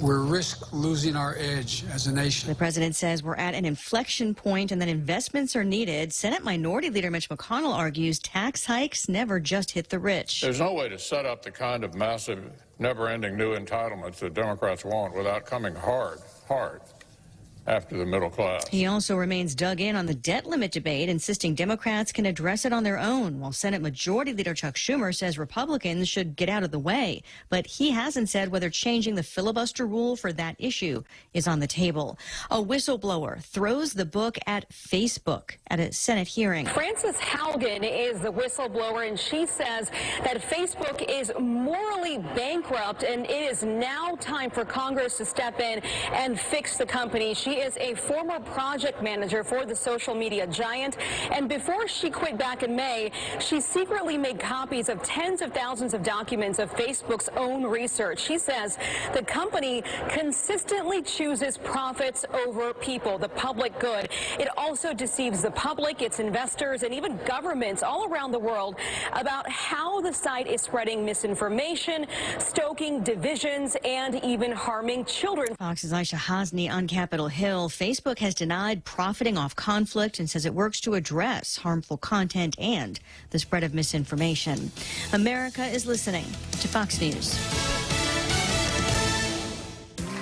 we risk losing our edge as a nation. The president says we're at an inflection point and that investments are needed. Senate Minority Leader Mitch McConnell argues tax hikes never just hit the rich. There's no way to set up the kind of massive, never-ending new entitlements that Democrats want without coming hard after the middle class. He also remains dug in on the debt limit debate, insisting Democrats can address it on their own, while Senate Majority Leader Chuck Schumer says Republicans should get out of the way. But he hasn't said whether changing the filibuster rule for that issue is on the table. A whistleblower throws the book at Facebook at a Senate hearing. Frances Haugen is the whistleblower, and she says that Facebook is morally bankrupt, and it is now time for Congress to step in and fix the company. She is a former project manager for the social media giant, and before she quit back in May, she secretly made copies of tens of thousands of documents of Facebook's own research. She says the company consistently chooses profits over people, the public good. It also deceives the public, its investors, and even governments all around the world about how the site is spreading misinformation, stoking divisions, and even harming children. Fox's Aisha Hasni on Capitol Hill. Facebook has denied profiting off conflict and says it works to address harmful content and the spread of misinformation. America is listening to Fox News.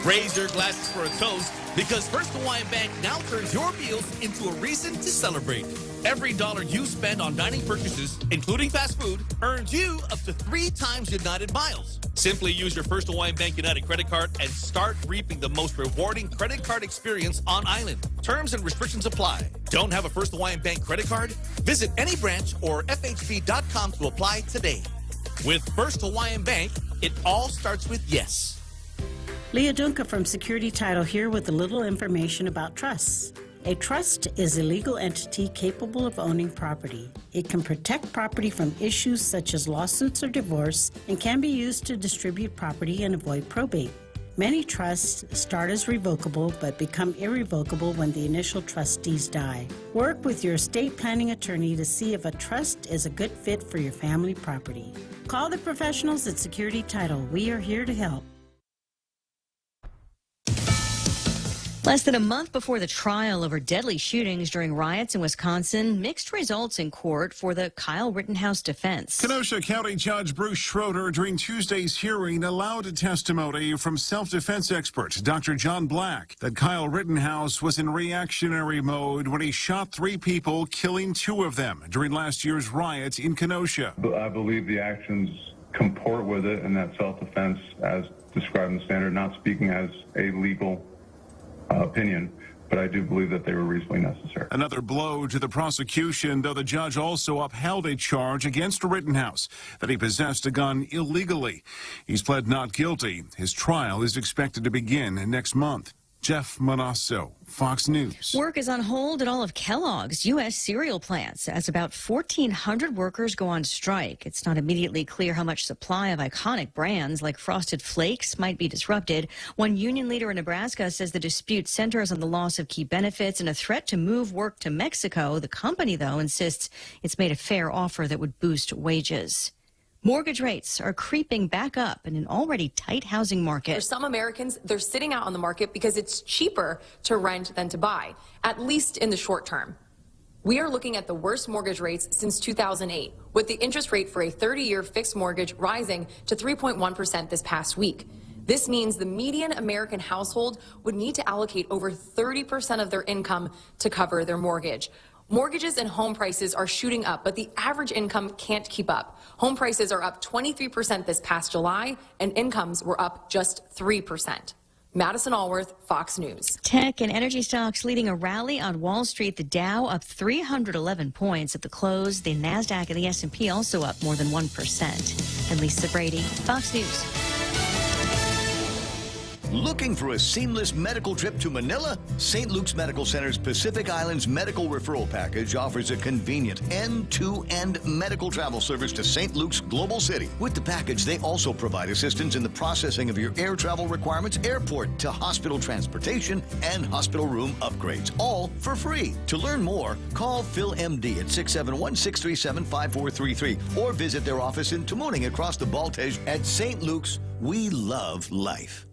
Raise your glasses for a toast because First Hawaiian Bank now turns your meals into a reason to celebrate. Every dollar you spend on dining purchases, including fast food, earns you up to 3 times United miles. Simply use your First Hawaiian Bank United credit card and start reaping the most rewarding credit card experience on island. Terms and restrictions apply. Don't have a First Hawaiian Bank credit card? Visit any branch or FHB.com to apply today. With First Hawaiian Bank, it all starts with yes. Leah Dunca from Security Title here with a little information about trusts. A trust is a legal entity capable of owning property. It can protect property from issues such as lawsuits or divorce and can be used to distribute property and avoid probate. Many trusts start as revocable but become irrevocable when the initial trustees die. Work with your estate planning attorney to see if a trust is a good fit for your family property. Call the professionals at Security Title. We are here to help. Less than a month before the trial over deadly shootings during riots in Wisconsin, mixed results in court for the Kyle Rittenhouse defense. Kenosha County Judge Bruce Schroeder during Tuesday's hearing allowed testimony from self-defense expert Dr. John Black that Kyle Rittenhouse was in reactionary mode when he shot 3 people, killing 2 of them during last year's riots in Kenosha. I believe the actions comport with it and that self-defense as described in the standard, not speaking as a legal opinion, but I do believe that they were reasonably necessary. Another blow to the prosecution, though the judge also upheld a charge against Rittenhouse that he possessed a gun illegally. He's pled not guilty. His trial is expected to begin next month. Jeff Manasso, Fox News. Work is on hold at all of Kellogg's U.S. cereal plants as about 1,400 workers go on strike. It's not immediately clear how much supply of iconic brands like Frosted Flakes might be disrupted. One union leader in Nebraska says the dispute centers on the loss of key benefits and a threat to move work to Mexico. The company, though, insists it's made a fair offer that would boost wages. Mortgage rates are creeping back up in an already tight housing market. For some Americans, they're sitting out on the market because it's cheaper to rent than to buy, at least in the short term. We are looking at the worst mortgage rates since 2008, with the interest rate for a 30-year fixed mortgage rising to 3.1% this past week. This means the median American household would need to allocate over 30% of their income to cover their mortgage. Mortgages and home prices are shooting up, but the average income can't keep up. Home prices are up 23% this past July, and incomes were up just 3%. Madison Allworth, Fox News. Tech and energy stocks leading a rally on Wall Street. The Dow up 311 points at the close. The NASDAQ and the S&P also up more than 1%. And Lisa Brady, Fox News. Looking for a seamless medical trip to Manila? St. Luke's Medical Center's Pacific Islands Medical Referral Package offers a convenient end-to-end medical travel service to St. Luke's Global City. With the package, they also provide assistance in the processing of your air travel requirements, airport to hospital transportation, and hospital room upgrades, all for free. To learn more, call Phil MD at 671-637-5433 or visit their office in Tamuning across the Baltej. At St. Luke's, we love life.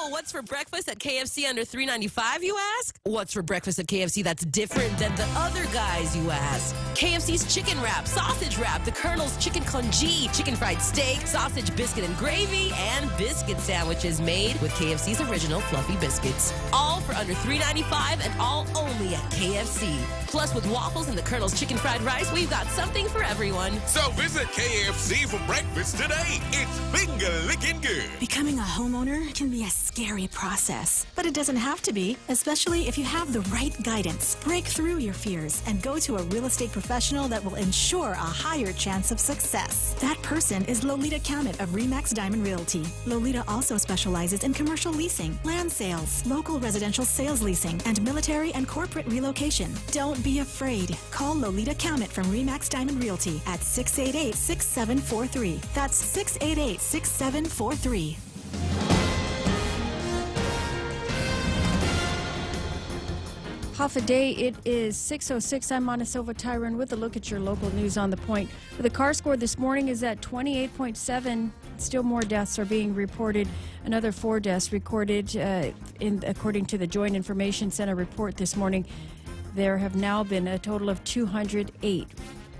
Oh, what's for breakfast at KFC under $3.95, you ask? What's for breakfast at KFC that's different than the other guys, you ask? KFC's chicken wrap, sausage wrap, the Colonel's chicken congee, chicken fried steak, sausage biscuit and gravy, and biscuit sandwiches made with KFC's original fluffy biscuits. All for under $3.95 and all only at KFC. Plus, with waffles and the Colonel's chicken fried rice, we've got something for everyone. So visit KFC for breakfast today. It's finger-licking good. Becoming a homeowner can be a scary process, but it doesn't have to be, especially if you have the right guidance. Break through your fears and go to a real estate professional that will ensure a higher chance of success. That person is Lolita Cammett of RE/MAX Diamond Realty. Lolita also specializes in commercial leasing, land sales, local residential sales leasing, and military and corporate relocation. Don't be afraid. Call Lolita Cammett from RE/MAX Diamond Realty at 688-6743. That's 688-6743. Half a day, it is 6:06. I'm Montesova Tyron with a look at your local news on the point. The car score this morning is at 28.7. Still more deaths are being reported. Another 4 deaths recorded according to the Joint Information Center report this morning. There have now been a total of 208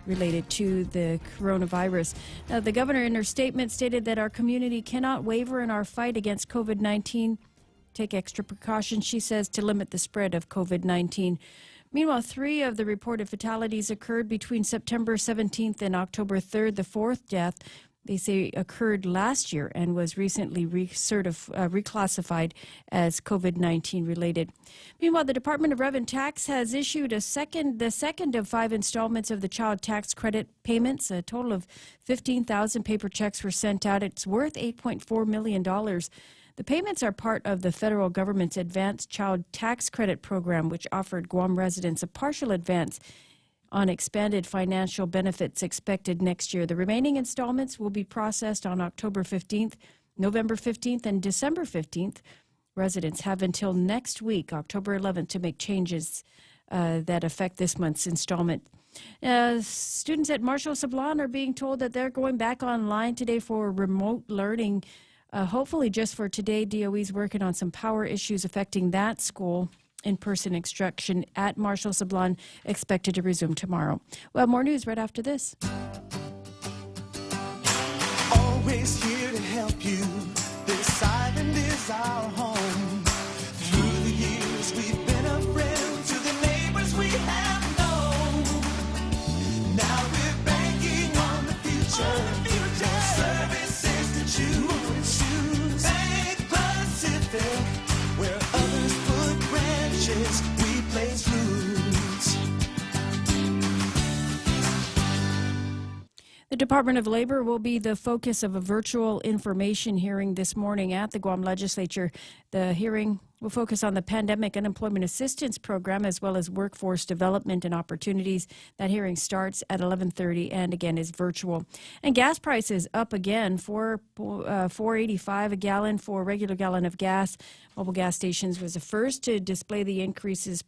related to the coronavirus. Now, the governor in her statement stated that our community cannot waver in our fight against COVID-19. Take extra precautions, she says, to limit the spread of COVID-19. Meanwhile, 3 of the reported fatalities occurred between September 17th and October 3rd. The 4th death, they say, occurred last year and was recently reclassified as COVID-19 related. Meanwhile, the Department of Revenue Tax has issued the second of 5 installments of the child tax credit payments. A total of 15,000 paper checks were sent out. It's worth $8.4 million. The payments are part of the federal government's Advanced Child Tax Credit Program, which offered Guam residents a partial advance on expanded financial benefits expected next year. The remaining installments will be processed on October 15th, November 15th, and December 15th. Residents have until next week, October 11th, to make changes that affect this month's installment. Students at Marshall Sablon are being told that they're going back online today for remote learning. Hopefully just for today. DOE's working on some power issues affecting that school. In-person instruction at Marshall Sablon expected to resume tomorrow. Well, more news right after this. Always here to help you. This island is our home. Through the years we've been a friend to the neighbors we have known. Now we're banking on the future. More services to choose. Bank Pacific, where others put branches, we place roots. The Department of Labor will be the focus of a virtual information hearing this morning at the Guam Legislature. The hearing will focus on the Pandemic Unemployment Assistance Program as well as workforce development and opportunities. That hearing starts at 11:30 and again is virtual. And gas prices up again, $4.85 a gallon for a regular gallon of gas. Mobile gas stations was the first to display the increased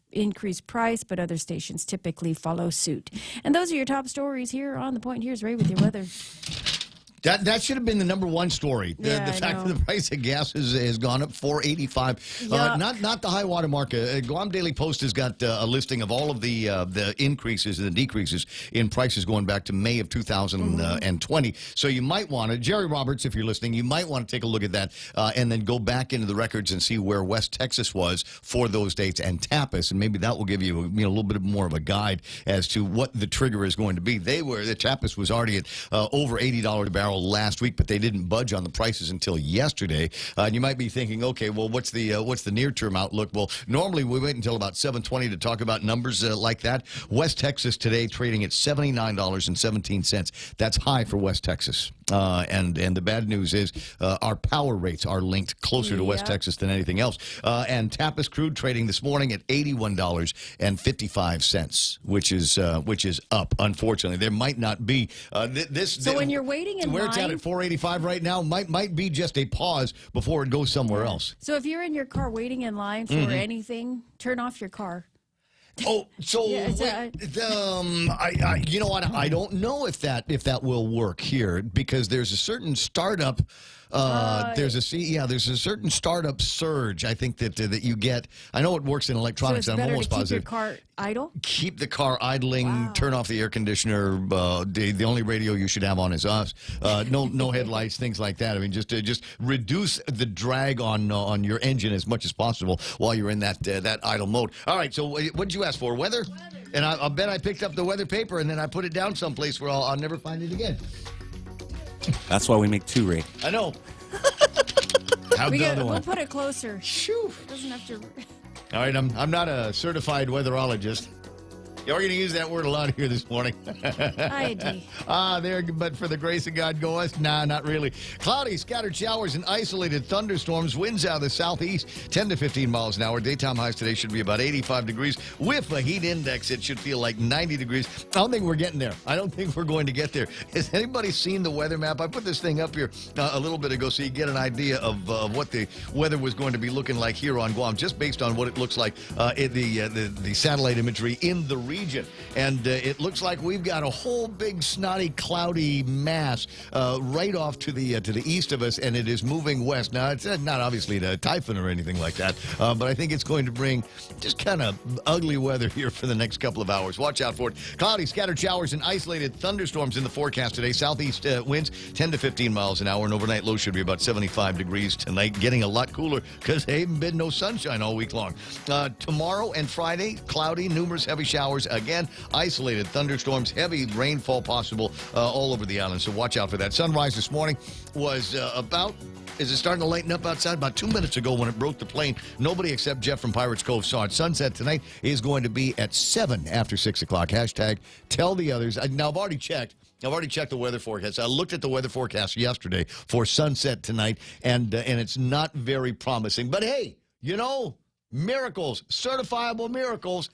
price, but other stations typically follow suit. And those are your top stories here on The Point. Here's Ray with your weather. That should have been the number one story. The fact that the price of gas has gone up $4.85. Not the high water mark. Guam Daily Post has got a listing of all of the increases and the decreases in prices going back to May of 2020. So you might want to, Jerry Roberts, if you're listening, you might want to take a look at that and then go back into the records and see where West Texas was for those dates and Tapas, and maybe that will give you a little bit more of a guide as to what the trigger is going to be. The Tapas was already at over $80 a barrel last week, but they didn't budge on the prices until yesterday. And you might be thinking, okay, well, what's the near-term outlook? Well, normally we wait until about 7:20 to talk about numbers like that. West Texas today trading at $79.17. That's high for West Texas. And the bad news is our power rates are linked closer to West Texas than anything else. And Tapas crude trading this morning at $81.55, which is up. Unfortunately, there might not be this. So when you're waiting in where line, it's at $4.85 right now might be just a pause before it goes somewhere else. So if you're in your car waiting in line for anything, turn off your car. Oh, so you know what? I don't know if that will work here because there's a certain startup There's a certain startup surge. I think that you get. I know it works in electronics. So it's I'm better almost to keep positive. your car idle? Keep the car idling. Turn off the air conditioner. The only radio you should have on is us. No headlights, things like that. I mean, just reduce the drag on your engine as much as possible while you're in that idle mode. All right. So what did you ask for? Weather? And I'll bet I picked up the weather paper and then I put it down someplace where I'll never find it again. That's why we make two, Ray. I know. How's the other one? We'll put it closer. Shoo. Doesn't have to. All right, I'm not a certified weatherologist. Yeah, we're going to use that word a lot here this morning. ID. But for the grace of God go us? Nah, not really. Cloudy, scattered showers and isolated thunderstorms. Winds out of the southeast, 10 to 15 miles an hour. Daytime highs today should be about 85 degrees. With a heat index, it should feel like 90 degrees. I don't think we're getting there. I don't think we're going to get there. Has anybody seen the weather map? I put this thing up here a little bit ago so you get an idea of what the weather was going to be looking like here on Guam, just based on what it looks like in the satellite imagery in the region. And it looks like we've got a whole big snotty cloudy mass right off to the east of us, and it is moving west. Now, it's not obviously a typhoon or anything like that, but I think it's going to bring just kind of ugly weather here for the next couple of hours. Watch out for it. Cloudy, scattered showers and isolated thunderstorms in the forecast today. Southeast winds 10 to 15 miles an hour, and overnight low should be about 75 degrees tonight. Getting a lot cooler because there ain't been no sunshine all week long. Tomorrow and Friday, cloudy, numerous heavy showers. Again, isolated thunderstorms, heavy rainfall possible all over the island. So watch out for that. Sunrise this morning was is it starting to lighten up outside? About 2 minutes ago when it broke the plane, nobody except Jeff from Pirates Cove saw it. Sunset tonight is going to be at 7 after 6 o'clock. Hashtag tell the others. Now, I've already checked the weather forecast. I looked at the weather forecast yesterday for sunset tonight, and it's not very promising. But hey, miracles, certifiable miracles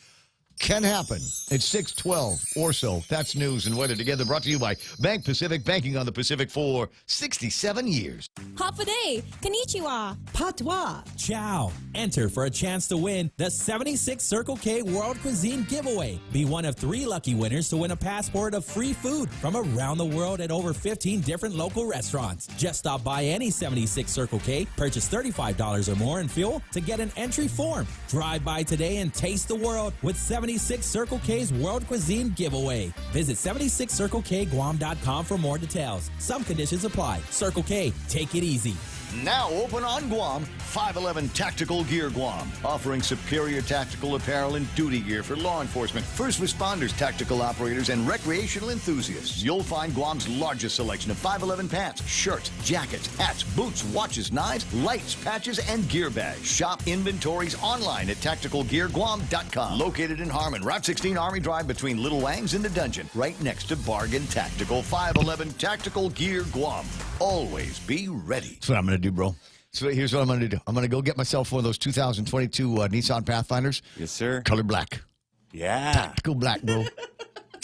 can happen. It's 6:12 or so. That's news and weather together, brought to you by Bank Pacific, banking on the Pacific for 67 years. Hafade, konnichiwa, Patois, ciao. Enter for a chance to win the 76 Circle K World Cuisine Giveaway. Be one of 3 lucky winners to win a passport of free food from around the world at over 15 different local restaurants. Just stop by any 76 Circle K, purchase $35 or more in fuel to get an entry form. Drive by today and taste the world with 76 Circle K's World Cuisine Giveaway. Visit 76CircleKGuam.com for more details. Some conditions apply. Circle K, take it easy. Now open on Guam, 511 Tactical Gear Guam, offering superior tactical apparel and duty gear for law enforcement, first responders, tactical operators, and recreational enthusiasts. You'll find Guam's largest selection of 511 pants, shirts, jackets, hats, boots, watches, knives, lights, patches, and gear bags. Shop inventories online at tacticalgearguam.com. Located in Harmon, Route 16 Army Drive between Little Wangs and the Dungeon, right next to Bargain Tactical. 511 Tactical Gear Guam. Always be ready. That's what I'm going to do, bro. So here's what I'm going to do. I'm going to go get myself one of those 2022 Nissan Pathfinders. Yes, sir. Color black. Yeah. Tactical black, bro.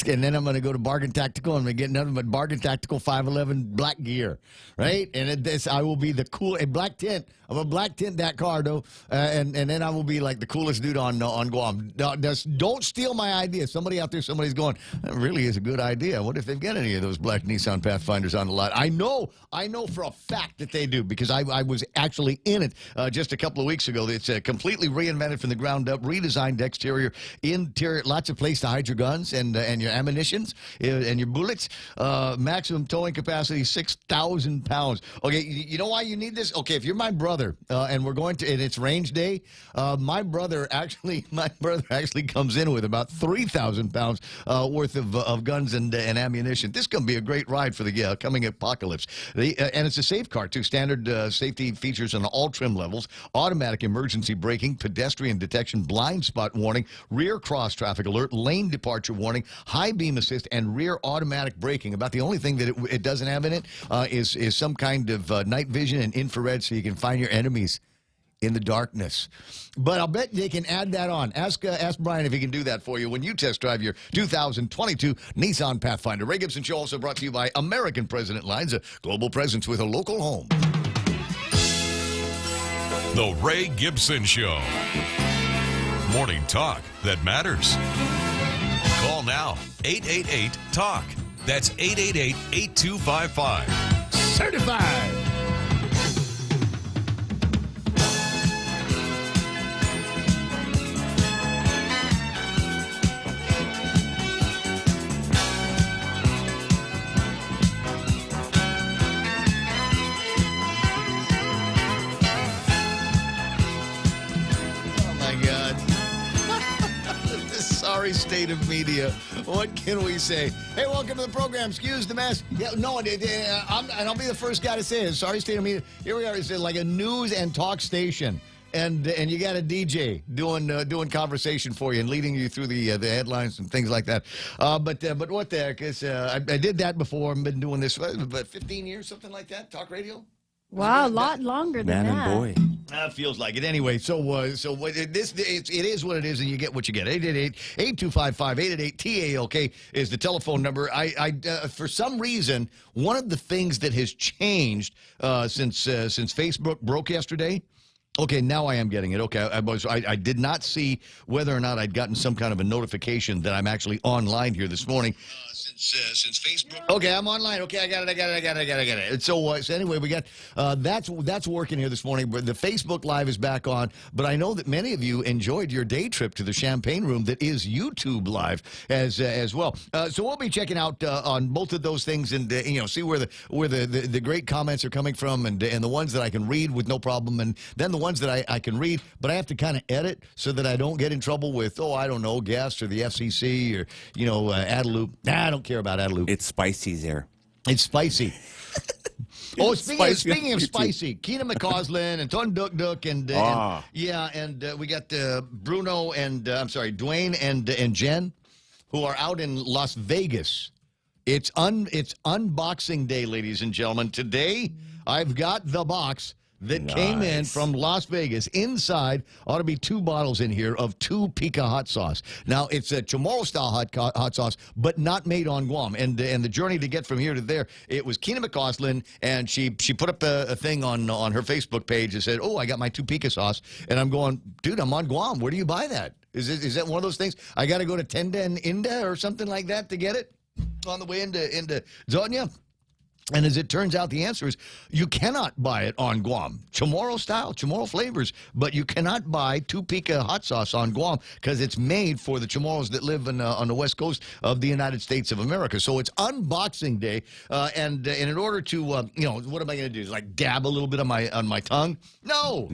And then I'm going to go to Bargain Tactical. I'm going to get nothing but Bargain Tactical 511 black gear, right? And I will be the cool, a black tint. I'm a black tint that car, though. And then I will be like the coolest dude on Guam. Don't steal my idea. Somebody out there, somebody's going, that really is a good idea. What if they've got any of those black Nissan Pathfinders on the lot? I know for a fact that they do because I was actually in it just a couple of weeks ago. It's completely reinvented from the ground up, redesigned exterior, interior, lots of place to hide your guns and your ammunitions and your bullets. Maximum towing capacity, 6,000 pounds. Okay, you know why you need this? Okay, if you're my brother, and we're going to, and it's range day, my brother actually comes in with about 3,000 pounds worth of guns and ammunition. This can be a great ride for the coming apocalypse. And it's a safe car, too. Standard safety features on all trim levels, automatic emergency braking, pedestrian detection, blind spot warning, rear cross traffic alert, lane departure warning, high beam assist, and rear automatic braking. About the only thing that it doesn't have in it is some kind of night vision and infrared so you can find your enemies in the darkness. But I'll bet they can add that on. Ask Brian if he can do that for you when you test drive your 2022 Nissan Pathfinder. Ray Gibson Show also brought to you by American President Lines, a global presence with a local home. The Ray Gibson Show. Morning talk that matters. Call now, 888-TALK. That's 888-8255. Certified. sorry state of media. What can we say? Hey, welcome to the program. Excuse the mess. Yeah, no, and I'll be the first guy to say it. Sorry state of media. Here we are. It's like a news and talk station. And you got a DJ doing conversation for you and leading you through the headlines and things like that. But what the heck? I did that before. I've been doing this about 15 years, something like that. Talk radio. Wow, a lot longer than that. Man and boy. Feels like it. Anyway, it is what it is, and you get what you get. 888-8255, 888-TALK is the telephone number. I for some reason, one of the things that has changed since Facebook broke yesterday. Okay, now I am getting it. Okay, I did not see whether or not I'd gotten some kind of a notification that I'm actually online here this morning. Since Facebook. Okay, I'm online. Okay, I got it. And so anyway, we got that's working here this morning. But the Facebook Live is back on. But I know that many of you enjoyed your day trip to the Champagne Room that is YouTube Live as well. So we'll be checking out on both of those things and see where the great comments are coming from and the ones that I can read with no problem, and then the ones that I can read, but I have to kind of edit so that I don't get in trouble with I don't know, guests or the FCC or Adaloop. Nah, I don't care about Adaloop. It's spicy there. It's spicy. Speaking of spicy, Keena McCausland and Ton Duk Duk and we got Bruno and Dwayne and Jen, who are out in Las Vegas. It's unboxing day, ladies and gentlemen. Today I've got the box that came in from Las Vegas. Inside ought to be 2 bottles in here of 2 Pica hot sauce. Now, it's a Chamorro-style hot sauce, but not made on Guam. And the journey to get from here to there, it was Keena McCausland, and she put up a thing on her Facebook page and said, I got my 2 Pica sauce. And I'm going, dude, I'm on Guam. Where do you buy that? Is that one of those things? I got to go to Tenda and Inda or something like that to get it on the way into Zonia? And as it turns out, the answer is you cannot buy it on Guam. Chamorro style, Chamorro flavors, but you cannot buy 2 Pica hot sauce on Guam because it's made for the Chamorros that live on the west coast of the United States of America. So it's unboxing day, and in order to, what am I going to do? Like dab a little bit on my tongue? No.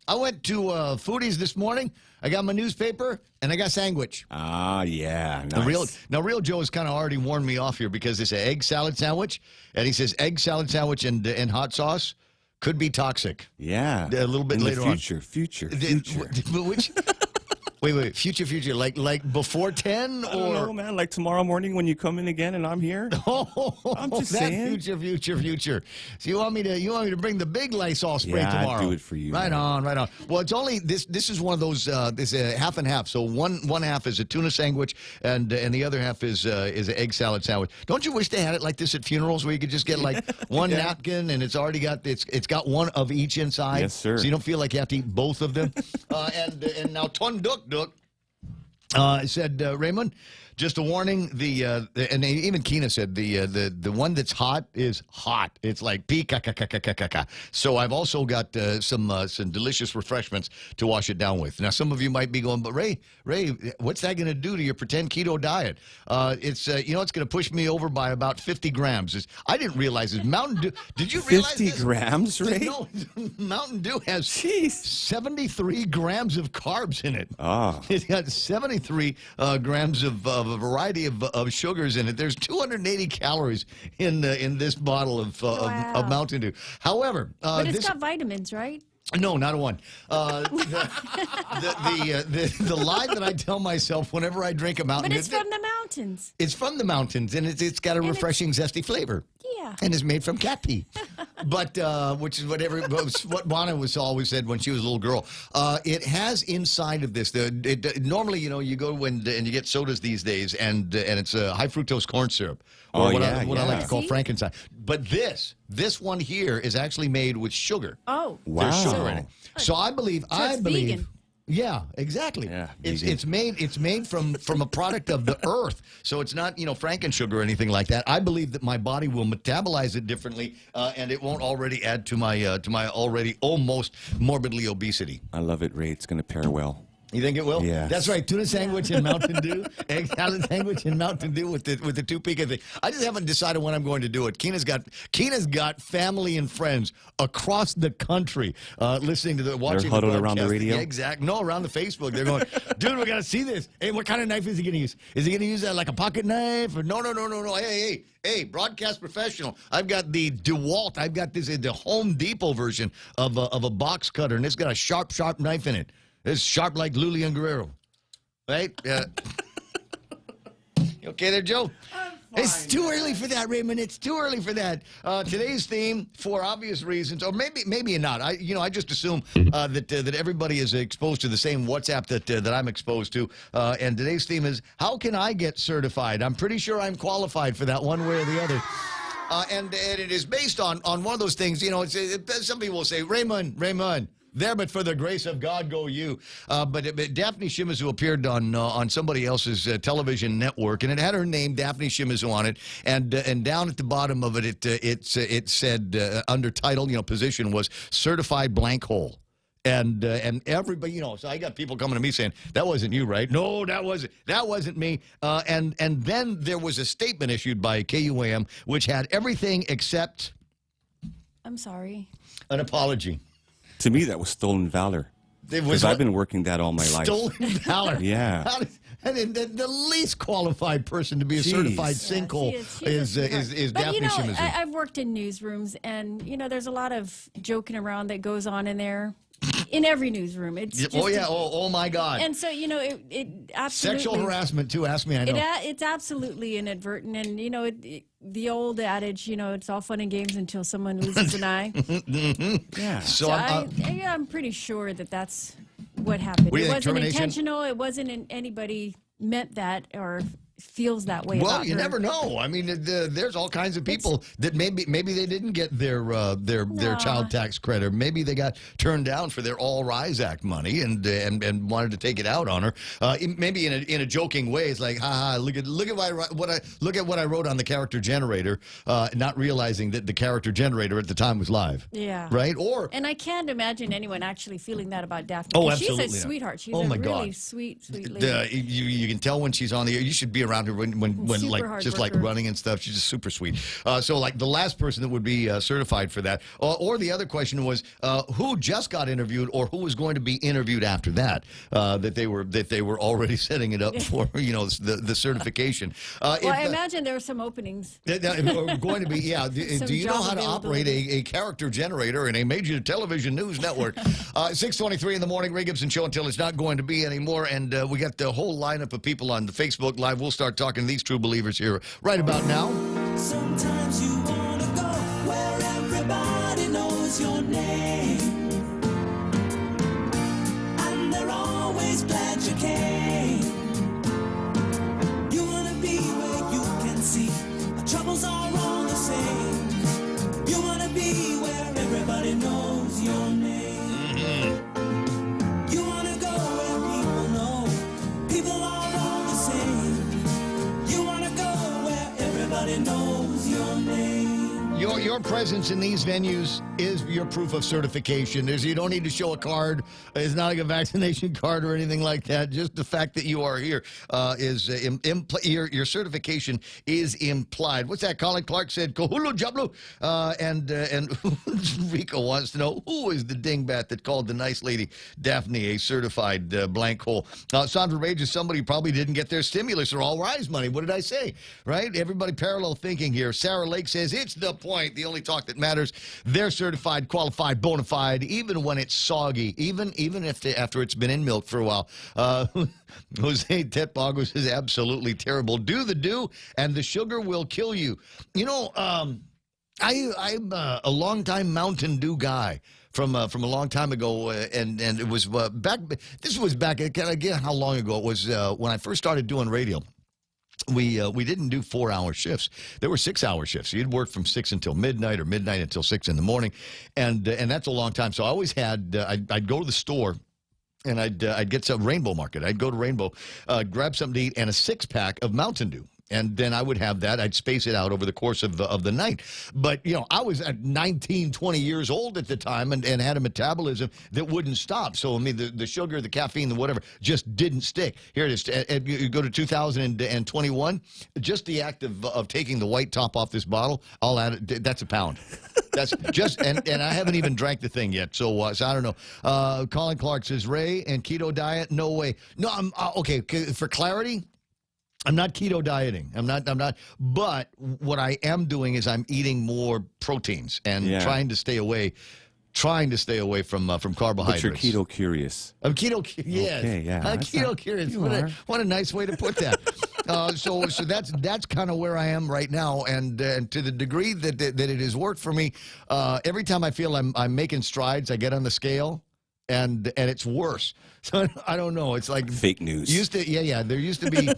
I went to Foodies this morning. I got my newspaper, and I got sandwich. Yeah. Nice. Now, Real Joe has kind of already warned me off here because it's an egg salad sandwich, and he says egg salad sandwich and hot sauce could be toxic. Yeah. A little bit later on. Future. Which... Wait, future, like before 10 or? I don't know, man, like tomorrow morning when you come in again and I'm here. I'm just saying. Future. So you want me to bring the big Lysol spray tomorrow? I'll do it for you. Right on. Well, it's only this is one of those this half and half. So one half is a tuna sandwich and the other half is an egg salad sandwich. Don't you wish they had it like this at funerals where you could just get like one napkin and it's got one of each inside? Yes, sir. So you don't feel like you have to eat both of them. And now Ton Duk said, Raymond, just a warning. And even Keena said the one that's hot is hot. It's like pee-ka-ka-ka-ka-ka-ka. So I've also got some delicious refreshments to wash it down with. Now some of you might be going, but Ray, what's that going to do to your pretend keto diet? It's it's going to push me over by about 50 grams. I didn't realize this. Mountain Dew. Did you realize 50 grams, Ray? No, Mountain Dew has 73 grams of carbs in it. It's got 73 grams of a variety of sugars in it. There's 280 calories in this bottle of Mountain Dew. However, but it's got vitamins, right? No, not a one. The lie that I tell myself whenever I drink a Mountain Dew. But it's from the mountains. It's from the mountains, and it's got a refreshing, zesty flavor. Yeah. And it's made from cat pee. But, which is what Bonnie was always said when she was a little girl. It has inside of this, normally, you go and you get sodas these days, and it's high fructose corn syrup. Or what I like to call Frankenstein. But this one here is actually made with sugar. Oh. Wow. There's sugar in it. So I believe. Vegan. Yeah, exactly. Yeah, it's made from a product of the earth, so it's not Franken sugar or anything like that. I believe that my body will metabolize it differently, and it won't already add to my already almost morbidly obesity. I love it, Ray. It's going to pair well. You think it will? Yes. That's right. Tuna sandwich and Mountain Dew. Egg salad sandwich and Mountain Dew with the two pecan thing. I just haven't decided when I'm going to do it. Keena's got family and friends across the country watching They're the huddled around the broadcast. radio? Yeah, exactly. No, around the Facebook. They're going, dude, we got to see this. Hey, what kind of knife is he going to use? Is he going to use that like a pocket knife? Or no. Hey, broadcast professional. I've got the DeWalt. I've got the Home Depot version of a box cutter, and it's got a sharp knife in it. It's sharp like Lulian Guerrero. Right? You okay there, Joe? It's too early for that, Raymond. It's too early for that. Today's theme, for obvious reasons, or maybe not. I just assume that everybody is exposed to the same WhatsApp that I'm exposed to. And today's theme is, how can I get certified? I'm pretty sure I'm qualified for that one way or the other. And it is based on one of those things. Some people will say, Raymond. There, but for the grace of God, go you. But Daphne Shimizu appeared on somebody else's television network, and it had her name, Daphne Shimizu, on it. And down at the bottom of it, it said under title, position was certified blank hole. And everybody, so I got people coming to me saying, that wasn't you, right? No, that wasn't me. And then there was a statement issued by KUAM, which had everything except, I'm sorry, an apology. To me, that was stolen valor. Because I've been working that all my life. Stolen valor. Yeah. The least qualified person to be a certified sinkhole is Daphne Shimizu. I've worked in newsrooms, and there's a lot of joking around that goes on in there. In every newsroom, it's just oh my God! And so it absolutely sexual harassment too. Ask me, I know it's absolutely inadvertent, and the old adage, it's all fun and games until someone loses an eye. Yeah. So I'm pretty sure that's what happened. It wasn't intentional. It wasn't anybody meant that or feels that way. Well, about you her. never know. I mean, there's all kinds of people that maybe they didn't get their child tax credit. Maybe they got turned down for their All Rise Act money and wanted to take it out on her. Maybe in a joking way, it's like, look at what I wrote on the character generator, not realizing that the character generator at the time was live. Yeah. Right. And I can't imagine anyone actually feeling that about Daphne. Oh, absolutely. She's a sweetheart. She's a really sweet lady. You can tell when she's on the air. You should be around her when like just like running and stuff. She's just super sweet. So like the last person that would be certified for that, or the other question was who just got interviewed or who was going to be interviewed after that, that they were already setting it up for the certification. I imagine there are some openings. Going to be do you know how to operate a character generator in a major television news network? 6:23 in the morning, Ray Gibson Show until it's not going to be anymore, and we got the whole lineup of people on the Facebook Live. We'll start talking to these true believers here right about now. Sometimes you want to go where everybody knows your name, and they're always glad you came. You want to be where you can see the troubles are all the same. You want to be where everybody knows your name. You want to go where people know people are all the same. You want to go where everybody knows your name. Your presence in these venues is your proof of certification. You don't need to show a card. It's not like a vaccination card or anything like that. Just the fact that you are here is your certification is implied. What's that? Colin Clark said, "Kahulu Jablu," and Rico wants to know who is the dingbat that called the nice lady Daphne a certified blank hole. Sandra Rage is somebody who probably didn't get their stimulus or All Rise money. What did I say? Right? Everybody parallel thinking here. Sarah Lake says it's the point. The only talk that matters. They're certified, qualified, bona fide, even when it's soggy, even if after it's been in milk for a while. Jose Tetbogos is absolutely terrible. Do the do, and the sugar will kill you. I'm a longtime Mountain Dew guy. From a long time ago, and it was back. This was back again. How long ago it was when I first started doing radio. We didn't do 4-hour shifts. There were 6-hour shifts. You'd work from 6 until midnight or midnight until 6 in the morning, and that's a long time. So I always had I'd go to the store. And I'd get some Rainbow Market. I'd go to Rainbow, grab something to eat, and a 6-pack of Mountain Dew. And then I would have that. I'd space it out over the course of the night. But, I was at 19, 20 years old at the time and had a metabolism that wouldn't stop. So, I mean, the sugar, the caffeine, the whatever, just didn't stick. Here it is. You go to 2021, just the act of taking the white top off this bottle, I'll add it. That's a pound. That's just, and I haven't even drank the thing yet. So I don't know. Colin Clark says, Ray and keto diet? No way. No, I'm okay. For clarity, I'm not keto dieting. I'm not. But what I am doing is I'm eating more proteins and trying to stay away from carbohydrates. But you're keto curious. I'm keto. Yes. Okay, yeah. I'm keto curious. What a nice way to put that. So that's kind of where I am right now, and to the degree that it has worked for me. Every time I feel I'm making strides, I get on the scale, and it's worse. So I don't know. It's like fake news. There used to be.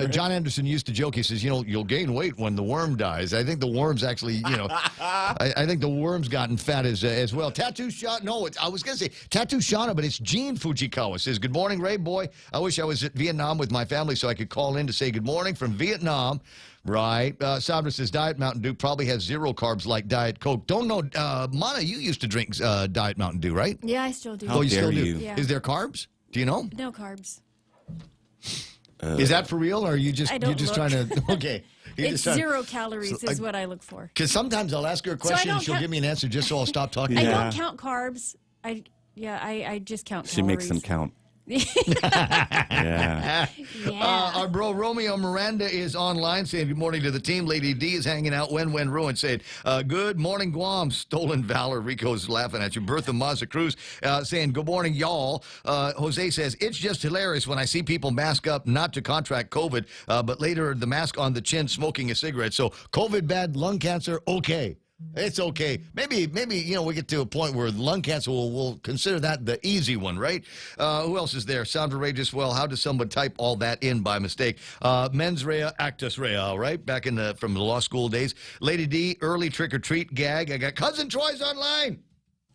John Anderson used to joke. He says, you'll gain weight when the worm dies. I think the worm's actually, I think the worm's gotten fat as well. Tattoo shot. No, I was gonna say Tattoo Shauna, but it's Gene Fujikawa says, good morning, Ray boy. I wish I was at Vietnam with my family so I could call in to say good morning from Vietnam. Right. Sabra says Diet Mountain Dew probably has 0 carbs like Diet Coke. Don't know. Mana, you used to drink Diet Mountain Dew, right? Yeah, I still do. Oh, you still do? Yeah. Is there carbs? Do you know? No carbs. Is that for real, or are you just trying to? Okay. It's 0 calories is what I look for. Because sometimes I'll ask her a question and she'll give me an answer just so I'll stop talking. I don't count carbs. I just count calories. She makes them count. Yeah. Our bro Romeo Miranda is online saying good morning to the team. Lady D is hanging out. When Ruin said good morning Guam. Stolen Valor. Rico's laughing at you. Bertha Mazza Cruz saying good morning y'all. Jose says it's just hilarious when I see people mask up not to contract COVID, but later the mask on the chin smoking a cigarette. So COVID bad, lung cancer okay. It's okay. Maybe we get to a point where lung cancer will consider that the easy one, right? Who else is there? Sound outrageous. Well, how does someone type all that in by mistake? Mens rea, actus rea, all right? Back from the law school days. Lady D, early trick-or-treat gag. I got Cousin Troy's online.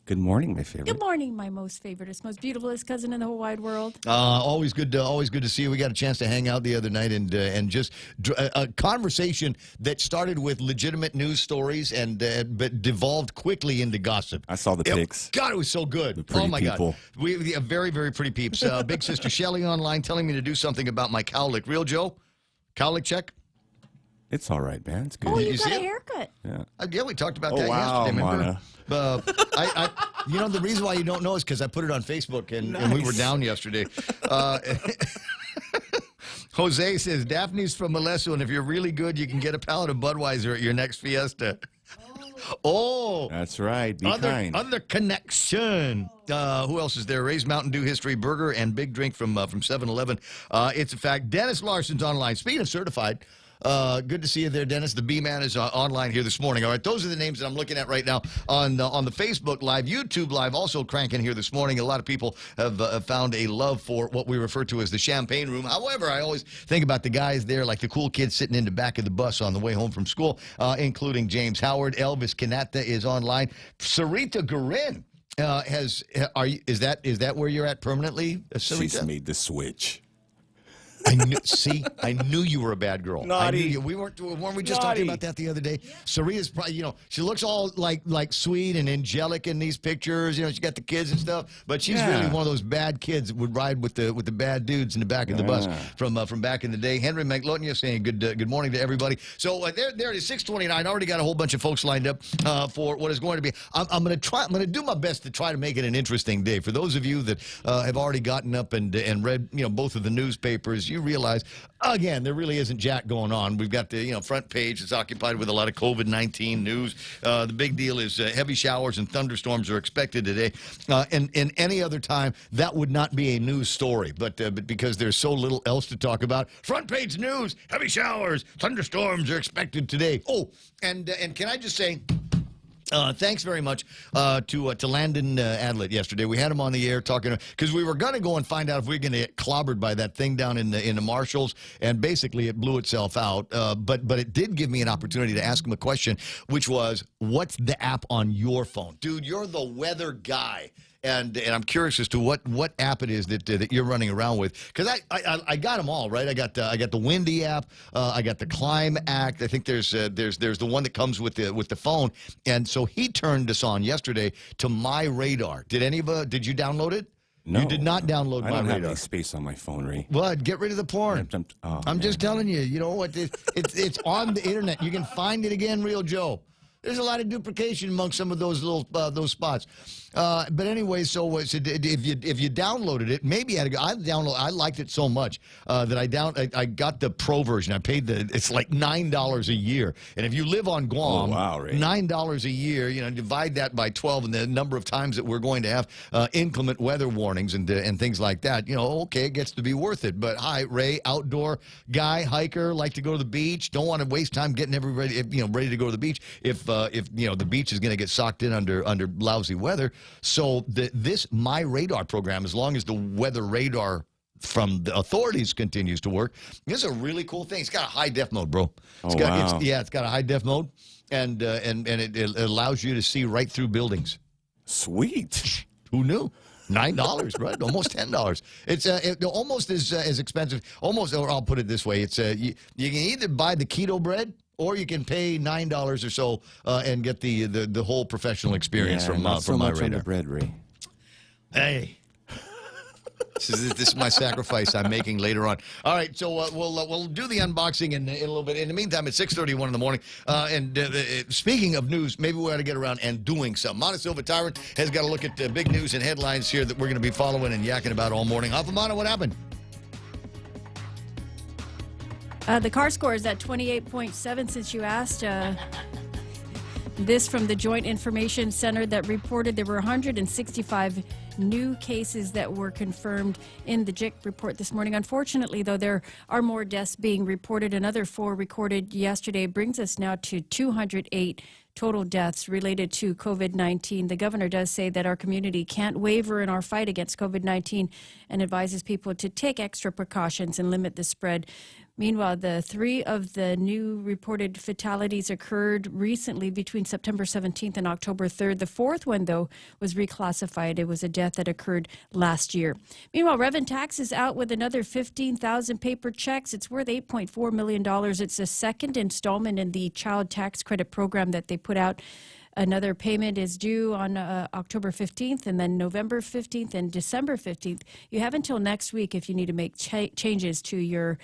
Good morning, my favorite. Good morning, my most favoriteest, most beautifulest cousin in the whole wide world. Always good to see you. We got a chance to hang out the other night and just a conversation that started with legitimate news stories but devolved quickly into gossip. I saw the pics. God, it was so good. Oh my people. God, we have very, very pretty peeps. Big sister Shelly online telling me to do something about my cowlick. Real Joe, cowlick check. It's all right, man. It's good. Oh, Did you you got see a it? haircut. Yeah, we talked about that wow, yesterday. Remember? Mana. The reason why you don't know is because I put it on Facebook and we were down yesterday. Jose says Daphne's from Molesso, and if you're really good, you can get a pallet of Budweiser at your next fiesta. Oh, that's right. Be kind. Other connection. Who else is there? Ray's Mountain Dew History Burger and Big Drink from 7-Eleven. It's a fact. Dennis Larson's online. Speaking of certified. Good to see you there, Dennis. The B-Man is online here this morning. All right, those are the names that I'm looking at right now on the Facebook Live. YouTube Live also cranking here this morning. A lot of people have found a love for what we refer to as the champagne room. However, I always think about the guys there, like the cool kids sitting in the back of the bus on the way home from school, including James Howard. Elvis Kanata is online. Sarita Gurin is that where you're at permanently, Sarita? She's made the switch. I knew you were a bad girl. Naughty. Weren't we just talking about that the other day? Yeah. Sarita's probably, she looks all like sweet and angelic in these pictures. She got the kids and stuff, but she's really one of those bad kids that would ride with the bad dudes in the back of the bus from back in the day. Henry McLotin saying good morning to everybody. So there it is, 6:29. I already got a whole bunch of folks lined up for what is going to be. I'm going to do my best to try to make it an interesting day. For those of you that have already gotten up and read both of the newspapers, you realize, again, there really isn't jack going on. We've got the front page that's occupied with a lot of COVID-19 news. The big deal is heavy showers and thunderstorms are expected today. And in any other time, that would not be a news story. But because there's so little else to talk about, front page news, heavy showers, thunderstorms are expected today. Oh, and can I just say, thanks very much to Landon Adlet yesterday. We had him on the air talking because we were going to go and find out if we were going to get clobbered by that thing down in the Marshalls, and basically it blew itself out. But it did give me an opportunity to ask him a question, which was, what's the app on your phone? Dude, you're the weather guy. and I'm curious as to what app it is that you're running around with, because I got them all right. I got the Windy app, I got the Climb app. I think there's the one that comes with the phone, and so he turned us on yesterday to My Radar. Did you download it? No, you did not download I My don't have Radar. any space on my phone, Ray. What? Get rid of the porn. I'm just telling you. You know what? It's on the internet. You can find it again, Real Joe. There's a lot of duplication among some of those little those spots. But anyway, so if you downloaded it, maybe I liked it so much that I got the pro version. I paid it's like $9 a year, and if you live on Guam, $9 a year, divide that by 12, and the number of times that we're going to have inclement weather warnings and things like that. Okay, it gets to be worth it. But hi, Ray, outdoor guy, hiker, like to go to the beach. Don't want to waste time getting everybody ready to go to the beach if the beach is going to get socked in under lousy weather. So this My Radar program, as long as the weather radar from the authorities continues to work, this is a really cool thing. It's got a high def mode, bro. It's got a high def mode, and it allows you to see right through buildings. Sweet. Who knew? $9, right? Almost $10. It's almost as expensive. Almost, or I'll put it this way: it's you can either buy the keto bread, or you can pay $9 or so and get the whole professional experience from My Radar. Bread, Ray. Hey, this is my sacrifice I'm making later on. All right, so we'll do the unboxing in a little bit. In the meantime, it's 6:31 in the morning. Speaking of news, maybe we ought to get around and doing something. Montecillo Tyrant has got to look at big news and headlines here that we're going to be following and yakking about all morning. Alphamana, what happened? The car score is at 28.7 since you asked. This from the Joint Information Center that reported there were 165 new cases that were confirmed in the JIC report this morning. Unfortunately, though, there are more deaths being reported. Another 4 recorded yesterday brings us now to 208 total deaths related to COVID-19. The governor does say that our community can't waver in our fight against COVID-19 and advises people to take extra precautions and limit the spread. Meanwhile, the 3 of the new reported fatalities occurred recently between September 17th and October 3rd. The 4th one, though, was reclassified. It was a death that occurred last year. Meanwhile, Revan Tax is out with another 15,000 paper checks. It's worth $8.4 million. It's the second installment in the child tax credit program that they put out. Another payment is due on October 15th, and then November 15th and December 15th. You have until next week if you need to make changes to your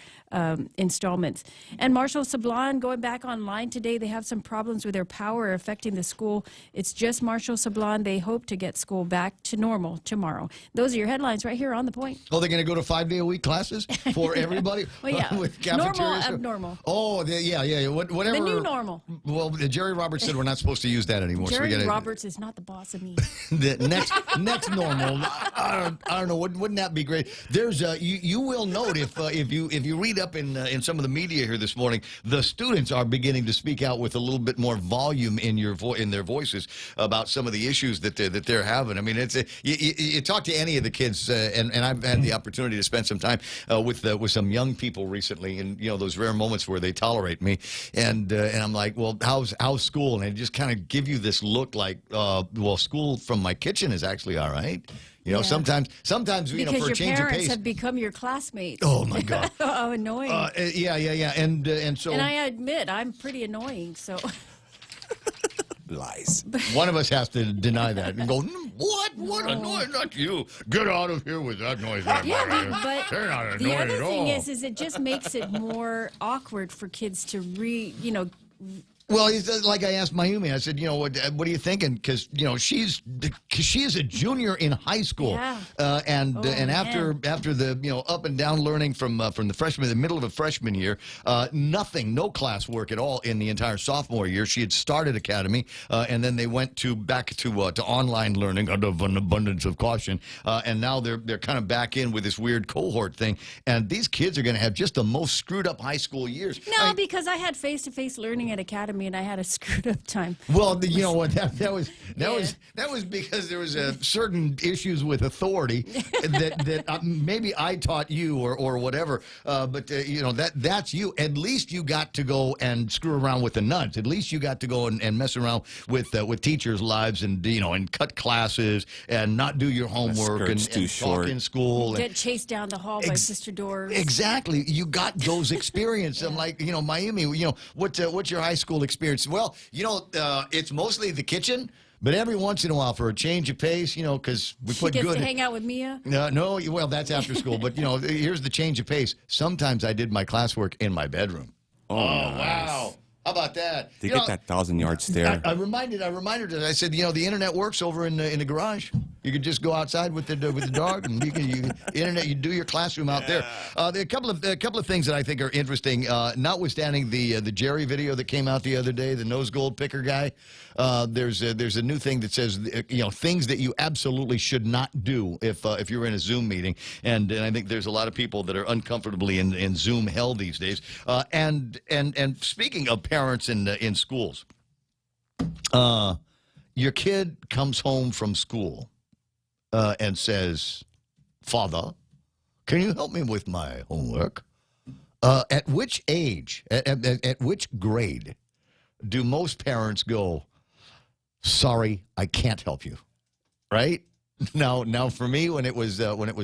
installments. And Marshall Sablon going back online today. They have some problems with their power affecting the school. It's just Marshall Sablon. They hope to get school back to normal tomorrow. Those are your headlines right here on The Point. Oh, they're going to go to 5-day-a-week classes for everybody? Well, yeah. With Normal, abnormal. Oh, yeah. Whatever. The new normal. Well, Jerry Roberts said we're not supposed to use that anymore. Jerry so Roberts is not the boss of me. The next normal. I don't know. Wouldn't that be great? There's you will note if you read up in some of the media here this morning, the students are beginning to speak out with a little bit more volume in their voices about some of the issues that they're having. I mean, it's you talk to any of the kids, and I've had the opportunity to spend some time with some young people recently, and those rare moments where they tolerate me, and I'm like, well, how's school? And they just kind of give you this look like, well, school from my kitchen is actually all right. Sometimes because for a your change of parents pace. have become your classmates. Oh my God! Oh, annoying. Yeah, and so. And I admit I'm pretty annoying. So. Lies. One of us has to deny that and go, what? What annoying? Not you. Get out of here with that noise. Yeah, but they're not the annoying other at thing all. is it just makes it more awkward for kids to Well, like I asked Mayumi, I said, what are you thinking? Because she is a junior in high school, and after the up and down learning from the middle of a freshman year, nothing, no classwork at all in the entire sophomore year. She had started academy, and then they went back to online learning out of an abundance of caution, and now they're kind of back in with this weird cohort thing. And these kids are going to have just the most screwed up high school years. No, because I had face-to-face learning at academy. me, and I had a screwed up time. Well, you know what? That was because there was certain issues with authority that maybe I taught you or whatever. But you know that's you. At least you got to go and screw around with the nuns. At least you got to go and mess around with teachers' lives and and cut classes and not do your homework and talk in school. Get chased down the hall by Sister Doors. Exactly. You got those experiences. I'm like, Miami, what's your high school experience? Well, it's mostly the kitchen, but every once in a while for a change of pace, because we put She good. gets to hang out with Mia? No, well, that's after school. But, here's the change of pace. Sometimes I did my classwork in my bedroom. Oh, nice. Wow. How about that? They get that 1,000-yard stare. I reminded her. I said, the internet works over in the garage. You could just go outside with the dog, and you do your classroom out there. There are a couple of things that I think are interesting. Notwithstanding the Jerry video that came out the other day, the nose gold picker guy. There's a new thing that says things that you absolutely should not do if you're in a Zoom meeting, and I think there's a lot of people that are uncomfortably in Zoom hell these days. And speaking of parents in schools, your kid comes home from school and says, "Father, can you help me with my homework?" At which age, at which grade do most parents go, "Sorry, I can't help you"? Right? Now for me, when it was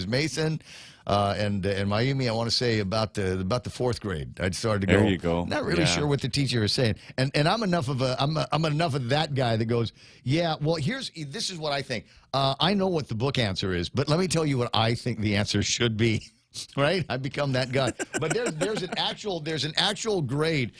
Mason and Miami, I want to say about the fourth grade, I started to go. There you go. Not really sure what the teacher is saying, and I'm enough of I'm enough of that guy that goes, yeah. Well, this is what I think. I know what the book answer is, but let me tell you what I think the answer should be. Right, I've become that guy. But there's an actual grade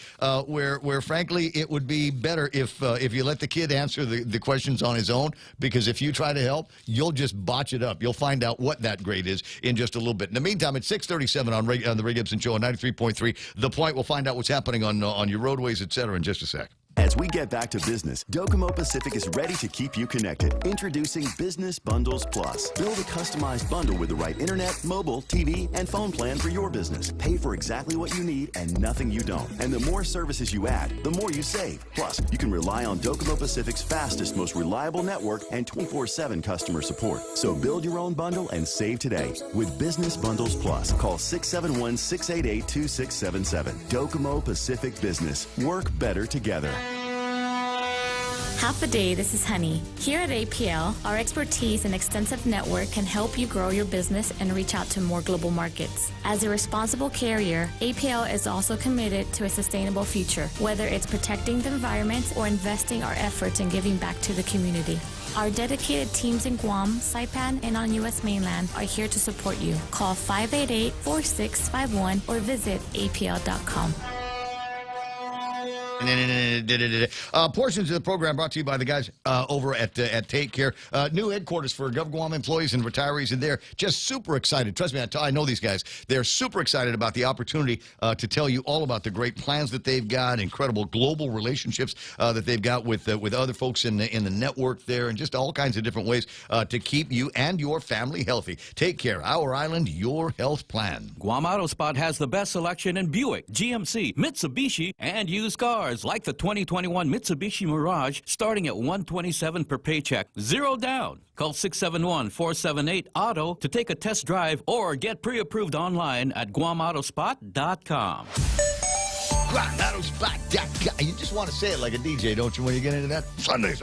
where frankly it would be better if you let the kid answer the questions on his own, because if you try to help, you'll just botch it up. You'll find out what that grade is in just a little bit. In the meantime, it's 6:37 on the Ray Gibson Show on 93.3. The Point. We'll find out what's happening on your roadways, etc. in just a sec. As we get back to business, Docomo Pacific is ready to keep you connected. Introducing Business Bundles Plus. Build a customized bundle with the right internet, mobile, TV, and phone plan for your business. Pay for exactly what you need and nothing you don't. And the more services you add, the more you save. Plus, you can rely on Docomo Pacific's fastest, most reliable network and 24/7 customer support. So build your own bundle and save today with Business Bundles Plus. Call 671-688-2677. Docomo Pacific Business. Work better together. Half a day, this is Honey. Here at APL, our expertise and extensive network can help you grow your business and reach out to more global markets. As a responsible carrier, APL is also committed to a sustainable future, whether it's protecting the environment or investing our efforts in giving back to the community. Our dedicated teams in Guam, Saipan, and on U.S. mainland are here to support you. Call 588-4651 or visit apl.com. Portions of the program brought to you by the guys over at Take Care. New headquarters for GovGuam employees and retirees, and they're just super excited. Trust me, I know these guys. They're super excited about the opportunity to tell you all about the great plans that they've got, incredible global relationships that they've got with other folks in the network there, and just all kinds of different ways to keep you and your family healthy. Take Care, our island, your health plan. Guam Auto Spot has the best selection in Buick, GMC, Mitsubishi, and used cars like the 2021 Mitsubishi Mirage, starting at $127 per paycheck, 0 down. Call 671-478-AUTO to take a test drive or get pre-approved online at GuamAutospot.com. GuamAutospot.com. You just want to say it like a DJ, don't you, when you get into that? Sunday.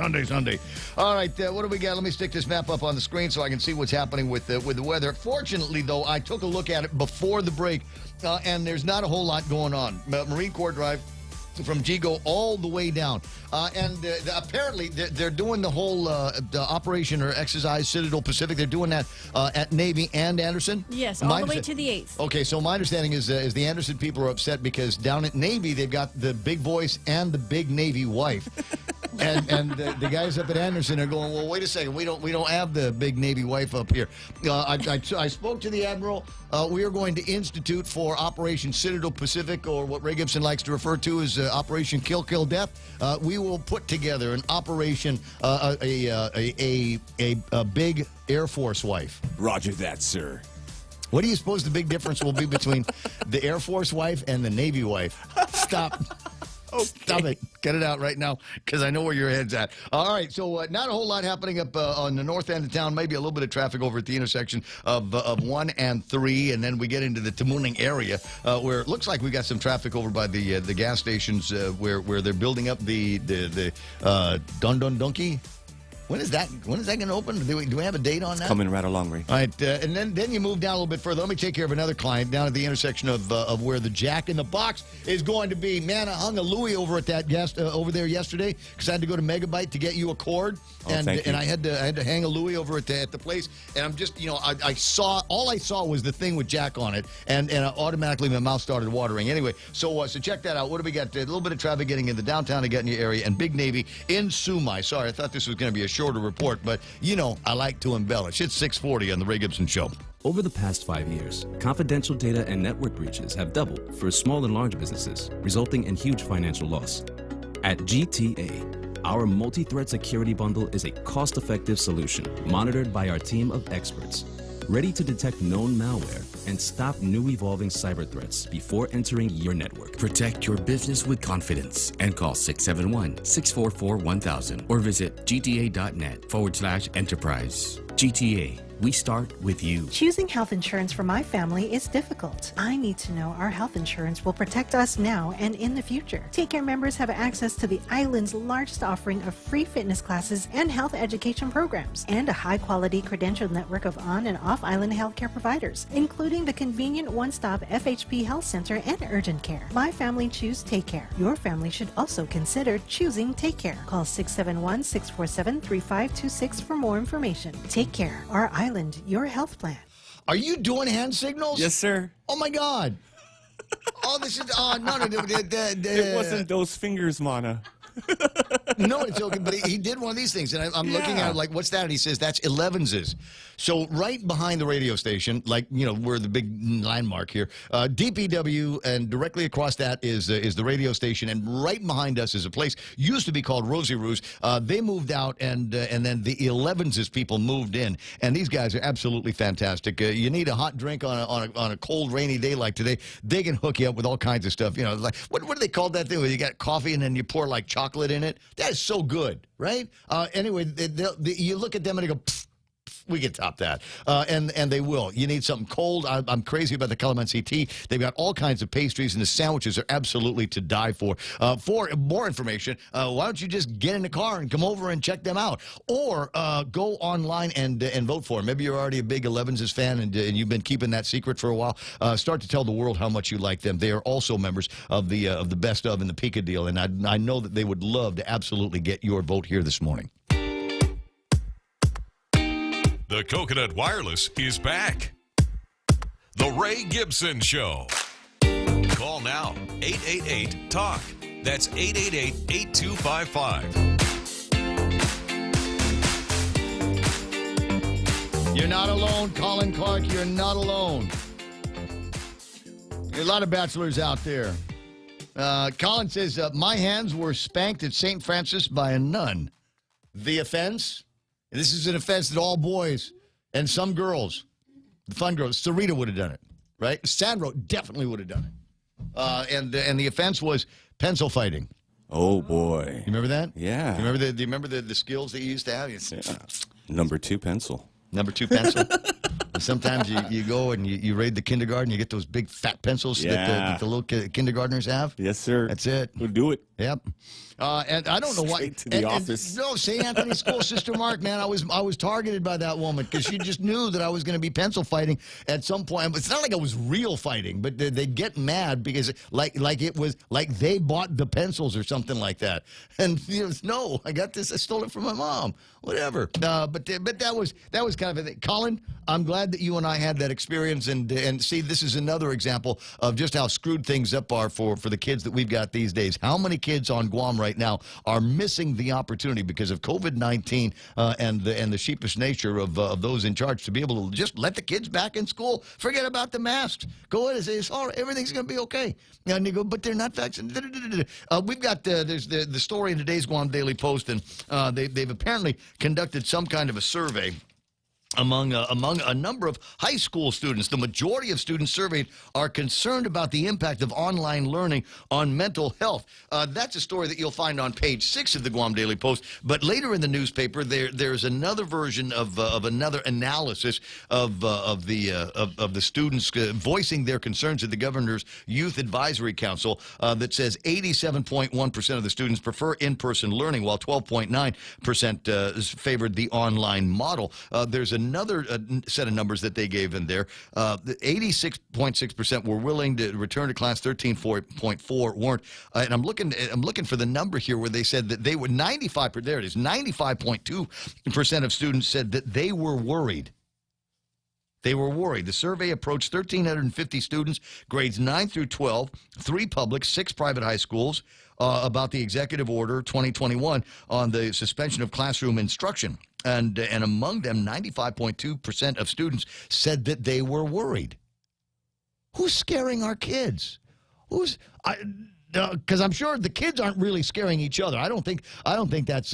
All right, what do we got? Let me stick this map up on the screen so I can see what's happening with the weather. Fortunately, though, I took a look at it before the break, and there's not a whole lot going on. Marine Corps Drive from Gigo all the way down. And apparently they're doing the whole the operation or exercise Citadel Pacific. They're doing that at Navy and Anderson. Yes, all the way to the 8th. Okay, so my understanding is the Anderson people are upset because down at Navy they've got the big voice and the big Navy wife. and the guys up at Anderson are going, well, wait a second, we don't have the big Navy wife up here. I spoke to the Admiral. We are going to institute for Operation Citadel Pacific, or what Ray Gibson likes to refer to as Operation Kill Death. We will put together an operation, a big Air Force wife. Roger that, sir. What do you suppose the big difference will be between the Air Force wife and the Navy wife? Stop. Stop it. Get it out right now because I know where your head's at. All right, so not a whole lot happening up on the north end of town. Maybe a little bit of traffic over at the intersection of 1 and 3, and then we get into the Tamuning area where it looks like we got some traffic over by the gas stations where they're building up the Don Don Donkey. When is that going to open? Do we have a date on that? Coming right along, Ray. All right, and then you move down a little bit further. Let me take care of another client down at the intersection of where the Jack in the Box is going to be. Man, I hung a Louie over at that gas over there yesterday because I had to go to Megabyte to get you a cord, and I had to hang a Louie over at the place. And I'm just, I saw was the thing with Jack on it, and automatically my mouth started watering. Anyway, so check that out. What do we got? A little bit of traffic getting in the downtown and getting your area, and Big Navy in Sumai. Sorry, I thought this was going to be a shorter report, but I like to embellish. It's 6:40 on the Ray Gibson Show. Over the past 5 years, confidential data and network breaches have doubled for small and large businesses, resulting in huge financial loss. At GTA, our multi-threat security bundle is a cost-effective solution monitored by our team of experts, ready to detect known malware and stop new evolving cyber threats before entering your network. Protect your business with confidence and call 671-644-1000 or visit gta.net/enterprise. GTA. We start with you. Choosing health insurance for my family is difficult. I need to know our health insurance will protect us now and in the future. Take Care members have access to the island's largest offering of free fitness classes and health education programs, and a high-quality credentialed network of on- and off-island healthcare providers, including the convenient one-stop FHP Health Center and urgent care. My family choose Take Care. Your family should also consider choosing Take Care. Call 671-647-3526 for more information. Take Care. Our Island, your health plan. Are you doing hand signals? Yes, sir. Oh, my God. Oh, this is... no. It wasn't those fingers, Mana. No, it's okay, but he did one of these things, and I'm looking at it like, what's that? And he says, that's 11s. So right behind the radio station, like, we're the big landmark here, DPW, and directly across that is the radio station, and right behind us is a place, used to be called Rosie Roo's. They moved out, and then the 11s people moved in, and these guys are absolutely fantastic. You need a hot drink on a cold, rainy day like today, they can hook you up with all kinds of stuff. Like, what do they call that thing where you got coffee and then you pour, like, chocolate in it? That is so good, right? Anyway, you look at them and you go, pfft, we can top that. And they will. You need something cold. I'm crazy about the calamansi tea. They've got all kinds of pastries, and the sandwiches are absolutely to die for. For more information, why don't you just get in the car and come over and check them out? Or go online and vote for them. Maybe you're already a big 11s fan and you've been keeping that secret for a while. Start to tell the world how much you like them. They are also members of the Best of and the Pika deal, and I know that they would love to absolutely get your vote here this morning. The Coconut Wireless is back. The Ray Gibson Show. Call now, 888-TALK. That's 888-8255. You're not alone, Colin Clark. You're not alone. A lot of bachelors out there. Colin says, my hands were spanked at St. Francis by a nun. The offense? This is an offense that all boys and some girls, the fun girls, Sarita would have done it, right? Sandro definitely would have done it. And the offense was pencil fighting. Oh, boy. You remember that? Yeah. Do you remember the skills that you used to have? Yeah. Number 2 pencil. Number 2 pencil. Sometimes you go and you raid the kindergarten, you get those big fat pencils that the little kindergartners have. Yes, sir. That's it. We'll do it. Yep. And I don't know why. Straight to the office. No, St. Anthony School, Sister Mark, man, I was targeted by that woman because she just knew that I was going to be pencil fighting at some point. It's not like I was real fighting, but they get mad because like it was like they bought the pencils or something like that. And no, I got this. I stole it from my mom. Whatever. But that was kind of a thing. Colin, I'm glad that you and I had that experience, and see, this is another example of just how screwed things up are for the kids that we've got these days. How many kids on Guam right now are missing the opportunity because of COVID-19 and the sheepish nature of those in charge to be able to just let the kids back in school. Forget about the masks. Go ahead and say, all right, everything's going to be okay. And you go, but they're not vaccinated. We've got there's the story in today's Guam Daily Post, and they've apparently conducted some kind of a survey. Among a number of high school students, the majority of students surveyed are concerned about the impact of online learning on mental health. That's a story that you'll find on page 6 of the Guam Daily Post. But later in the newspaper, there's another version of another analysis of the students voicing their concerns at the Governor's Youth Advisory Council that says 87.1% of the students prefer in-person learning, while 12.9% favored the online model. There's another set of numbers that they gave in there. 86.6% were willing to return to class. 13.4 weren't. And I'm looking for the number here where they said that they were 95. There it is. 95.2% of students said that they were worried. They were worried. The survey approached 1,350 students, grades 9 through 12, 3 public, 6 private high schools, about the Executive Order 2021 on the suspension of classroom instruction. And among them, 95.2% of students said that they were worried. Who's scaring our kids? Because I'm sure the kids aren't really scaring each other. I don't think that's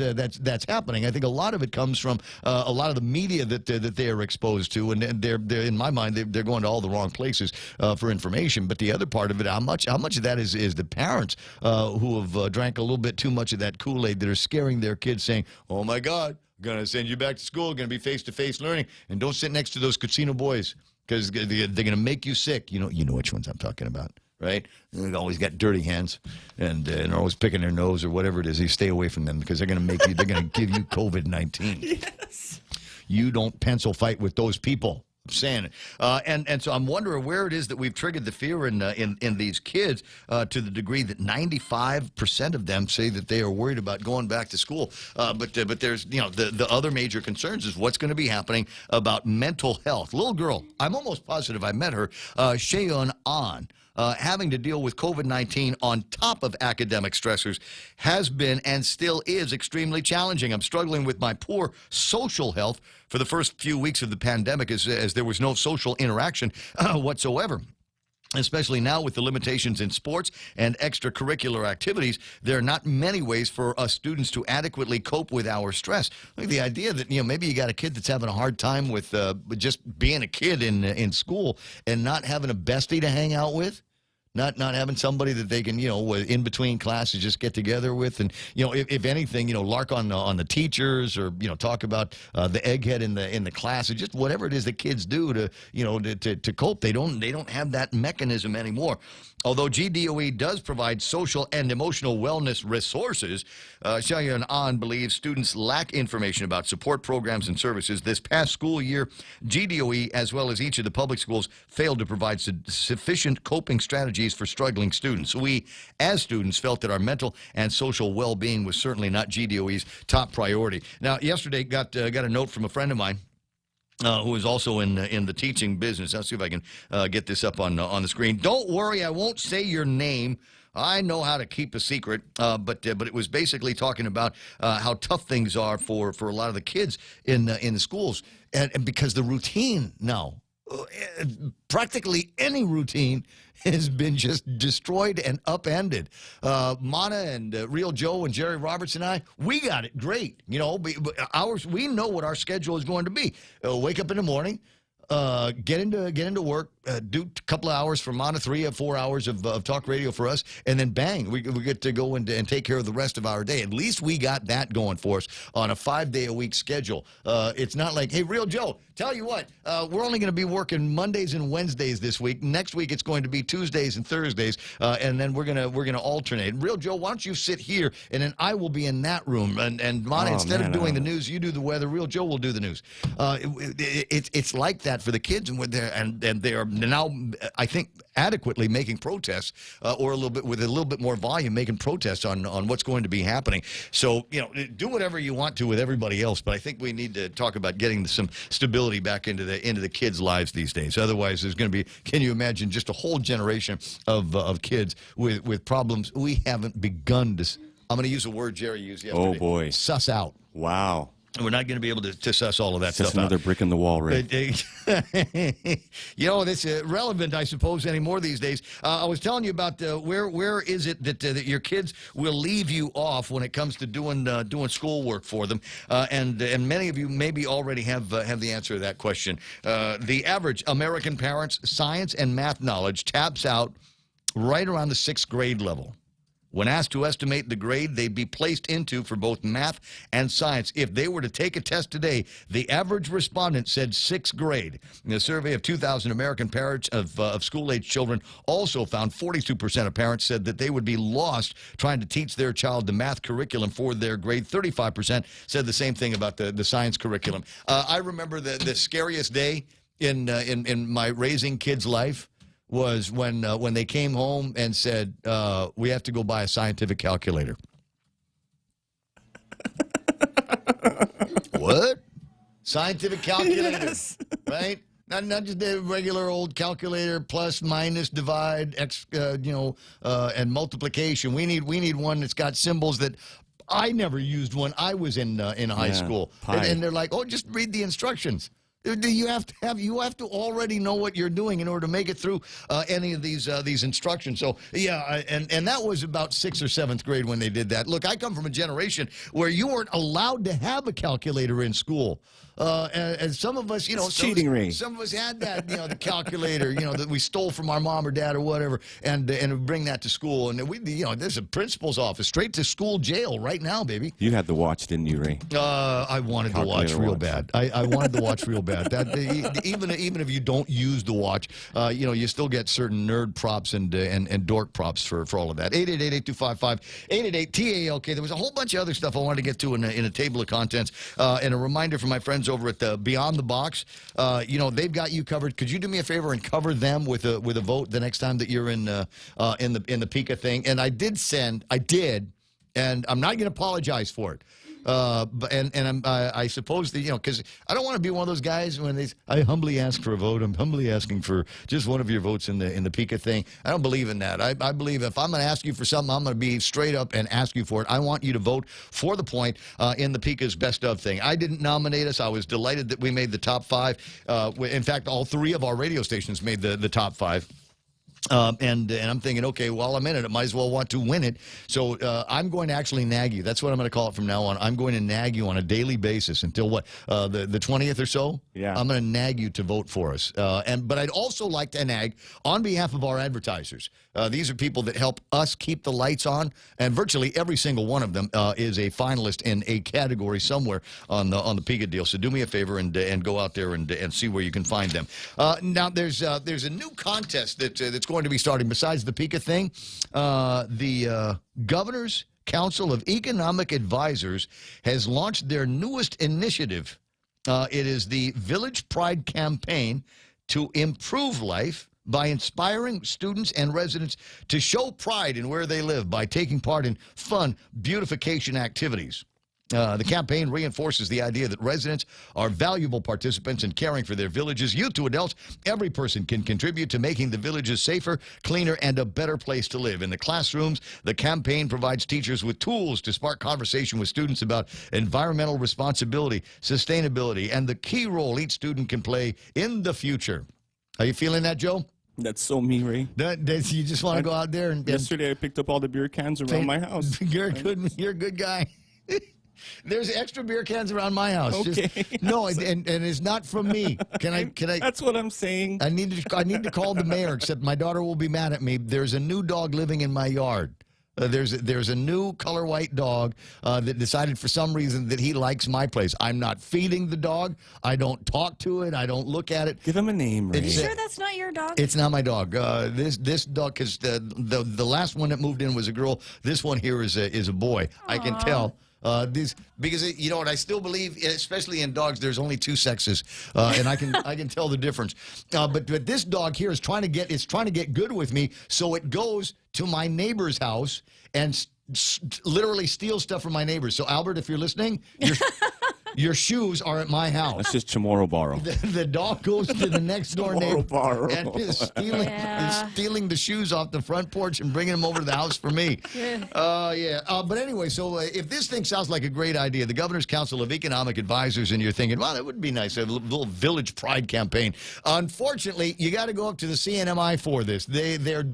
happening. I think a lot of it comes from a lot of the media that they are exposed to, and they're in my mind they're going to all the wrong places for information. But the other part of it, how much of that is the parents who have drank a little bit too much of that Kool-Aid that are scaring their kids, saying, "Oh my God, I'm gonna send you back to school. Gonna be face-to-face learning, and don't sit next to those casino boys because they're gonna make you sick." You know which ones I'm talking about. Right? They've always got dirty hands and are always picking their nose or whatever it is. You stay away from them because they're going to give you COVID-19. Yes. You don't pencil fight with those people. I'm saying it. And so I'm wondering where it is that we've triggered the fear in these kids to the degree that 95% of them say that they are worried about going back to school. But there's, the other major concerns is what's going to be happening about mental health. Little girl, I'm almost positive I met her, Sheon An. Having to deal with COVID-19 on top of academic stressors has been and still is extremely challenging. I'm struggling with my poor social health for the first few weeks of the pandemic as there was no social interaction whatsoever. Especially now with the limitations in sports and extracurricular activities, there are not many ways for us students to adequately cope with our stress. Like the idea that, maybe you got a kid that's having a hard time with just being a kid in school and not having a bestie to hang out with. Not having somebody that they can, in between classes just get together with, and if anything, lark on the teachers, or talk about the egghead in the class, or just whatever it is that kids do to cope. They don't have that mechanism anymore. Although GDOE does provide social and emotional wellness resources, Shayan An believes students lack information about support programs and services. This past school year, GDOE, as well as each of the public schools, failed to provide sufficient coping strategies for struggling students. We, as students, felt that our mental and social well-being was certainly not GDOE's top priority. Now, yesterday, got a note from a friend of mine, who is also in the teaching business. I'll see if I can get this up on the screen. Don't worry, I won't say your name. I know how to keep a secret, but it was basically talking about how tough things are for a lot of the kids in the schools, and because the routine now, practically any routine has been just destroyed and upended. Mana and Real Joe and Jerry Roberts and I, we got it great. We know what our schedule is going to be. Wake up in the morning, get into work, do a couple of hours for Mana, 3 or 4 hours of talk radio for us, and then bang, we get to go and take care of the rest of our day. At least we got that going for us on a 5-day-a-week schedule. It's not like, hey, Real Joe, tell you what, we're only going to be working Mondays and Wednesdays this week. Next week it's going to be Tuesdays and Thursdays, and then we're gonna alternate. Real Joe, why don't you sit here, and then I will be in that room, and Mana, instead of doing the news, you do the weather. Real Joe will do the news. It's like that for the kids, and they are now, I think, adequately making protests, or with a little bit more volume, making protests on what's going to be happening. So, do whatever you want to with everybody else, but I think we need to talk about getting some stability back into the kids' lives these days. Otherwise, there's going to be, can you imagine, just a whole generation of kids with problems we haven't begun to, I'm going to use a word Jerry used yesterday. Oh, boy. Suss out. Wow. We're not going to be able to suss all of that It's stuff just another out. brick in the wall, Ray. That's relevant, I suppose, anymore these days. I was telling you about where is it that your kids will leave you off when it comes to doing schoolwork for them, and many of you maybe already have the answer to that question. The average American parent's science and math knowledge taps out right around the 6th grade level. When asked to estimate the grade they'd be placed into for both math and science, if they were to take a test today, the average respondent said 6th grade. In a survey of 2,000 American parents of school-age children also found 42% of parents said that they would be lost trying to teach their child the math curriculum for their grade. 35% said the same thing about the science curriculum. I remember the scariest day in my raising kids' life was when they came home and said, we have to go buy a scientific calculator. What? Scientific calculator, yes. Right? Not just a regular old calculator, plus, minus, divide, and multiplication. We need one that's got symbols that I never used when I was in high school. And they're like, oh, just read the instructions. You have to already know what you're doing in order to make it through any of these instructions. So and that was about 6th or 7th grade when they did that. Look, I come from a generation where you weren't allowed to have a calculator in school. And some of us, cheating, Ray. Some of us had that, the calculator, that we stole from our mom or dad or whatever, and bring that to school. And there's a principal's office, straight to school jail right now, baby. You had the watch, didn't you, Ray? I wanted the watch real bad. I wanted the watch real bad. That even if you don't use the watch, you still get certain nerd props and dork props for all of that. 888-825-5888-TALK. There was a whole bunch of other stuff I wanted to get to in a table of contents, and a reminder for my friends over at Beyond the Box. They've got you covered. Could you do me a favor and cover them with a vote the next time that you're in the Pika thing? And I did, and I'm not going to apologize for it. I suppose that, because I don't want to be one of those guys when I humbly ask for a vote. I'm humbly asking for just one of your votes in the Pika thing. I don't believe in that. I believe if I'm going to ask you for something, I'm going to be straight up and ask you for it. I want you to vote for the point in the Pika's best of thing. I didn't nominate us. I was delighted that we made the top 5. In fact, all 3 of our radio stations made the top 5. And I'm thinking, okay, while I'm in it, I might as well want to win it. So I'm going to actually nag you. That's what I'm going to call it from now on. I'm going to nag you on a daily basis until the 20th or so. Yeah. I'm going to nag you to vote for us. But I'd also like to nag on behalf of our advertisers. These are people that help us keep the lights on, and virtually every single one of them is a finalist in a category somewhere on the Pika deal. So do me a favor and go out there and see where you can find them. Now there's a new contest that's going to be starting besides the Pika thing. The Governor's Council of Economic Advisors has launched their newest initiative. It is the Village Pride Campaign to improve life by inspiring students and residents to show pride in where they live by taking part in fun beautification activities. The campaign reinforces the idea that residents are valuable participants in caring for their villages. Youth to adults, every person can contribute to making the villages safer, cleaner, and a better place to live. In the classrooms, the campaign provides teachers with tools to spark conversation with students about environmental responsibility, sustainability, and the key role each student can play in the future. Are you feeling that, Joe? That's so me, Ray. You just want to go out there and... Yesterday, I picked up all the beer cans around my house. You're a good guy. There's extra beer cans around my house. Okay. And it's not from me. Can I? That's what I'm saying. I need to call the mayor. Except my daughter will be mad at me. There's a new dog living in my yard. There's a new color white dog that decided for some reason that he likes my place. I'm not feeding the dog. I don't talk to it. I don't look at it. Give him a name, Ray. Are you sure that's not your dog? It's not my dog. This dog, because the last one that moved in was a girl. This one here is a boy. Aww. I can tell. Because I still believe, especially in dogs, there's only 2 sexes, and I can tell the difference. But this dog here is trying to get good with me, so it goes to my neighbor's house and literally steals stuff from my neighbors. So Albert, if you're listening, Your shoes are at my house. That's just Chamorro Borrow. The dog goes to the next door neighbor and is stealing the shoes off the front porch and bringing them over to the house for me. But anyway, so if this thing sounds like a great idea, the Governor's Council of Economic Advisors, and you're thinking, well, that would be nice, a little village pride campaign. Unfortunately, you got to go up to the CNMI for this. They're...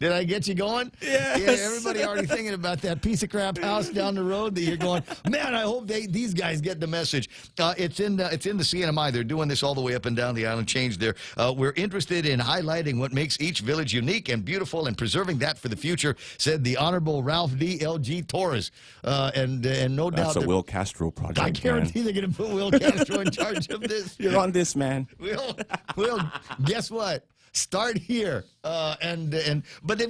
Did I get you going? Yes. Yeah, everybody already thinking about that piece of crap house down the road that you're going, man, I hope these guys get the message. It's in the CNMI. They're doing this all the way up and down the island. Change there. We're interested in highlighting what makes each village unique and beautiful and preserving that for the future, said the Honorable Ralph D. L.G. Torres. And no doubt... That's a Will Castro project, I guarantee they're going to put Will Castro in charge of this. You're on this, man. Will, guess what? Start here, but they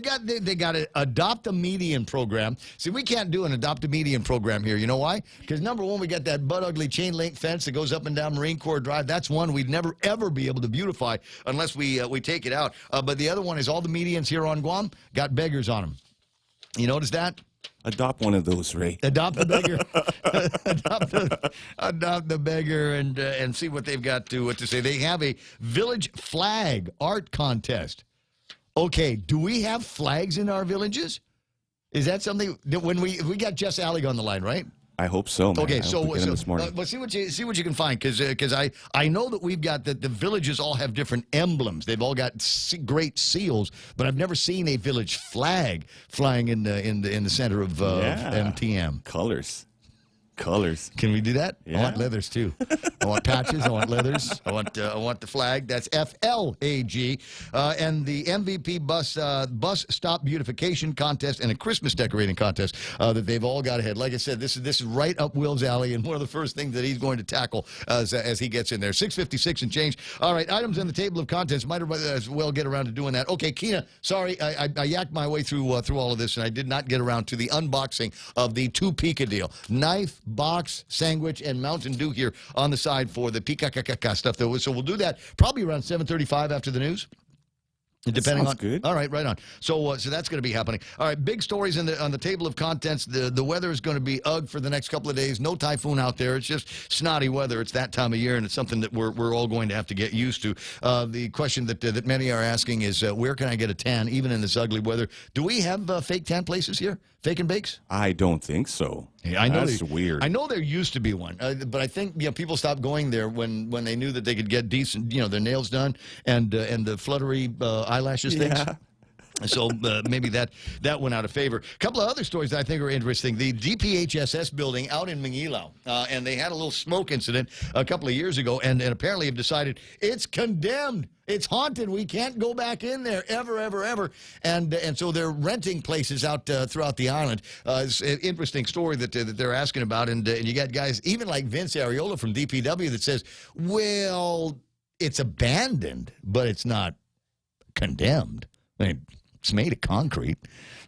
got to adopt a median program. See, we can't do an adopt a median program here. You know why? Because number one, we got that butt ugly chain link fence that goes up and down Marine Corps Drive. That's one we'd never ever be able to beautify unless we take it out. But the other one is all the medians here on Guam got beggars on them. You notice that? Adopt one of those, Ray. Adopt the beggar. adopt the beggar and see what they've got to say. They have a village flag art contest. Okay, do we have flags in our villages? Is that something that when we got Jess Allig on the line, right? I hope so, man. Okay, this morning. See what you can find, because I know that we've got that the villages all have different emblems. They've all got great seals, but I've never seen a village flag flying in the center of MTM. Colors. Can we do that? Yeah. I want leathers too. I want patches. I want leathers. I want the flag. That's FLAG. And the MVP bus stop beautification contest and a Christmas decorating contest that they've all got ahead. Like I said, this is right up Will's alley and one of the first things that he's going to tackle as he gets in there. 6:56 and change. All right, items in the table of contents. Might as well get around to doing that. Okay, Keena. Sorry, I yacked my way through all of this, and I did not get around to the unboxing of the two Pika deal. Knife, box, sandwich, and Mountain Dew here on the side for the Pika stuff. So we'll do that probably around 7:35 after the news. Depending on good. All right, right on. So that's going to be happening. All right, big stories on the table of contents. The weather is going to be ugh for the next couple of days. No typhoon out there. It's just snotty weather. It's that time of year, and it's something that we're all going to have to get used to. The question that many are asking is, where can I get a tan even in this ugly weather? Do we have fake tan places here? Fake and bakes? I don't think so. Yeah, I know that's weird. I know there used to be one, but I think people stopped going there when they knew that they could get decent, their nails done and the fluttery eyelashes things. So maybe that went out of favor. A couple of other stories that I think are interesting. The DPHSS building out in Mangilaw, and they had a little smoke incident a couple of years ago, and apparently have decided it's condemned. It's haunted. We can't go back in there ever, ever, ever. And so they're renting places out throughout the island. It's an interesting story that they're asking about. And you got guys, even like Vince Ariola from DPW, that says, well, it's abandoned, but it's not condemned. I mean, it's made of concrete.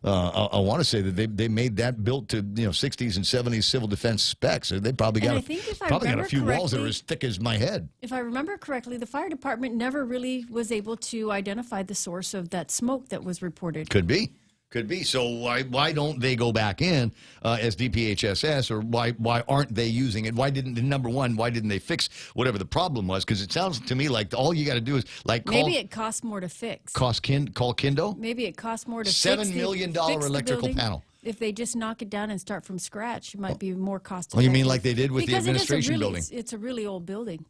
I want to say that they made that built to 60s and 70s civil defense specs. They probably got a few walls that are as thick as my head. If I remember correctly, the fire department never really was able to identify the source of that smoke that was reported. Could be. So why don't they go back in as DPHSS, or why aren't they using it? Why didn't they fix whatever the problem was? Because it sounds to me like all you got to do is maybe it costs more to fix. Call Kindo? Maybe it costs more to $7 million electrical panel. If they just knock it down and start from scratch, it might be more cost effective. Oh, you mean like they did with the administration building? It's a really old building.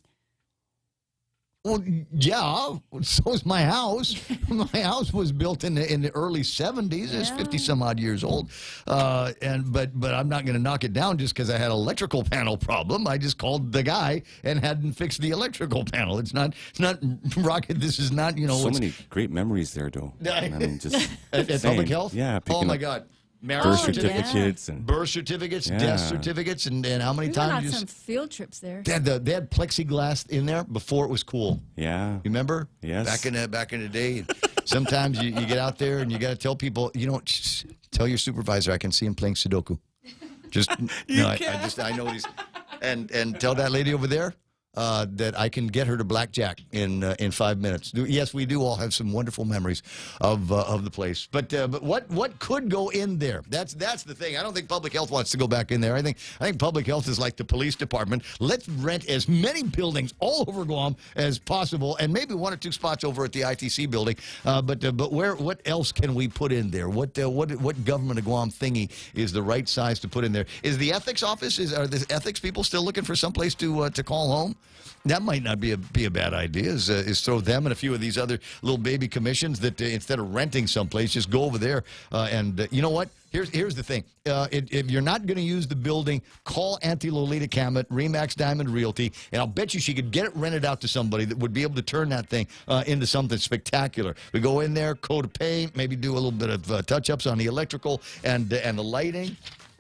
Well, yeah, so is my house. My house was built in the early 70s. It's 50-some-odd years old. But I'm not going to knock it down just because I had an electrical panel problem. I just called the guy and hadn't fixed the electrical panel. It's not rocket. This is not, So many great memories there, though. I mean, just at Public Health? Yeah. Oh, my God. Birth certificates and death certificates, and how many times? We went on some field trips there. They had plexiglass in there before it was cool. Yeah, you remember? Yes. Back in the day. Sometimes you get out there and you got to tell people, tell your supervisor I can see him playing Sudoku. Just I know these, and tell that lady over there that I can get her to blackjack in 5 minutes. Yes, we do all have some wonderful memories of the place. But what could go in there? That's the thing. I don't think public health wants to go back in there. I think public health is like the police department. Let's rent as many buildings all over Guam as possible, and maybe 1 or 2 spots over at the ITC building. But what else can we put in there? What government of Guam thingy is the right size to put in there? Is the ethics office? Are the ethics people still looking for someplace to call home? That might not be a bad idea. Is throw them and a few of these other little baby commissions that instead of renting someplace, just go over there and you know what? Here's the thing. If you're not going to use the building, call Auntie Lolita Cammett, Remax Diamond Realty, and I'll bet you she could get it rented out to somebody that would be able to turn that thing into something spectacular. We go in there, coat of paint, maybe do a little bit of touch-ups on the electrical and the lighting.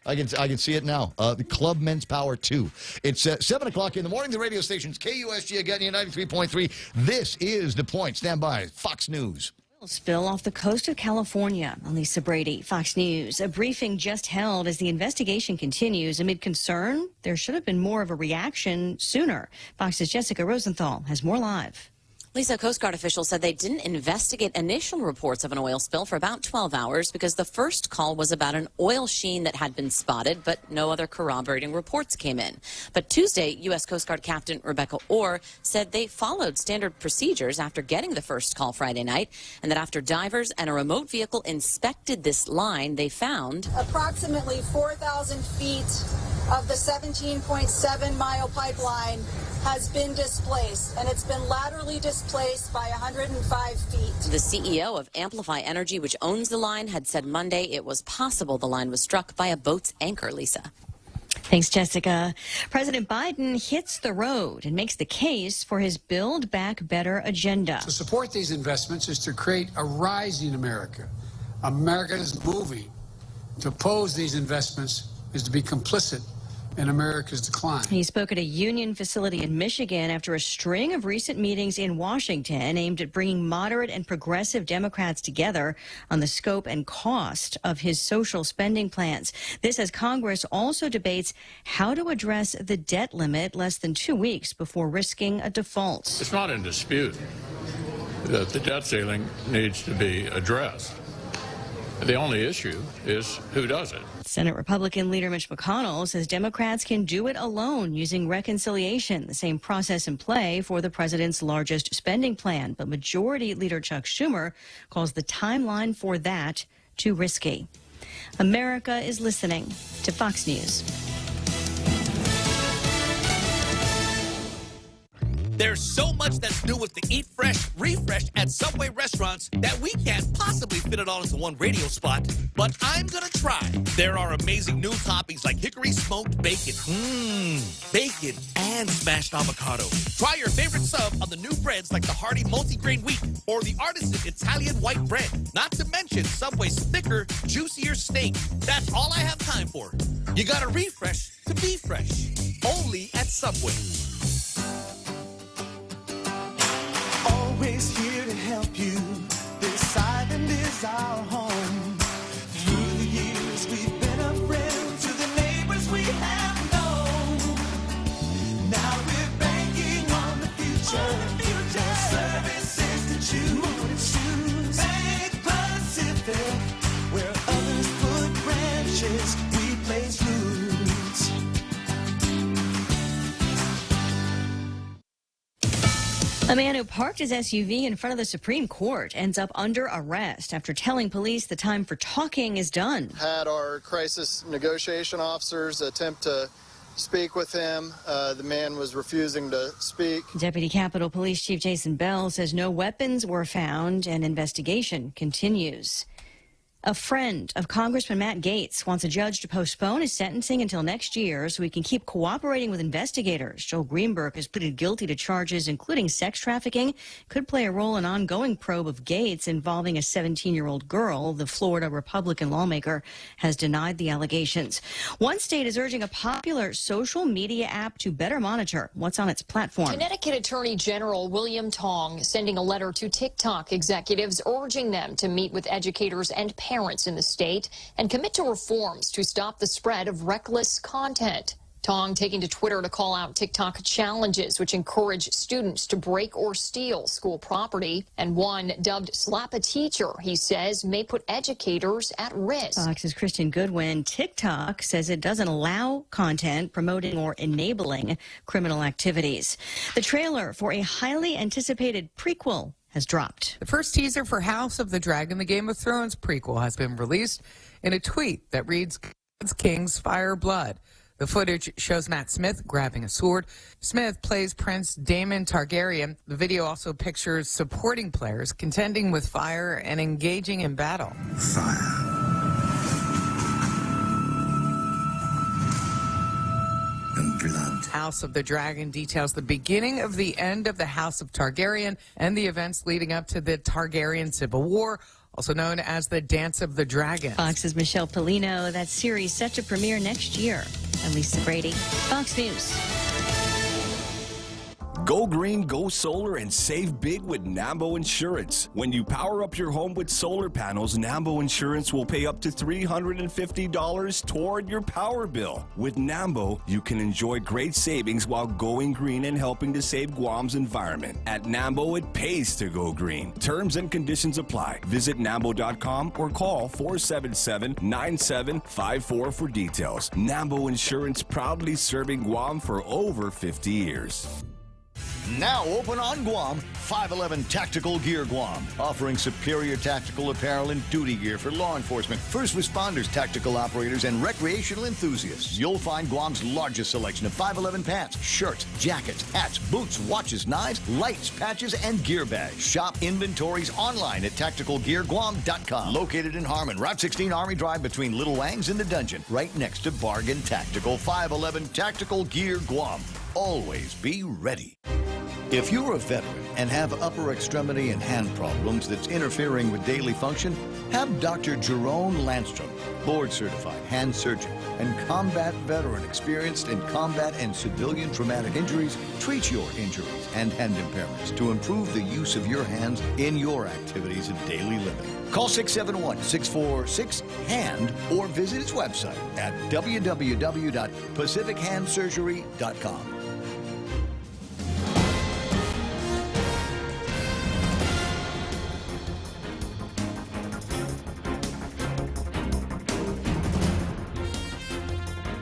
I can see it now. The Club Men's Power 2. It's 7 o'clock in the morning. The radio station's KUSG again, 93.3. This is The Point. Stand by. Fox News. Spill off the coast of California. Lisa Brady, Fox News. A briefing just held as the investigation continues amid concern there should have been more of a reaction sooner. Fox's Jessica Rosenthal has more live. Lisa, Coast Guard officials said they didn't investigate initial reports of an oil spill for about 12 hours because the first call was about an oil sheen that had been spotted, but no other corroborating reports came in. But Tuesday, U.S. Coast Guard Captain Rebecca Orr said they followed standard procedures after getting the first call Friday night, and that after divers and a remote vehicle inspected this line, they found approximately 4,000 feet of the 17.7-mile pipeline has been displaced, and it's been laterally displaced by 105 feet. The CEO of Amplify Energy, which owns the line, had said Monday it was possible the line was struck by a boat's anchor, Lisa. Thanks, Jessica. President Biden hits the road and makes the case for his Build Back Better agenda. To support these investments is to create a rising America. America is moving. To oppose these investments is to be complicit in America's decline. He spoke at a union facility in Michigan after a string of recent meetings in Washington aimed at bringing moderate and progressive Democrats together on the scope and cost of his social spending plans. This as Congress also debates how to address the debt limit less than 2 weeks before risking a default. It's not in dispute that the debt ceiling needs to be addressed. The only issue is who does it. Senate Republican leader Mitch McConnell says Democrats can do it alone using reconciliation, the same process in play for the president's largest spending plan. But Majority Leader Chuck Schumer calls the timeline for that too risky. America is listening to Fox News. There's so much that's new with the Eat Fresh, Refresh at Subway restaurants that we can't possibly fit it all into one radio spot, but I'm gonna try. There are amazing new toppings like hickory smoked bacon, bacon and smashed avocado. Try your favorite sub on the new breads like the hearty multigrain wheat or the artisan Italian white bread. Not to mention Subway's thicker, juicier steak. That's all I have time for. You gotta refresh to be fresh. Only at Subway. Always here to help you. This island is our home. Through the years, we've been a friend to the neighbors we have known. Now we're banking on the future. More services to choose. Bank Pacific, where others put branches, we place roots. A man who parked his SUV in front of the Supreme Court ends up under arrest after telling police the time for talking is done. Had our crisis negotiation officers attempt to speak with him. The man was refusing to speak. Deputy Capitol Police Chief Jason Bell says no weapons were found and investigation continues. A friend of Congressman Matt Gaetz wants a judge to postpone his sentencing until next year so he can keep cooperating with investigators. Joel Greenberg has pleaded guilty to charges including sex trafficking, could play a role in ongoing probe of Gaetz involving a 17-year-old girl. The Florida Republican lawmaker has denied the allegations. One state is urging a popular social media app to better monitor what's on its platform. Connecticut Attorney General William Tong sending a letter to TikTok executives urging them to meet with educators and parents in the state and commit to reforms to stop the spread of reckless content. Tong taking to Twitter to call out TikTok challenges, which encourage students to break or steal school property. And one dubbed Slap a Teacher, he says, may put educators at risk. Fox's Kristen Goodwin. TikTok says it doesn't allow content promoting or enabling criminal activities. The trailer for a highly anticipated prequel has dropped. The first teaser for House of the Dragon, the Game of Thrones prequel, has been released in a tweet that reads, King's Fire Blood. The footage shows Matt Smith grabbing a sword. Smith plays Prince Daemon Targaryen. The video also pictures supporting players contending with fire and engaging in battle. Fire. And blood. House of the Dragon details the beginning of the end of the House of Targaryen and the events leading up to the Targaryen Civil War, also known as the Dance of the Dragon. Fox's Michelle Polino. That series set to premiere next year. I'm Lisa Brady, Fox News. Go green, go solar, and save big with Nambo Insurance. When you power up your home with solar panels, Nambo Insurance will pay up to $350 toward your power bill. With Nambo, you can enjoy great savings while going green and helping to save Guam's environment. At Nambo, it pays to go green. Terms and conditions apply. Visit Nambo.com or call 477-9754 for details. Nambo Insurance, proudly serving Guam for over 50 years. Now open on Guam, 511 Tactical Gear Guam, offering superior tactical apparel and duty gear for law enforcement, first responders, tactical operators, and recreational enthusiasts. You'll find Guam's largest selection of 511 pants, shirts, jackets, hats, boots, watches, knives, lights, patches, and gear bags. Shop inventories online at tacticalgearguam.com. Located in Harmon, Route 16 Army Drive between Little Wangs and the Dungeon, right next to Bargain Tactical. 511 Tactical Gear Guam. Always be ready. If you're a veteran and have upper extremity and hand problems that's interfering with daily function, have Dr. Jerome Landstrom, board-certified hand surgeon and combat veteran experienced in combat and civilian traumatic injuries, treat your injuries and hand impairments to improve the use of your hands in your activities of daily living. Call 671-646-HAND or visit its website at www.pacifichandsurgery.com.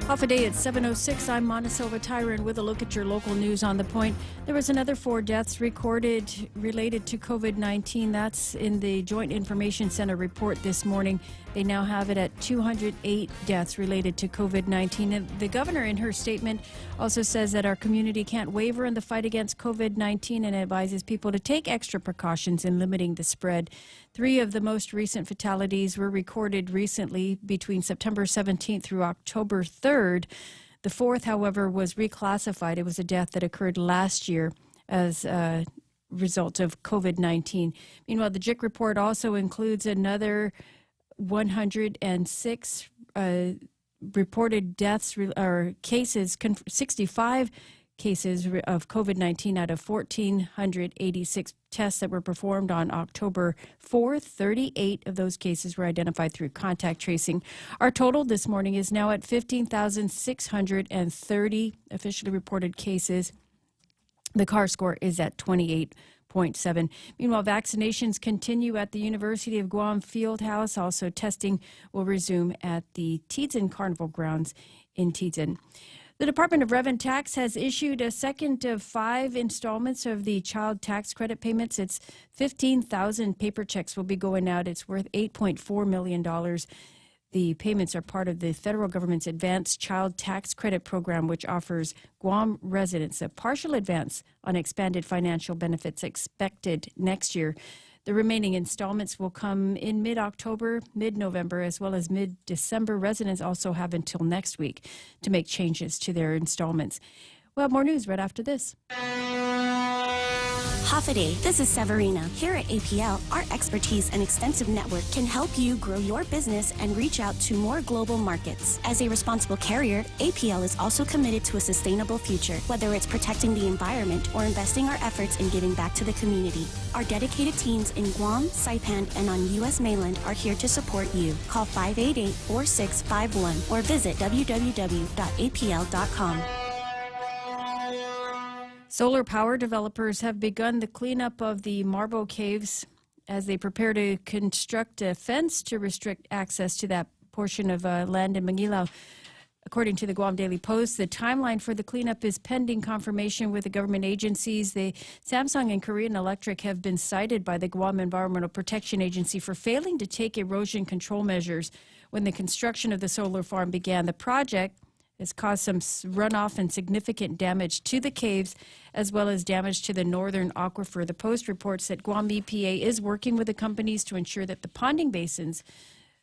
Off a day at 7:06. I'm Monticello Tyron with a look at your local news on the point. There was another 4 deaths recorded related to COVID-19. That's in the Joint Information Center report this morning. They now have it at 208 deaths related to COVID-19. And the governor in her statement also says that our community can't waver in the fight against COVID-19 and advises people to take extra precautions in limiting the spread. 3 of the most recent fatalities were recorded recently between September 17th through October 3rd. The 4th, however, was reclassified. It was a death that occurred last year as a result of COVID-19. Meanwhile, the JIC report also includes another 106 reported deaths or cases, 65 cases of COVID-19 out of 1,486 tests that were performed on October 4th. 38 of those cases were identified through contact tracing. Our total this morning is now at 15,630 officially reported cases. The CAR score is at 28.7. Meanwhile, vaccinations continue at the University of Guam Fieldhouse. Also, testing will resume at the Tidzin Carnival Grounds in Tidzin. The Department of Rev and Tax has issued a second of 5 installments of the child tax credit payments. It's 15,000 paper checks will be going out. It's worth $8.4 million. The payments are part of the federal government's Advanced Child Tax Credit Program, which offers Guam residents a partial advance on expanded financial benefits expected next year. The remaining installments will come in mid-October, mid-November, as well as mid-December. Residents also have until next week to make changes to their installments. We'll have more news right after this. Hafaday, this is Severina. Here at APL, our expertise and extensive network can help you grow your business and reach out to more global markets. As a responsible carrier, APL is also committed to a sustainable future, whether it's protecting the environment or investing our efforts in giving back to the community. Our dedicated teams in Guam, Saipan, and on U.S. mainland are here to support you. Call 588-4651 or visit www.apl.com. Solar power developers have begun the cleanup of the Marbo Caves as they prepare to construct a fence to restrict access to that portion of land in Manilao. According to the Guam Daily Post, the timeline for the cleanup is pending confirmation with the government agencies. The Samsung and Korean Electric have been cited by the Guam Environmental Protection Agency for failing to take erosion control measures when the construction of the solar farm began. The project has caused some runoff and significant damage to the caves, as well as damage to the northern aquifer. The Post reports that Guam EPA is working with the companies to ensure that the ponding basins,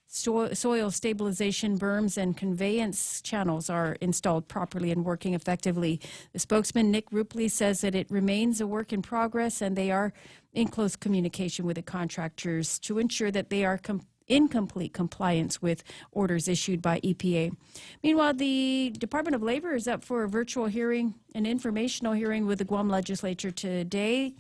soil stabilization berms, and conveyance channels are installed properly and working effectively. The spokesman, Nick Rupley, says that it remains a work in progress, and they are in close communication with the contractors to ensure that they are in complete compliance with orders issued by EPA. Meanwhile, the Department of Labor is up for a virtual hearing, an informational hearing with the Guam legislature today.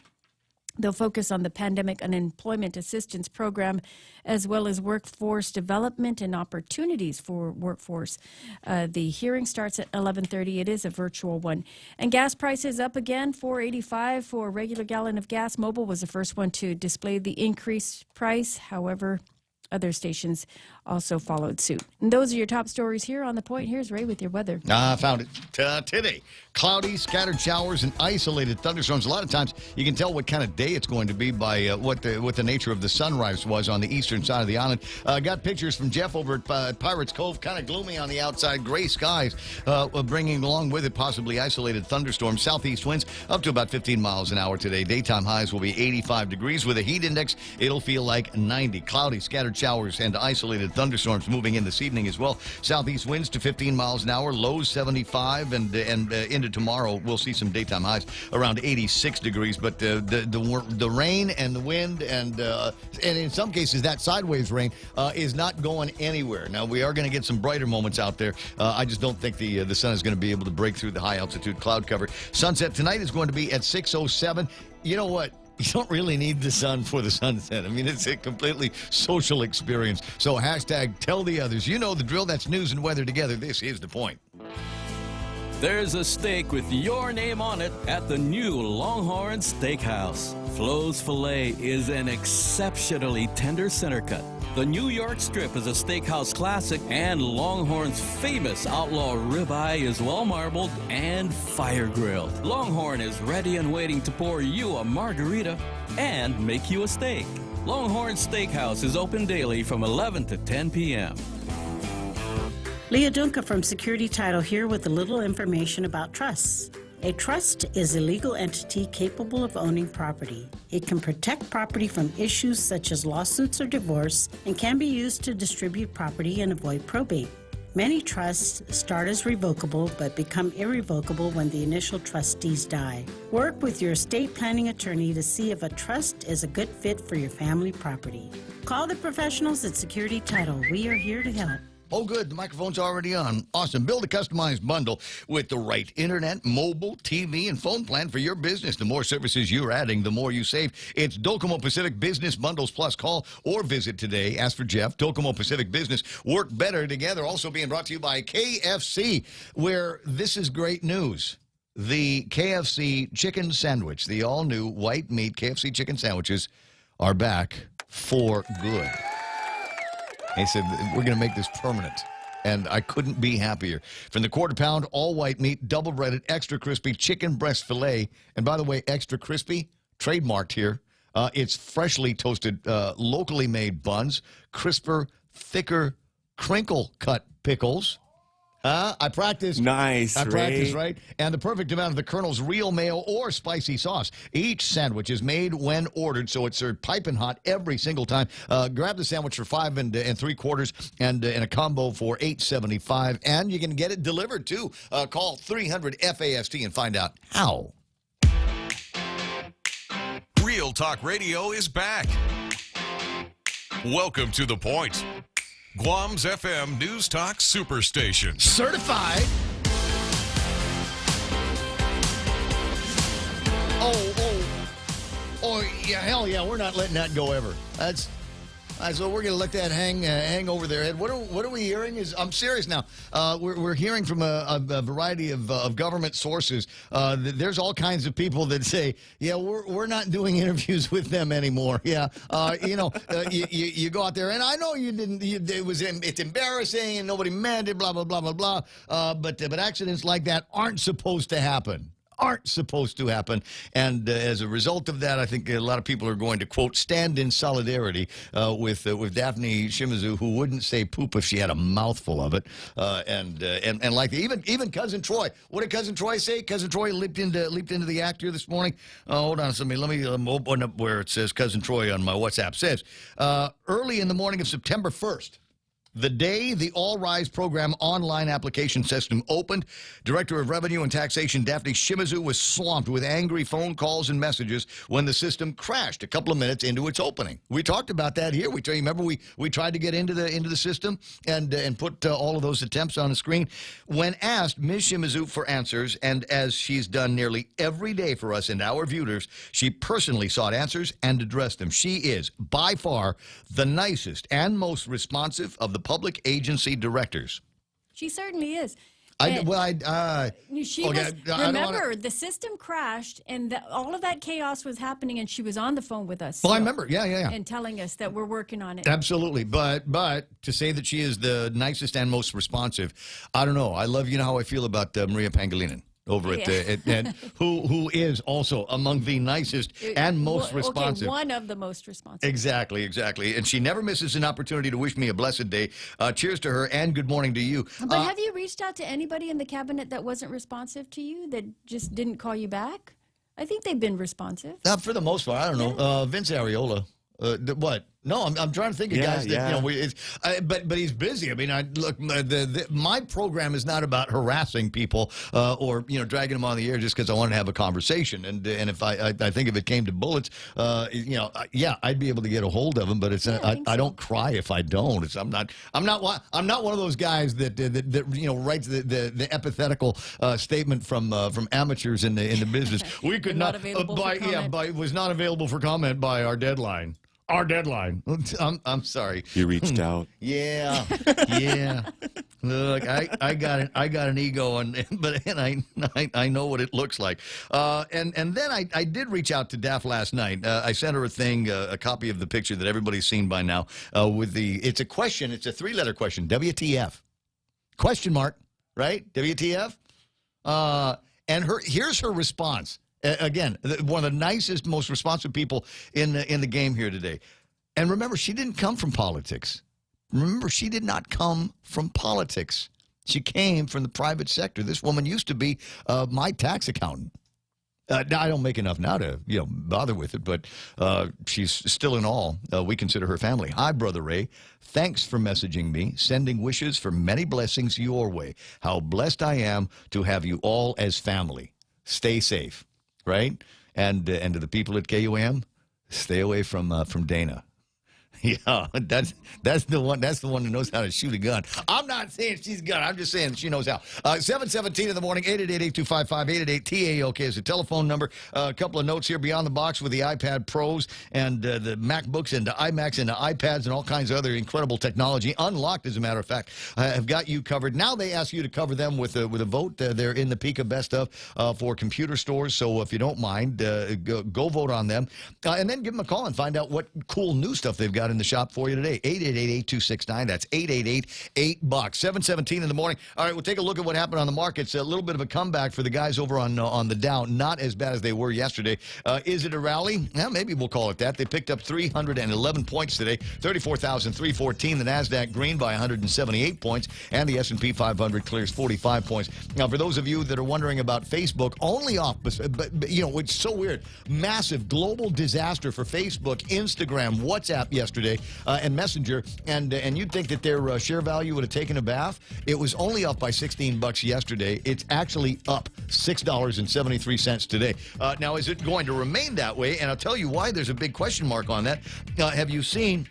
They'll focus on the Pandemic Unemployment Assistance Program, as well as workforce development and opportunities for workforce. The hearing starts at 11:30. It is a virtual one. And gas prices up again, $4.85 for a regular gallon of gas. Mobil was the first one to display the increased price. However, other stations also followed suit. And those are your top stories here on The Point. Here's Ray with your weather. I found it today. Cloudy, scattered showers, and isolated thunderstorms. A lot of times you can tell what kind of day it's going to be by what the nature of the sunrise was on the eastern side of the island. Got pictures from Jeff over at Pirates Cove. Kind of gloomy on the outside, gray skies, bringing along with it possibly isolated thunderstorms. Southeast winds up to about 15 miles an hour today. Daytime highs will be 85 degrees. With a heat index, it'll feel like 90. Cloudy, scattered showers, and isolated thunderstorms moving in this evening as well. Southeast winds to 15 miles an hour, lows 75, and into tomorrow we'll see some daytime highs around 86 degrees. But the rain and the wind and in some cases that sideways rain is not going anywhere. Now we are going to get some brighter moments out there. I just don't think the sun is going to be able to break through the high altitude cloud cover. Sunset tonight is going to be at 6:07. You know what? You don't really need the sun for the sunset. I mean, it's a completely social experience. So hashtag tell the others. You know the drill. That's news and weather together. This is The Point. There's a steak with your name on it at the new Longhorn Steakhouse. Flo's Filet is an exceptionally tender center cut. The New York Strip is a steakhouse classic, and Longhorn's famous outlaw ribeye is well marbled and fire grilled. Longhorn is ready and waiting to pour you a margarita and make you a steak. Longhorn Steakhouse is open daily from 11 to 10 p.m. Leah Dunca from Security Title here with a little information about trusts. A trust is a legal entity capable of owning property. It can protect property from issues such as lawsuits or divorce and can be used to distribute property and avoid probate. Many trusts start as revocable but become irrevocable when the initial trustees die. Work with your estate planning attorney to see if a trust is a good fit for your family property. Call the professionals at Security Title. We are here to help. Oh, good. The microphone's already on. Awesome. Build a customized bundle with the right internet, mobile, TV, and phone plan for your business. The more services you're adding, the more you save. It's Docomo Pacific Business Bundles Plus. Call or visit today. Ask for Jeff. Docomo Pacific Business. Work better together. Also being brought to you by KFC, where this is great news. The KFC chicken sandwich, the all-new white meat KFC chicken sandwiches are back for good. They said, we're going to make this permanent. And I couldn't be happier. From the quarter pound, all white meat, double breaded, extra crispy chicken breast filet. And by the way, extra crispy, trademarked here. It's freshly toasted, locally made buns, crisper, thicker, crinkle cut pickles. I practiced. Nice, I practiced, right? And the perfect amount of the Colonel's real mayo or spicy sauce. Each sandwich is made when ordered, so it's served piping hot every single time. Grab the sandwich for $5 3/4 and a combo for $8.75, and you can get it delivered too. Call 300-FAST and find out how. Real Talk Radio is back. Welcome to The Point, Guam's FM News Talk Superstation. Certified. Oh, yeah, hell yeah, we're not letting that go ever. So we're going to let that hang over their head. What are we hearing? I'm serious now. We're hearing from a variety of government sources. There's all kinds of people that say, yeah, we're not doing interviews with them anymore. Yeah, you go out there, and I know you didn't. It's embarrassing, and nobody meant it. Blah blah blah blah blah. But accidents like that aren't supposed to happen. And as a result of that, I think a lot of people are going to, quote, stand in solidarity with Daphne Shimizu, who wouldn't say poop if she had a mouthful of it. And like even Cousin Troy. What did Cousin Troy say? Cousin Troy leaped into the act here this morning. Hold on, let me open up where it says Cousin Troy on my WhatsApp. Says, early in the morning of September 1st, the day the All Rise program online application system opened, Director of Revenue and Taxation Daphne Shimizu was swamped with angry phone calls and messages when the system crashed a couple of minutes into its opening. We talked about that here. Remember we tried to get into the system and put all of those attempts on the screen. When asked Ms. Shimizu for answers, and as she's done nearly every day for us and our viewers, she personally sought answers and addressed them. She is by far the nicest and most responsive of the public agency directors. She certainly is. The system crashed, and all of that chaos was happening, and she was on the phone with us. Well, I remember, yeah. And telling us that we're working on it. Absolutely, but to say that she is the nicest and most responsive, I don't know. I love, how I feel about Maria Pangilinan over at who is also among the nicest and most responsive. One of the most responsive. Exactly. And she never misses an opportunity to wish me a blessed day. Cheers to her, and good morning to you. But have you reached out to anybody in the cabinet that wasn't responsive to you, that just didn't call you back? I think they've been responsive. For the most part, I don't know. Vince Ariola. What? No, I'm trying to think of guys that but he's busy. I mean, my program is not about harassing people or dragging them on the air just because I wanted to have a conversation. And if I think if it came to bullets, I'd be able to get a hold of them. But I don't cry if I don't. I'm not one of those guys that writes the epithetical statement from amateurs in the business. We could not was not available for comment by our deadline. I'm sorry. You reached out. Yeah. Look, I got an ego, and I know what it looks like. And then I did reach out to Daph last night. I sent her a copy of the picture that everybody's seen by now. It's a question. It's a 3-letter question. WTF? Question mark. Right? WTF? And here's her response. Again, one of the nicest, most responsive people in the game here today. And remember, she didn't come from politics. She did not come from politics. She came from the private sector. This woman used to be my tax accountant. Now, I don't make enough now to bother with it, but she's still in all. We consider her family. Hi, Brother Ray. Thanks for messaging me, sending wishes for many blessings your way. How blessed I am to have you all as family. Stay safe. Right? And to the people at KUAM, stay away from Dana. Yeah, that's the one. That's the one who knows how to shoot a gun. I'm not saying she's gun. I'm just saying she knows how. 7:17 in the morning. 888-825-5888-TAOK is the telephone number. A couple of notes here beyond the box with the iPad Pros and the MacBooks and the iMacs and the iPads and all kinds of other incredible technology. Unlocked, as a matter of fact, have got you covered. Now they ask you to cover them with a vote. They're in the peak of best of for computer stores. So if you don't mind, go vote on them, and then give them a call and find out what cool new stuff they've got in the shop for you today. 888-8269. That's 888-8-BUCK. 7:17 in the morning. All right, we'll take a look at what happened on the markets. A little bit of a comeback for the guys over on the Dow. Not as bad as they were yesterday. Is it a rally? Yeah, maybe we'll call it that. They picked up 311 points today. 34,314. The NASDAQ green by 178 points. And the S&P 500 clears 45 points. Now, for those of you that are wondering about Facebook, only off, but it's so weird. Massive global disaster for Facebook, Instagram, WhatsApp yesterday. yesterday, and Messenger, and you'd think that their share value would have taken a bath. It was only up by $16 yesterday. It's actually up $6.73 today. Now, is it going to remain that way? And I'll tell you why. There's a big question mark on that. Have you seen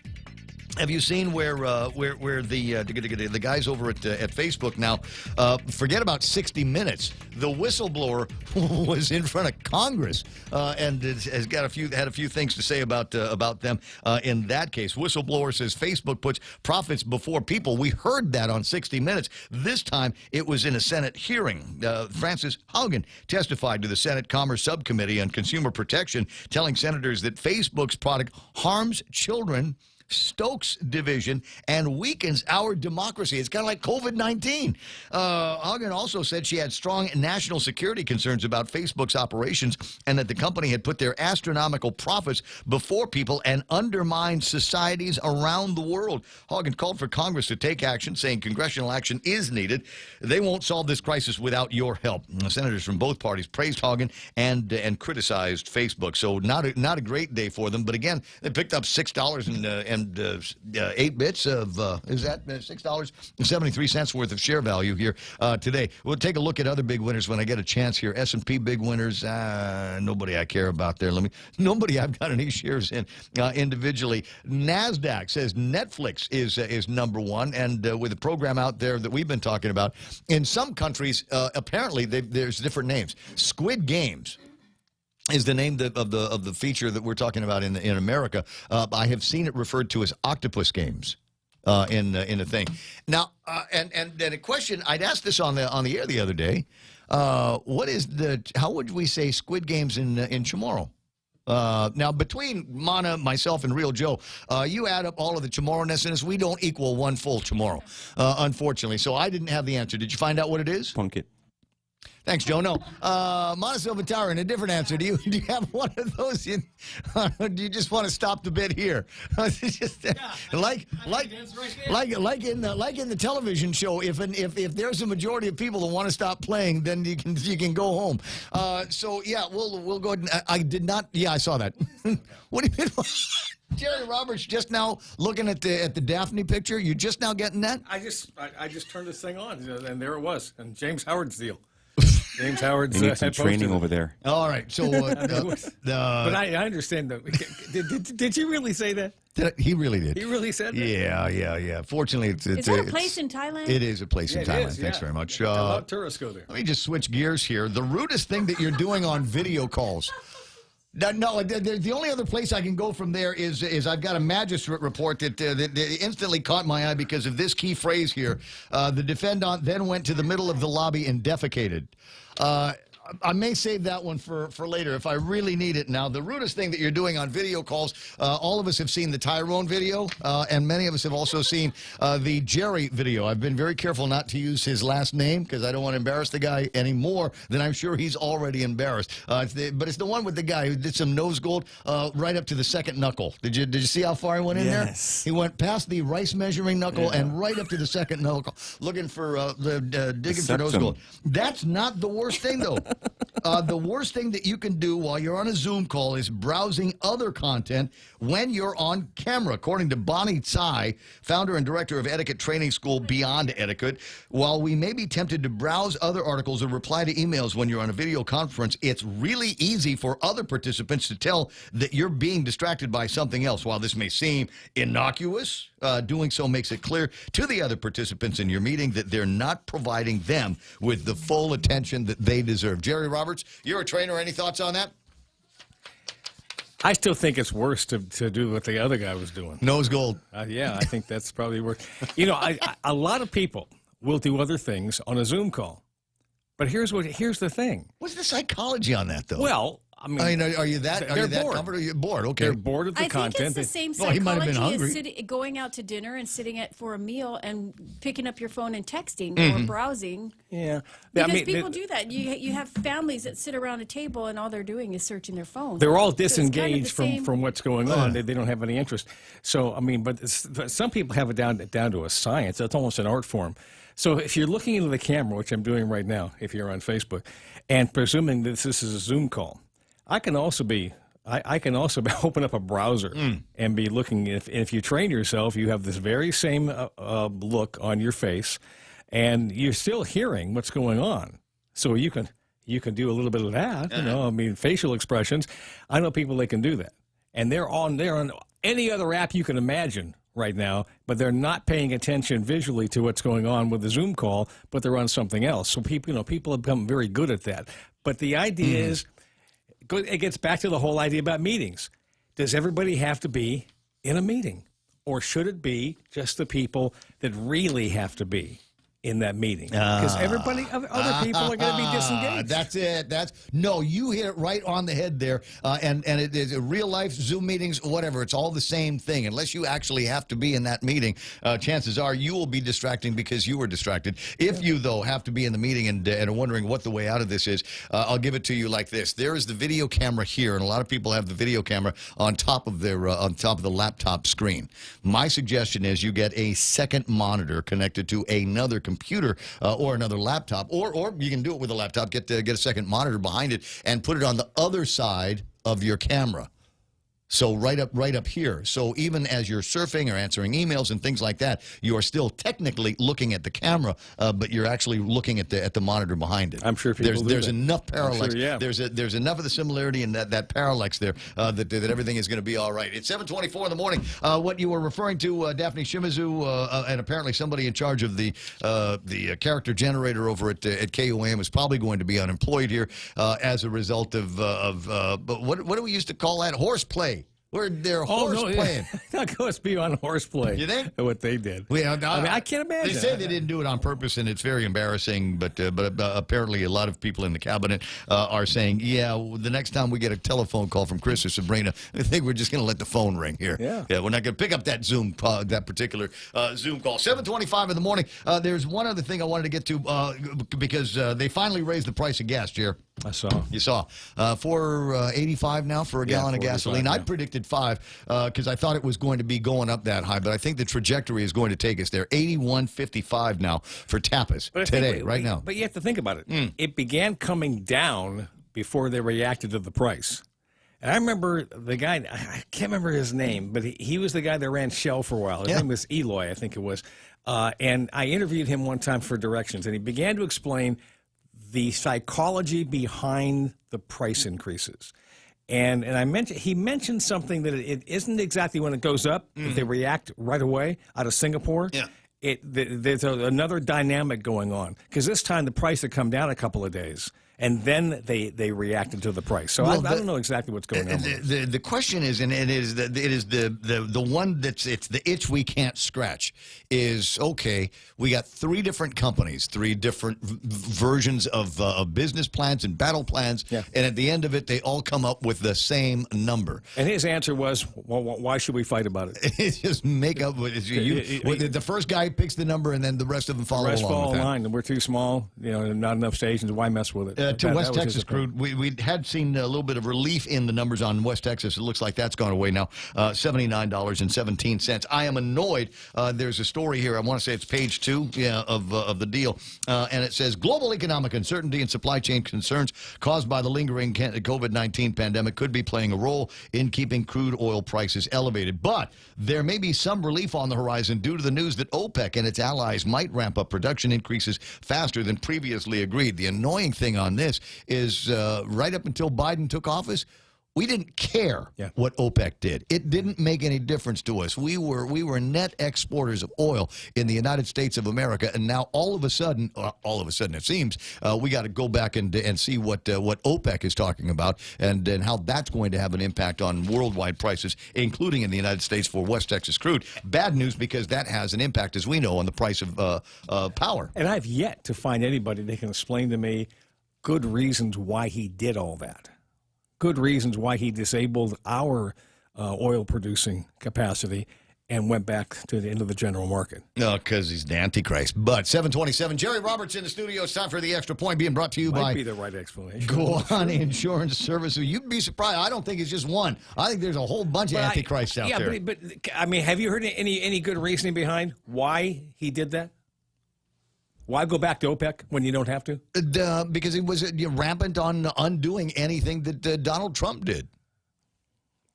where the guys over at Facebook now forget about 60 Minutes? The whistleblower was in front of Congress and has got had a few things to say about them in that case. Whistleblower says Facebook puts profits before people. We heard that on 60 Minutes. This time it was in a Senate hearing. Francis Haugen testified to the Senate Commerce Subcommittee on Consumer Protection, telling senators that Facebook's product harms children, stokes division, and weakens our democracy. It's kind of like COVID-19. Hagen also said she had strong national security concerns about Facebook's operations and that the company had put their astronomical profits before people and undermined societies around the world. Hagen called for Congress to take action, saying congressional action is needed. They won't solve this crisis without your help. Senators from both parties praised Hagen and criticized Facebook. So not a great day for them. But again, they picked up $6 and 8 bits of, is that $6.73 worth of share value here today. We'll take a look at other big winners when I get a chance here. S&P big winners, nobody I care about there. Nobody I've got any shares in individually. NASDAQ says Netflix is number one, and with a program out there that we've been talking about, in some countries, apparently there's different names. Squid Games is the name of the feature that we're talking about in America. I have seen it referred to as octopus games in a thing. Now, and then a question I'd asked this on the air the other day. How would we say Squid Games in Chamorro? Now, between Mana, myself, and Real Joe, you add up all of the Chamorro-ness in us, we don't equal one full Chamorro, unfortunately. So I didn't have the answer. Did you find out what it is? Punk it. Thanks, Joe. No. Montecito Vitara, in a different answer. Do you have one of those in? Do you just want to stop the bit here? Just, like in the television show, if there's a majority of people that want to stop playing, then you can go home. So yeah, we'll go ahead and, I did not. Yeah, I saw that. What do you mean? Jerry Roberts just now looking at the Daphne picture. You just now getting that? I just turned this thing on, and there it was. And James Howard's deal. James Howard's we need some training over there. All right, so but I understand that. Did you really say that? He really did. He really said that? Yeah. Fortunately, is that a place in Thailand? It is a place in Thailand. Thanks very much. A lot of tourists go there. Let me just switch gears here. The rudest thing that you're doing on video calls. No, the only other place I can go from there is I've got a magistrate report that instantly caught my eye because of this key phrase here. The defendant then went to the middle of the lobby and defecated. I may save that one for later if I really need it. Now, the rudest thing that you're doing on video calls, all of us have seen the Tyrone video, and many of us have also seen the Jerry video. I've been very careful not to use his last name because I don't want to embarrass the guy any more than I'm sure he's already embarrassed. But it's the one with the guy who did some nose gold right up to the second knuckle. Did you see how far he went in there? Yes. He went past the rice measuring knuckle and right up to the second knuckle, looking for digging for nose gold. That's not the worst thing, though. The worst thing that you can do while you're on a Zoom call is browsing other content when you're on camera. According to Bonnie Tsai, founder and director of etiquette training school Beyond Etiquette, while we may be tempted to browse other articles or reply to emails when you're on a video conference, it's really easy for other participants to tell that you're being distracted by something else. While this may seem innocuous, doing so makes it clear to the other participants in your meeting that they're not providing them with the full attention that they deserve. Jerry Roberts, you're a trainer. Any thoughts on that? I still think it's worse to do what the other guy was doing. Nose gold. Yeah, I think that's probably worse. You know, a lot of people will do other things on a Zoom call. But here's the thing. What's the psychology on that, though? Well, I mean, are you that bored. comfortable? You're bored, okay. They're bored of the content. I think it's the same psychology as going out to dinner and sitting for a meal and picking up your phone and texting or browsing. Yeah. Because people do that. You have families that sit around a table and all they're doing is searching their phones. They're all disengaged from what's going on. They don't have any interest. So, I mean, but some people have it down to a science. It's almost an art form. So if you're looking into the camera, which I'm doing right now, if you're on Facebook, and presuming that this is a Zoom call, I can also be I can also open up a browser and be looking. If you train yourself, you have this very same look on your face, and you're still hearing what's going on. So you can do a little bit of that. You know, I mean, facial expressions. I know people that can do that, and they're on any other app you can imagine right now, but they're not paying attention visually to what's going on with the Zoom call, but they're on something else. So people have become very good at that. But the idea is. It gets back to the whole idea about meetings. Does everybody have to be in a meeting? Or should it be just the people that really have to be in that meeting? Because other people are going to be disengaged. That's it. No, you hit it right on the head there. And it is real life Zoom meetings, whatever. It's all the same thing. Unless you actually have to be in that meeting, chances are you will be distracting because you were distracted. If you, though, have to be in the meeting and are wondering what the way out of this is, I'll give it to you like this. There is the video camera here, and a lot of people have the video camera on top of their the laptop screen. My suggestion is you get a second monitor connected to another computer or another laptop, or you can do it with a laptop, get a second monitor behind it and put it on the other side of your camera. So right up here. So even as you're surfing or answering emails and things like that, you are still technically looking at the camera, but you're actually looking at the monitor behind it. I'm sure people there's enough parallax. Sure, yeah. There's enough of the similarity in that parallax there that everything is going to be all right. It's 7:24 in the morning. What you were referring to, Daphne Shimizu, and apparently somebody in charge of the character generator over at KOAM is probably going to be unemployed here as a result of what do we used to call that? Horseplay. Where they're playing. That goes beyond horseplay. You think? What they did. Well, I mean, I can't imagine. They say they didn't do it on purpose, and it's very embarrassing. But apparently, a lot of people in the cabinet are saying, "Yeah, the next time we get a telephone call from Chris or Sabrina, I think we're just going to let the phone ring here. Yeah, we're not going to pick up that that particular Zoom call." 7:25 in the morning. There's one other thing I wanted to get to because they finally raised the price of gas, Jer. I saw. You saw. $4.85 now for a gallon of gasoline. I predicted $5 because I thought it was going to be going up that high, but I think the trajectory is going to take us there. $81.55 now for Tapas today, right now. But you have to think about it. It began coming down before they reacted to the price. And I remember the guy, I can't remember his name, but he was the guy that ran Shell for a while. His name was Eloy, I think it was. And I interviewed him one time for Directions, and he began to explain the psychology behind the price increases. And he mentioned something that it isn't exactly when it goes up, if they react right away out of Singapore. Yeah. There's another dynamic going on. Because this time the price had come down a couple of days. And then they reacted to the price. So I don't know exactly what's going on. The question is, and it is the one it's the itch we can't scratch. Is okay. We got three different companies, three different versions of business plans and battle plans, and at the end of it, they all come up with the same number. And his answer was, well, "Why should we fight about it?" It's just make up. The first guy picks the number, and then the rest of them follow along. The rest fall in line, and we're too small. Not enough stations. Why mess with it? To West Texas crude, we had seen a little bit of relief in the numbers on West Texas. It looks like that's gone away now. $79.17. I am annoyed. There's a story here. I want to say it's page 2 of the deal. And it says, global economic uncertainty and supply chain concerns caused by the lingering COVID-19 pandemic could be playing a role in keeping crude oil prices elevated. But there may be some relief on the horizon due to the news that OPEC and its allies might ramp up production increases faster than previously agreed. The annoying thing on this is right up until Biden took office, we didn't care what OPEC did. It didn't make any difference to us. We were net exporters of oil in the United States of America, and now all of a sudden it seems we got to go back and see what OPEC is talking about and how that's going to have an impact on worldwide prices, including in the United States for West Texas crude. Bad news because that has an impact, as we know, on the price of power. And I've yet to find anybody that can explain to me good reasons why he did all that. Good reasons why he disabled our oil-producing capacity and went back to the end of the general market. No, because he's the Antichrist. But 7:27, Jerry Roberts in the studio. It's time for the Extra Point, being brought to you by... Might be the right explanation. Go On Insurance Services. You'd be surprised. I don't think it's just one. I think there's a whole bunch of Antichrists out there. But I mean, have you heard any good reasoning behind why he did that? Why go back to OPEC when you don't have to? Because he was rampant on undoing anything that Donald Trump did.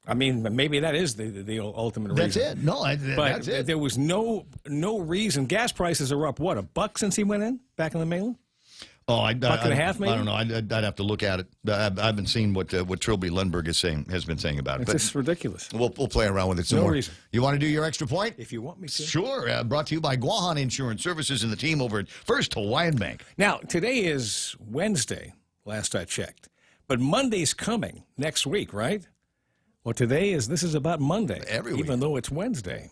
I mean, maybe that is the ultimate reason. That's it. No, that's it. There was no reason. Gas prices are up, what, $1 since he went in back in the mailing? Oh, $1.50 maybe? I don't know. I'd have to look at it. I haven't seen what Trilby Lundberg has been saying about it. It's just ridiculous. We'll play around with it some No more. reason. You want to do your extra point? If you want me to. Sure. Brought to you by Guahan Insurance Services and the team over at First Hawaiian Bank. Now, today is Wednesday, last I checked. But Monday's coming next week, right? Well, this is about Monday, even though it's Wednesday.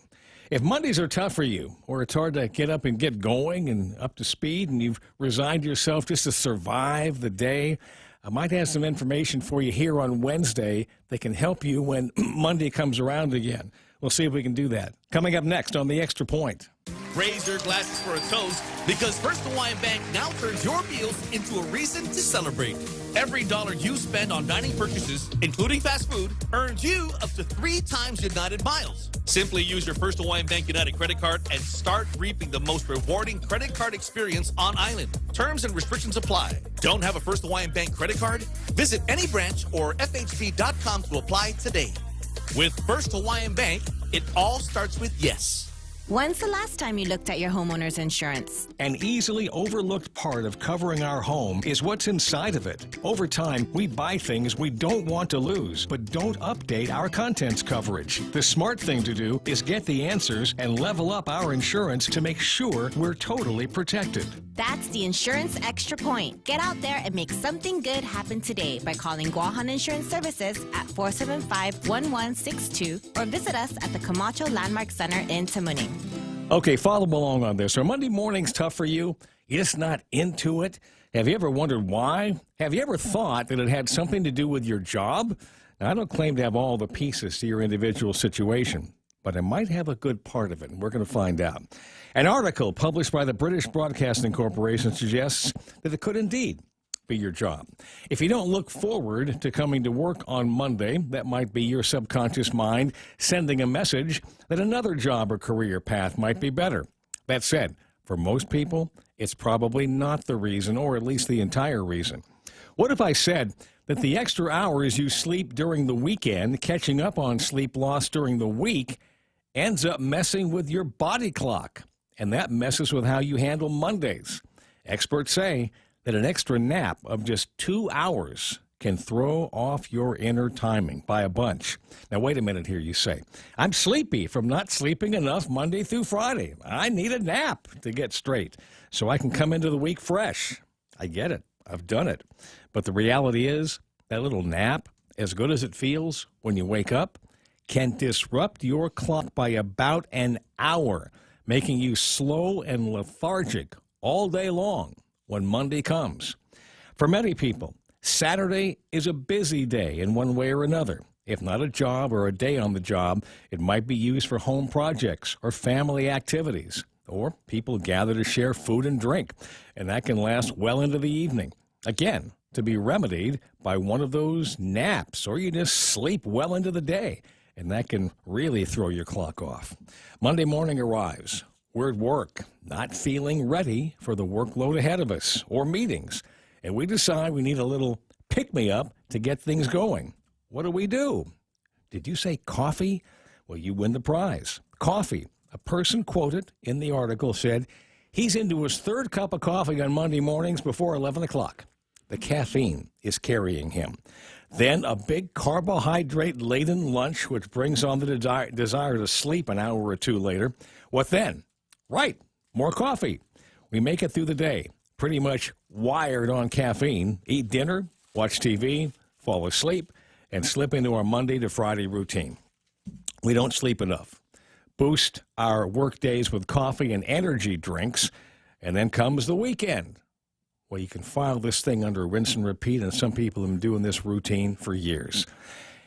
If Mondays are tough for you, or it's hard to get up and get going and up to speed, and you've resigned yourself just to survive the day, I might have some information for you here on Wednesday that can help you when Monday comes around again. We'll see if we can do that. Coming up next on The Extra Point. Raise your glasses for a toast because First Hawaiian Bank now turns your meals into a reason to celebrate. Every dollar you spend on dining purchases, including fast food, earns you up to 3 times United miles. Simply use your First Hawaiian Bank United credit card and start reaping the most rewarding credit card experience on island. Terms and restrictions apply. Don't have a First Hawaiian Bank credit card? Visit any branch or FHB.com to apply today. With First Hawaiian Bank, it all starts with yes. When's the last time you looked at your homeowner's insurance? An easily overlooked part of covering our home is what's inside of it. Over time, we buy things we don't want to lose, but don't update our contents coverage. The smart thing to do is get the answers and level up our insurance to make sure we're totally protected. That's the Insurance Extra Point. Get out there and make something good happen today by calling Guahan Insurance Services at 475-1162 or visit us at the Camacho Landmark Center in Tamuning. Okay, follow along on this. Are Monday mornings tough for you? You're just not into it? Have you ever wondered why? Have you ever thought that it had something to do with your job? Now, I don't claim to have all the pieces to your individual situation, but I might have a good part of it, and we're going to find out. An article published by the British Broadcasting Corporation suggests that it could indeed be your job. If you don't look forward to coming to work on Monday, that might be your subconscious mind sending a message that another job or career path might be better. That said, for most people, it's probably not the reason, or at least the entire reason. What if I said that the extra hours you sleep during the weekend, catching up on sleep loss during the week, ends up messing with your body clock, and that messes with how you handle Mondays? Experts say that an extra nap of just 2 hours can throw off your inner timing by a bunch. Now, wait a minute here, you say. I'm sleepy from not sleeping enough Monday through Friday. I need a nap to get straight so I can come into the week fresh. I get it. I've done it. But the reality is that little nap, as good as it feels when you wake up, can disrupt your clock by about an hour, making you slow and lethargic all day long when Monday comes. For many people, Saturday is a busy day in one way or another. If not a job or a day on the job, it might be used for home projects or family activities, or people gather to share food and drink, and that can last well into the evening. Again, to be remedied by one of those naps, or you just sleep well into the day, and that can really throw your clock off. Monday morning arrives. We're at work, not feeling ready for the workload ahead of us or meetings, and we decide we need a little pick-me-up to get things going. What do? Did you say coffee? Well, you win the prize. Coffee. A person quoted in the article said he's into his 3rd cup of coffee on Monday mornings before 11 o'clock. The caffeine is carrying him. Then a big carbohydrate-laden lunch, which brings on the desire to sleep an hour or two later. What then? Right, more coffee. We make it through the day, pretty much wired on caffeine, eat dinner, watch TV, fall asleep, and slip into our Monday to Friday routine. We don't sleep enough. Boost our work days with coffee and energy drinks, and then comes the weekend. Well, you can file this thing under rinse and repeat, and some people have been doing this routine for years.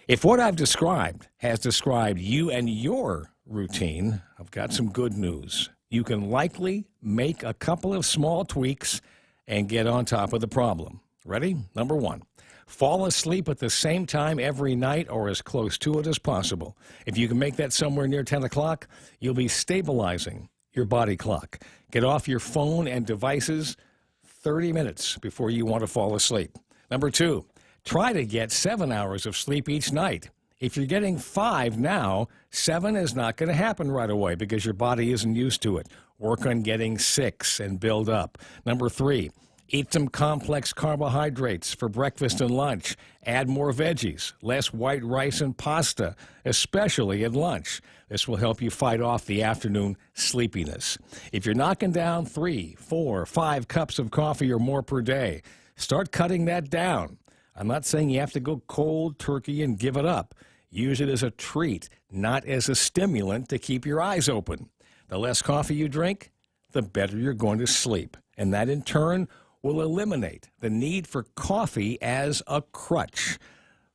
If what I've described has described you and your routine, I've got some good news. You can likely make a couple of small tweaks and get on top of the problem. Ready? Number 1, fall asleep at the same time every night or as close to it as possible. If you can make that somewhere near 10 o'clock, you'll be stabilizing your body clock. Get off your phone and devices 30 minutes before you want to fall asleep. Number 2, try to get 7 hours of sleep each night. If you're getting 5 now, 7 is not going to happen right away because your body isn't used to it. Work on getting 6 and build up. Number 3, eat some complex carbohydrates for breakfast and lunch. Add more veggies, less white rice and pasta, especially at lunch. This will help you fight off the afternoon sleepiness. If you're knocking down 3, 4, 5 cups of coffee or more per day, start cutting that down. I'm not saying you have to go cold turkey and give it up. Use it as a treat, not as a stimulant to keep your eyes open. The less coffee you drink, the better you're going to sleep. And that, in turn, will eliminate the need for coffee as a crutch.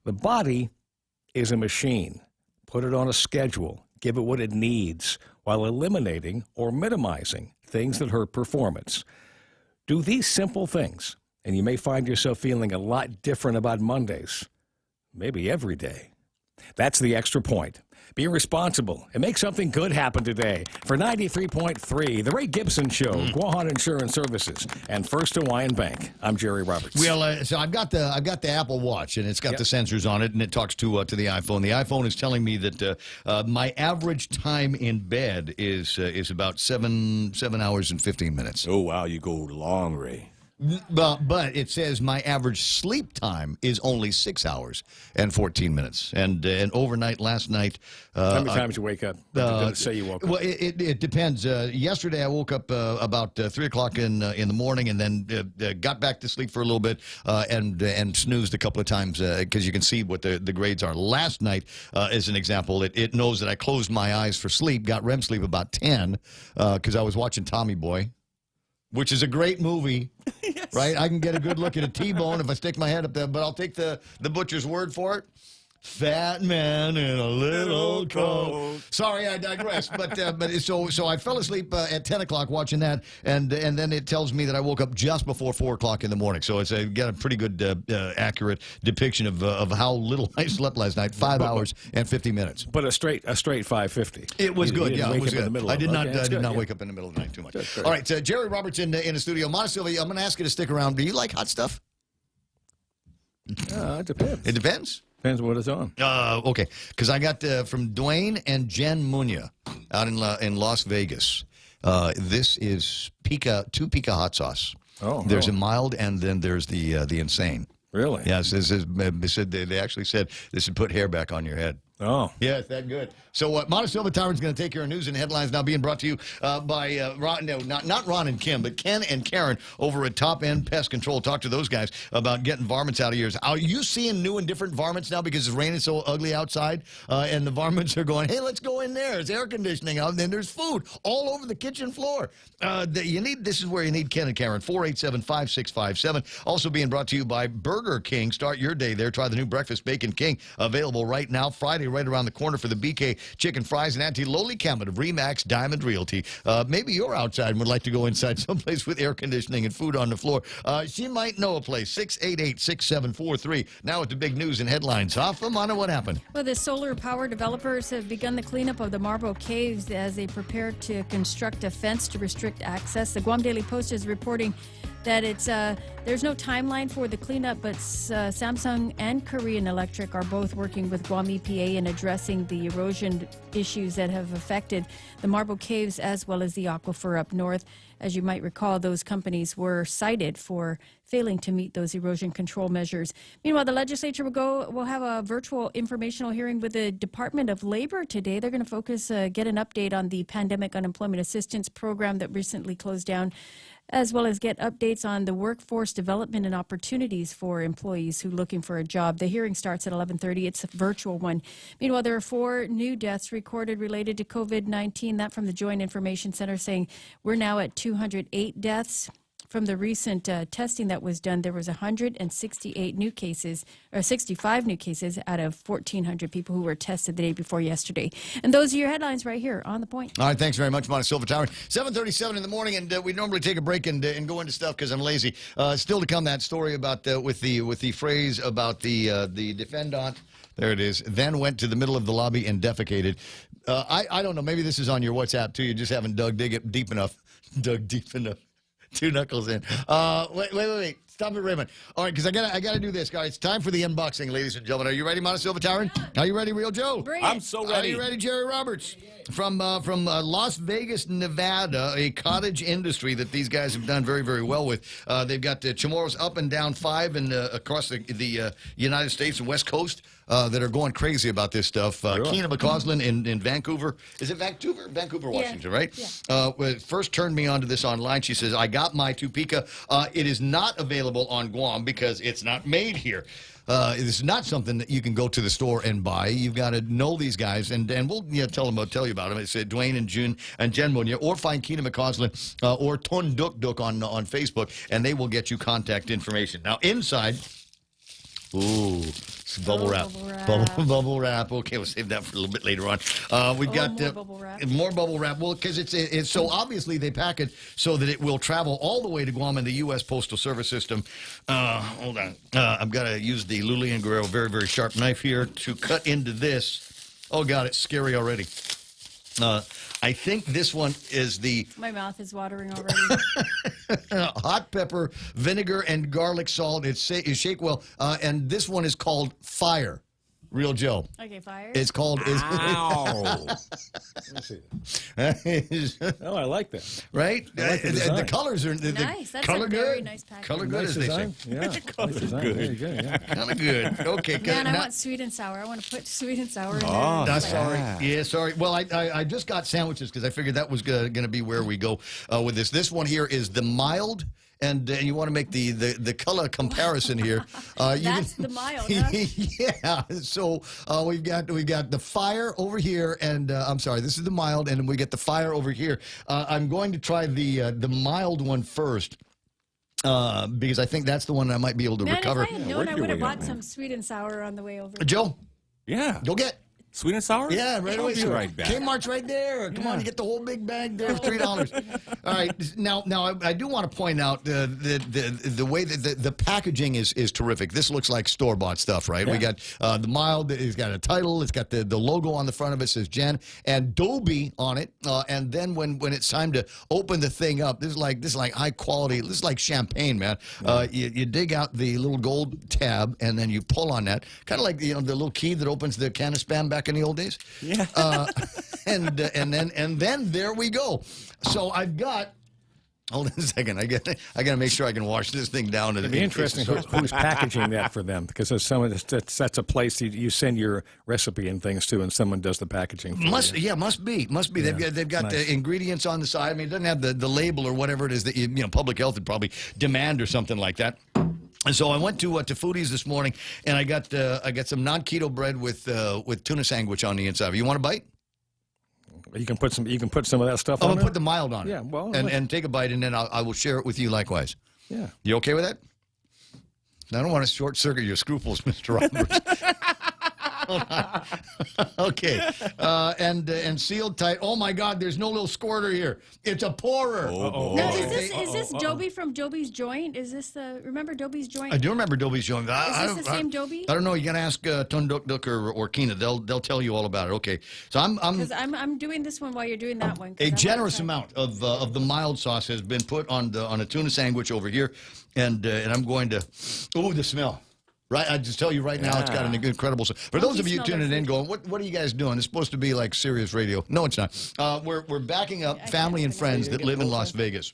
The body is a machine. Put it on a schedule. Give it what it needs while eliminating or minimizing things that hurt performance. Do these simple things, and you may find yourself feeling a lot different about Mondays, maybe every day. That's the Extra Point. Be responsible and make something good happen today. For 93.3, The Ray Gibson Show, Guahan Insurance Services, and First Hawaiian Bank. I'm Jerry Roberts. Well, so I've got the Apple Watch, and it's got the sensors on it, and it talks to the iPhone. The iPhone is telling me that my average time in bed is about 7 hours and 15 minutes. Oh, wow, you go long, Ray. But it says my average sleep time is only 6 hours and 14 minutes. And overnight, last night... how many times you wake up? Did it say you woke up? Well, it depends. Yesterday, I woke up about 3 o'clock in the morning and then got back to sleep for a little bit and snoozed a couple of times because you can see what the grades are. Last night, as an example, it knows that I closed my eyes for sleep, got REM sleep about 10 because I was watching Tommy Boy, which is a great movie, yes. Right? I can get a good look at a T-bone if I stick my head up there, but I'll take the butcher's word for it. Fat man in a little coat. Sorry, I digress. But so I fell asleep at 10 o'clock watching that, and then it tells me that I woke up just before 4 o'clock in the morning. So it's got a pretty good, accurate depiction of how little I slept last night. 5 hours and 50 minutes. But a straight 5:50. It was good. Yeah, it was good. I did not wake up in the middle of the night too much. Good. All right, Jerry Roberts in the studio. Montecillo, I'm going to ask you to stick around. Do you like hot stuff? It depends. It depends. Depends what it's on. Okay, because I got from Dwayne and Jen Munya out in Las Vegas. This is two pica hot sauce. Oh, there's a mild, and then there's the insane. Really? Yes. They actually said this would put hair back on your head. Oh. Yeah, it's that good. So Montecillo Tyrant's going to take care of news and headlines now being brought to you by, not Ron and Kim, but Ken and Karen over at Top End Pest Control. Talk to those guys about getting varmints out of yours. Are you seeing new and different varmints now because it's raining so ugly outside? And the varmints are going, hey, let's go in there. There's air conditioning out, and then there's food all over the kitchen floor. This is where you need Ken and Karen, 487-5657. Also being brought to you by Burger King. Start your day there. Try the new Breakfast Bacon King, available right now. Friday, right around the corner for the BK Chicken Fries and Auntie Loli Camet of Remax Diamond Realty. Maybe you're outside and would like to go inside someplace with air conditioning and food on the floor. She might know a place. 688-6743. Now with the big news and headlines. Mana, what happened? Well, the solar power developers have begun the cleanup of the Marble Caves as they prepare to construct a fence to restrict access. The Guam Daily Post is reporting that there's no timeline for the cleanup, but Samsung and Korean Electric are both working with Guam EPA in addressing the erosion issues that have affected the Marble Caves as well as the aquifer up north. As you might recall, those companies were cited for failing to meet those erosion control measures. Meanwhile, the legislature will have a virtual informational hearing with the Department of Labor today. They're going to focus, get an update on the Pandemic Unemployment Assistance Program that recently closed down, as well as get updates on the workforce development and opportunities for employees who are looking for a job. The hearing starts at 11:30. It's a virtual one. Meanwhile, there are 4 new deaths recorded related to COVID-19. That from the Joint Information Center saying we're now at 208 deaths. From the recent testing that was done, there was 168 new cases, or 65 new cases out of 1,400 people who were tested the day before yesterday. And those are your headlines right here on The Point. All right, thanks very much, Montecillo Tyrant. 7:37 in the morning, and we normally take a break and go into stuff because I'm lazy. Still to come, that story about with the phrase about the defendant. There it is. Then went to the middle of the lobby and defecated. I don't know. Maybe this is on your WhatsApp too. You just haven't dug deep enough. 2 knuckles in. Wait. Stop it, Raymond. All right, because I gotta do this, guys. It's time for the unboxing, ladies and gentlemen. Are you ready, Montecito Tyron? Are you ready, Real Joe? I'm so ready. Are you ready, Jerry Roberts? From Las Vegas, Nevada, a cottage industry that these guys have done very, very well with. They've got Chamorros up and down 5 and across the United States and West Coast that are going crazy about this stuff. Keena McCausland in Vancouver. Is it Vancouver? Vancouver, Washington, right? Yeah. First turned me onto this online. She says, I got my Topeka. It is not available on Guam because it's not made here. This is not something that you can go to the store and buy. You've got to know these guys, and we'll tell you about them. It's Dwayne and June and Jen Munya, or find Keena McCausland or Ton Duk Duk on Facebook, and they will get you contact information. Now, inside, ooh, it's bubble wrap. Bubble wrap. Okay, we'll save that for a little bit later on. We've got more bubble wrap. More bubble wrap. Well, because it's so obviously they pack it so that it will travel all the way to Guam in the U.S. Postal Service system. Hold on. I've got to use the Lullian Guerrero very, very sharp knife here to cut into this. Oh, God, it's scary already. I think this one is the My mouth is watering already. hot pepper, vinegar, and garlic salt. It's shake well, and this one is called Fire. Real Joe. Okay, Fire. It's called. Ow. Let me see. Oh, I like that. Right? I like the design. The colors are Nice. That's color a very good. nice package. Color good, Nice as they say. design. Yeah. Color Nice design. good. Very good, yeah. Kind of good. Okay. Man, I now- want sweet and sour. I want to put sweet and sour in Oh, there. sorry. Yeah, sorry. Well, I just got sandwiches because I figured that was going to be where we go with this. This one here is the mild, and you want to make the color comparison here. That's the mild, huh? Yeah. So we've got the Fire over here, and I'm sorry, this is the mild, and we get the Fire over here. I'm going to try the mild one first. Because I think that's the one I might be able to Man, recover. if I had known, I would have bought some sweet and sour on the way over. Joe? Yeah. Go get. Sweet and sour? Yeah, right I'll away. be sir. right back. Kmart's right there. Come on, you get the whole big bag there for $3. All right. Now I do want to point out the way that the packaging is terrific. This looks like store-bought stuff, right? Yeah. We got the mild. It's got a title. It's got the logo on the front of it. Says Jen and Dobie on it. And then when it's time to open the thing up, this is like high quality. This is like champagne, man. You dig out the little gold tab and then you pull on that, kind of like the little key that opens the can of Spam back in the old days. Yeah. And then there we go. So I've got. Hold on a second. I got to make sure I can wash this thing down. It'd be interesting who's packaging that for them, because there's someone that's a place you send your recipe and things to, and someone does the packaging for you. Must be. Yeah, They've got nice. the ingredients on the side. I mean, it doesn't have the label or whatever it is that public health would probably demand or something like that. And so I went to Foodies this morning, and I got some non-keto bread with tuna sandwich on the inside. You want a bite? You can put some of that stuff I'm on gonna it? put the mild on it. Yeah, well, and take a bite, and then I will share it with you likewise. Yeah. You okay with that? I don't want to short circuit your scruples, Mr. Roberts. Okay. And sealed tight. Oh my God, there's no little squirter here. It's a pourer. Oh, Now, boy. is this Dobie from Dobie's Joint? Is this remember Dobie's Joint? I do remember Dobie's Joint. Is this the same Dobie? I don't know. You got to ask Ton Duk Duk or Keena. They'll tell you all about it. Okay. So Because I'm doing this one while you're doing that one. a generous amount of the mild sauce has been put on a tuna sandwich over here, and I'm going to. Oh, the smell. Right, I just tell you right now, it's got an incredible. For those of you tuning in, going, what are you guys doing? It's supposed to be like serious radio. No, it's not. We're backing up family and friends that live in Las Vegas.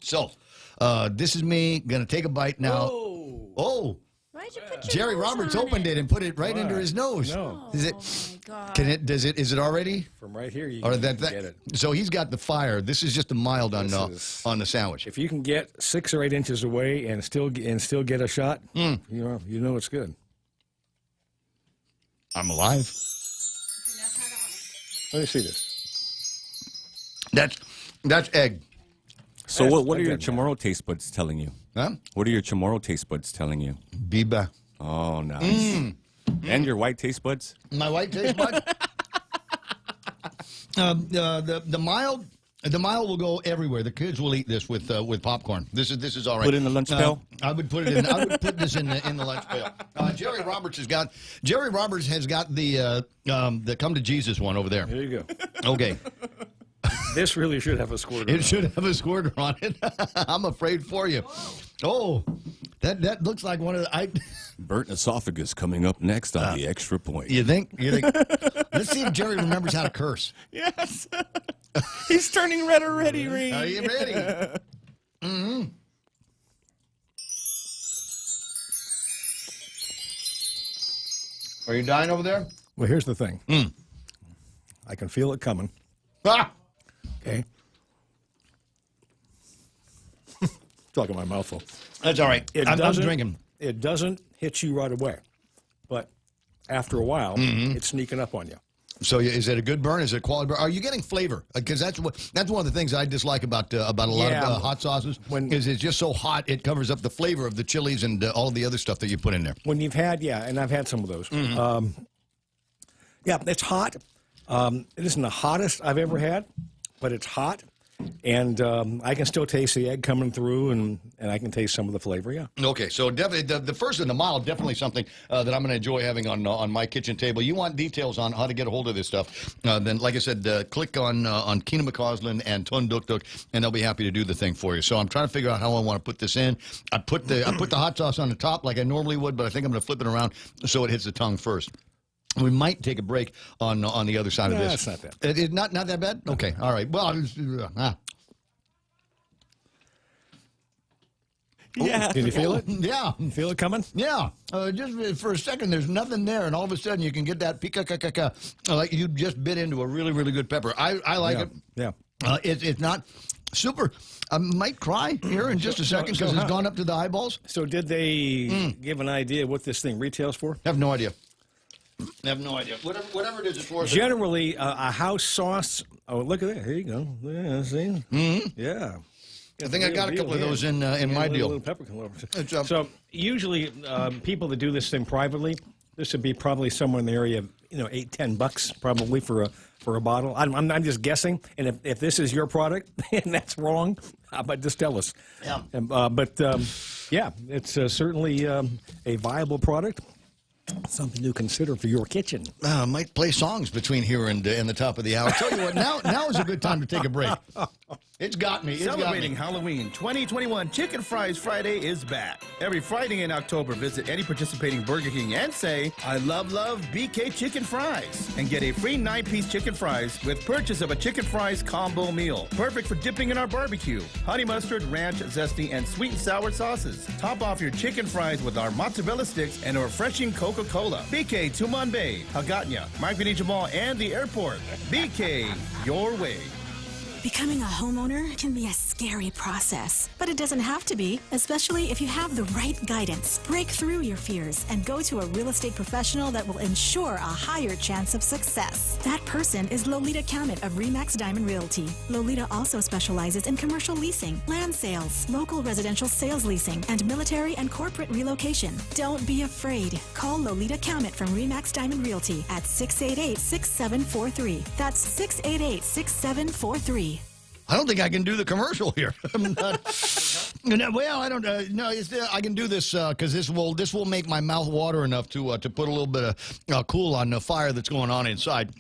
So, this is me gonna take a bite now. Oh. Why'd you put your Jerry nose Roberts on opened it and put it right under his nose. No. Is it? Oh my God. Is it already? From right here, you Or can that, get it. So he's got the Fire. This is just a mild on the sandwich. If you can get 6 or 8 inches away and still get a shot, you know it's good. I'm alive. Let me see this. That's egg. So That's what are your good, man. Chamorro taste buds telling you? Huh? What are your Chamorro taste buds telling you? Biba. Oh, nice. And your white taste buds? My white taste bud. The mild will go everywhere. The kids will eat this with popcorn. This is all right. Put it in the lunch pail? I would put it in. I would put this in the lunch pail. Jerry Roberts has got the Come to Jesus one over there. There you go. Okay. This really should have a squirter. It should have a squirter on it. I'm afraid for you. Oh, that looks like one of the... Burnt esophagus coming up next on the Extra Point. You think? Let's see if Jerry remembers how to curse. Yes. He's turning red already, Reed. Are you ready? Mm-hmm. Are you dying over there? Well, here's the thing. I can feel it coming. Ah! Okay. Talking my mouth full. That's all right. I'm drinking. It doesn't hit you right away, but after a while, it's sneaking up on you. So is it a good burn? Is it a quality burn? Are you getting flavor? Because that's one of the things I dislike about a lot of hot sauces. Is it's just so hot it covers up the flavor of the chilies and all of the other stuff that you put in there. When you've had, and I've had some of those. It's hot. It isn't the hottest I've ever had, but it's hot. And I can still taste the egg coming through, and I can taste some of the flavor, yeah. Okay, so definitely the first and the mild, definitely something that I'm going to enjoy having on my kitchen table. You want details on how to get a hold of this stuff, then, like I said, click on Keena McCausland and Tun Duk Duk, and they'll be happy to do the thing for you. So I'm trying to figure out how I want to put this in. I put the hot sauce on the top like I normally would, but I think I'm going to flip it around so it hits the tongue first. We might take a break on the other side of this. It's not that bad. It's not that bad? Okay, all right. Well, Yeah. Can you feel it? Yeah. Feel it coming? Yeah. Just for a second, there's nothing there, and all of a sudden you can get that pika-ka-ka-ka, like you just bit into a really, really good pepper. I like it. Yeah. It's not super. I might cry here in just a second because it's gone up to the eyeballs. So did they give an idea what this thing retails for? I have no idea. I have no idea. Whatever it is, it's worth it. Generally, a house sauce. Oh, look at that. Here you go. Yeah, see? Yeah. I think I got a couple of those in my deal. Little pepper. So usually, people that do this thing privately, this would be probably somewhere in the area of $8-10 probably for a bottle. I'm just guessing. And if this is your product and that's wrong, but just tell us. Yeah. Yeah, it's certainly a viable product. Something to consider for your kitchen. Might play songs between here and the top of the hour. Tell you what, now is a good time to take a break. It's got me. Celebrating Halloween 2021, Chicken Fries Friday is back. Every Friday in October, visit any participating Burger King and say, I love BK Chicken Fries, and get a free 9-piece chicken fries with purchase of a chicken fries combo meal. Perfect for dipping in our barbecue, honey mustard, ranch, zesty, and sweet and sour sauces. Top off your chicken fries with our mozzarella sticks and a refreshing Coca-Cola. BK, Tuman Bay, Hagåtña, Micronesia Mall, and the airport. BK, your way. Becoming a homeowner can be a scary process, but it doesn't have to be, especially if you have the right guidance. Break through your fears and go to a real estate professional that will ensure a higher chance of success. That person is Lolita Camet of RE/MAX Diamond Realty. Lolita also specializes in commercial leasing, land sales, local residential sales leasing, and military and corporate relocation. Don't be afraid. Call Lolita Camet from RE/MAX Diamond Realty at 688-6743. That's 688-6743. I don't think I can do the commercial here. Well, I don't no. I can do this because this will make my mouth water enough to put a little bit of cool on the fire that's going on inside.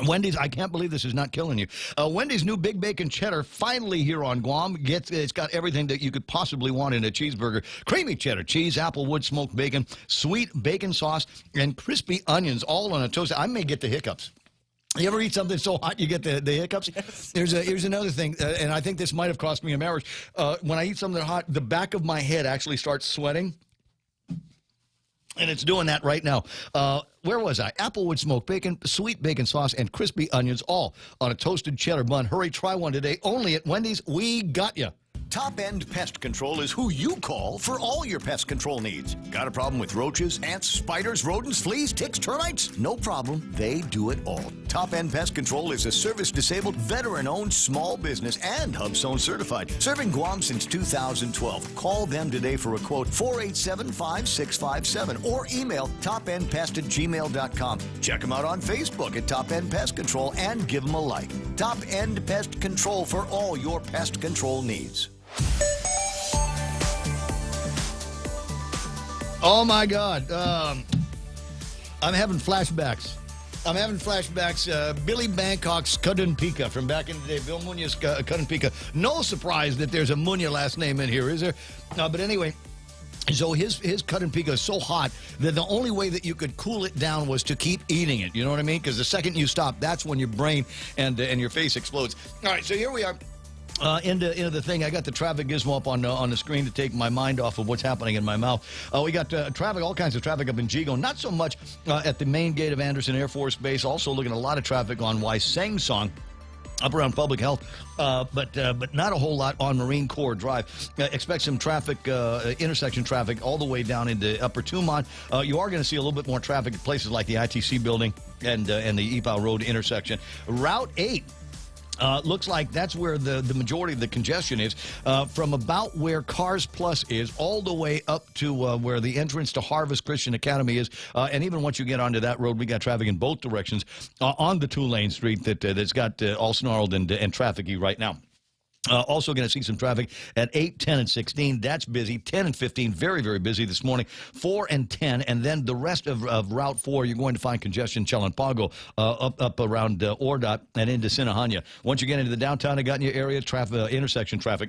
Wendy's, I can't believe this is not killing you. Wendy's new Big Bacon Cheddar, finally here on Guam. It's got everything that you could possibly want in a cheeseburger. Creamy cheddar cheese, applewood smoked bacon, sweet bacon sauce, and crispy onions all on a toast. I may get the hiccups. You ever eat something so hot you get the hiccups? Yes. Here's another thing, and I think this might have cost me a marriage. When I eat something hot, the back of my head actually starts sweating. And it's doing that right now. Where was I? Applewood smoked bacon, sweet bacon sauce, and crispy onions, all on a toasted cheddar bun. Hurry, try one today. Only at Wendy's. We got you. Top End Pest Control is who you call for all your pest control needs. Got a problem with roaches, ants, spiders, rodents, fleas, ticks, termites? No problem. They do it all. Top End Pest Control is a service-disabled, veteran-owned small business and HubZone certified. Serving Guam since 2012. Call them today for a quote, 487-5657, or email topendpest@gmail.com. Check them out on Facebook at Top End Pest Control and give them a like. Top End Pest Control for all your pest control needs. Oh my God! I'm having flashbacks I'm having flashbacks. Billy Bangkok's Kadunpika from back in the day. Bill Munya's Kadunpika. No surprise that there's a Munya last name in here, is there? But anyway, so his Kadunpika is so hot that the only way that you could cool it down was to keep eating it. You know what I mean? Because the second you stop, that's when your brain and your face explodes. All right, so here we are. Into the thing. I got the traffic gizmo up on the screen to take my mind off of what's happening in my mouth. We got traffic, all kinds of traffic up in Jigo. Not so much at the main gate of Anderson Air Force Base. Also looking at a lot of traffic on Waiseng Song. Up around public health, but not a whole lot on Marine Corps Drive. Expect some traffic, intersection traffic, all the way down into Upper Tumon. You are going to see a little bit more traffic at places like the ITC building and the Epau Road intersection. Route 8. Looks like that's where the majority of the congestion is, from about where Cars Plus is all the way up to where the entrance to Harvest Christian Academy is. And even once you get onto that road, we got traffic in both directions on the two-lane street that's got all snarled and trafficy right now. Also going to see some traffic at 8, 10, and 16. That's busy. 10 and 15, very, very busy this morning. 4 and 10, and then the rest of Route 4, you're going to find congestion, Chalanpago, up around Ordot and into Sinahanya. Once you get into the downtown Agutnia area, intersection traffic.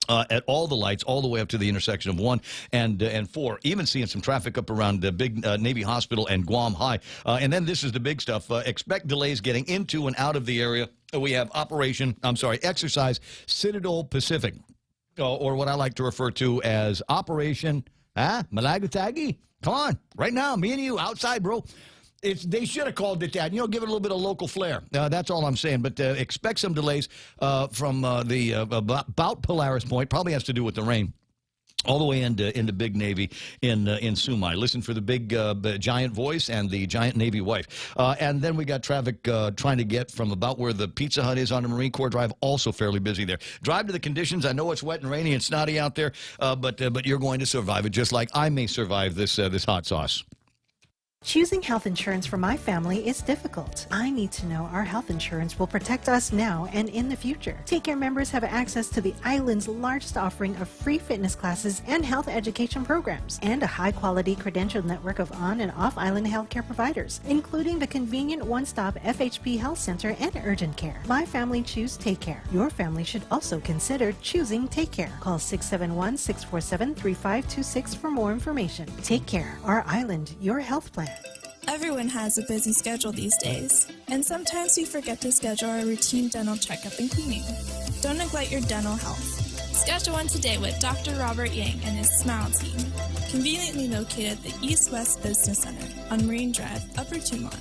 At all the lights, all the way up to the intersection of 1 and 4. Even seeing some traffic up around the big Navy Hospital and Guam High. And then this is the big stuff. Expect delays getting into and out of the area. We have Exercise Citadel Pacific, or what I like to refer to as Operation Malagatagi. Come on, right now, me and you, outside, bro. They should have called it that. Give it a little bit of local flair. That's all I'm saying. But expect some delays from about Polaris Point. Probably has to do with the rain. All the way into Big Navy in Sumai. Listen for the big giant voice and the giant Navy wife. And then we got traffic trying to get from about where the Pizza Hut is on the Marine Corps Drive. Also fairly busy there. Drive to the conditions. I know it's wet and rainy and snotty out there, but you're going to survive it just like I may survive this hot sauce. Choosing health insurance for my family is difficult. I need to know our health insurance will protect us now and in the future. Take Care members have access to the island's largest offering of free fitness classes and health education programs, and a high-quality credentialed network of on- and off-island healthcare providers, including the convenient one-stop FHP Health Center and urgent care. My family choose Take Care. Your family should also consider choosing Take Care. Call 671-647-3526 for more information. Take Care, our island, your health plan. Everyone has a busy schedule these days, and sometimes we forget to schedule our routine dental checkup and cleaning. Don't neglect your dental health. Schedule one today with Dr. Robert Yang and his SMILE team, conveniently located at the East West Business Center on Marine Drive, Upper Tumon.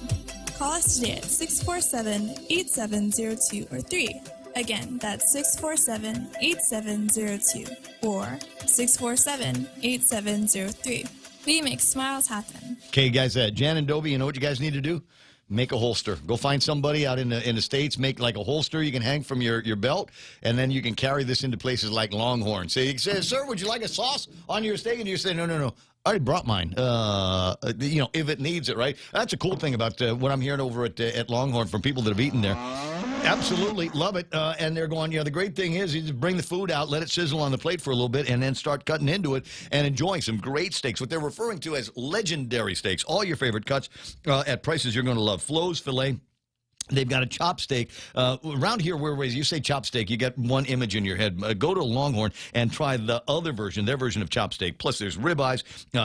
Call us today at 647-8702 or 3. Again, that's 647-8702 or 647-8703. We make smiles happen. Okay, guys, Jan and Dobie, you know what you guys need to do? Make a holster. Go find somebody out in the States, make like a holster you can hang from your belt, and then you can carry this into places like Longhorn. Say, sir, would you like a sauce on your steak? And you say, no. I already brought mine, if it needs it, right? That's a cool thing about what I'm hearing over at Longhorn from people that have eaten there. Absolutely. Love it. And they're going, the great thing is you just bring the food out, let it sizzle on the plate for a little bit, and then start cutting into it and enjoying some great steaks, what they're referring to as legendary steaks. All your favorite cuts at prices you're going to love. Flows, filet. They've got a chop steak. Around here, where you say chop steak, you get one image in your head. Go to Longhorn and try the other version, their version of chop steak. Plus, there's ribeyes,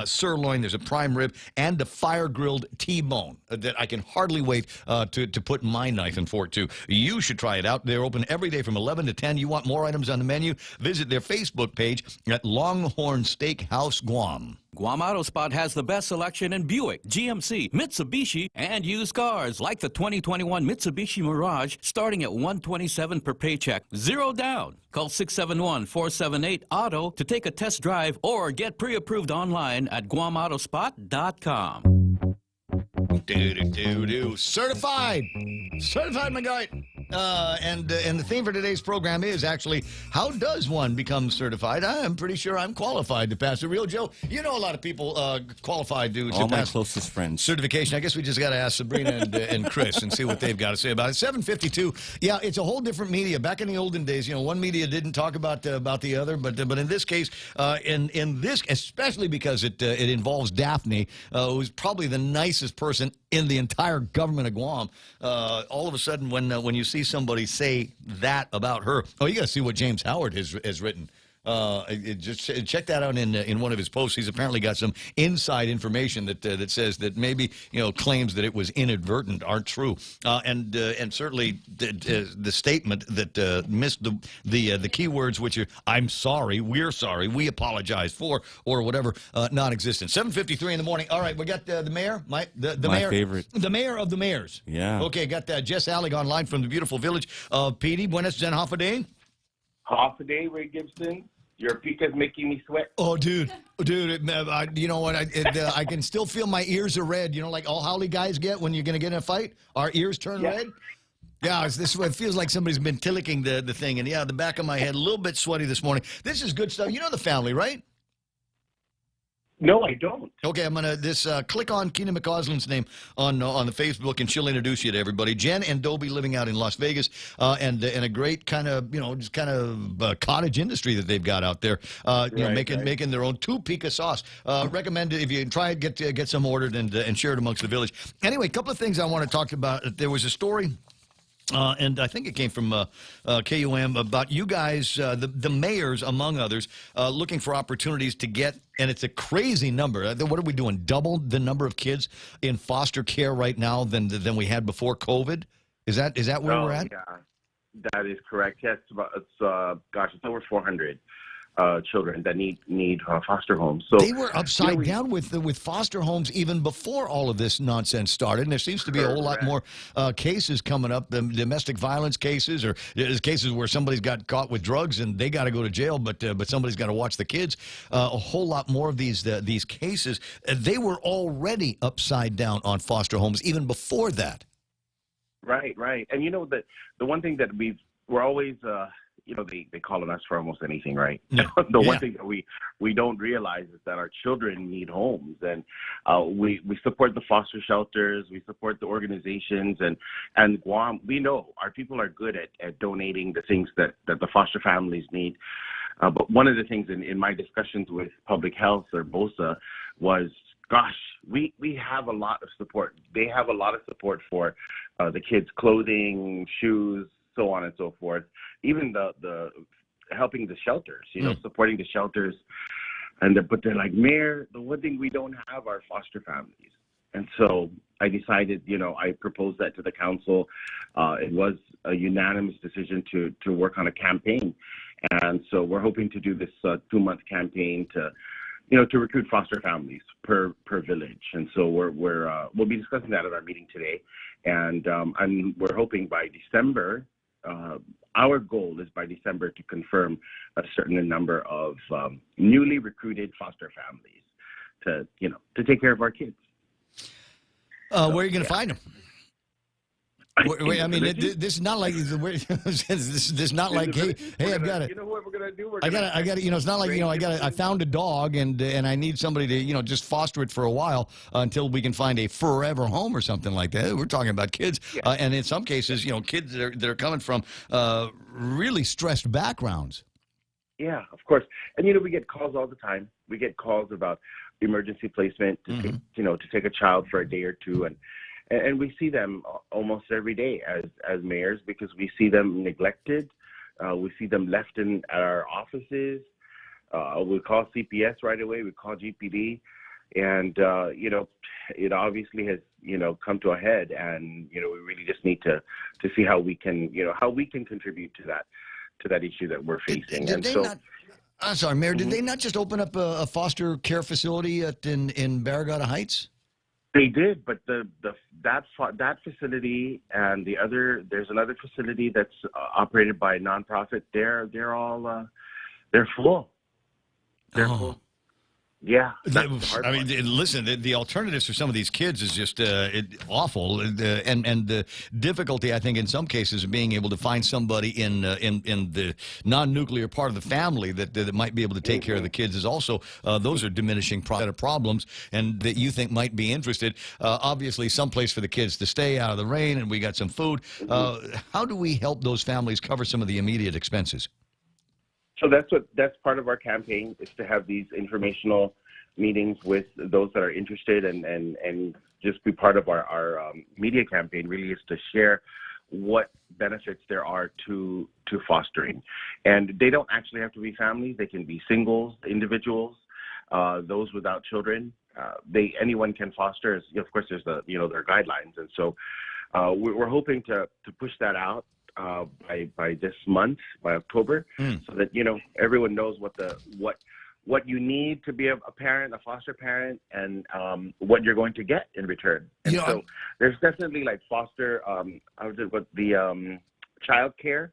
sirloin, there's a prime rib, and a fire-grilled T-bone that I can hardly wait to put my knife and fork to. You should try it out. They're open every day from 11 to 10. You want more items on the menu? Visit their Facebook page at Longhorn Steakhouse Guam. Guam Auto Spot has the best selection in Buick, GMC, Mitsubishi, and used cars like the 2021 Mitsubishi Mirage starting at $127 per paycheck. Zero down. Call 671-478-AUTO to take a test drive or get pre-approved online at GuamAutospot.com. Certified, my guy. And the theme for today's program is actually, how does one become certified? I'm pretty sure I'm qualified to pass the real Joe. You know a lot of people qualified to All my pass closest friends. certification. I guess we just got to ask Sabrina and Chris and see what they've got to say about it. 7:52. Yeah, it's a whole different media. Back in the olden days, one media didn't talk about the other, but in this case, in this, especially because it involves Daphne, who's probably the nicest person in the entire government of Guam. All of a sudden, when you see somebody say that about her, oh, you got to see what James Howard has written. Just check that out in one of his posts. He's apparently got some inside information that says that maybe claims that it was inadvertent aren't true, and certainly the statement that missed the key words, which are "I'm sorry," "We're sorry," "We apologize for," or whatever, non-existent. 7:53 in the morning. All right, we got the mayor, my mayor, favorite, the mayor of the mayors. Yeah. Okay, got Jess Allig online from the beautiful village of Petey. Buenas and half a day. Half a day, Ray Gibson. Your pika's making me sweat. Oh, dude, you know what? I can still feel my ears are red. You know, like all Howley guys get when you're going to get in a fight? Our ears turn red? Yeah, it feels like somebody's been tillicking the thing. And, yeah, the back of my head, a little bit sweaty this morning. This is good stuff. You know the family, right? No, I don't. Okay, I'm going to click on Keenan McCausland's name on the Facebook, and she'll introduce you to everybody. Jen and Dobie living out in Las Vegas, and a great kind of, cottage industry that they've got out there, making their own 2 pica sauce. Recommend it if you try it, get some ordered and share it amongst the village. Anyway, a couple of things I want to talk about. There was a story. And I think it came from KUM about you guys, the mayors, among others, looking for opportunities to get, and it's a crazy number. What are we doing? Double the number of kids in foster care right now than we had before COVID? Is that where we're at? Yeah, that is correct. Yes, it's over 400 children that need foster homes. So they were upside down with foster homes even before all of this nonsense started, and there seems to be a whole lot more cases coming up, domestic violence cases, or cases where somebody's got caught with drugs and they got to go to jail, but somebody's got to watch the kids. A whole lot more of these cases. They were already upside down on foster homes even before that. Right. And the one thing that we're always they call on us for almost anything, right? One thing that we don't realize is that our children need homes, and we support the foster shelters, we support the organizations, and Guam, we know our people are good at donating the things that the foster families need. But one of the things in my discussions with Public Health or BOSA was, gosh, we have a lot of support. They have a lot of support for the kids' clothing, shoes, so on and so forth. Even the helping the shelters, supporting the shelters, but they're like, Mayor, the one thing we don't have are foster families. And so I decided, I proposed that to the council. It was a unanimous decision to work on a campaign, and so we're hoping to do this 2-month campaign to recruit foster families per village. And so we'll be discussing that at our meeting today, and we're hoping by December. Our goal is by December to confirm a certain number of newly recruited foster families to take care of our kids. Where are you going to find them? I mean, this is not like this is not like hey, I've got it. You know what we're gonna do? I got it. It's not like I found a dog and I need somebody to just foster it for a while until we can find a forever home or something like that. We're talking about kids, and in some cases, kids that are coming from really stressed backgrounds. Yeah, of course. And we get calls all the time. We get calls about emergency placement to take a child for a day or two, and we see them almost every day as mayors, because we see them neglected. We see them left at our offices. We call CPS right away. We call GPD. And, it obviously has, come to a head. And, we really just need to see how we can contribute to that issue that we're facing. I'm sorry, Mayor, did they not just open up a foster care facility in Barragata Heights? They did, but that facility and there's another facility that's operated by a nonprofit. They're all they're full. They're full. Yeah. I mean, listen, the alternatives for some of these kids is just awful, and the difficulty, I think, in some cases, of being able to find somebody in the non-nuclear part of the family that might be able to take care of the kids is also those are diminishing problems, and that you think might be interested. Obviously, someplace for the kids to stay out of the rain, and we got some food. How do we help those families cover some of the immediate expenses? So that's part of our campaign, is to have these informational meetings with those that are interested and just be part of our media campaign really is to share what benefits there are to fostering. And they don't actually have to be families. They can be singles, individuals, those without children. Anyone can foster. Of course, there's there are guidelines. And so we're hoping to push that out by this month, by October, so that, everyone knows what you need to be a parent, a foster parent, and what you're going to get in return. And so there's definitely like foster, child care.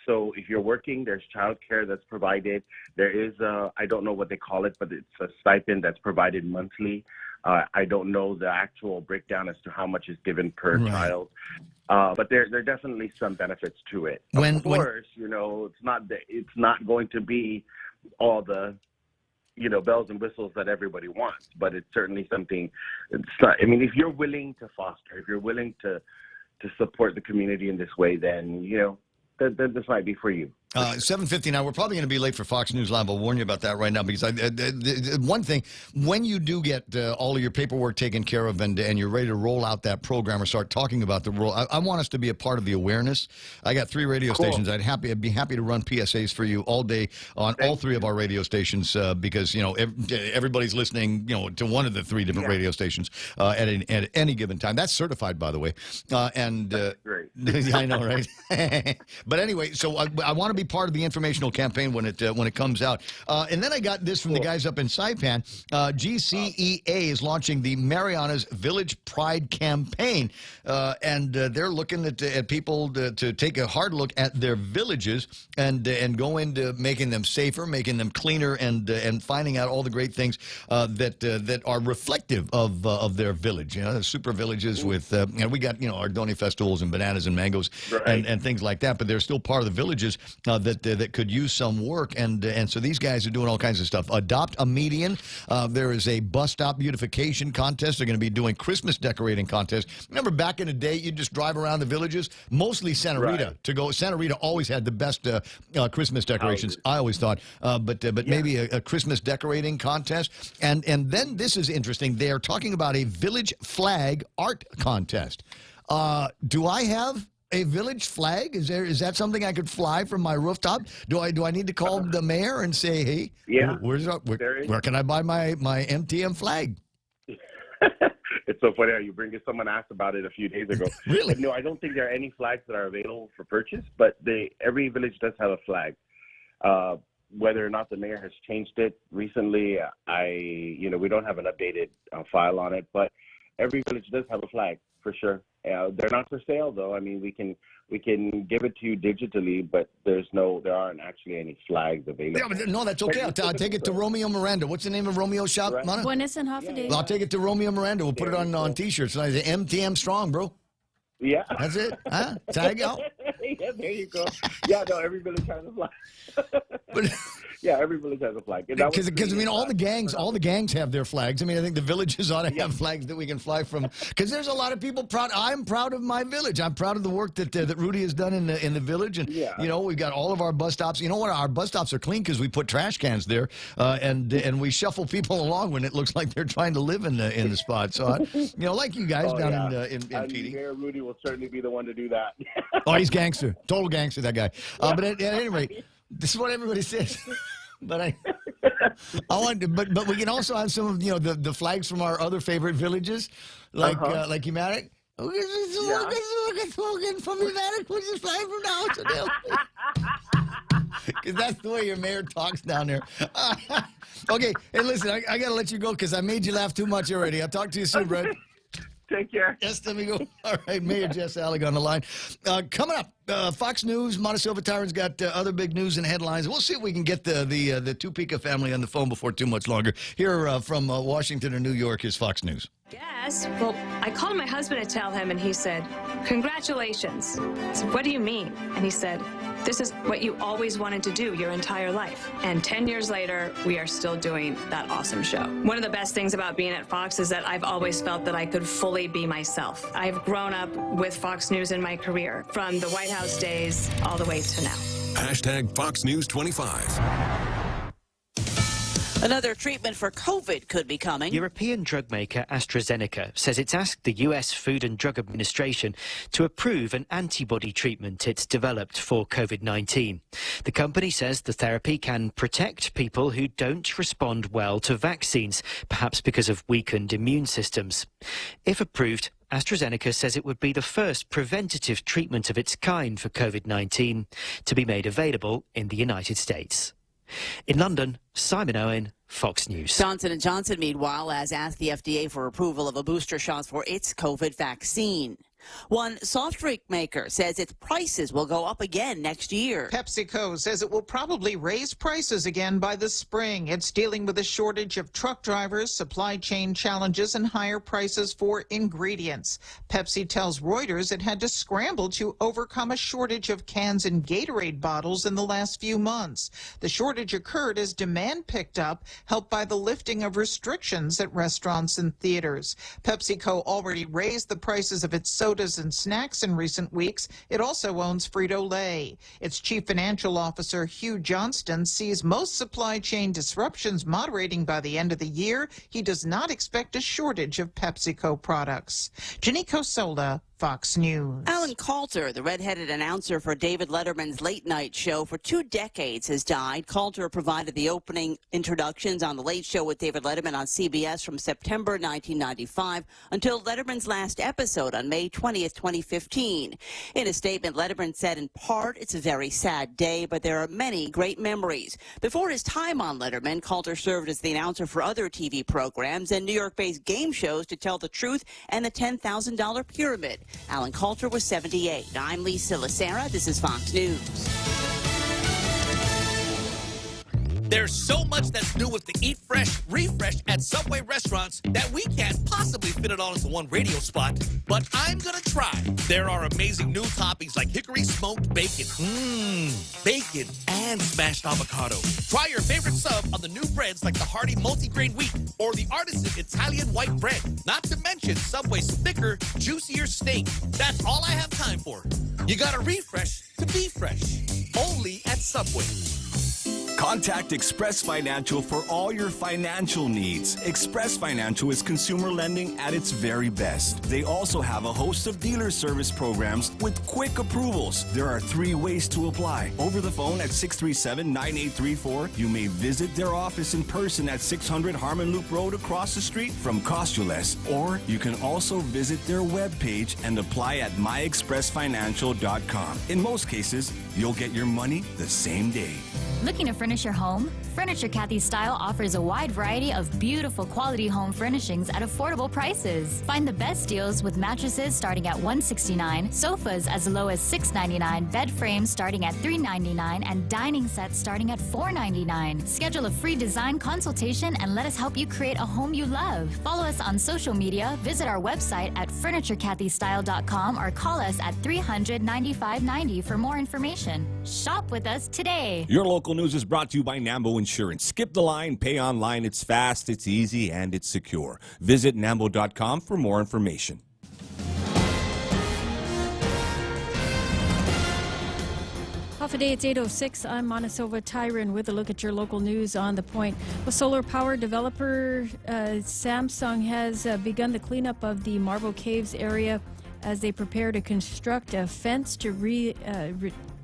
So if you're working, there's child care that's provided. There is, I don't know what they call it, but it's a stipend that's provided monthly. I don't know the actual breakdown as to how much is given per child. But there are definitely some benefits to it. Of course, it's not going to be all the bells and whistles that everybody wants, but it's certainly something. If you're willing to foster, if you're willing to support the community in this way, then then this might be for you. 7:50 now. We're probably going to be late for Fox News Live. I'll warn you about that right now, because one thing, when you do get all of your paperwork taken care of and you're ready to roll out that program or start talking about the role, I want us to be a part of the awareness. I got 3 radio stations. I'd be happy to run PSAs for you all day on all 3 of our radio stations, because everybody's listening to one of the 3 different radio stations at any given time. That's certified, by the way. That's great. I know, right? But anyway, so I want to be part of the informational campaign when it comes out. And then I got this from the guys up in Saipan. GCEA is launching the Marianas Village Pride campaign, and they're looking at people to take a hard look at their villages and go into making them safer, making them cleaner, and finding out all the great things that are reflective of their village. Super villages with we got our Ardoni festivals and bananas and mangoes and things like that, but they're still part of the villages that could use some work, and so these guys are doing all kinds of stuff. Adopt a Median. There is a bus stop beautification contest. They're going to be doing Christmas decorating contests. Remember back in the day, you'd just drive around the villages, mostly Santa Rita to go. Santa Rita always had the best Christmas decorations, I always thought, but maybe a Christmas decorating contest. And then this is interesting. They are talking about a village flag art contest. Do I have a village flag? Is that something I could fly from my rooftop? Do I need to call the mayor and say, hey, where can I buy my MTM flag? It's so funny how you bring it. Someone asked about it a few days ago. Really? No, I don't think there are any flags that are available for purchase, but every village does have a flag. Whether or not the mayor has changed it recently, we don't have an updated file on it, but every village does have a flag for sure. They're not for sale though. I mean, we can give it to you digitally, but there aren't actually any flags available. Yeah, but no, that's okay. I'll take it to Romeo Miranda. What's the name of Romeo's shop, Mana? Buenas and Hafa I'll take it to Romeo Miranda. We'll put it on T-shirts. I say MTM Strong, bro. Yeah. That's it. Huh? Tag out. Yeah, there you go. Yeah, no, every village has a flag. Yeah, every village has a flag. Because all the gangs have their flags. I mean, I think the villages ought to have flags that we can fly from. Because there's a lot of people proud. I'm proud of my village. I'm proud of the work that Rudy has done in the village. And we've got all of our bus stops. You know what? Our bus stops are clean because we put trash cans there, and we shuffle people along when it looks like they're trying to live in the spot. So, like you guys down in PD. Mayor Rudy will certainly be the one to do that. Oh, he's gangster, total gangster, that guy. But at any rate, this is what everybody says. But I want to, but we can also have some of the flags from our other favorite villages, like Umatic. From Umatic, which is flag from now. Because that's the way your mayor talks down there. Okay, hey, listen, I got to let you go because I made you laugh too much already. I'll talk to you soon, Brett. Take care. Yes, amigo. All right, Mayor Jess Allig on the line. Coming up, Fox News, Montecillo Tyrant's got other big news and headlines. We'll see if we can get the Tupeka family on the phone before too much longer. Here from Washington or New York is Fox News. Yes. Well, I called my husband to tell him, and he said, "Congratulations." I said, "What do you mean?" And he said, "This is what you always wanted to do your entire life." And 10 years later, we are still doing that awesome show. One of the best things about being at Fox is that I've always felt that I could fully be myself. I've grown up with Fox News in my career, from the White House days all the way to now. #Fox News 25. Another treatment for COVID could be coming. European drug maker AstraZeneca says it's asked the US Food and Drug Administration to approve an antibody treatment it's developed for COVID-19. The company says the therapy can protect people who don't respond well to vaccines, perhaps because of weakened immune systems. If approved, AstraZeneca says it would be the first preventative treatment of its kind for COVID-19 to be made available in the United States. In London, Simon Owen, Fox News. Johnson & Johnson, meanwhile, has asked the FDA for approval of a booster shot for its COVID vaccine. One soft drink maker says its prices will go up again next year. PepsiCo says it will probably raise prices again by the spring. It's dealing with a shortage of truck drivers, supply chain challenges, and higher prices for ingredients. Pepsi tells Reuters it had to scramble to overcome a shortage of cans and Gatorade bottles in the last few months. The shortage occurred as demand picked up, helped by the lifting of restrictions at restaurants and theaters. PepsiCo already raised the prices of its sodas and snacks in recent weeks. It also owns Frito-Lay. Its chief financial officer, Hugh Johnston, sees most supply chain disruptions moderating by the end of the year. He does not expect a shortage of PepsiCo products. Janiko Sola, Fox News. Alan Coulter, the red-headed announcer for David Letterman's late-night show for 2 decades, has died. Coulter provided the opening introductions on The Late Show with David Letterman on CBS from September 1995 until Letterman's last episode on May 20th, 2015. In a statement, Letterman said, in part, it's a very sad day, but there are many great memories. Before his time on Letterman, Coulter served as the announcer for other TV programs and New York-based game shows To Tell the Truth and The $10,000 Pyramid. Alan Coulter was 78. I'm Lisa Lacera. This is Fox News. There's so much that's new with the Eat Fresh, Refresh at Subway restaurants that we can't possibly fit it all into one radio spot, but I'm gonna try. There are amazing new toppings like hickory smoked bacon, bacon, and smashed avocado. Try your favorite sub on the new breads like the hearty multigrain wheat or the artisan Italian white bread. Not to mention Subway's thicker, juicier steak. That's all I have time for. You gotta refresh to be fresh. Only at Subway. Contact Express Financial for all your financial needs. Express Financial is consumer lending at its very best. They also have a host of dealer service programs with quick approvals. There are 3 ways to apply. Over the phone at 637-9834. You may visit their office in person at 600 Harmon Loop Road across the street from Costules. Or you can also visit their webpage and apply at myexpressfinancial.com. In most cases, you'll get your money the same day. Looking to furnish your home? Furniture Cathy Style offers a wide variety of beautiful quality home furnishings at affordable prices. Find the best deals with mattresses starting at $169, sofas as low as $699, bed frames starting at $399, and dining sets starting at $499. Schedule a free design consultation and let us help you create a home you love. Follow us on social media, visit our website at FurnitureCathyStyle.com or call us at 300-9590 for more information. Shop with us today. Your local news is brought to you by Nambo Insurance. Skip the line, pay online. It's fast, it's easy, and it's secure. Visit Nambo.com for more information. Half a day, it's 8:06. I'm Montesova Tyron with a look at your local news on the point. Well, solar power developer Samsung has begun the cleanup of the Marble Caves area as they prepare to construct a fence to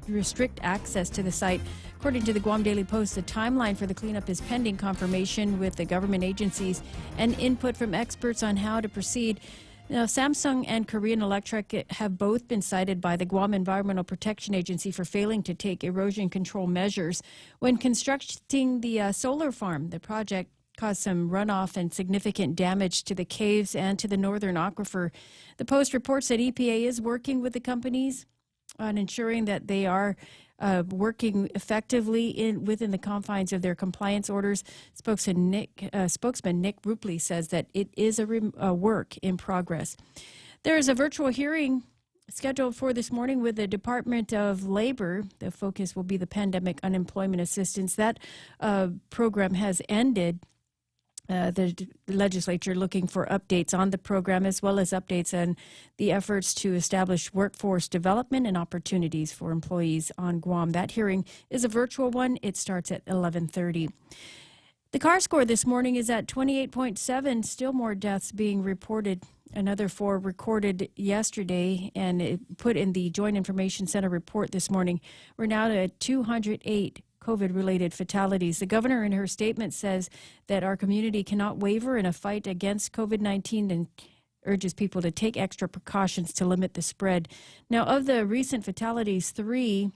restrict access to the site. According to the Guam Daily Post, the timeline for the cleanup is pending confirmation with the government agencies and input from experts on how to proceed. Now, Samsung and Korean Electric have both been cited by the Guam Environmental Protection Agency for failing to take erosion control measures when constructing the solar farm. The project caused some runoff and significant damage to the caves and to the northern aquifer. The Post reports that EPA is working with the companies on ensuring that they are working effectively within the confines of their compliance orders. Spokesman Nick Rupley says that it is a work in progress. There is a virtual hearing scheduled for this morning with the Department of Labor. The focus will be the pandemic unemployment assistance. That program has ended. The legislature looking for updates on the program as well as updates on the efforts to establish workforce development and opportunities for employees on Guam. That hearing is a virtual one. It starts at 11:30. The car score this morning is at 28.7. Still more deaths being reported. Another 4 recorded yesterday and it put in the Joint Information Center report this morning. We're now at 208 COVID-related fatalities. The governor in her statement says that our community cannot waver in a fight against COVID-19 and urges people to take extra precautions to limit the spread. Now, of the recent fatalities, 3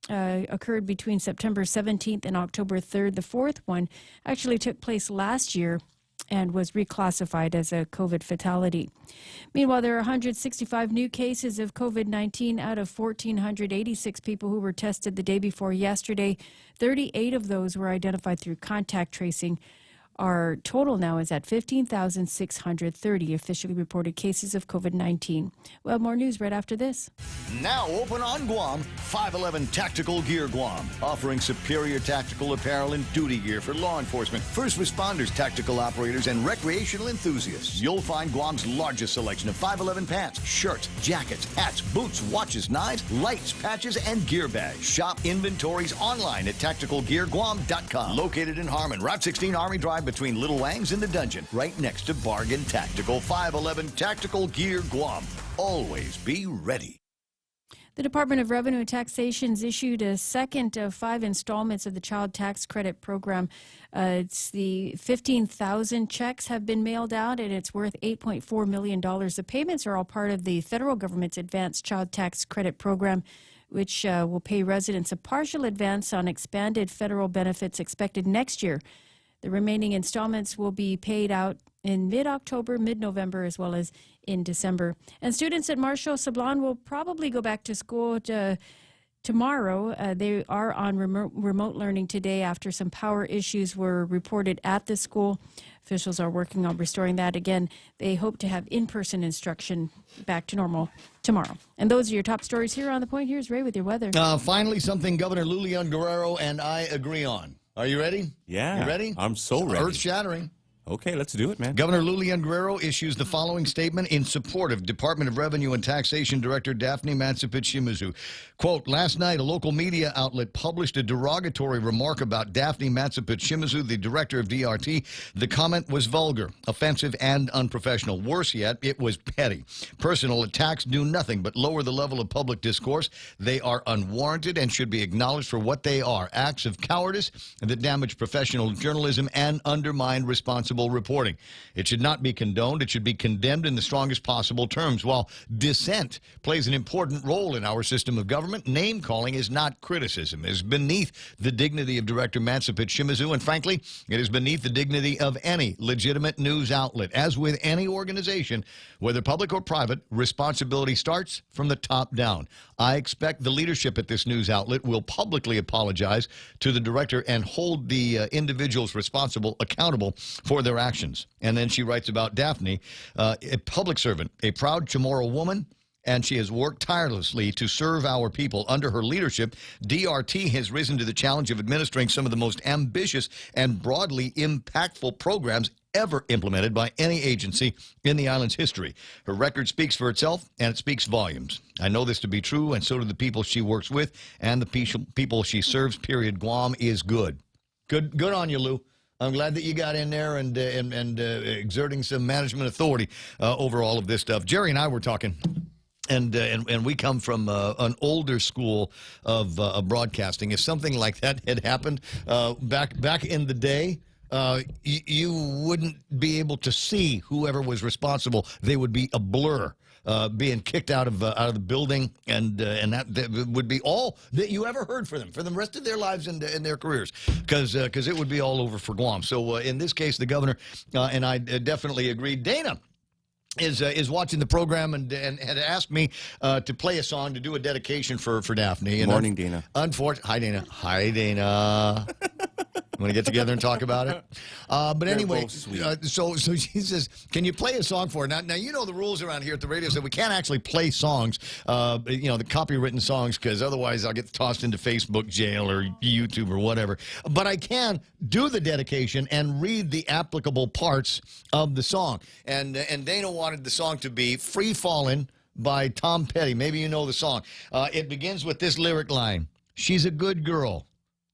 occurred between September 17th and October 3rd. The 4th one actually took place last year and was reclassified as a COVID fatality. Meanwhile, there are 165 new cases of COVID-19 out of 1,486 people who were tested the day before yesterday. 38 of those were identified through contact tracing. Our total now is at 15,630 officially reported cases of COVID-19. Well, more news right after this. Now open on Guam, 511 Tactical Gear Guam, offering superior tactical apparel and duty gear for law enforcement, first responders, tactical operators, and recreational enthusiasts. You'll find Guam's largest selection of 511 pants, shirts, jackets, hats, boots, watches, knives, lights, patches, and gear bags. Shop inventories online at tacticalgearguam.com. Located in Harmon, Route 16 Army Drive, between Little Wangs and the Dungeon, right next to Bargain Tactical. 511 Tactical Gear Guam. Always be ready. The Department of Revenue and Taxation has issued a second of 5 installments of the Child Tax Credit Program. It's the 15,000 checks have been mailed out, and it's worth $8.4 million. The payments are all part of the federal government's Advanced Child Tax Credit Program, which will pay residents a partial advance on expanded federal benefits expected next year. The remaining installments will be paid out in mid-October, mid-November, as well as in December. And students at Marshall Sablon will probably go back to school tomorrow. They are on remote learning today after some power issues were reported at the school. Officials are working on restoring that. Again, they hope to have in-person instruction back to normal tomorrow. And those are your top stories here on The Point. Here's Ray with your weather. Finally, something Governor Lulian Guerrero and I agree on. Are you ready? Yeah. You ready? I'm so ready. Earth-shattering. Okay, let's do it, man. Governor Lulian Guerrero issues the following statement in support of Department of Revenue and Taxation Director Daphne Matsupit-Shimizu. Quote, last night, a local media outlet published a derogatory remark about Daphne Matsupit-Shimizu, the director of DRT. The comment was vulgar, offensive, and unprofessional. Worse yet, it was petty. Personal attacks do nothing but lower the level of public discourse. They are unwarranted and should be acknowledged for what they are, acts of cowardice that damage professional journalism and undermine responsible reporting. It should not be condoned. It should be condemned in the strongest possible terms. While dissent plays an important role in our system of government, name-calling is not criticism. It is beneath the dignity of Director Matsupit-Shimizu, and frankly, it is beneath the dignity of any legitimate news outlet. As with any organization, whether public or private, responsibility starts from the top down. I expect the leadership at this news outlet will publicly apologize to the director and hold the individuals responsible accountable for their actions. And then she writes about Daphne, a public servant, a proud Chamorro woman, and she has worked tirelessly to serve our people. Under her leadership, DRT has risen to the challenge of administering some of the most ambitious and broadly impactful programs ever implemented by any agency in the island's history. Her record speaks for itself, and it speaks volumes. I know this to be true, and so do the people she works with and the people she serves, period. Guam is good. Good on you, Lou. I'm glad that you got in there and exerting some management authority over all of this stuff. Jerry and I were talking, and we come from an older school of broadcasting. If something like that had happened back in the day, you wouldn't be able to see whoever was responsible. They would be a blur. Being kicked out of the building, and that would be all that you ever heard for the rest of their lives and their careers, because it would be all over for Guam. So in this case, the governor and I definitely agreed. Dana is watching the program and had asked me to play a song to do a dedication for Daphne. Good morning, Dana. Hi, Dana. Hi, Dana. Want to get together and talk about it? But anyway, so she says, can you play a song for her? Now, you know the rules around here at the radio, so we can't actually play songs, the copywritten songs, because otherwise I'll get tossed into Facebook jail or YouTube or whatever. But I can do the dedication and read the applicable parts of the song. And Dana wanted the song to be Free Fallin' by Tom Petty. Maybe you know the song. It begins with this lyric line. She's a good girl.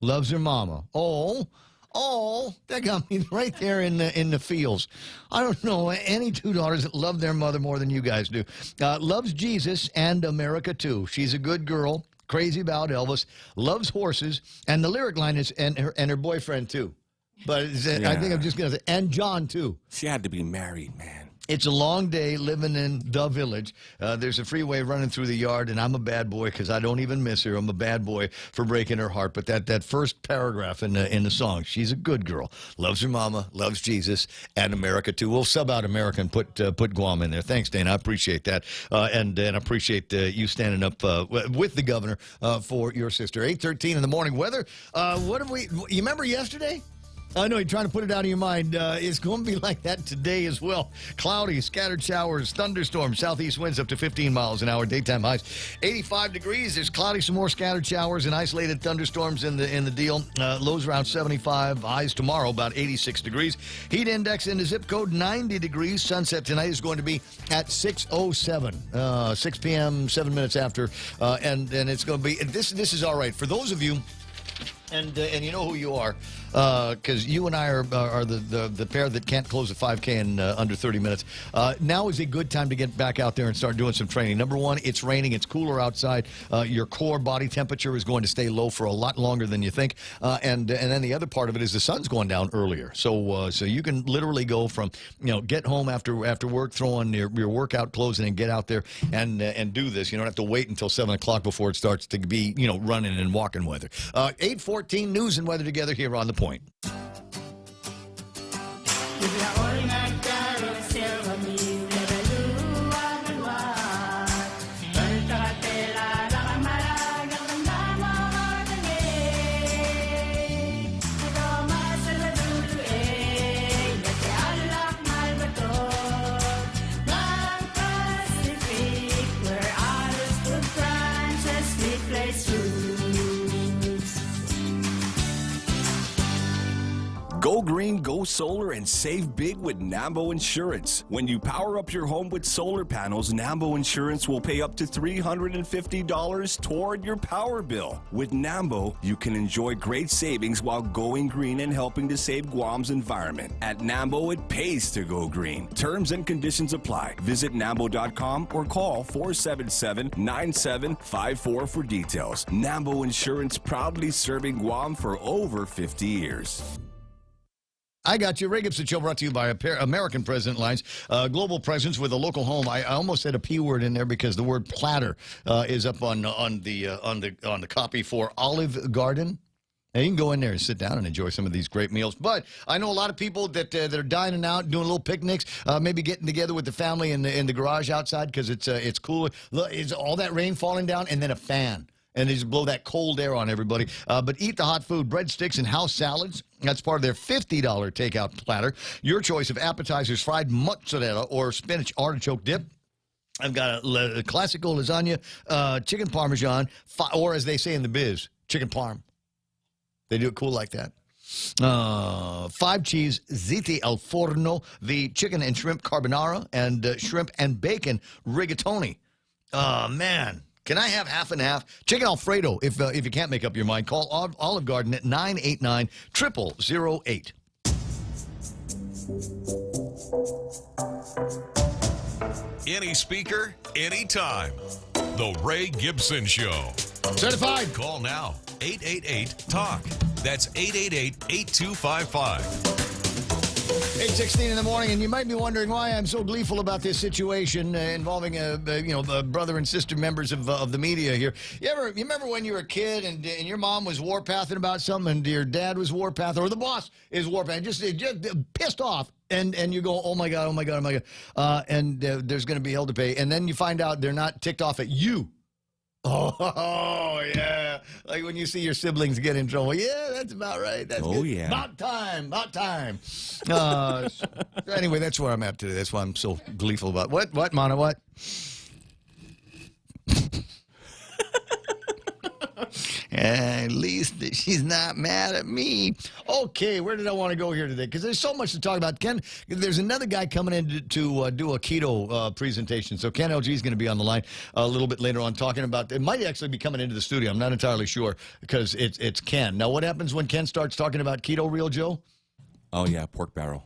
Loves her mama. Oh, Oh, that got me right there in the feels. I don't know any two daughters that love their mother more than you guys do. Loves Jesus and America, too. She's a good girl, crazy about Elvis, loves horses, and the lyric line is, and her boyfriend, too. But I think I'm just going to say, and John, too. She had to be married, man. It's a long day living in the village. There's a freeway running through the yard, and I'm a bad boy because I don't even miss her. I'm a bad boy for breaking her heart. But that first paragraph in the song, she's a good girl, loves her mama, loves Jesus, and America too. We'll sub out America and put Guam in there. Thanks, Dana. I appreciate that, and I appreciate you standing up with the governor for your sister. 8:13 in the morning. Weather. What have we? You remember yesterday? I know you're trying to put it out of your mind. It's going to be like that today as well. Cloudy, scattered showers, thunderstorms, southeast winds up to 15 miles an hour. Daytime highs 85 degrees. There's cloudy, some more scattered showers and isolated thunderstorms in the deal. Lows around 75. Highs tomorrow about 86 degrees. Heat index in the zip code 90 degrees. Sunset tonight is going to be at 6:07, 6 p.m. 7 minutes after, and it's going to be. This is all right for those of you. And you know who you are, because you and I are the pair that can't close a 5K in under 30 minutes. Now is a good time to get back out there and start doing some training. Number one, it's raining. It's cooler outside. Your core body temperature is going to stay low for a lot longer than you think. And then the other part of it is the sun's going down earlier. So you can literally go from, get home after work, throw on your workout clothes, and then get out there and do this. You don't have to wait until 7 o'clock before it starts to be, running and walking weather. 8:14 news and weather together here on The Point. Go green, go solar, and save big with Nambo Insurance. When you power up your home with solar panels, Nambo Insurance will pay up to $350 toward your power bill. With Nambo, you can enjoy great savings while going green and helping to save Guam's environment. At Nambo, it pays to go green. Terms and conditions apply. Visit Nambo.com or call 477-9754 for details. Nambo Insurance, proudly serving Guam for over 50 years. I got you. Ray Gibson Show brought to you by American President Lines. Global presence with a local home. I almost said a P word in there because the word platter is up on the copy for Olive Garden. Now, you can go in there and sit down and enjoy some of these great meals. But I know a lot of people that are dining out, doing little picnics, maybe getting together with the family in the garage outside because it's cooler. Look, it's all that rain falling down and then a fan. And they just blow that cold air on everybody. But eat the hot food, breadsticks, and house salads. That's part of their $50 takeout platter. Your choice of appetizers, fried mozzarella, or spinach artichoke dip. I've got a classical lasagna, chicken parmesan, or as they say in the biz, chicken parm. They do it cool like that. 5 cheese ziti al forno, the chicken and shrimp carbonara, and shrimp and bacon rigatoni. Oh, man. Can I have half and half? Chicken Alfredo, if you can't make up your mind. Call Olive Garden at 989-0008. Any speaker, anytime. The Ray Gibson Show. Certified. Call now. 888-TALK. That's 888-8255. 8:16 in the morning, and you might be wondering why I'm so gleeful about this situation involving brother and sister members of the media here. You remember when you were a kid and your mom was warpathing about something, and your dad was warpathing, or the boss is warpathing, just pissed off, and you go, oh my god, and there's going to be hell to pay, and then you find out they're not ticked off at you. Oh, yeah. Like when you see your siblings get in trouble. Yeah, that's about right. That's good. Yeah. About time. Anyway, that's where I'm at today. That's why I'm so gleeful about What, Mana, what? At least she's not mad at me. Okay, where did I want to go here today? Because there's so much to talk about. Ken, there's another guy coming in to do a keto presentation. So Ken LG is going to be on the line a little bit later on talking about, it might actually be coming into the studio. I'm not entirely sure because it's Ken. Now, what happens when Ken starts talking about keto, Real Joe? Oh, yeah, pork barrel.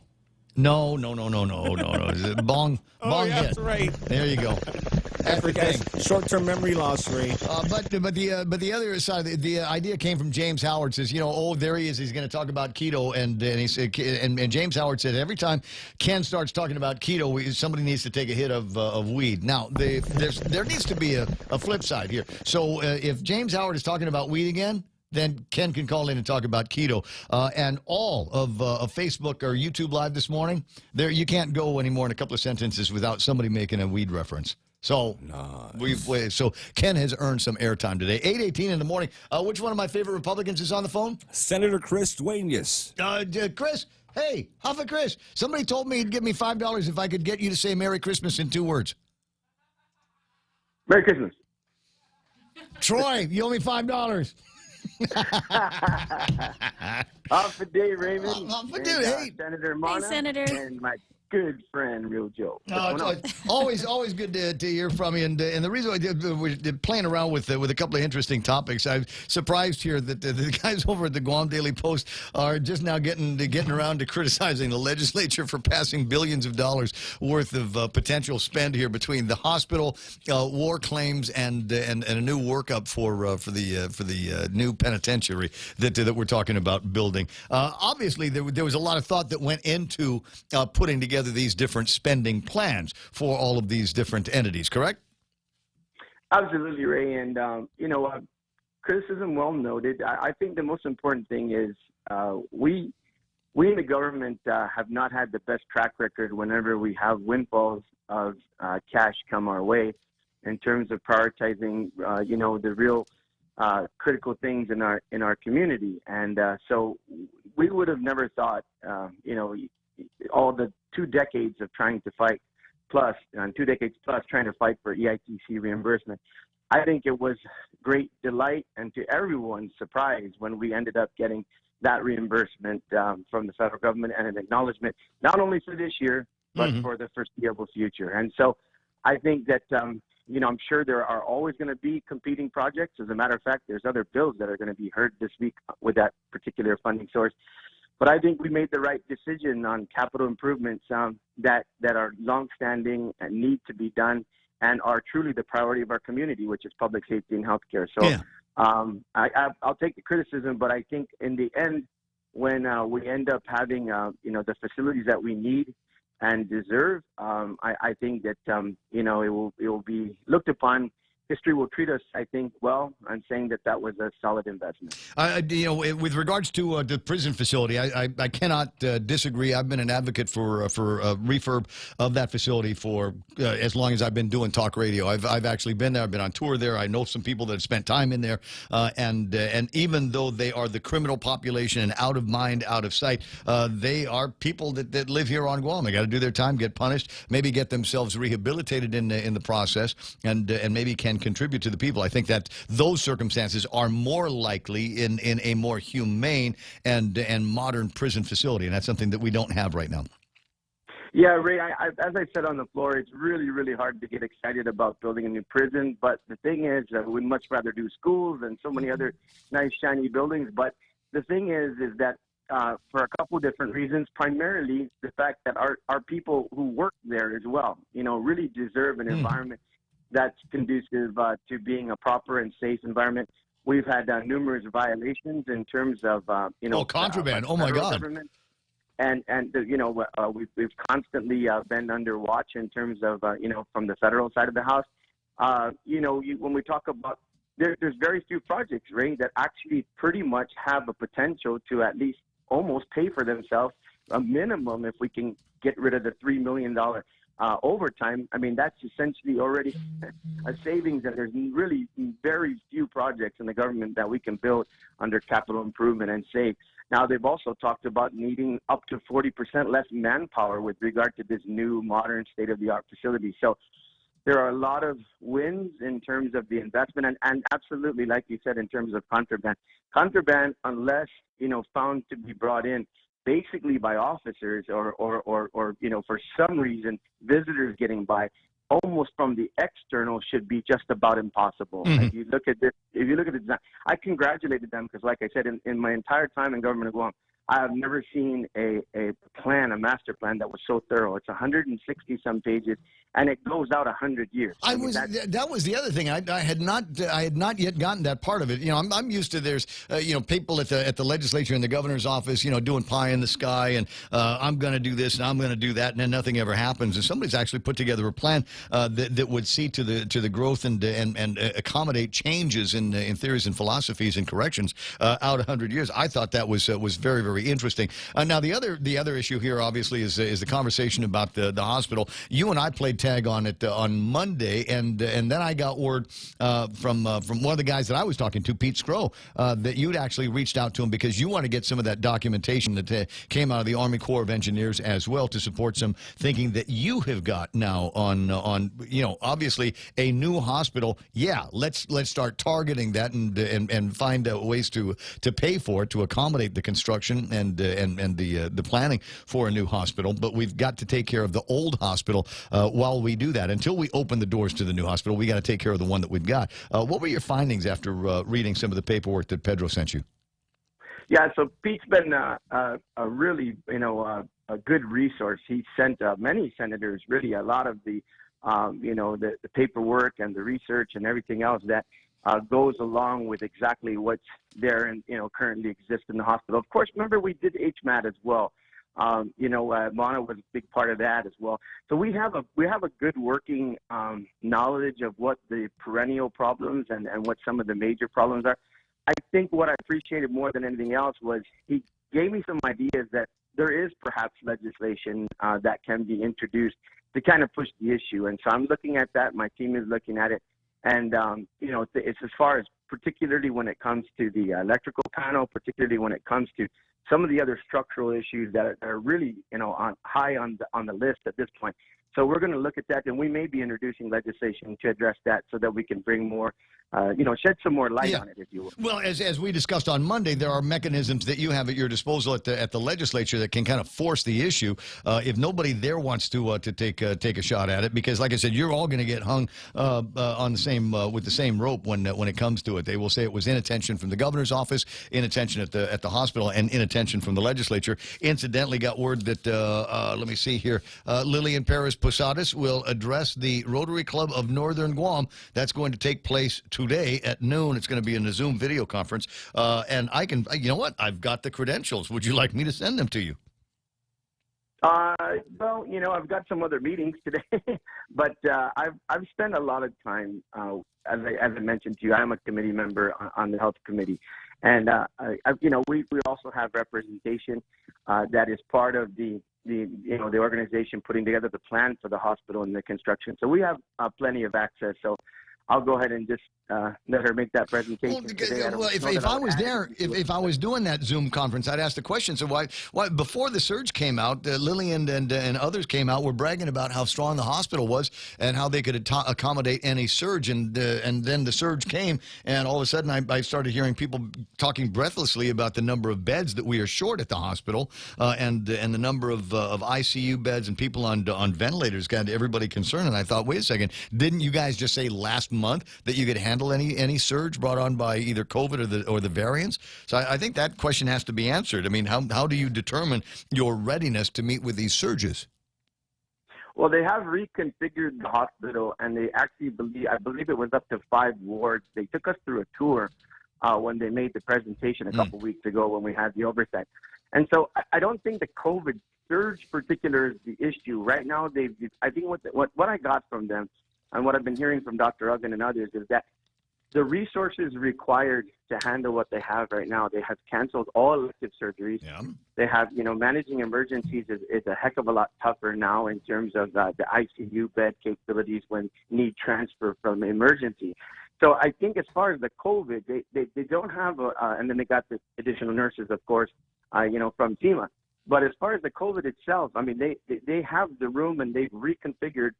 No. Bong Oh, yeah, hit. that's right. There you go. Short-term memory loss, Ray. But the other side, the idea came from James Howard. Says, there he is. He's going to talk about keto, and he said, and James Howard said every time Ken starts talking about keto, somebody needs to take a hit of weed. Now there needs to be a flip side here. So if James Howard is talking about weed again, then Ken can call in and talk about keto. And all of Facebook or YouTube Live this morning, you can't go anymore in a couple of sentences without somebody making a weed reference. So so Ken has earned some airtime today. 8:18 in the morning. Which one of my favorite Republicans is on the phone? Senator Chris Duenas. Chris, hey, Huffa Chris. Somebody told me he'd give me $5 if I could get you to say Merry Christmas in 2 words. Merry Christmas. Troy, you owe me $5. Off a day, Raymond. Off a day, hey. Senator Mana. Hey, Senator. And my good friend, Real Joe. Always good to hear from you. And the reason we're playing around with a couple of interesting topics. I'm surprised here that the guys over at the Guam Daily Post are just now getting around to criticizing the legislature for passing billions of dollars worth of potential spend here between the hospital, war claims, and a new workup for the new penitentiary that we're talking about building. Obviously, there was a lot of thought that went into putting together these different spending plans for all of these different entities, correct? Absolutely, Ray. And, criticism well noted. I think the most important thing is we in the government have not had the best track record whenever we have windfalls of cash come our way in terms of prioritizing, the real critical things in our community. And so we would have never thought, all the 2 decades of trying to fight plus, and 2 decades plus trying to fight for EITC reimbursement. I think it was great delight and to everyone's surprise when we ended up getting that reimbursement from the federal government and an acknowledgement, not only for this year, but for the foreseeable future. And so I think that, I'm sure there are always going to be competing projects. As a matter of fact, there's other bills that are going to be heard this week with that particular funding source. But I think we made the right decision on capital improvements that are longstanding and need to be done and are truly the priority of our community, which is public safety and healthcare. So I'll take the criticism, but I think in the end, when we end up having the facilities that we need and deserve, I think that it will be looked upon. History will treat us, I think, well. I'm saying that was a solid investment. With regards to the prison facility, I cannot disagree. I've been an advocate for refurb of that facility for as long as I've been doing talk radio. I've actually been there. I've been on tour there. I know some people that have spent time in there. And even though they are the criminal population and out of mind, out of sight, they are people that live here on Guam. They got to do their time, get punished, maybe get themselves rehabilitated in the process, and maybe can contribute to the people. I think that those circumstances are more likely in a more humane and modern prison facility, and that's something that we don't have right now. Yeah, Ray, as I said on the floor, it's really, really hard to get excited about building a new prison. But the thing is, we'd much rather do schools and so many other nice, shiny buildings. But the thing is that for a couple different reasons, primarily the fact that our people who work there as well, really deserve an environment that's conducive to being a proper and safe environment. We've had numerous violations in terms of, contraband. Oh my God. Government. And we've constantly been under watch in terms of, from the federal side of the house. When we talk about, there's very few projects, Ray, that actually pretty much have a potential to at least almost pay for themselves, a minimum if we can get rid of the $3 million overtime. I mean, that's essentially already a savings, and there's really very few projects in the government that we can build under capital improvement and save. Now, they've also talked about needing up to 40% less manpower with regard to this new modern state-of-the-art facility. So there are a lot of wins in terms of the investment, and absolutely, like you said, in terms of contraband. Contraband, unless, found to be brought in basically by officers or for some reason, visitors getting by, almost from the external should be just about impossible. Mm-hmm. If you look at this, I congratulated them because, like I said, in my entire time in government of Guam, I have never seen a master plan that was so thorough. It's 160 some pages, and it goes out 100 years. That was the other thing. I had not yet gotten that part of it. I'm used to there's people at the legislature and the governor's office, doing pie in the sky, and I'm going to do this and I'm going to do that, and then nothing ever happens. And somebody's actually put together a plan that would see to the growth and accommodate changes in theories and philosophies and corrections out 100 years. I thought that was very, very interesting. Now the other issue here obviously is the conversation about the hospital. You and I played tag on it on Monday, and then I got word from one of the guys that I was talking to, Pete Scrow, that you'd actually reached out to him because you want to get some of that documentation that came out of the Army Corps of Engineers as well to support some thinking that you have got now on obviously a new hospital. Yeah, let's start targeting that and find ways to pay for it to accommodate the construction and the planning for a new hospital. But we've got to take care of the old hospital while we do that. Until we open the doors to the new hospital, we got to take care of the one that we've got. What were your findings after reading some of the paperwork that Pedro sent you? Yeah, so Pete's been a really, a good resource. He sent many senators really a lot of the paperwork and the research and everything else that goes along with exactly what's there and currently exists in the hospital. Of course, remember we did HMAT as well. Mono was a big part of that as well. So we have a good working knowledge of what the perennial problems and what some of the major problems are. I think what I appreciated more than anything else was he gave me some ideas that there is perhaps legislation that can be introduced to kind of push the issue. And so I'm looking at that. My team is looking at it. And, it's as far as particularly when it comes to the electrical panel, particularly when it comes to some of the other structural issues that are really, high on the list at this point. So we're going to look at that, and we may be introducing legislation to address that so that we can bring more, shed some more light on it, if you will. Well, as we discussed on Monday, there are mechanisms that you have at your disposal at the legislature that can kind of force the issue if nobody there wants to take a shot at it. Because, like I said, you're all going to get hung on the same with the same rope when it comes to it. They will say it was inattention from the governor's office, inattention at the hospital, and inattention from the legislature. Incidentally, got word that let me see here, Lillian Perez Posadas will address the Rotary Club of Northern Guam. That's going to take place today at noon. It's going to be in a Zoom video conference. And I can, you know what? I've got the credentials. Would you like me to send them to you? Well, I've got some other meetings today, but I've spent a lot of time, as I mentioned to you, I'm a committee member on the health committee. And, we also have representation that is part of the organization putting together the plan for the hospital and the construction. So we have plenty of access. So I'll go ahead and just let her make that presentation. Well, if I was there, if I was doing that Zoom conference, I'd ask the question. So why before the surge came out, Lillian and others came out, were bragging about how strong the hospital was and how they could accommodate any surge. And then the surge came, and all of a sudden I started hearing people talking breathlessly about the number of beds that we are short at the hospital, and the number of ICU beds and people on ventilators got everybody concerned. And I thought, wait a second, didn't you guys just say last month that you could handle any surge brought on by either COVID or the variants? So I think that question has to be answered. I mean, how do you determine your readiness to meet with these surges? Well, they have reconfigured the hospital, and they actually I believe it was up to 5 wards. They took us through a tour when they made the presentation a couple weeks ago when we had the oversight. And so I don't think the COVID surge particular is the issue. Right now, I think what I got from them and what I've been hearing from Dr. Uggan and others is that the resources required to handle what they have right now, they have canceled all elective surgeries. Yeah. They have, managing emergencies is a heck of a lot tougher now in terms of the ICU bed capabilities when need transfer from emergency. So I think as far as the COVID, they don't have, and then they got the additional nurses, of course, from FEMA. But as far as the COVID itself, I mean, they have the room and they've reconfigured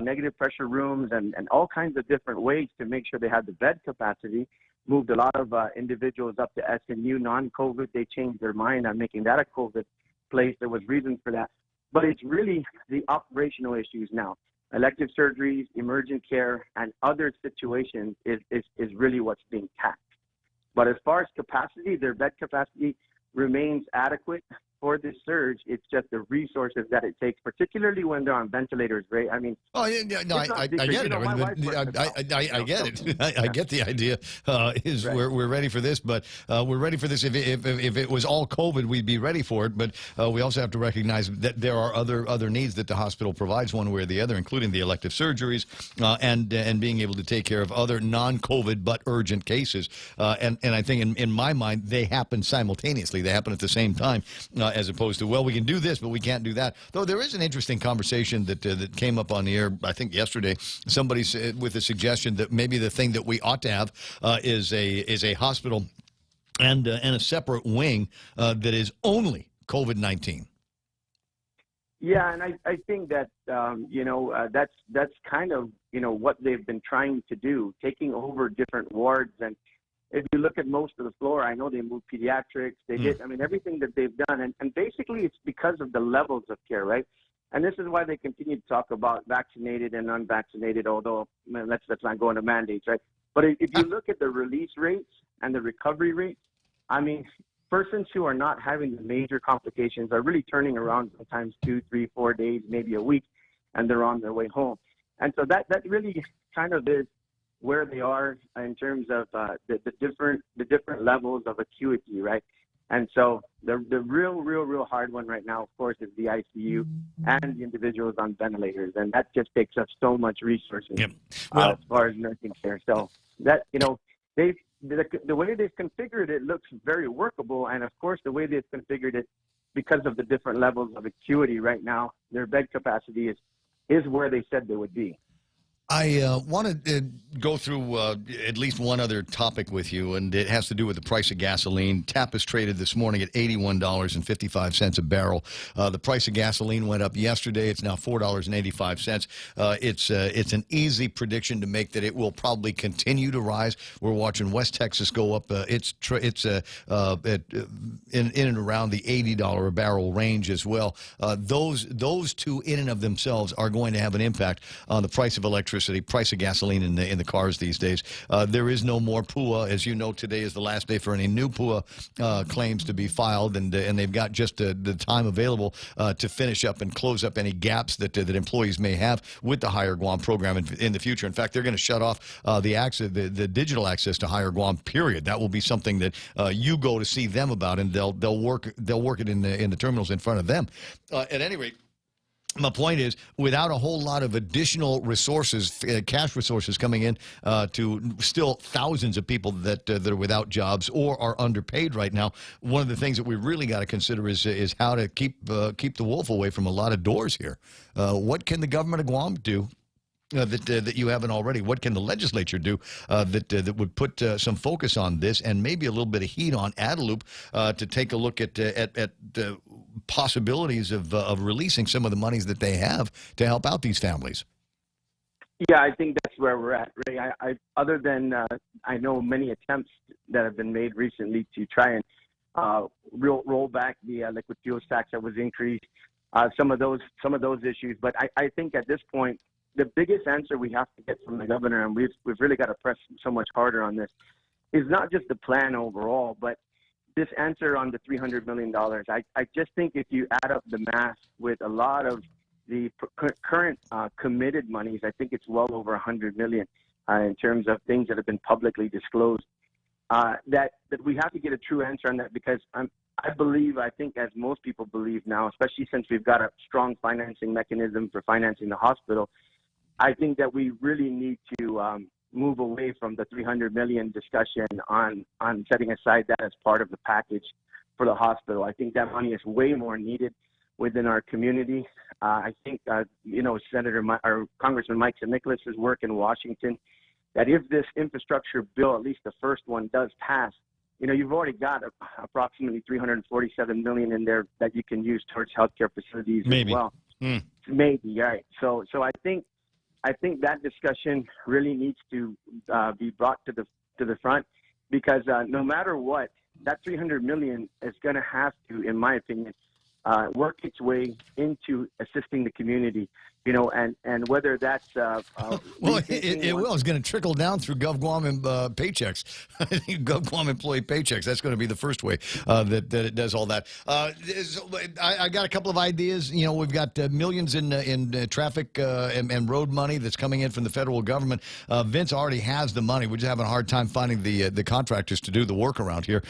negative pressure rooms and all kinds of different ways to make sure they had the bed capacity. Moved a lot of individuals up to SNU, non-COVID. They changed their mind on making that a COVID place. There was reason for that. But it's really the operational issues now. Elective surgeries, emergent care, and other situations is really what's being taxed. But as far as capacity, their bed capacity remains adequate for this surge. It's just the resources that it takes, particularly when they're on ventilators, right? I mean, oh yeah, no, I get it. I get it. I get the idea. We're ready for this, but we're ready for this. If it was all COVID, we'd be ready for it. But we also have to recognize that there are other needs that the hospital provides, one way or the other, including the elective surgeries and being able to take care of other non-COVID but urgent cases. And I think in my mind, they happen simultaneously. They happen at the same time. As opposed to, well, we can do this, but we can't do that. Though there is an interesting conversation that came up on the air, I think yesterday. Somebody said, with a suggestion that maybe the thing that we ought to have is a hospital and a separate wing that is only COVID-19. Yeah, and I think that that's kind of what they've been trying to do, taking over different wards. And if you look at most of the floor, I know they moved pediatrics. They did, I mean, everything that they've done. And basically it's because of the levels of care, right? And this is why they continue to talk about vaccinated and unvaccinated, although let's not go into mandates, right? But if you look at the release rates and the recovery rates, I mean, persons who are not having the major complications are really turning around sometimes 2, 3, 4 days, maybe a week, and they're on their way home. And so that really kind of is where they are in terms of the different levels of acuity, right? And so the real hard one right now, of course, is the ICU and the individuals on ventilators, and that just takes up so much resources as far as nursing care. So that the way they've configured it looks very workable, and of course the way they've configured it, because of the different levels of acuity right now, their bed capacity is where they said they would be. I want to go through at least one other topic with you, and it has to do with the price of gasoline. TAP is traded this morning at $81.55 a barrel. The price of gasoline went up yesterday. It's now $4.85. It's an easy prediction to make that it will probably continue to rise. We're watching West Texas go up. It's in and around the $80 a barrel range as well. Those two in and of themselves are going to have an impact on the price of electricity, price of gasoline in the cars these days. There is no more PUA. As you know, today is the last day for any new PUA claims to be filed, and they've got just the time available to finish up and close up any gaps that employees may have with the Higher Guam program in the future. In fact, they're going to shut off the digital access to Higher Guam, period. That will be something that you go to see them about, and they'll work it in the terminals in front of them. At any rate, my point is, without a whole lot of additional resources, cash resources coming in to still thousands of people that are without jobs or are underpaid right now, one of the things that we really got to consider is how to keep the wolf away from a lot of doors here. What can the government of Guam do that you haven't already? What can the legislature do that would put some focus on this and maybe a little bit of heat on Adelup to take a look at possibilities of releasing some of the monies that they have to help out these families? Yeah, I think that's where we're at, Ray. Other than I know many attempts that have been made recently to try and roll back the liquid fuels tax that was increased, some of those issues. But I think at this point, the biggest answer we have to get from the governor, and we've really got to press so much harder on this, is not just the plan overall, but this answer on the $300 million. I just think if you add up the math with a lot of the current committed monies, I think it's well over $100 million in terms of things that have been publicly disclosed. That we have to get a true answer on that, because I think as most people believe now, especially since we've got a strong financing mechanism for financing the hospital, I think that we really need to move away from the $300 million discussion on setting aside that as part of the package for the hospital. I think that money is way more needed within our community. I think, Congressman Mike Nicholas's work in Washington, that if this infrastructure bill, at least the first one, does pass, you've already got approximately $347 million in there that you can use towards healthcare facilities as well. Maybe, right. So I think I think that discussion really needs to be brought to the front, because no matter what, that $300 million is going to have to, in my opinion, work its way into assisting the community, and whether that's well, it will. It's going to trickle down through GovGuam paychecks. I think GovGuam employee paychecks. That's going to be the first way that it does all that. I got a couple of ideas. We've got millions in traffic and road money that's coming in from the federal government. Vince already has the money. We're just having a hard time finding the contractors to do the work around here.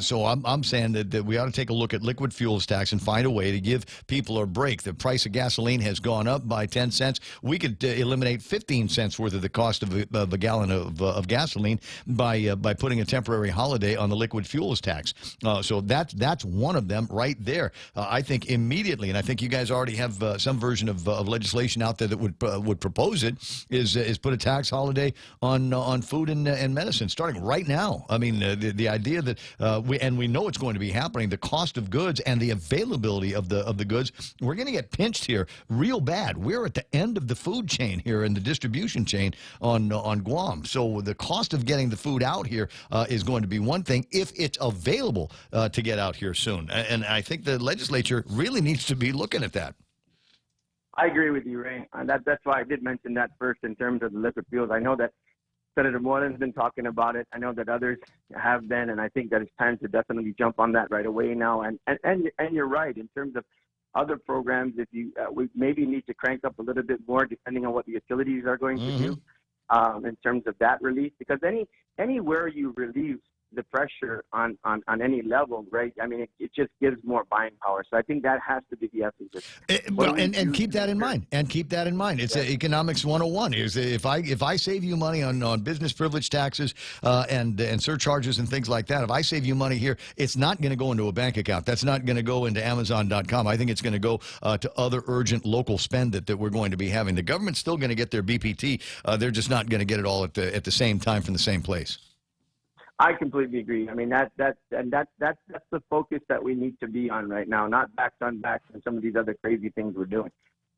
So I'm saying that we ought to take a look at liquid fuels tax and find a way to give people a break. The price of gasoline has gone up by 10 cents. We could eliminate 15 cents worth of the cost of a gallon of gasoline by putting a temporary holiday on the liquid fuels tax. So that's one of them right there. I think immediately, and I think you guys already have some version of legislation out there that would propose it, is put a tax holiday on food and medicine starting right now. I mean, the idea that we know it's going to be happening. The cost of goods and the availability of the goods, we're going to get pinched here real bad. We're at the end of the food chain here in the distribution chain on Guam. So the cost of getting the food out here is going to be one thing if it's available to get out here soon. And I think the legislature really needs to be looking at that. I agree with you, Ray. That's why I did mention that first in terms of the liquid fuels. I know that Senator Moylan's been talking about it. I know that others have been, and I think that it's time to definitely jump on that right away now. And you're right in terms of other programs. If we maybe need to crank up a little bit more depending on what the utilities are going to do in terms of that relief, because anywhere you relieve the pressure on any level, right? I mean, it just gives more buying power. So I think that has to be the emphasis. And keep that in mind. And keep that in mind. It's economics 101. Is if I save you money on business privilege taxes and surcharges and things like that, if I save you money here, it's not going to go into a bank account. That's not going to go into Amazon.com. I think it's going to go to other urgent local spend that we're going to be having. The government's still going to get their BPT. They're just not going to get it all at the same time from the same place. I completely agree. I mean, that's the focus that we need to be on right now, not backs on backs and some of these other crazy things we're doing.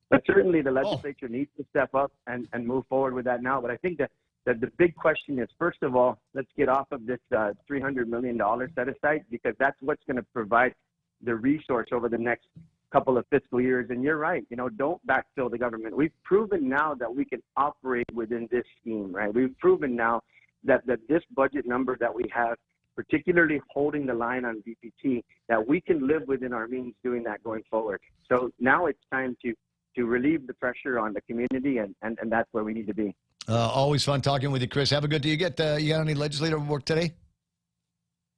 But certainly the legislature needs to step up and move forward with that now. But I think that the big question is, first of all, let's get off of this $300 million set aside, because that's what's going to provide the resource over the next couple of fiscal years. And you're right, don't backfill the government. We've proven now that we can operate within this scheme, right? We've proven now that this budget number that we have, particularly holding the line on VPT, that we can live within our means doing that going forward. So now it's time to relieve the pressure on the community, and that's where we need to be. Always fun talking with you, Chris. Have a good day. You got any legislative work today?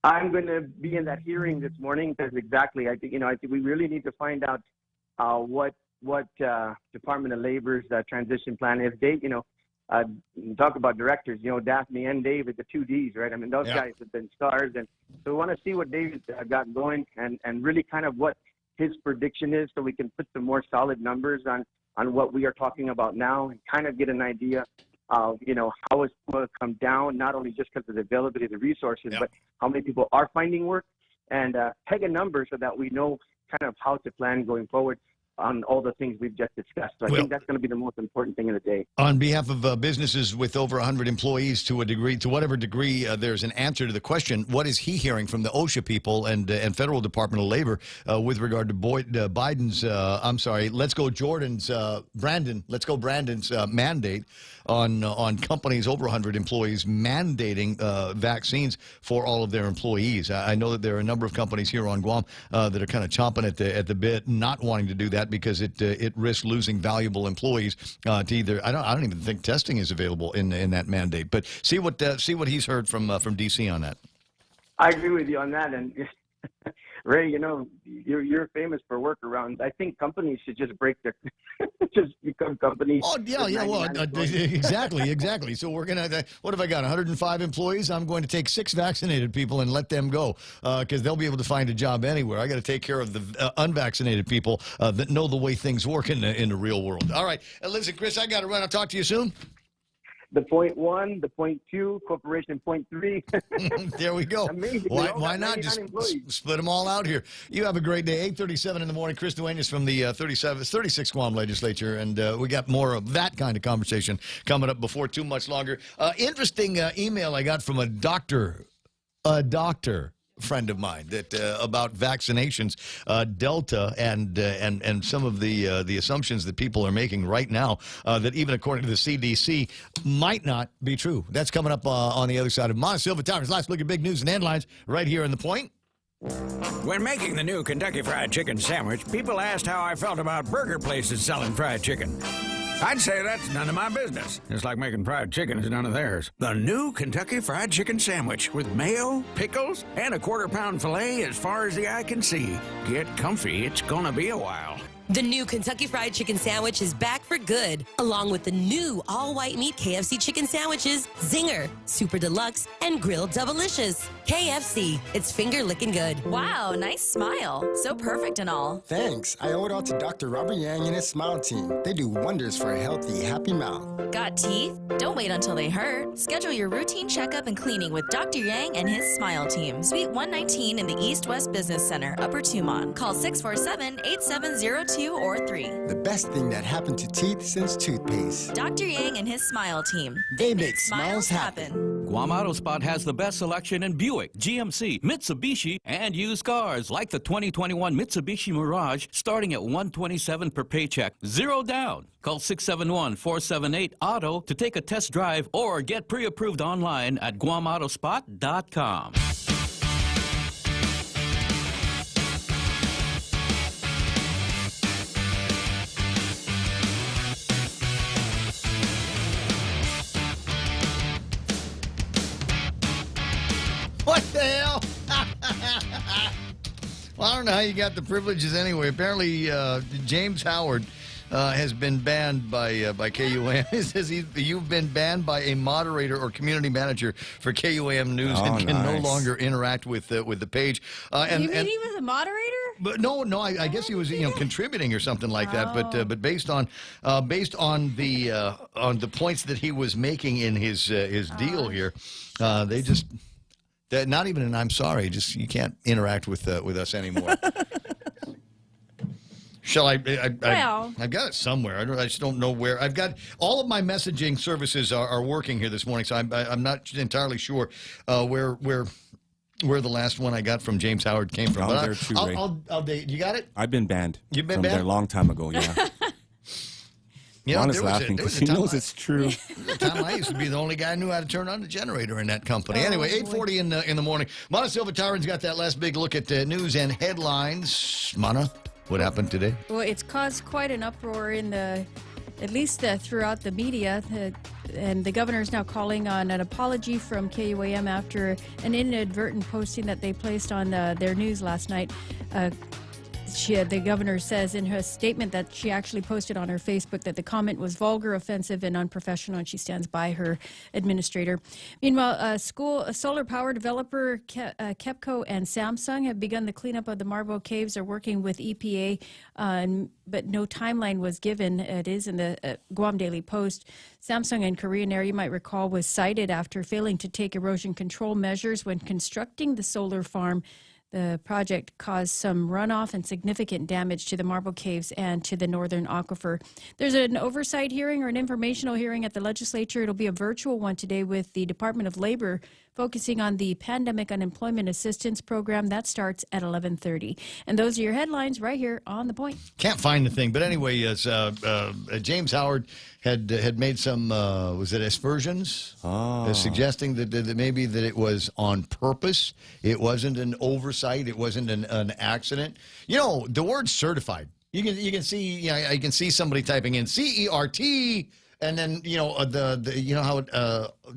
I'm going to be in that hearing this morning because I think we really need to find out what Department of Labor's transition plan is. They, talk about directors, Daphne and David, the two Ds, right? I mean, those guys have been stars. And so we want to see what David got going and really kind of what his prediction is, so we can put some more solid numbers on what we are talking about now and kind of get an idea of, how it's going to come down, not only just because of the availability of the resources, but how many people are finding work, and peg a number so that we know kind of how to plan going forward on all the things we've just discussed. So I think that's going to be the most important thing of the day. On behalf of businesses with over 100 employees, to whatever degree there's an answer to the question, what is he hearing from the OSHA people and Federal Department of Labor with regard to Biden's, let's go Brandon's mandate on companies over 100 employees mandating vaccines for all of their employees. I know that there are a number of companies here on Guam that are kind of chomping at the bit, not wanting to do that because it risks losing valuable employees to either. I don't even think testing is available in that mandate. But see what he's heard from DC on that. I agree with you on that, and Ray, you're famous for workarounds. I think companies should just break their, just become companies. Oh yeah. Well, exactly. So we're gonna. What have I got? 105 employees. I'm going to take 6 vaccinated people and let them go because they'll be able to find a job anywhere. I got to take care of the unvaccinated people that know the way things work in the real world. All right, listen, Chris, I got to run. I'll talk to you soon. the 0.1, the 0.2, corporation 0.3. There we go. Amazing. Why not just split them all out here? You have a great day. 8:37 in the morning. Chris Duenas from the 36th Guam Legislature, and we got more of that kind of conversation coming up before too much longer. Interesting email I got from a doctor friend of mine that about vaccinations, Delta, and some of the assumptions that people are making right now that even according to the CDC might not be true. That's coming up on the other side of Montecillo Towers. Last look at big news and headlines right here in The Point. When making the new Kentucky Fried Chicken sandwich, people asked how I felt about burger places selling fried chicken. I'd say that's none of my business. Just like making fried chicken is none of theirs. The new Kentucky Fried Chicken sandwich with mayo, pickles, and a quarter-pound filet as far as the eye can see. Get comfy. It's gonna be a while. The new Kentucky Fried Chicken Sandwich is back for good, along with the new all-white meat KFC chicken sandwiches, Zinger, Super Deluxe, and Grilled Doublicious. KFC, it's finger-licking good. Wow, nice smile. So perfect and all. Thanks. I owe it all to Dr. Robert Yang and his Smile team. They do wonders for a healthy, happy mouth. Got teeth? Don't wait until they hurt. Schedule your routine checkup and cleaning with Dr. Yang and his Smile team. Suite 119 in the East-West Business Center, Upper Tumon. Call 647-8702 or 3. The best thing that happened to teeth since toothpaste. Dr. Yang and his Smile team. They make smiles happen. Guam Auto Spot has the best selection in Buick, GMC, Mitsubishi, and used cars like the 2021 Mitsubishi Mirage starting at $127 per paycheck. Zero down. Call 671-478-AUTO to take a test drive or get pre-approved online at GuamAutospot.com. What the hell? Well, I don't know how you got the privileges anyway. Apparently, James Howard has been banned by KUAM. It says you've been banned by a moderator or community manager for KUAM News and can no longer interact with the page. You mean he was a moderator? But no, I guess he was contributing or something like that. But based on the points that he was making in his deal here, they just. Not even an I'm sorry, just you can't interact with us anymore. Shall I? I've got it somewhere. I just don't know where. I've got all of my messaging services are working here this morning, so I'm not entirely sure where the last one I got from James Howard came from. But there too, Ray. I'll date. You got it? I've been banned. You've been from banned? there a long time ago, yeah. Juana's laughing because she knows it's true. The time I used to be the only guy who knew how to turn on the generator in that company. Anyway, 8:40 in the morning. Montecillo Tyrant's got that last big look at news and headlines. Mana, what happened today? Well, it's caused quite an uproar at least throughout the media. And the governor is now calling on an apology from KUAM after an inadvertent posting that they placed on their news last night. The governor says in her statement that she actually posted on her Facebook that the comment was vulgar, offensive, and unprofessional, and she stands by her administrator. Meanwhile, a solar power developer, KEPCO and Samsung, have begun the cleanup of the Marble Caves. Are working with EPA, but no timeline was given. It is in the Guam Daily Post. Samsung and Korean Air, you might recall, was cited after failing to take erosion control measures when constructing the solar farm. The project caused some runoff and significant damage to the Marble Caves and to the northern aquifer. There's an oversight hearing or an informational hearing at the legislature. It'll be a virtual one today with the Department of Labor focusing on the Pandemic Unemployment Assistance Program. That starts at 11:30. And those are your headlines right here on The Point. Can't find the thing. But anyway, James Howard had made some, was it aspersions? Suggesting that maybe that it was on purpose. It wasn't an oversight. It wasn't an accident. You know, the word certified. You can see, I can see somebody typing in CERT, and then, how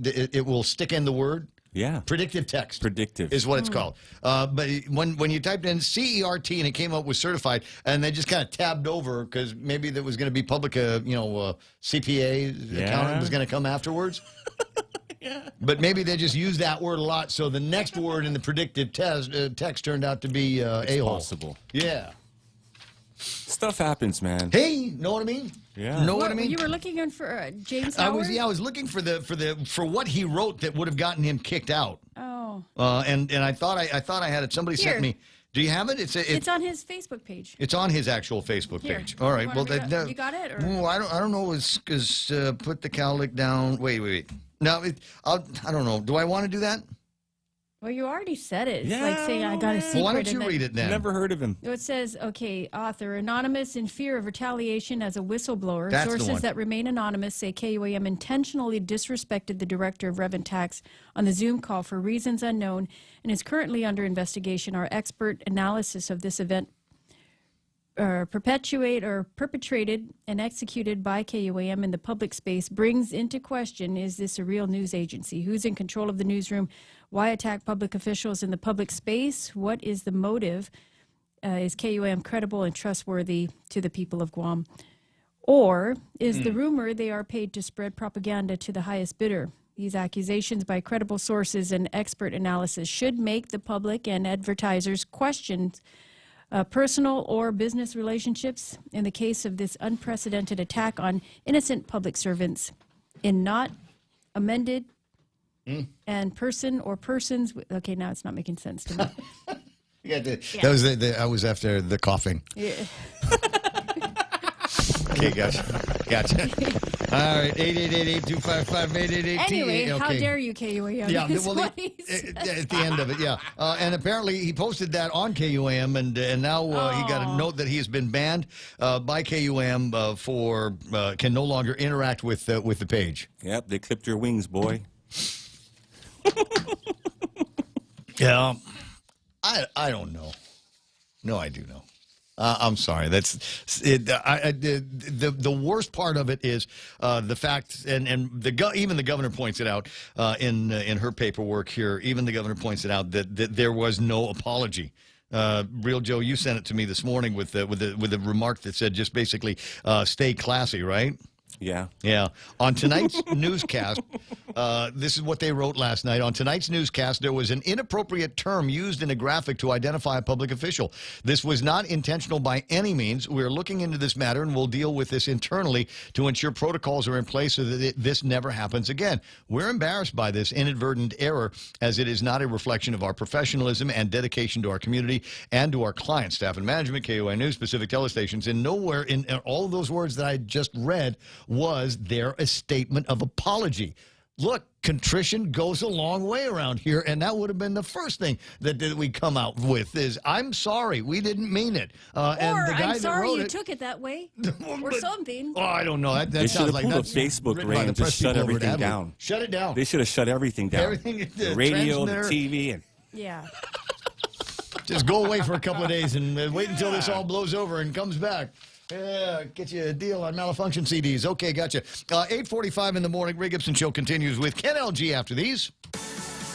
it will stick in the word. Yeah. Predictive text. Predictive. Is what it's called. But when you typed in CERT and it came up with certified, and they just kind of tabbed over because maybe that was going to be public, CPA accountant was going to come afterwards. Yeah. But maybe they just use that word a lot, so the next word in the predictive text turned out to be a-hole. Possible. Yeah. Stuff happens, man. Hey, know what I mean? Yeah. Know what I mean? You were looking in for James I Howard? was looking for what he wrote that would have gotten him kicked out. Oh. And I thought I had it. Somebody Here. sent me. Do you have it? It's on his Facebook page. It's on his actual Facebook Here. page. All right. You Well, wanna you got it? Or? Oh, I don't know. Is put the cowlick down. Wait. No, I don't know. Do I want to do that? Well, you already said it. It's like saying I got a secret. Well, why don't you and then- read it then? Never heard of him. It says, okay, author, anonymous in fear of retaliation as a whistleblower. That's the Sources one. that remain anonymous say KUAM intentionally disrespected the director of Rev and Tax on the Zoom call for reasons unknown and is currently under investigation. Our expert analysis of this event perpetrated and executed by KUAM in the public space brings into question, is this a real news agency? Who's in control of the newsroom? Why attack public officials in the public space? What is the motive? Is KUAM credible and trustworthy to the people of Guam? Or is the rumor they are paid to spread propaganda to the highest bidder? These accusations by credible sources and expert analysis should make the public and advertisers question personal or business relationships in the case of this unprecedented attack on innocent public servants in not amended and person or persons. Okay, now it's not making sense to me. That was I was after the coughing. Yeah. Okay, gotcha. All right, 888-825-5888. Anyway, how Okay. dare you, KUAM? Yeah, is well, what he said. at the end of it, yeah. And apparently he posted that on KUAM, and now he got a note that he has been banned by KUAM can no longer interact with the page. Yep, they clipped your wings, boy. Yeah, I don't know. No, I do know. I'm sorry. That's it. The worst part of it is the fact, and even the governor points it out in her paperwork here. Even the governor points it out that there was no apology. Real Joe, you sent it to me this morning with a remark that said just basically stay classy, right? Yeah. On tonight's newscast, this is what they wrote last night. On tonight's newscast, there was an inappropriate term used in a graphic to identify a public official. This was not intentional by any means. We're looking into this matter, and we'll deal with this internally to ensure protocols are in place so that this never happens again. We're embarrassed by this inadvertent error, as it is not a reflection of our professionalism and dedication to our community and to our clients, staff and management, KOI News, Pacific Telestations, and nowhere in all of those words that I just read was there a statement of apology. Look, contrition goes a long way around here, and that would have been the first thing that we come out with is, I'm sorry, we didn't mean it. And the guy I'm sorry you that took it that way, or something. Oh, I don't know. That They should sounds have like pulled a that's Facebook written by ring the and just press shut people over at everything Adelaide. down. Shut it down. They should have shut everything down. Everything, the radio, the transmitter. TV, and Yeah. Just go away for a couple of days and wait until this all blows over and comes back. Yeah, get you a deal on malfunction CDs. Okay, gotcha. 8:45 in the morning. Ray Gibson Show continues with Ken LG after these.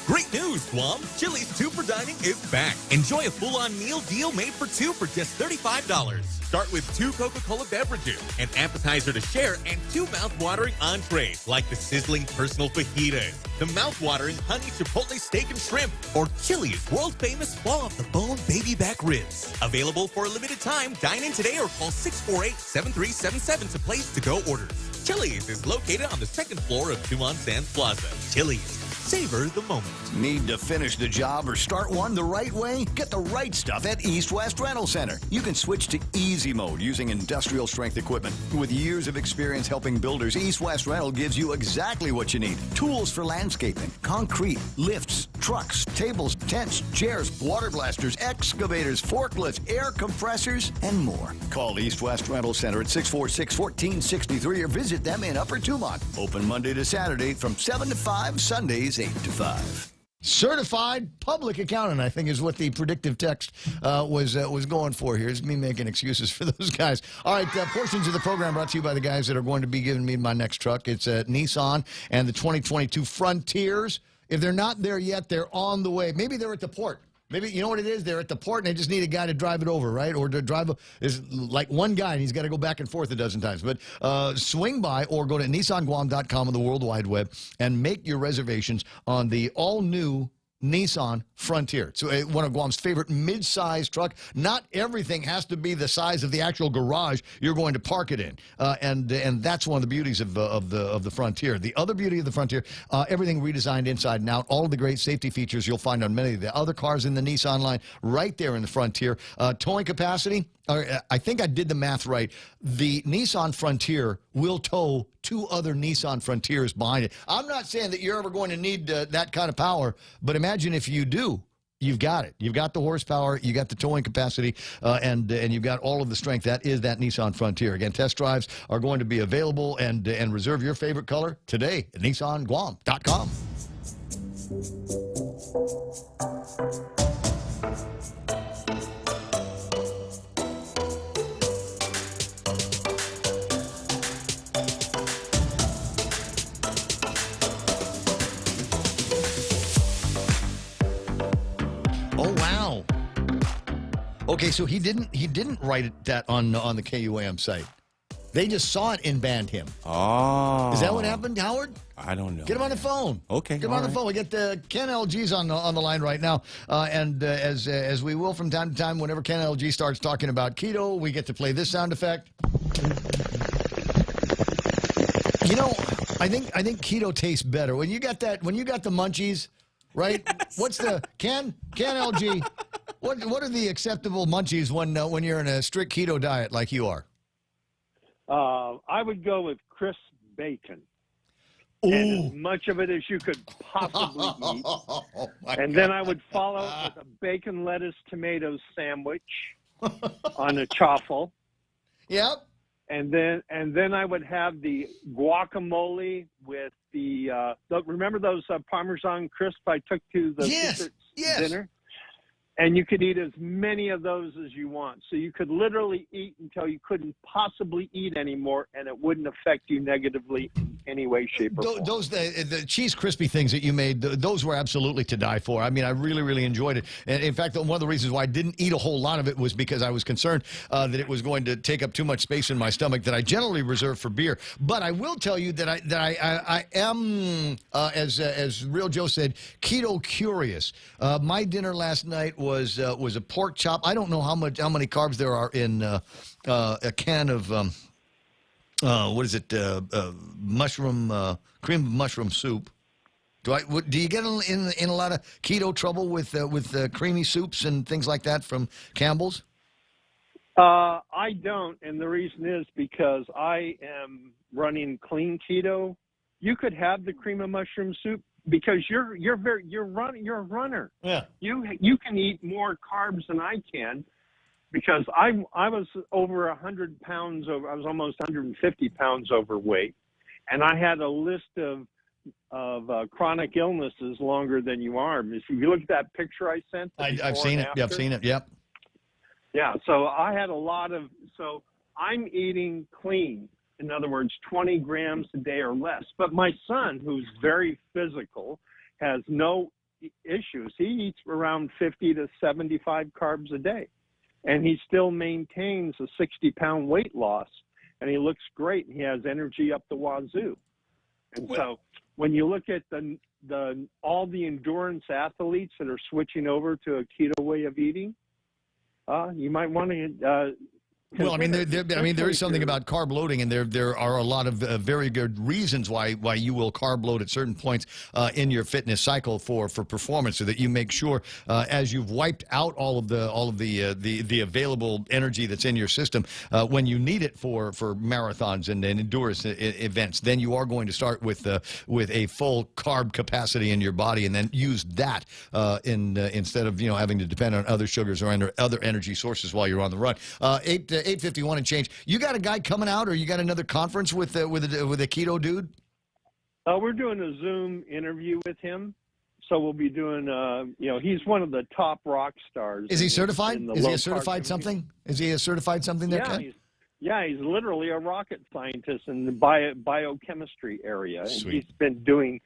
Great news, Guam! Chili's 2 for Dining is back. Enjoy a full-on meal deal made for 2 for just $35. Start with 2 Coca-Cola beverages, an appetizer to share, and 2 mouth-watering entrees like the sizzling personal fajitas, the mouth-watering honey chipotle steak and shrimp, or Chili's world-famous fall-off-the-bone baby back ribs. Available for a limited time. Dine in today or call 648-7377 to place to-go orders. Chili's is located on the 2nd floor of Tumon Sands Plaza. Chili's. Savor the moment. Need to finish the job or start one the right way? Get the right stuff at East West Rental Center. You can switch to easy mode using industrial strength equipment. With years of experience helping builders, East West Rental gives you exactly what you need. Tools for landscaping, concrete, lifts, trucks, tables, tents, chairs, water blasters, excavators, forklifts, air compressors, and more. Call East West Rental Center at 646-1463 or visit them in Upper Tumon. Open Monday to Saturday from 7 to 5, Sundays 8 to 5. Certified public accountant, I think, is what the predictive text was going for here. It's me making excuses for those guys. All right, portions of the program brought to you by the guys that are going to be giving me my next truck. It's Nissan and the 2022 Frontiers. If they're not there yet, they're on the way. Maybe they're at the port. Maybe, you know what it is? They're at the port, and they just need a guy to drive it over, right? Or to drive is like one guy, and he's got to go back and forth a dozen times. But swing by or go to NissanGuam.com on the World Wide Web and make your reservations on the all-new Nissan Frontier. It's one of Guam's favorite mid-size truck. Not everything has to be the size of the actual garage you're going to park it in, and that's one of the beauties of the Frontier. The other beauty of the Frontier, everything redesigned inside and out. All of the great safety features you'll find on many of the other cars in the Nissan line, right there in the Frontier. Towing capacity. I think I did the math right. The Nissan Frontier will tow 2 other Nissan Frontiers behind it. I'm not saying that you're ever going to need that kind of power, but imagine if you do. You've got it. You've got the horsepower, you got the towing capacity, and you've got all of the strength. That is that Nissan Frontier. Again, test drives are going to be available, and reserve your favorite color today at NissanGuam.com. Oh, wow. Okay, so he didn't write that on the KUAM site. They just saw it and banned him. Oh. Is that what happened, Howard? I don't know. Get him on the phone. Okay. Get him on the phone. We get Ken LG's on the line right now. And as we will from time to time, whenever Ken LG starts talking about keto, we get to play this sound effect. You know, I think keto tastes better. When you got the munchies, right? Yes. What's the Ken LG? What are the acceptable munchies when you're in a strict keto diet like you are? I would go with crisp bacon. Ooh. And as much of it as you could possibly eat. And then I would follow it with a bacon, lettuce, tomato sandwich on a chaffle. Yep. And then I would have the guacamole with the remember those Parmesan crisps I took to the secret dinner? And you could eat as many of those as you want. So you could literally eat until you couldn't possibly eat anymore, and it wouldn't affect you negatively in any way, shape, or form. Those the cheese crispy things that you made, those were absolutely to die for. I mean, I really, really enjoyed it. And in fact, one of the reasons why I didn't eat a whole lot of it was because I was concerned that it was going to take up too much space in my stomach that I generally reserve for beer. But I will tell you that I am, as Real Joe said, keto curious. My dinner last night was a pork chop. I don't know how many carbs there are in a can of what is it? Mushroom cream of mushroom soup. Do you get in a lot of keto trouble with creamy soups and things like that from Campbell's? I don't, and the reason is because I am running clean keto. You could have the cream of mushroom soup, because you're a runner. Yeah. You can eat more carbs than I can, because I was over 100 pounds over. I was almost 150 pounds overweight, and I had a list of chronic illnesses longer than you are. If you look at that picture I sent, I've seen it. Yeah, I've seen it. Yep. Yeah. So I had a lot of. So I'm eating clean. In other words, 20 grams a day or less. But my son, who's very physical, has no issues. He eats around 50 to 75 carbs a day, and he still maintains a 60-pound weight loss, and he looks great. He has energy up the wazoo. And so when you look at all the endurance athletes that are switching over to a keto way of eating, you might want to well, I mean, there is something about carb loading, and there are a lot of very good reasons why you will carb load at certain points in your fitness cycle for performance, so that you make sure as you've wiped out all of the available energy that's in your system when you need it for marathons and endurance events, then you are going to start with a full carb capacity in your body, and then use that instead of having to depend on other sugars or other energy sources while you're on the run. 8:51 and change. You got a guy coming out, or you got another conference with a keto dude? We're doing a Zoom interview with him, so we'll be doing. He's one of the top rock stars. Is he certified? Is he a certified something? Is he a certified something? He's literally a rocket scientist in the biochemistry area. And Sweet. He's been doing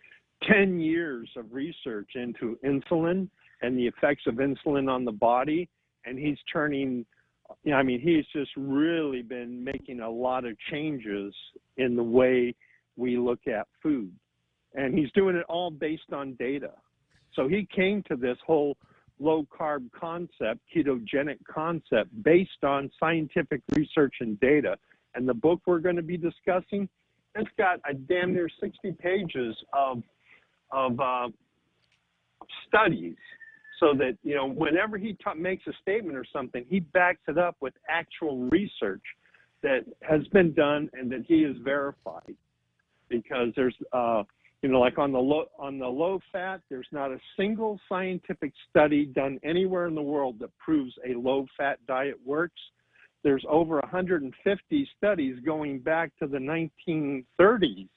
10 years of research into insulin and the effects of insulin on the body, and he's turning. He's just really been making a lot of changes in the way we look at food. And he's doing it all based on data. So he came to this whole low-carb concept, ketogenic concept, based on scientific research and data. And the book we're going to be discussing, it's got a damn near 60 pages of studies, so that, you know, whenever he makes a statement or something, he backs it up with actual research that has been done and that he has verified. Because there's, you know, like on the low fat, there's not a single scientific study done anywhere in the world that proves a low fat diet works. There's over 150 studies going back to the 1930s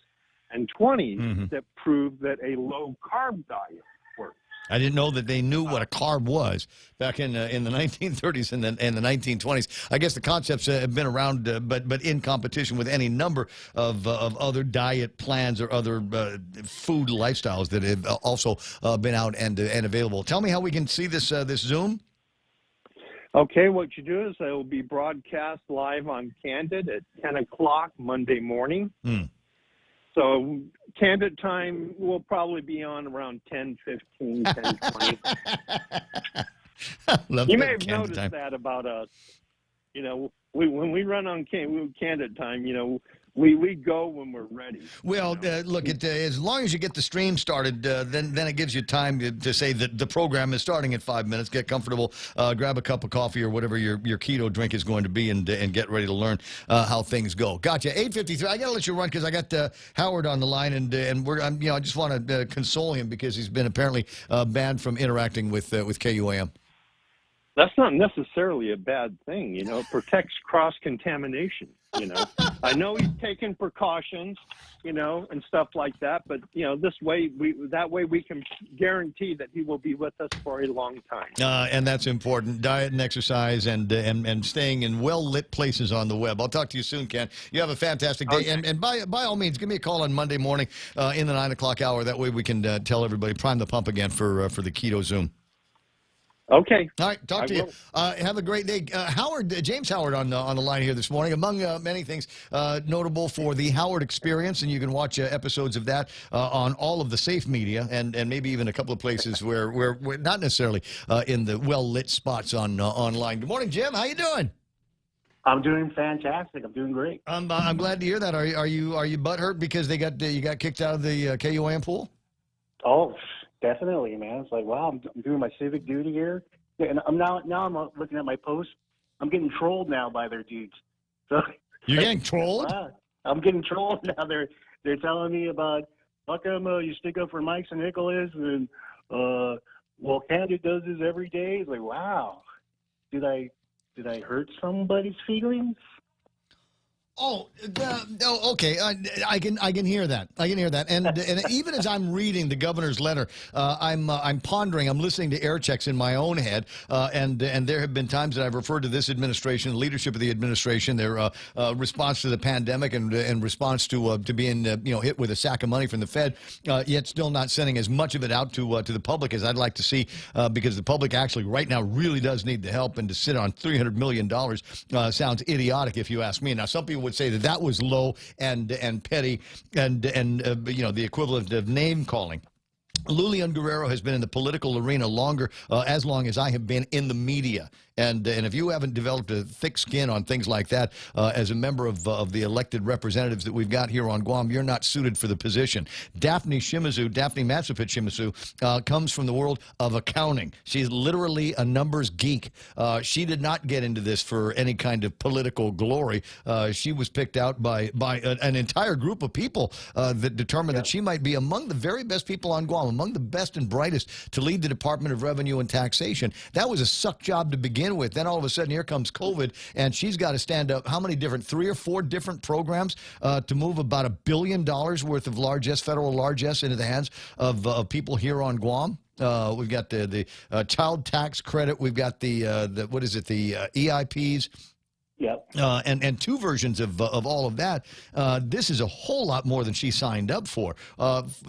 and 20s that prove that a low carb diet works. I didn't know that they knew what a carb was back in the 1930s and the 1920s. I guess the concepts have been around, but in competition with any number of other diet plans or other food lifestyles that have also been out and available. Tell me how we can see this Zoom. Okay, what you do is it will be broadcast live on Candid at 10 o'clock Monday morning. So Candid time will probably be on around 10:15, 10:20. You may have noticed that about us. You know, when we run on Candid time, you know, we go when we're ready. Well, look, as long as you get the stream started, then it gives you time to say that the program is starting in 5 minutes. Get comfortable, grab a cup of coffee or whatever your keto drink is going to be, and get ready to learn how things go. Gotcha. 8:53. I got to let you run because I got Howard on the line, and I just want to console him because he's been apparently banned from interacting with KUAM. That's not necessarily a bad thing, you know. It protects cross-contamination, you know. I know he's taking precautions, you know, and stuff like that, but, you know, that way we can guarantee that he will be with us for a long time. And that's important. Diet and exercise and staying in well-lit places on the web. I'll talk to you soon, Ken. You have a fantastic day. Okay. And by all means, give me a call on Monday morning in the 9 o'clock hour. That way we can tell everybody, prime the pump again for the Keto Zoom. Okay. All right. Talk to you. Have a great day. James Howard on the line here this morning. Among many things, notable for the Howard Experience, and you can watch episodes of that on all of the safe media and maybe even a couple of places where we're not necessarily in the well-lit spots online. Good morning, Jim. How you doing? I'm doing fantastic. I'm doing great. I'm glad to hear that. Are you butthurt because you got kicked out of the KUAM pool? Oh, definitely, man. It's like, wow, I'm doing my civic duty here, and I'm looking at my posts. I'm getting trolled now by their dudes. So you're getting trolled? Wow, I'm getting trolled now. They're telling me about how come you stick up for Mike and Nicholas, and well, Candid does this every day. It's like, wow, did I hurt somebody's feelings? Oh, okay. I can hear that. I can hear that. And even as I'm reading the governor's letter, I'm pondering. I'm listening to air checks in my own head. And there have been times that I've referred to this administration, the leadership of the administration, their response to the pandemic and response to being hit with a sack of money from the Fed, yet still not sending as much of it out to the public as I'd like to see, because the public actually right now really does need the help, and to sit on $300 million sounds idiotic if you ask me. Now, some people would say that was low and petty and the equivalent of name calling. Lulian Guerrero has been in the political arena as long as I have been in the media. And if you haven't developed a thick skin on things like that as a member of the elected representatives that we've got here on Guam, you're not suited for the position. Daphne Matsupit Shimizu comes from the world of accounting. She's literally a numbers geek. She did not get into this for any kind of political glory. She was picked out by an entire group of people that determined that she might be among the very best people on Guam, among the best and brightest to lead the Department of Revenue and Taxation. That was a suck job to begin with. Then all of a sudden here comes COVID, and she's got to stand up how many different 3 or 4 different programs to move about $1 billion worth of federal largesse into the hands of people here on Guam. We've got the child tax credit. We've got the EIPs. Yep. And 2 versions of all of that. This is a whole lot more than she signed up for.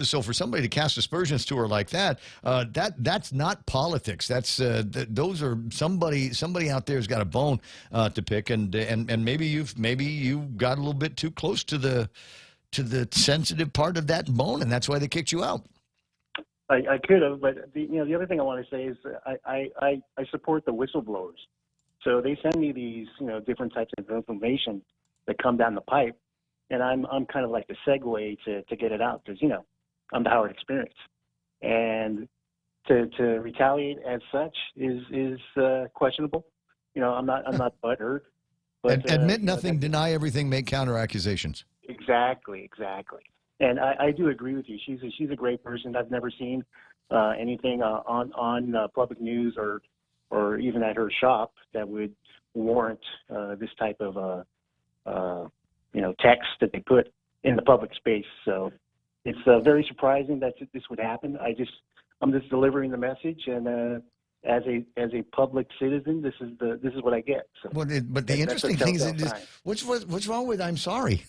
So for somebody to cast aspersions to her like that, that's not politics. That's those are somebody out there has got a bone to pick, and maybe you got a little bit too close to the sensitive part of that bone, and that's why they kicked you out. I could have, but the other thing I want to say is I support the whistleblowers. So they send me these different types of information that come down the pipe, and I'm kind of like the segue to get it out because I'm the Howard Experience, and to retaliate as such is questionable. I'm not butthurt. But admit nothing, deny everything, make counter accusations. Exactly. And I do agree with you. She's a great person. I've never seen anything on public news or even at her shop that would warrant this type of text that they put in the public space. So it's very surprising that this would happen. I'm just delivering the message, and as a public citizen, this is what I get. So but the interesting thing is, what's wrong with I'm sorry?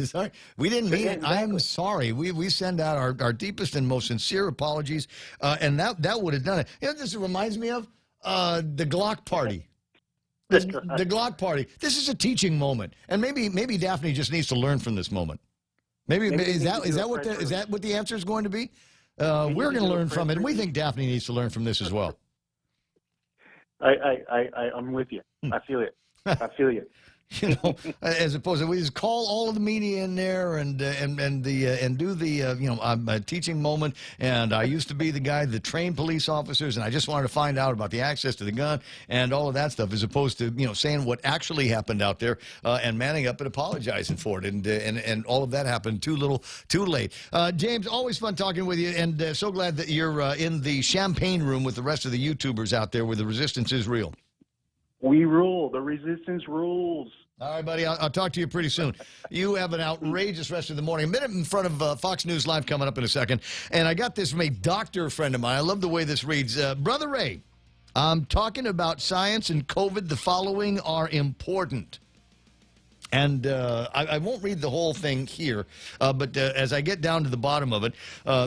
Sorry, we didn't mean it. I'm sorry. We send out our deepest and most sincere apologies, and that would have done it. This reminds me of the Glock party. The Glock party. This is a teaching moment, and maybe Daphne just needs to learn from this moment. Maybe is that what the answer is going to be? We're going to learn from it, and we think Daphne needs to learn from this as well. I'm with you. I feel it. I feel you. As opposed to we just call all of the media in there and do the I'm a teaching moment, and I used to be the guy that trained police officers, and I just wanted to find out about the access to the gun and all of that stuff, as opposed to saying what actually happened out there and manning up and apologizing for it, and all of that happened too little, too late. James, always fun talking with you, and so glad that you're in the champagne room with the rest of the YouTubers out there where the resistance is real. We rule. The resistance rules. All right, buddy. I'll talk to you pretty soon. You have an outrageous rest of the morning. A minute in front of Fox News Live coming up in a second. And I got this from a doctor friend of mine. I love the way this reads. Brother Ray, I'm talking about science and COVID. The following are important. And I won't read the whole thing here, but as I get down to the bottom of it,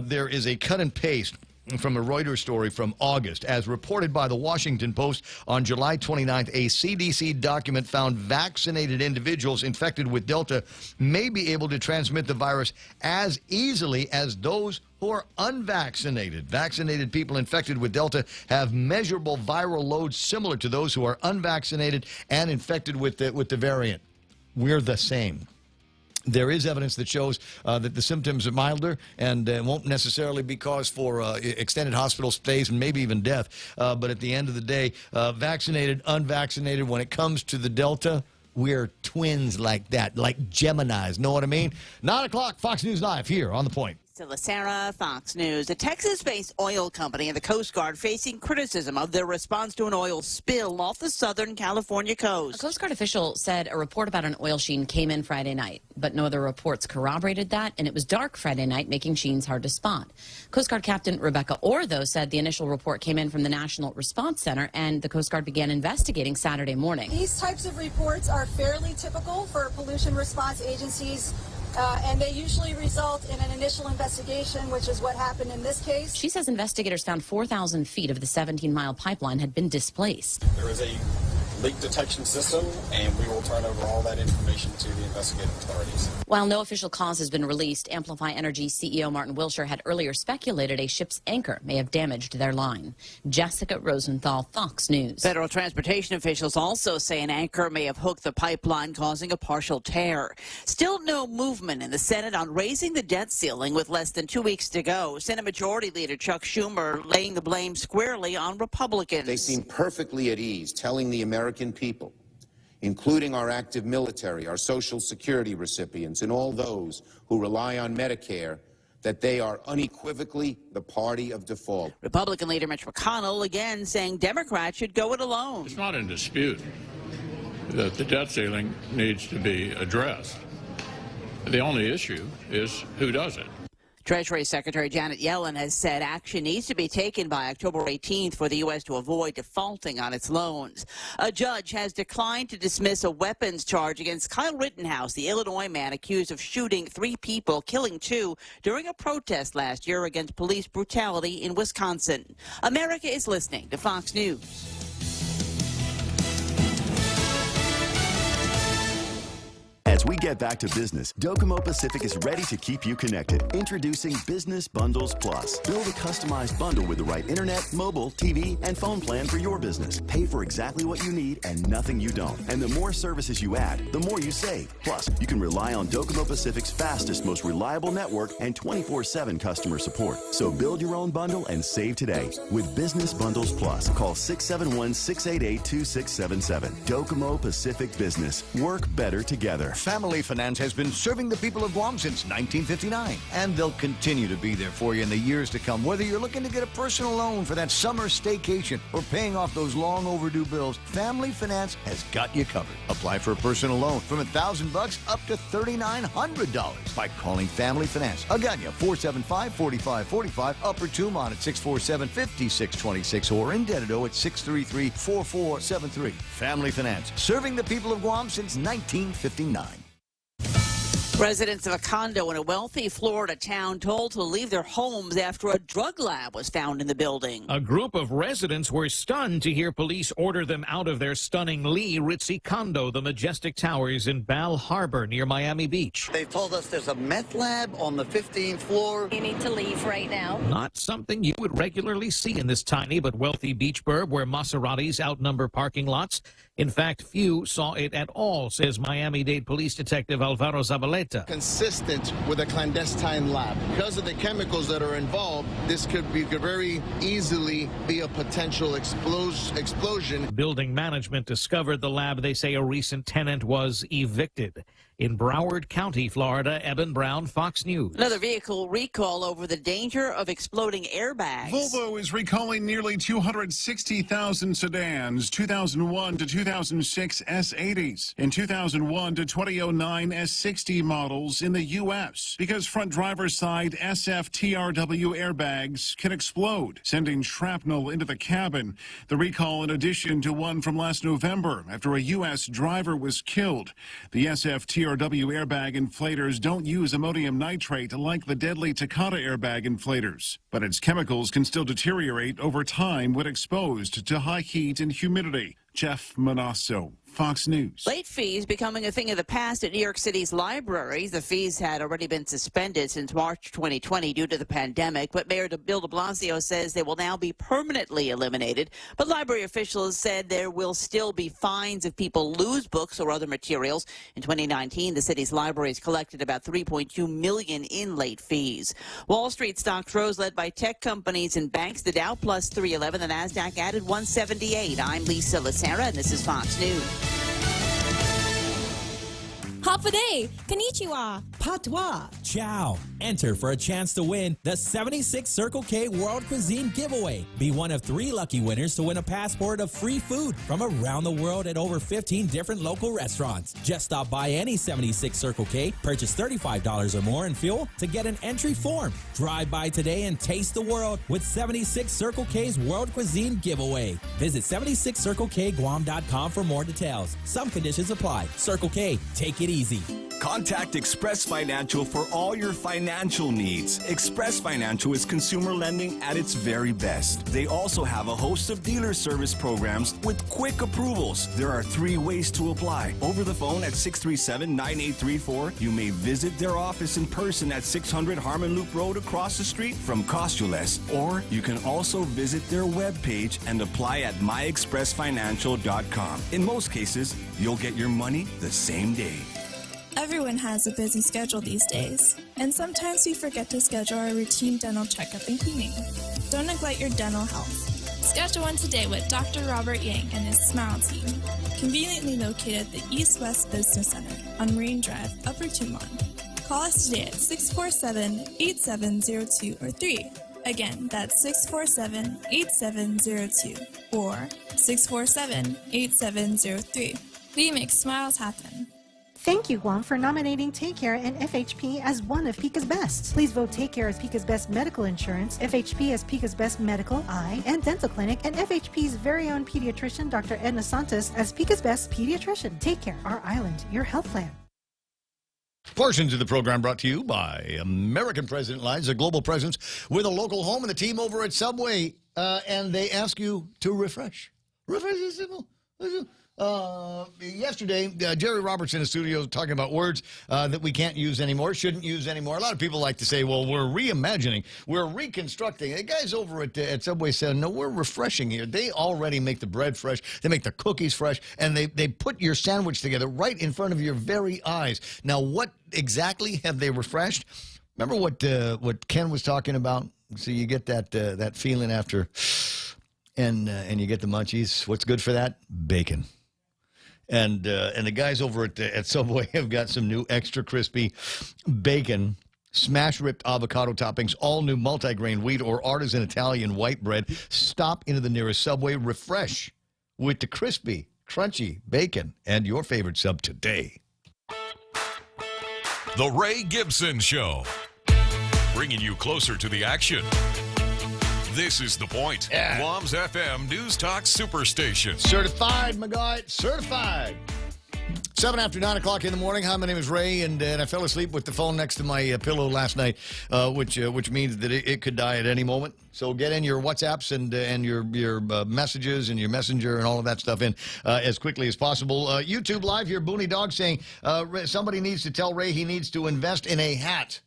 there is a cut and paste from a Reuters story from August. As reported by the Washington Post on July 29th, a CDC document found vaccinated individuals infected with Delta may be able to transmit the virus as easily as those who are unvaccinated. Vaccinated people infected with Delta have measurable viral loads similar to those who are unvaccinated and infected with the variant. We're the same. There is evidence that shows that the symptoms are milder and won't necessarily be cause for extended hospital stays and maybe even death. But at the end of the day, vaccinated, unvaccinated, when it comes to the Delta, we're twins like that, like Geminis. Know what I mean? 9 o'clock, Fox News Live here on The Point. Stella Sarah, Fox News. A Texas-based oil company and the Coast Guard facing criticism of their response to an oil spill off the Southern California coast. A Coast Guard official said a report about an oil sheen came in Friday night, but no other reports corroborated that, and it was dark Friday night, making sheens hard to spot. Coast Guard Captain Rebecca Orr, though, said the initial report came in from the National Response Center, and the Coast Guard began investigating Saturday morning. These types of reports are fairly typical for pollution response agencies. And they usually result in an initial investigation, which is what happened in this case. She says investigators found 4,000 feet of the 17-mile pipeline had been displaced. There is a leak detection system, and we will turn over all that information to the investigative authorities. While no official cause has been released, Amplify Energy CEO Martin Wilshire had earlier speculated a ship's anchor may have damaged their line. Jessica Rosenthal, Fox News. Federal transportation officials also say an anchor may have hooked the pipeline, causing a partial tear. Still no movement in the Senate on raising the debt ceiling with less than 2 weeks to go. Senate Majority Leader Chuck Schumer laying the blame squarely on Republicans. They seem perfectly at ease telling the American people, including our active military, our Social Security recipients, and all those who rely on Medicare, that they are unequivocally the party of default. Republican leader Mitch McConnell again saying Democrats should go it alone. It's not in dispute that the debt ceiling needs to be addressed. The only issue is who does it. Treasury Secretary Janet Yellen has said action needs to be taken by October 18th for the U.S. to avoid defaulting on its loans. A judge has declined to dismiss a weapons charge against Kyle Rittenhouse, the Illinois man accused of shooting 3 people, killing 2 during a protest last year against police brutality in Wisconsin. America is listening to Fox News. As we get back to business, Docomo Pacific is ready to keep you connected. Introducing Business Bundles Plus. Build a customized bundle with the right internet, mobile, TV, and phone plan for your business. Pay for exactly what you need and nothing you don't. And the more services you add, the more you save. Plus, you can rely on Docomo Pacific's fastest, most reliable network and 24/7 customer support. So build your own bundle and save today with Business Bundles Plus. Call 671-688-2677. Docomo Pacific Business. Work better together. Family Finance has been serving the people of Guam since 1959, and they'll continue to be there for you in the years to come. Whether you're looking to get a personal loan for that summer staycation or paying off those long overdue bills, Family Finance has got you covered. Apply for a personal loan from $1,000 up to $3,900 by calling Family Finance. Agana, 475-4545, Upper Tumon at 647-5626, or in Dededo at 633-4473. Family Finance, serving the people of Guam since 1959. Residents of a condo in a wealthy Florida town told to leave their homes after a drug lab was found in the building. A group of residents were stunned to hear police order them out of their stunningly ritzy condo, the Majestic Towers in Bal Harbor near Miami Beach. They told us there's a meth lab on the 15th floor. You need to leave right now. Not something you would regularly see in this tiny but wealthy beach burb where Maseratis outnumber parking lots. In fact, few saw it at all, says Miami-Dade Police Detective Alvaro Zabaleta. Consistent with a clandestine lab. Because of the chemicals that are involved, this could very easily be a potential explosion. Building management discovered the lab. They say a recent tenant was evicted. In Broward County, Florida, Eben Brown, Fox News. Another vehicle recall over the danger of exploding airbags. Volvo is recalling nearly 260,000 sedans, 2001 to 2006 S80s, and 2001 to 2009 S60 models in the U.S. because front driver's side SFTRW airbags can explode, sending shrapnel into the cabin. The recall in addition to one from last November after a U.S. driver was killed. The SFTRW airbag inflators don't use ammonium nitrate like the deadly Takata airbag inflators, but its chemicals can still deteriorate over time when exposed to high heat and humidity. Jeff Manasso, Fox News. Late fees becoming a thing of the past at New York City's libraries. The fees had already been suspended since March 2020 due to the pandemic, but Mayor Bill de Blasio says they will now be permanently eliminated. But library officials said there will still be fines if people lose books or other materials. In 2019, the city's libraries collected about $3.2 million in late fees. Wall Street stocks rose, led by tech companies and banks. The Dow plus 311, the Nasdaq added 178. I'm Lisa Lacera, and this is Fox News. Hapaday, konnichiwa, patois, ciao. Enter for a chance to win the 76 Circle K World Cuisine Giveaway. Be one of 3 lucky winners to win a passport of free food from around the world at over 15 different local restaurants. Just stop by any 76 Circle K, purchase $35 or more in fuel to get an entry form. Drive by today and taste the world with 76 Circle K's World Cuisine Giveaway. Visit 76circlekguam.com for more details. Some conditions apply. Circle K, take it easy. Contact Express Financial for all your financial needs. Express Financial is consumer lending at its very best. They also have a host of dealer service programs with quick approvals. There are 3 ways to apply. Over the phone at 637-9834. You may visit their office in person at 600 Harmon Loop Road across the street from Costules. Or you can also visit their webpage and apply at myexpressfinancial.com. In most cases, you'll get your money the same day. Everyone has a busy schedule these days, and sometimes we forget to schedule our routine dental checkup and cleaning. Don't neglect your dental health. Schedule one today with Dr. Robert Yang and his Smile Team, conveniently located at the East West Business Center on Marine Drive, Upper Tumon. Call us today at 647-8702 or 3. Again, that's 647-8702 or 647-8703. We make smiles happen. Thank you, Guam, for nominating Take Care and FHP as one of Pica's best. Please vote Take Care as Pica's best medical insurance, FHP as Pica's best medical, eye, and dental clinic, and FHP's very own pediatrician, Dr. Edna Santos, as Pica's best pediatrician. Take Care, our island, your health plan. Portions of the program brought to you by American President Lines, a global presence with a local home and the team over at Subway. And they ask you to refresh. Refresh is simple. Yesterday, Jerry Roberts in the studio talking about words that we can't use anymore, shouldn't use anymore. A lot of people like to say, well, we're reimagining, we're reconstructing. The guys over at Subway said, no, we're refreshing here. They already make the bread fresh, they make the cookies fresh, and they put your sandwich together right in front of your very eyes. Now, what exactly have they refreshed? Remember what Ken was talking about? So you get that feeling after, and you get the munchies. What's good for that? Bacon. And the guys over at Subway have got some new extra crispy bacon, smash ripped avocado toppings, all new multigrain wheat or artisan Italian white bread. Stop into the nearest Subway, refresh with the crispy, crunchy bacon and your favorite sub today. The Ray Gibson Show, bringing you closer to the action. This is The Point, Guam's FM News Talk Superstation. Certified, my guy, certified. 7 after 9 o'clock in the morning. Hi, my name is Ray, and I fell asleep with the phone next to my pillow last night, which means that it could die at any moment. So get in your WhatsApps and your messages and your Messenger and all of that stuff in as quickly as possible. YouTube Live here, Booney Dog saying somebody needs to tell Ray he needs to invest in a hat.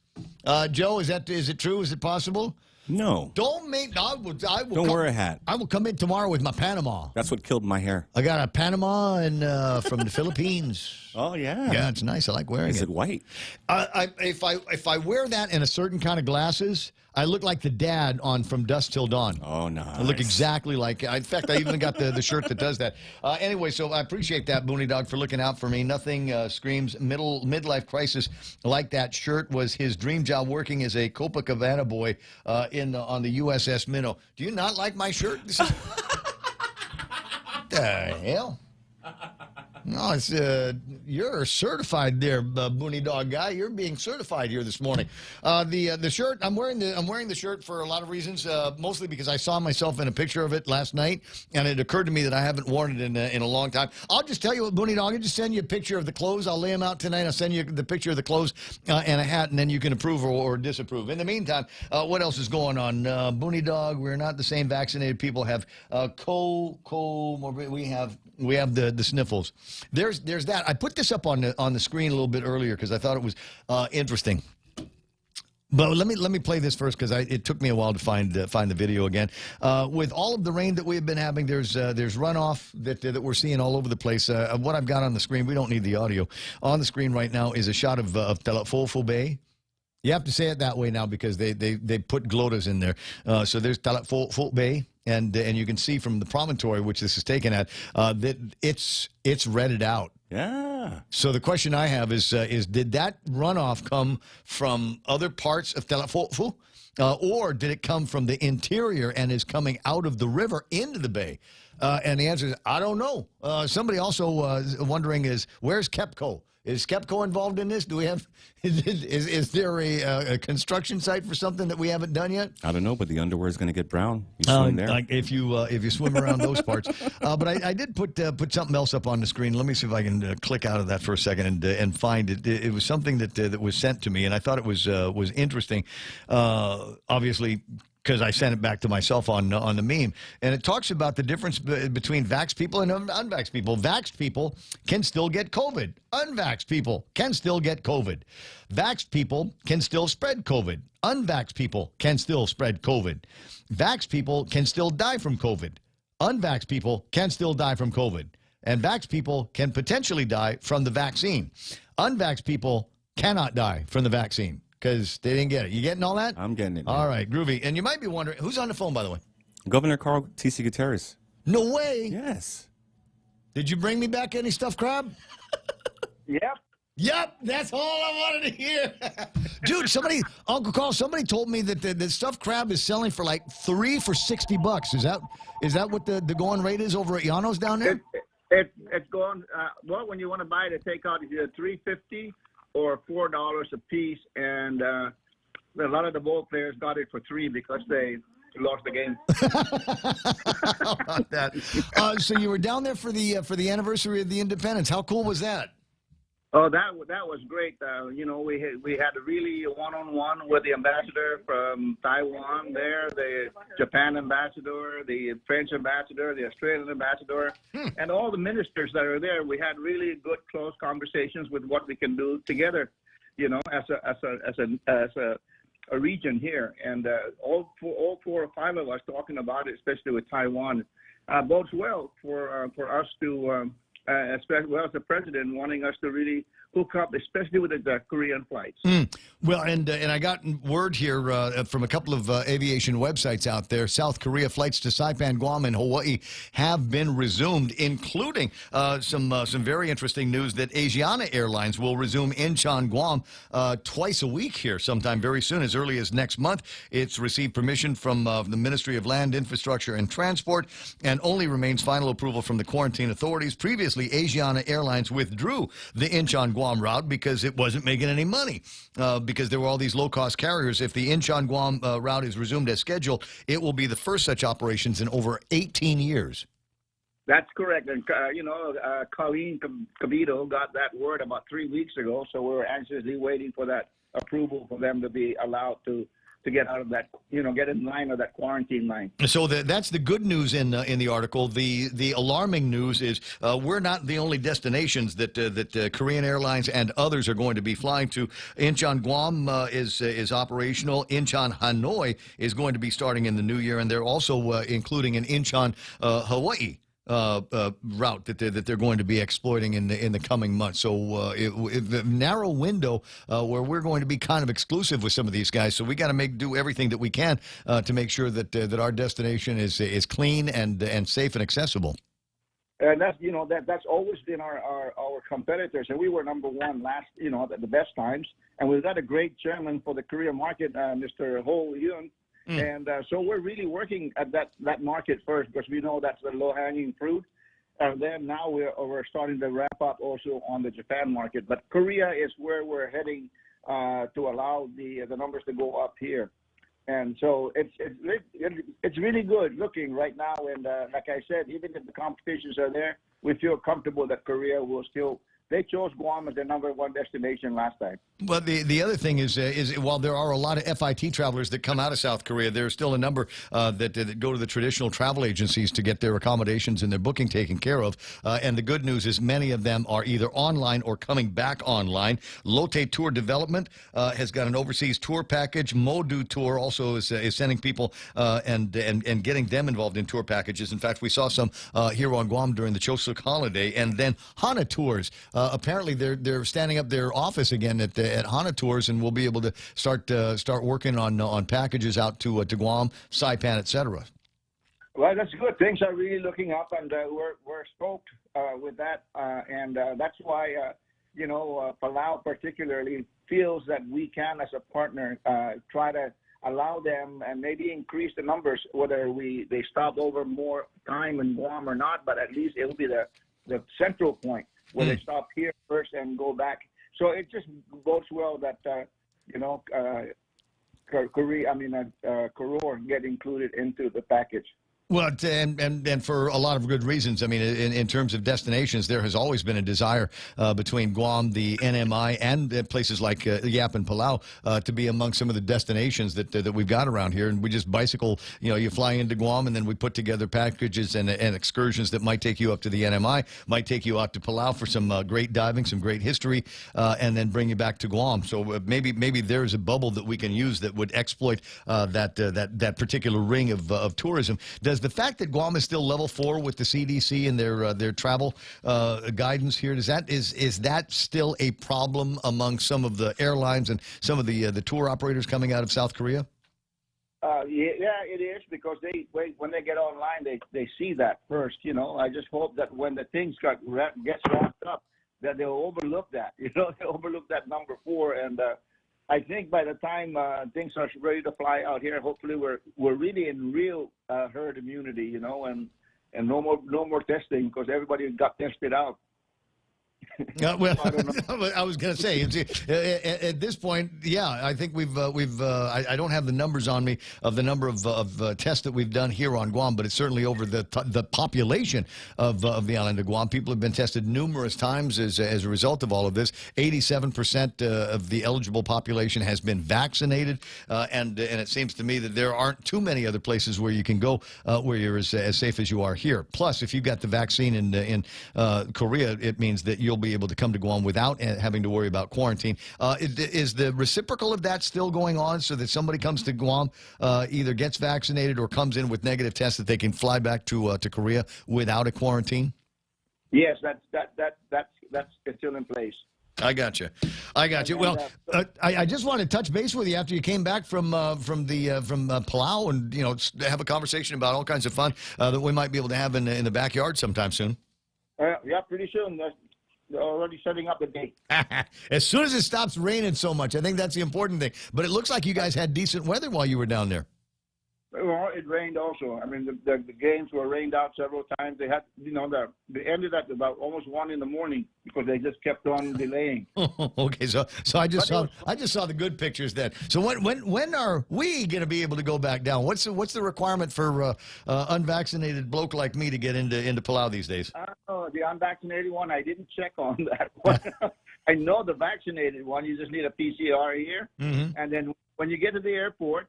Joe, is it true? Is it possible? No. Don't make. I will Don't wear a hat. I will come in tomorrow with my Panama. That's what killed my hair. I got a Panama and from the Philippines. Oh yeah. Yeah, it's nice. I like wearing it. Is it white? If I wear that and a certain kind of glasses, I look like the dad on From Dusk Till Dawn. Oh, nice. I look exactly like. In fact, I even got the shirt that does that. Anyway, so I appreciate that, Booney Dog, for looking out for me. Nothing screams midlife crisis like that shirt was his dream job working as a Copacabana boy on the USS Minnow. Do you not like my shirt? This is... the hell? No, it's you're certified there, Booney Dog guy. You're being certified here this morning. The shirt I'm wearing the shirt for a lot of reasons. Mostly because I saw myself in a picture of it last night, and it occurred to me that I haven't worn it in a long time. I'll just tell you what, Booney Dog. I'll just send you a picture of the clothes. I'll lay them out tonight. I'll send you the picture of the clothes and a hat, and then you can approve or disapprove. In the meantime, what else is going on? Booney Dog, we're not the same vaccinated people. Have comorbid. We have the sniffles. There's that. I put this up on the screen a little bit earlier because I thought it was interesting. But let me play this first because it took me a while to find the video again. With all of the rain that we have been having, there's runoff that we're seeing all over the place. What I've got on the screen, we don't need the audio. On the screen right now is a shot of Telefolfo Bay. You have to say it that way now because they put glotas in there. So there's Telefolfo Bay. And you can see from the promontory, which this is taken at, that it's redded out. Yeah. So the question I have is did that runoff come from other parts of Telefolfo, or did it come from the interior and is coming out of the river into the bay? And the answer is I don't know. Somebody also wondering is where's KEPCO? Is KEPCO involved in this? Do we have? Is there a construction site for something that we haven't done yet? I don't know, but the underwear is going to get brown. You swim there. Like if you swim around those parts. But I did put something else up on the screen. Let me see if I can click out of that for a second and find it. It was something that was sent to me, and I thought it was interesting. Obviously, because I sent it back to myself on the meme. And it talks about the difference between vaxxed people and unvaxxed people. Vaxxed people can still get COVID. Unvaxxed people can still get COVID. Vaxxed people can still spread COVID. Unvaxxed people can still spread COVID. Vaxxed people can still die from COVID. Unvaxxed people can still die from COVID. And vaxxed people can potentially die from the vaccine. Unvaxxed people cannot die from the vaccine. Because they didn't get it. You getting all that? I'm getting it. Man. All right, groovy. And you might be wondering, who's on the phone, by the way? Governor Carl T.C. Gutierrez. No way. Yes. Did you bring me back any stuffed crab? Yep, that's all I wanted to hear. Dude, Uncle Carl, somebody told me that the stuffed crab is selling for like 3 for $60. Is that what the going rate is over at Yano's down there? It's going, when you want to buy it, to take out either $3.50 or $4 a piece, and a lot of the ball players got it for $3 because they lost the game. How about that? So you were down there for the anniversary of the independence. How cool was that? Oh, that was great. You know, we had a really one-on-one with the ambassador from Taiwan there, the Japan ambassador, the French ambassador, the Australian ambassador, and all the ministers that are there. We had really good, close conversations with what we can do together, you know, as a region here. And all 4 or 5 of us talking about it, especially with Taiwan, bodes well for us to. Especially as the president wanting us to really hook up, especially with the Korean flights. Well, and I got word here from a couple of aviation websites out there. South Korea flights to Saipan, Guam, and Hawaii have been resumed, including some very interesting news that Asiana Airlines will resume Incheon, Guam, twice a week here sometime very soon, as early as next month. It's received permission from the Ministry of Land, Infrastructure, and Transport, and only remains final approval from the quarantine authorities. Previously, Asiana Airlines withdrew the Incheon, Guam route because it wasn't making any money, because there were all these low-cost carriers. If the Incheon, Guam route is resumed as scheduled, it will be the first such operations in over 18 years. That's correct. And, you know, Colleen Cabito got that word about 3 weeks ago, so we're anxiously waiting for that approval for them to be allowed to get out of that, you know, get in line of that quarantine line. So that's the good news in the article. The alarming news is we're not the only destinations that Korean Airlines and others are going to be flying to. Incheon, Guam is operational. Incheon, Hanoi is going to be starting in the new year, and they're also including an Incheon, Hawaii route that they're going to be exploiting in the coming months. So the narrow window where we're going to be kind of exclusive with some of these guys. So we got to do everything that we can to make sure that our destination is clean and safe and accessible. And that's, you know, that's always been our competitors, and we were number one last, you know, at the best times. And we've got a great chairman for the Korea market, Mr. Ho Yoon. And so we're really working at that market first, because we know that's the low-hanging fruit. And then now we're starting to wrap up also on the Japan market. But Korea is where we're heading to allow the numbers to go up here. And so it's really good looking right now. And like I said, even if the competitions are there, we feel comfortable that Korea will still. They chose Guam as their number one destination last time. Well, the other thing is while there are a lot of FIT travelers that come out of South Korea, there's still a number that go to the traditional travel agencies to get their accommodations and their booking taken care of. And the good news is many of them are either online or coming back online. Lotte Tour Development has got an overseas tour package. Modu Tour also is sending people and getting them involved in tour packages. In fact, we saw some here on Guam during the Chuseok holiday. And then Hana Tours. Apparently, they're standing up their office again at Hana Tours, and we'll be able to start working on packages out to Guam, Saipan, etc. Well, that's good. Things are really looking up, and we're stoked with that, and that's why you know, Palau particularly feels that we can, as a partner, try to allow them and maybe increase the numbers, whether they stop over more time in Guam or not, but at least it will be the central point where they stop here first and go back. So it just bodes well that, you know, Koror get included into the package. Well, and for a lot of good reasons. I mean, in terms of destinations, there has always been a desire between Guam, the NMI, and places like Yap and Palau to be among some of the destinations that we've got around here. And we just bicycle, you know, you fly into Guam, and then we put together packages and excursions that might take you up to the NMI, might take you out to Palau for some great diving, some great history, and then bring you back to Guam. So maybe there's a bubble that we can use that would exploit that particular ring of tourism. Does the fact that Guam is still level 4 with the CDC and their travel guidance here, is that still a problem among some of the airlines and some of the tour operators coming out of South Korea? Yeah, it is, because when they get online, they see that first. You know, I just hope that when the things gets wrapped up, that they'll overlook that. You know, they'll overlook that number 4 and. I think by the time things are ready to fly out here, hopefully we're really in real herd immunity, you know, and no more testing, because everybody got tested out. Well, I was going to say, at this point, yeah, I think I don't have the numbers on me of the number of tests that we've done here on Guam, but it's certainly over the population of the island of Guam. People have been tested numerous times as a result of all of this. 87% of the eligible population has been vaccinated, and it seems to me that there aren't too many other places where you can go where you're as safe as you are here. Plus, if you've got the vaccine in Korea, it means that you'll be able to come to Guam without having to worry about quarantine. Is the reciprocal of that still going on, so that somebody comes to Guam, either gets vaccinated or comes in with negative tests, that they can fly back to Korea without a quarantine? Yes, that's still in place. I got you. Well, I just wanted to touch base with you after you came back from Palau, and have a conversation about all kinds of fun that we might be able to have in the backyard sometime soon. Yeah, pretty soon. They're already setting up the date. As soon as it stops raining so much, I think that's the important thing. But it looks like you guys had decent weather while you were down there. Well, it rained also. I mean, the games were rained out several times. They had, they ended at about almost 1 in the morning because they just kept on delaying. Okay, so I just saw the good pictures then. So when are we going to be able to go back down? What's the requirement for unvaccinated bloke like me to get into Palau these days? The unvaccinated one, I didn't check on that one. I know the vaccinated one, you just need a PCR here, and then when you get to the airport,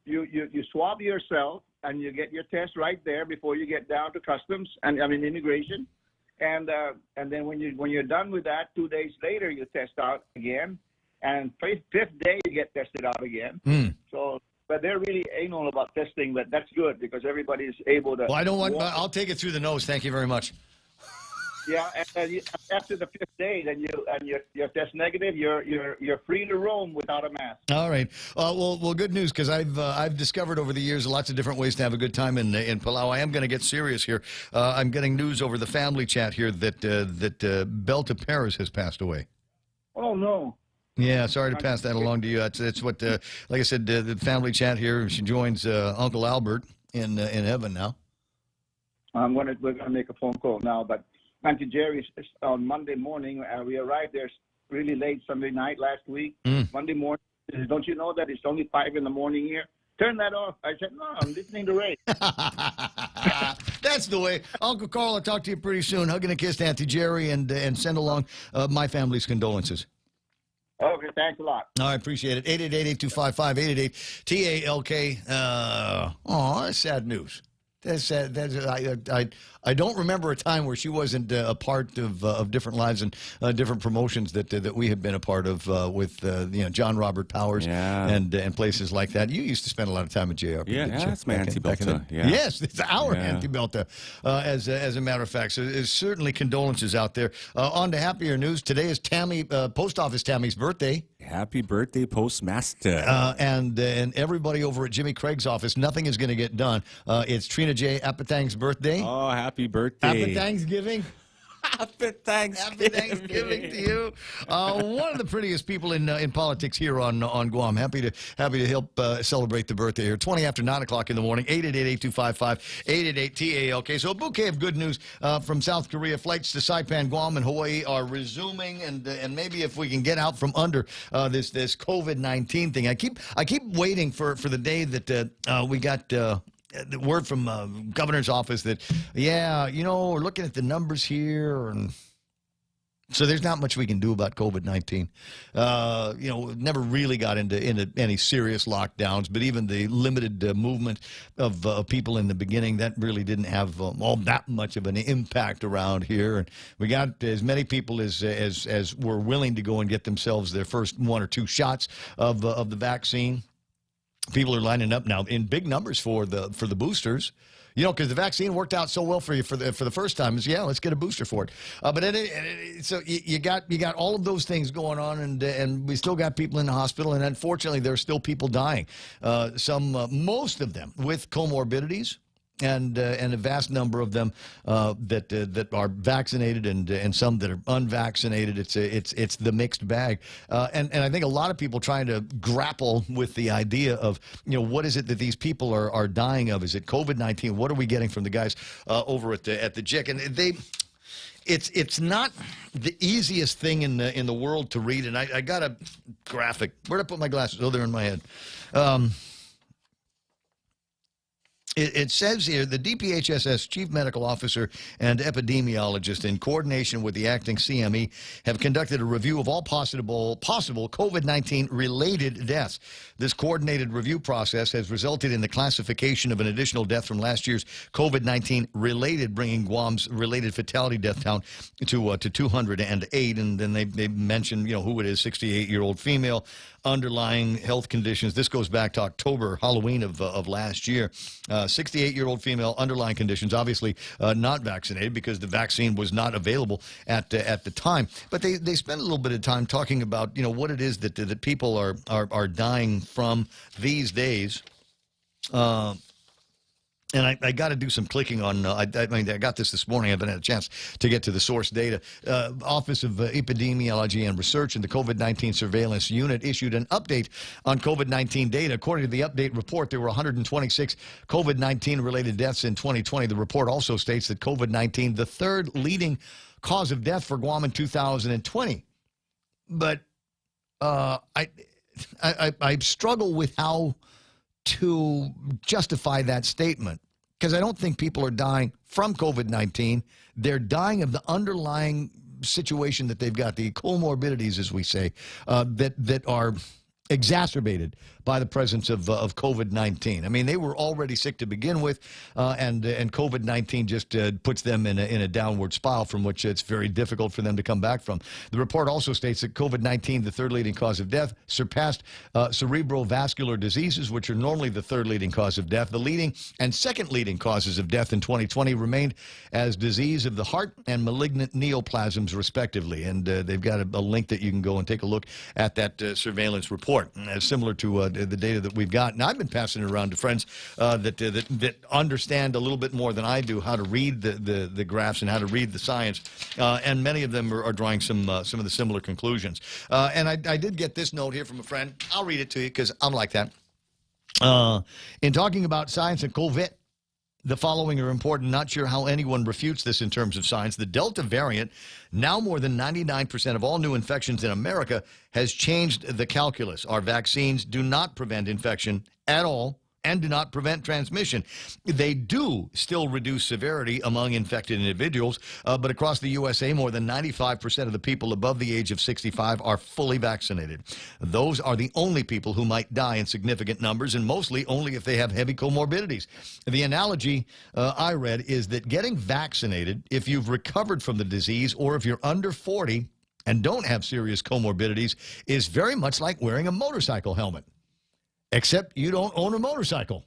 you swab yourself and you get your test right there before you get down to customs and immigration, and then when you're done with that, 2 days later you test out again, and fifth day you get tested out again. So, but they're really anal about testing, but that's good because everybody's able to. Well, I'll take it through the nose. Thank you very much. Yeah, and after the 5th day, then you're test negative. You're free to roam without a mask. All right. Well, good news, because I've discovered over the years lots of different ways to have a good time in Palau. I am going to get serious here. I'm getting news over the family chat here that Belta Perez has passed away. Oh no. Yeah, sorry to pass that along to you. It's what, like I said, the family chat here. She joins Uncle Albert in heaven now. We're gonna make a phone call now, but Auntie Jerry, on Monday morning, we arrived there really late Sunday night last week. Monday morning, don't you know that it's only 5 in the morning here? Turn that off. I said, no, I'm listening to Ray. That's the way. Uncle Carl, I'll talk to you pretty soon. Hugging a kiss to Auntie Jerry and send along my family's condolences. Okay, thanks a lot. I appreciate it. 888-825-5888-TALK. That's sad news. That's sad. I don't remember a time where she wasn't a part of different lives and different promotions that we have been a part of with John Robert Powers and places like that. You used to spend a lot of time at JRP. Yeah, that's my Auntie Belta. Yes, it's our Auntie Belta. As a matter of fact, so there's certainly condolences out there. On to happier news. Today is Post Office Tammy's birthday. Happy birthday, Postmaster. And everybody over at Jimmy Craig's office, nothing is going to get done. It's Trina J. Apatang's birthday. Oh, happy birthday. Happy Thanksgiving. Happy Thanksgiving. Happy Thanksgiving to you. One of the prettiest people in politics here on Guam. Happy to help celebrate the birthday here. 20 after 9 o'clock in the morning. 888-825-5888-TALK. So a bouquet of good news from South Korea. Flights to Saipan, Guam, and Hawaii are resuming, and maybe if we can get out from under this COVID-19 thing. I keep waiting for the day that we got. The word from governor's office that, we're looking at the numbers here, and so there's not much we can do about COVID-19. Never really got into any serious lockdowns, but even the limited movement of people in the beginning, that really didn't have all that much of an impact around here. And we got as many people as were willing to go and get themselves their first 1 or 2 shots of the vaccine. People are lining up now in big numbers for the boosters, because the vaccine worked out so well for you for the first time. Let's get a booster for it. So you got all of those things going on, and we still got people in the hospital, and unfortunately, there's still people dying. Most of them with comorbidities. And a vast number of them that are vaccinated and some that are unvaccinated. It's the mixed bag, and I think a lot of people trying to grapple with the idea of what is it that these people are dying of? Is it COVID-19? What are we getting from the guys over at the JIC? And it's not the easiest thing in the world to read, and I got a graphic. Where'd I put my glasses? Oh, they're in my head. It says here, the DPHSS chief medical officer and epidemiologist, in coordination with the acting CME, have conducted a review of all possible COVID-19 related deaths. This coordinated review process has resulted in the classification of an additional death from last year's COVID-19 related, bringing Guam's related fatality death count to 208. And then they mentioned, who it is: 68-year-old female, underlying health conditions. This goes back to October, Halloween of last year. 68-year-old female, underlying conditions, obviously not vaccinated because the vaccine was not available at the time. But they spend a little bit of time talking about, what it is that people are dying from these days. And I got to do some clicking on, I got this morning. I haven't had a chance to get to the source data. Office of Epidemiology and Research and the COVID-19 Surveillance Unit issued an update on COVID-19 data. According to the update report, there were 126 COVID-19 related deaths in 2020. The report also states that COVID-19, the third leading cause of death for Guam in 2020. But I struggle with how to justify that statement, because I don't think people are dying from COVID-19. They're dying of the underlying situation that they've got, the comorbidities, as we say, that are exacerbated by the presence of COVID-19. I mean, they were already sick to begin with, and COVID-19 just puts them in a downward spiral from which it's very difficult for them to come back from. The report also states that COVID-19, the third leading cause of death, surpassed cerebrovascular diseases, which are normally the third leading cause of death. The leading and second leading causes of death in 2020 remained as disease of the heart and malignant neoplasms, respectively. And they've got a link that you can go and take a look at that surveillance report. Similar to the data that we've got, and I've been passing it around to friends that understand a little bit more than I do how to read the graphs and how to read the science, and many of them are drawing some of the similar conclusions. And I did get this note here from a friend. I'll read it to you because I'm like that. In talking about science and COVID, the following are important. Not sure how anyone refutes this in terms of science. The Delta variant, now more than 99% of all new infections in America, has changed the calculus. Our vaccines do not prevent infection at all and do not prevent transmission. They do still reduce severity among infected individuals, but across the USA, more than 95% of the people above the age of 65 are fully vaccinated. Those are the only people who might die in significant numbers, and mostly only if they have heavy comorbidities. The analogy I read is that getting vaccinated, if you've recovered from the disease or if you're under 40 and don't have serious comorbidities, is very much like wearing a motorcycle helmet. Except you don't own a motorcycle.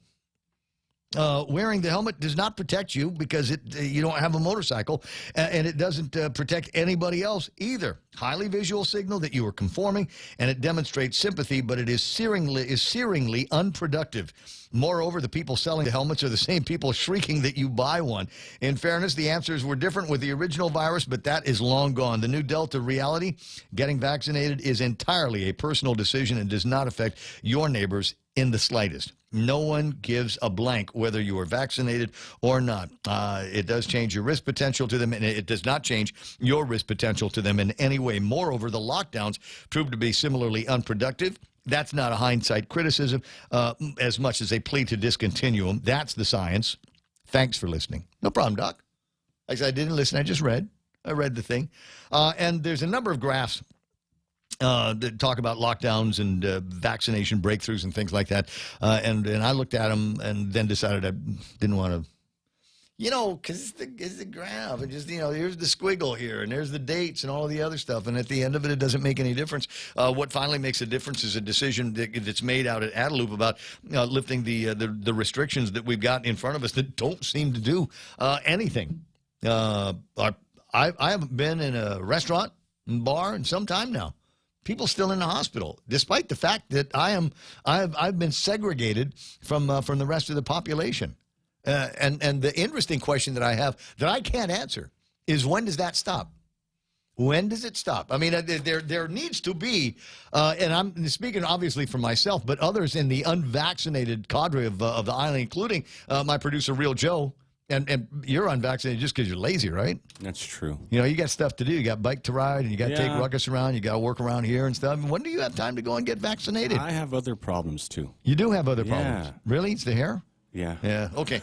Wearing the helmet does not protect you because you don't have a motorcycle, and it doesn't protect anybody else either. Highly visual signal that you are conforming, and it demonstrates sympathy, but it is searingly unproductive. Moreover, the people selling the helmets are the same people shrieking that you buy one. In fairness, the answers were different with the original virus, but that is long gone. The new Delta reality, getting vaccinated, is entirely a personal decision and does not affect your neighbors in the slightest. No one gives a blank whether you are vaccinated or not. It does change your risk potential to them, and it does not change your risk potential to them in any way. Moreover, the lockdowns proved to be similarly unproductive. That's not a hindsight criticism as much as a plea to discontinue them. That's the science. Thanks for listening. No problem, Doc. Like I said, I didn't listen. I just read. I read the thing. And there's a number of graphs that talk about lockdowns and vaccination breakthroughs and things like that. And I looked at them and then decided I didn't want to, because it's the graph. And just, here's the squiggle here, and there's the dates and all of the other stuff. And at the end of it doesn't make any difference. What finally makes a difference is a decision that's made out at Adelup about lifting the restrictions that we've got in front of us that don't seem to do anything. I haven't been in a restaurant and bar in some time now. People still in the hospital, despite the fact that I've been segregated from the rest of the population. And the interesting question that I have that I can't answer is, when does that stop? When does it stop? I mean, there needs to be, and I'm speaking obviously for myself, but others in the unvaccinated cadre of the island, including my producer, Real Joe, And you're unvaccinated just because you're lazy, right? That's true. You know, you got stuff to do. You got bike to ride, and you got to take Yeah. Ruckus around. You got to work around here and stuff. When do you have time to go and get vaccinated? I have other problems too. You do have other Yeah. problems. Really? It's the hair? Yeah. Yeah. Okay.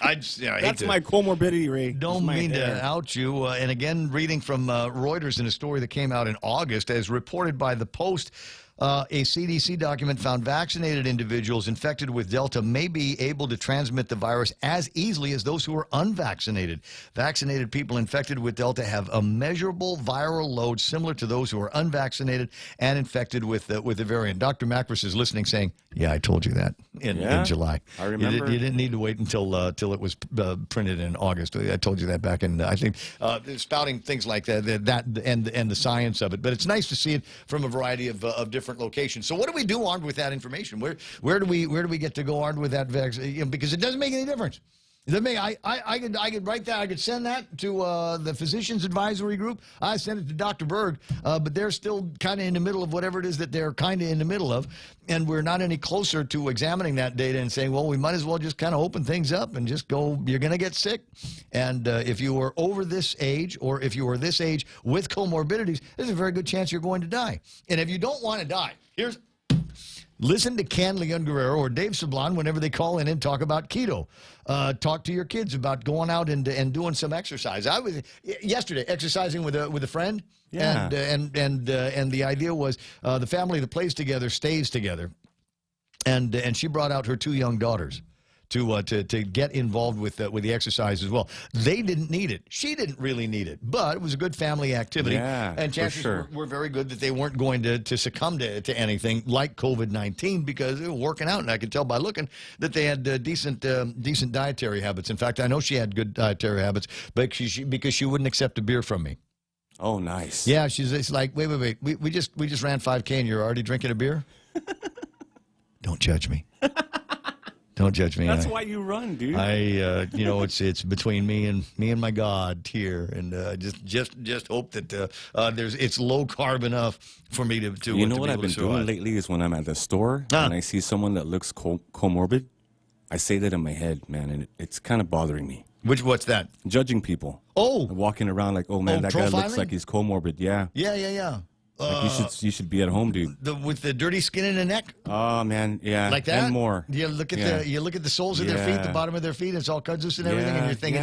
I hate That's to- my comorbidity, Ray. Don't It's my mean hair. to out you. And again, reading from Reuters in a story that came out in August, as reported by the Post, a CDC document found vaccinated individuals infected with Delta may be able to transmit the virus as easily as those who are unvaccinated. Vaccinated people infected with Delta have a measurable viral load similar to those who are unvaccinated and infected with the variant. Dr. Macris is listening, saying, "Yeah, I told you that in July. I remember. You didn't need to wait until it was printed in August. I told you that back in, I think, spouting things like that and the science of it. But it's nice to see it from a variety of different locations. So what do we do armed with that information? Where do we get to go armed with that vaccine? Because it doesn't make any difference. It doesn't make, I could write that. I could send that to the Physicians Advisory Group. I sent it to Dr. Berg, but they're still kind of in the middle of whatever it is that they're kind of in the middle of, and we're not any closer to examining that data and saying, well, we might as well just kind of open things up and just go, you're going to get sick. And if you are over this age, or if you are this age with comorbidities, there's a very good chance you're going to die. And if you don't want to die, listen to Ken Leon Guerrero or Dave Sablon whenever they call in and talk about keto. Talk to your kids about going out and doing some exercise. I was yesterday exercising with a friend, Yeah. and the idea was the family that plays together stays together, and she brought out her 2 young daughters to get involved with the exercise as well. They didn't need it. She didn't really need it, but it was a good family activity. Yeah, and chances for sure. were very good that they weren't going to succumb to anything like COVID-19 because they were working out, and I could tell by looking that they had decent dietary habits. In fact, I know she had good dietary habits, but because she wouldn't accept a beer from me. Oh, nice. Yeah, it's like, wait. We just ran 5K and you're already drinking a beer? Don't judge me. Don't judge me. That's why you run, dude. It's between me and my God here, and just hope that it's low carb enough for me to. You know what I've been doing lately is when I'm at the store and I see someone that looks comorbid, I say that in my head, man, and it's kind of bothering me. What's that? Judging people. Oh, walking around like, oh man, that guy looks like he's comorbid. Yeah. Yeah. Like you should be at home, dude. With the dirty skin in the neck. Oh man, yeah, like that and more. You look at the soles of their feet, the bottom of their feet. It's all congested and everything, and you're thinking,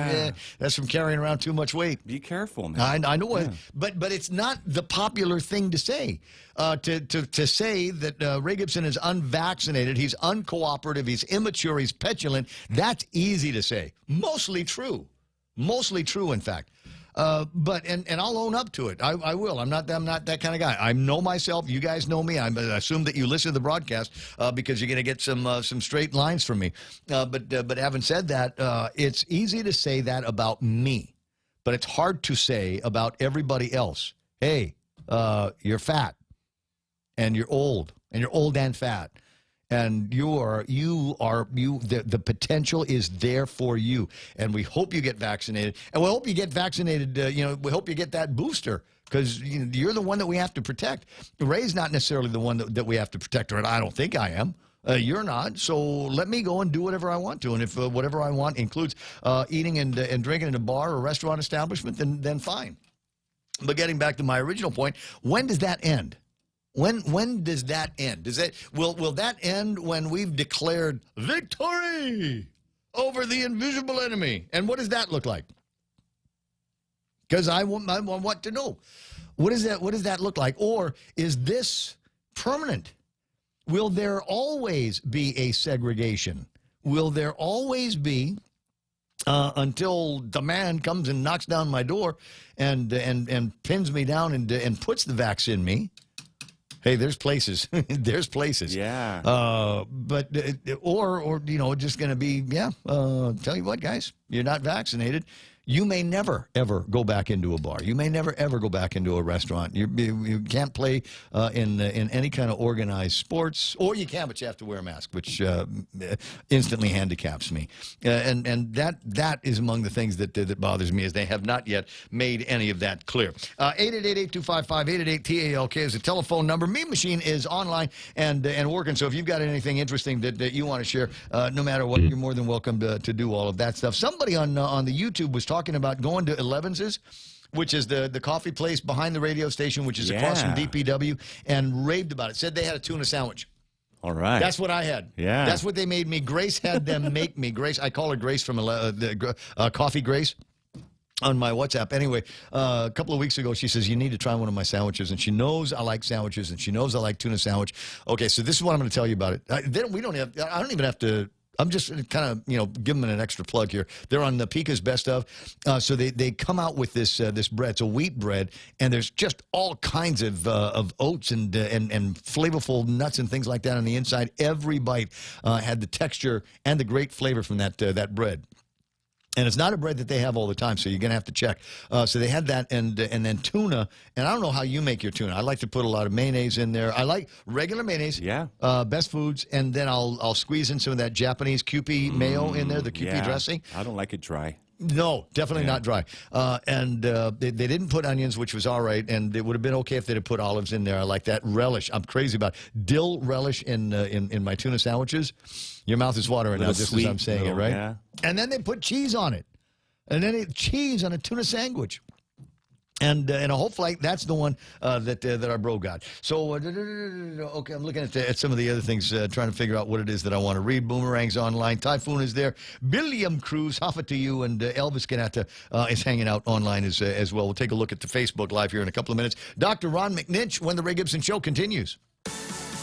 that's from carrying around too much weight. Be careful, man. I know it, but it's not the popular thing to say. To say that Ray Gibson is unvaccinated, he's uncooperative, he's immature, he's petulant. That's easy to say. Mostly true, in fact. But I'll own up to it. I will. I'm not that kind of guy. I know myself. You guys know me. I assume that you listen to the broadcast because you're going to get some straight lines from me. But having said that, it's easy to say that about me, but it's hard to say about everybody else. Hey, you're fat, and you're old and fat. And the potential is there for you. And we hope you get vaccinated. And we hope you get vaccinated, we hope you get that booster because you're the one that we have to protect. Ray's not necessarily the one that we have to protect, or I don't think I am. You're not. So let me go and do whatever I want to. And if whatever I want includes eating and drinking in a bar or restaurant establishment, then fine. But getting back to my original point, when does that end? When does that end? Will that end when we've declared victory over the invisible enemy? And what does that look like? Because I want to know. What does that look like? Or is this permanent? Will there always be a segregation? Will there always be until the man comes and knocks down my door and pins me down and puts the vax in me? Hey, there's places. There's places. Yeah. But or just going to be, tell you what, guys, you're not vaccinated. you may never, ever go back into a bar. You may never, ever go back into a restaurant. You can't play in any kind of organized sports, or you can, but you have to wear a mask, which instantly handicaps me. And that is among the things that bothers me, is they have not yet made any of that clear. 888-825-5888-TALK is the telephone number. Meme Machine is online and working, so if you've got anything interesting that you want to share, no matter what, you're more than welcome to do all of that stuff. Somebody on the YouTube was talking about going to 11's, which is the coffee place behind the radio station, which is across from DPW, and raved about it. Said they had a tuna sandwich. All right. That's what I had. Yeah. That's what they made me. Grace had them make me. Grace, I call her Grace from Coffee Grace on my WhatsApp. Anyway, a couple of weeks ago, she says, you need to try one of my sandwiches. And she knows I like sandwiches, and she knows I like tuna sandwich. Okay, so this is what I'm going to tell you about it. I don't even have to. I'm just kind of, give them an extra plug here. They're on the Pika's Best Of. So they come out with this bread. It's a wheat bread, and there's just all kinds of oats and flavorful nuts and things like that on the inside. Every bite had the texture and the great flavor from that bread. And it's not a bread that they have all the time, so you're going to have to check. So they had that, and then tuna. And I don't know how you make your tuna. I like to put a lot of mayonnaise in there. I like regular mayonnaise. Yeah. Best Foods, and then I'll squeeze in some of that Japanese Kewpie mayo in there, the Kewpie dressing. I don't like it dry. No, definitely not dry. And they didn't put onions, which was all right. And it would have been okay if they'd have put olives in there. I like that. Relish. I'm crazy about dill relish in my tuna sandwiches. Your mouth is watering now, just as I'm saying it, right? Yeah. And then they put cheese on it. And then cheese on a tuna sandwich. And hopefully that's the one that our bro got. So, okay, I'm looking at some of the other things, trying to figure out what it is that I want to read. Boomerang's online. Typhoon is there. Billiam Cruz, Hoffa to you, and Elvis Ganata is hanging out online as well. We'll take a look at the Facebook Live here in a couple of minutes. Dr. Ron McNinch, when the Ray Gibson Show continues.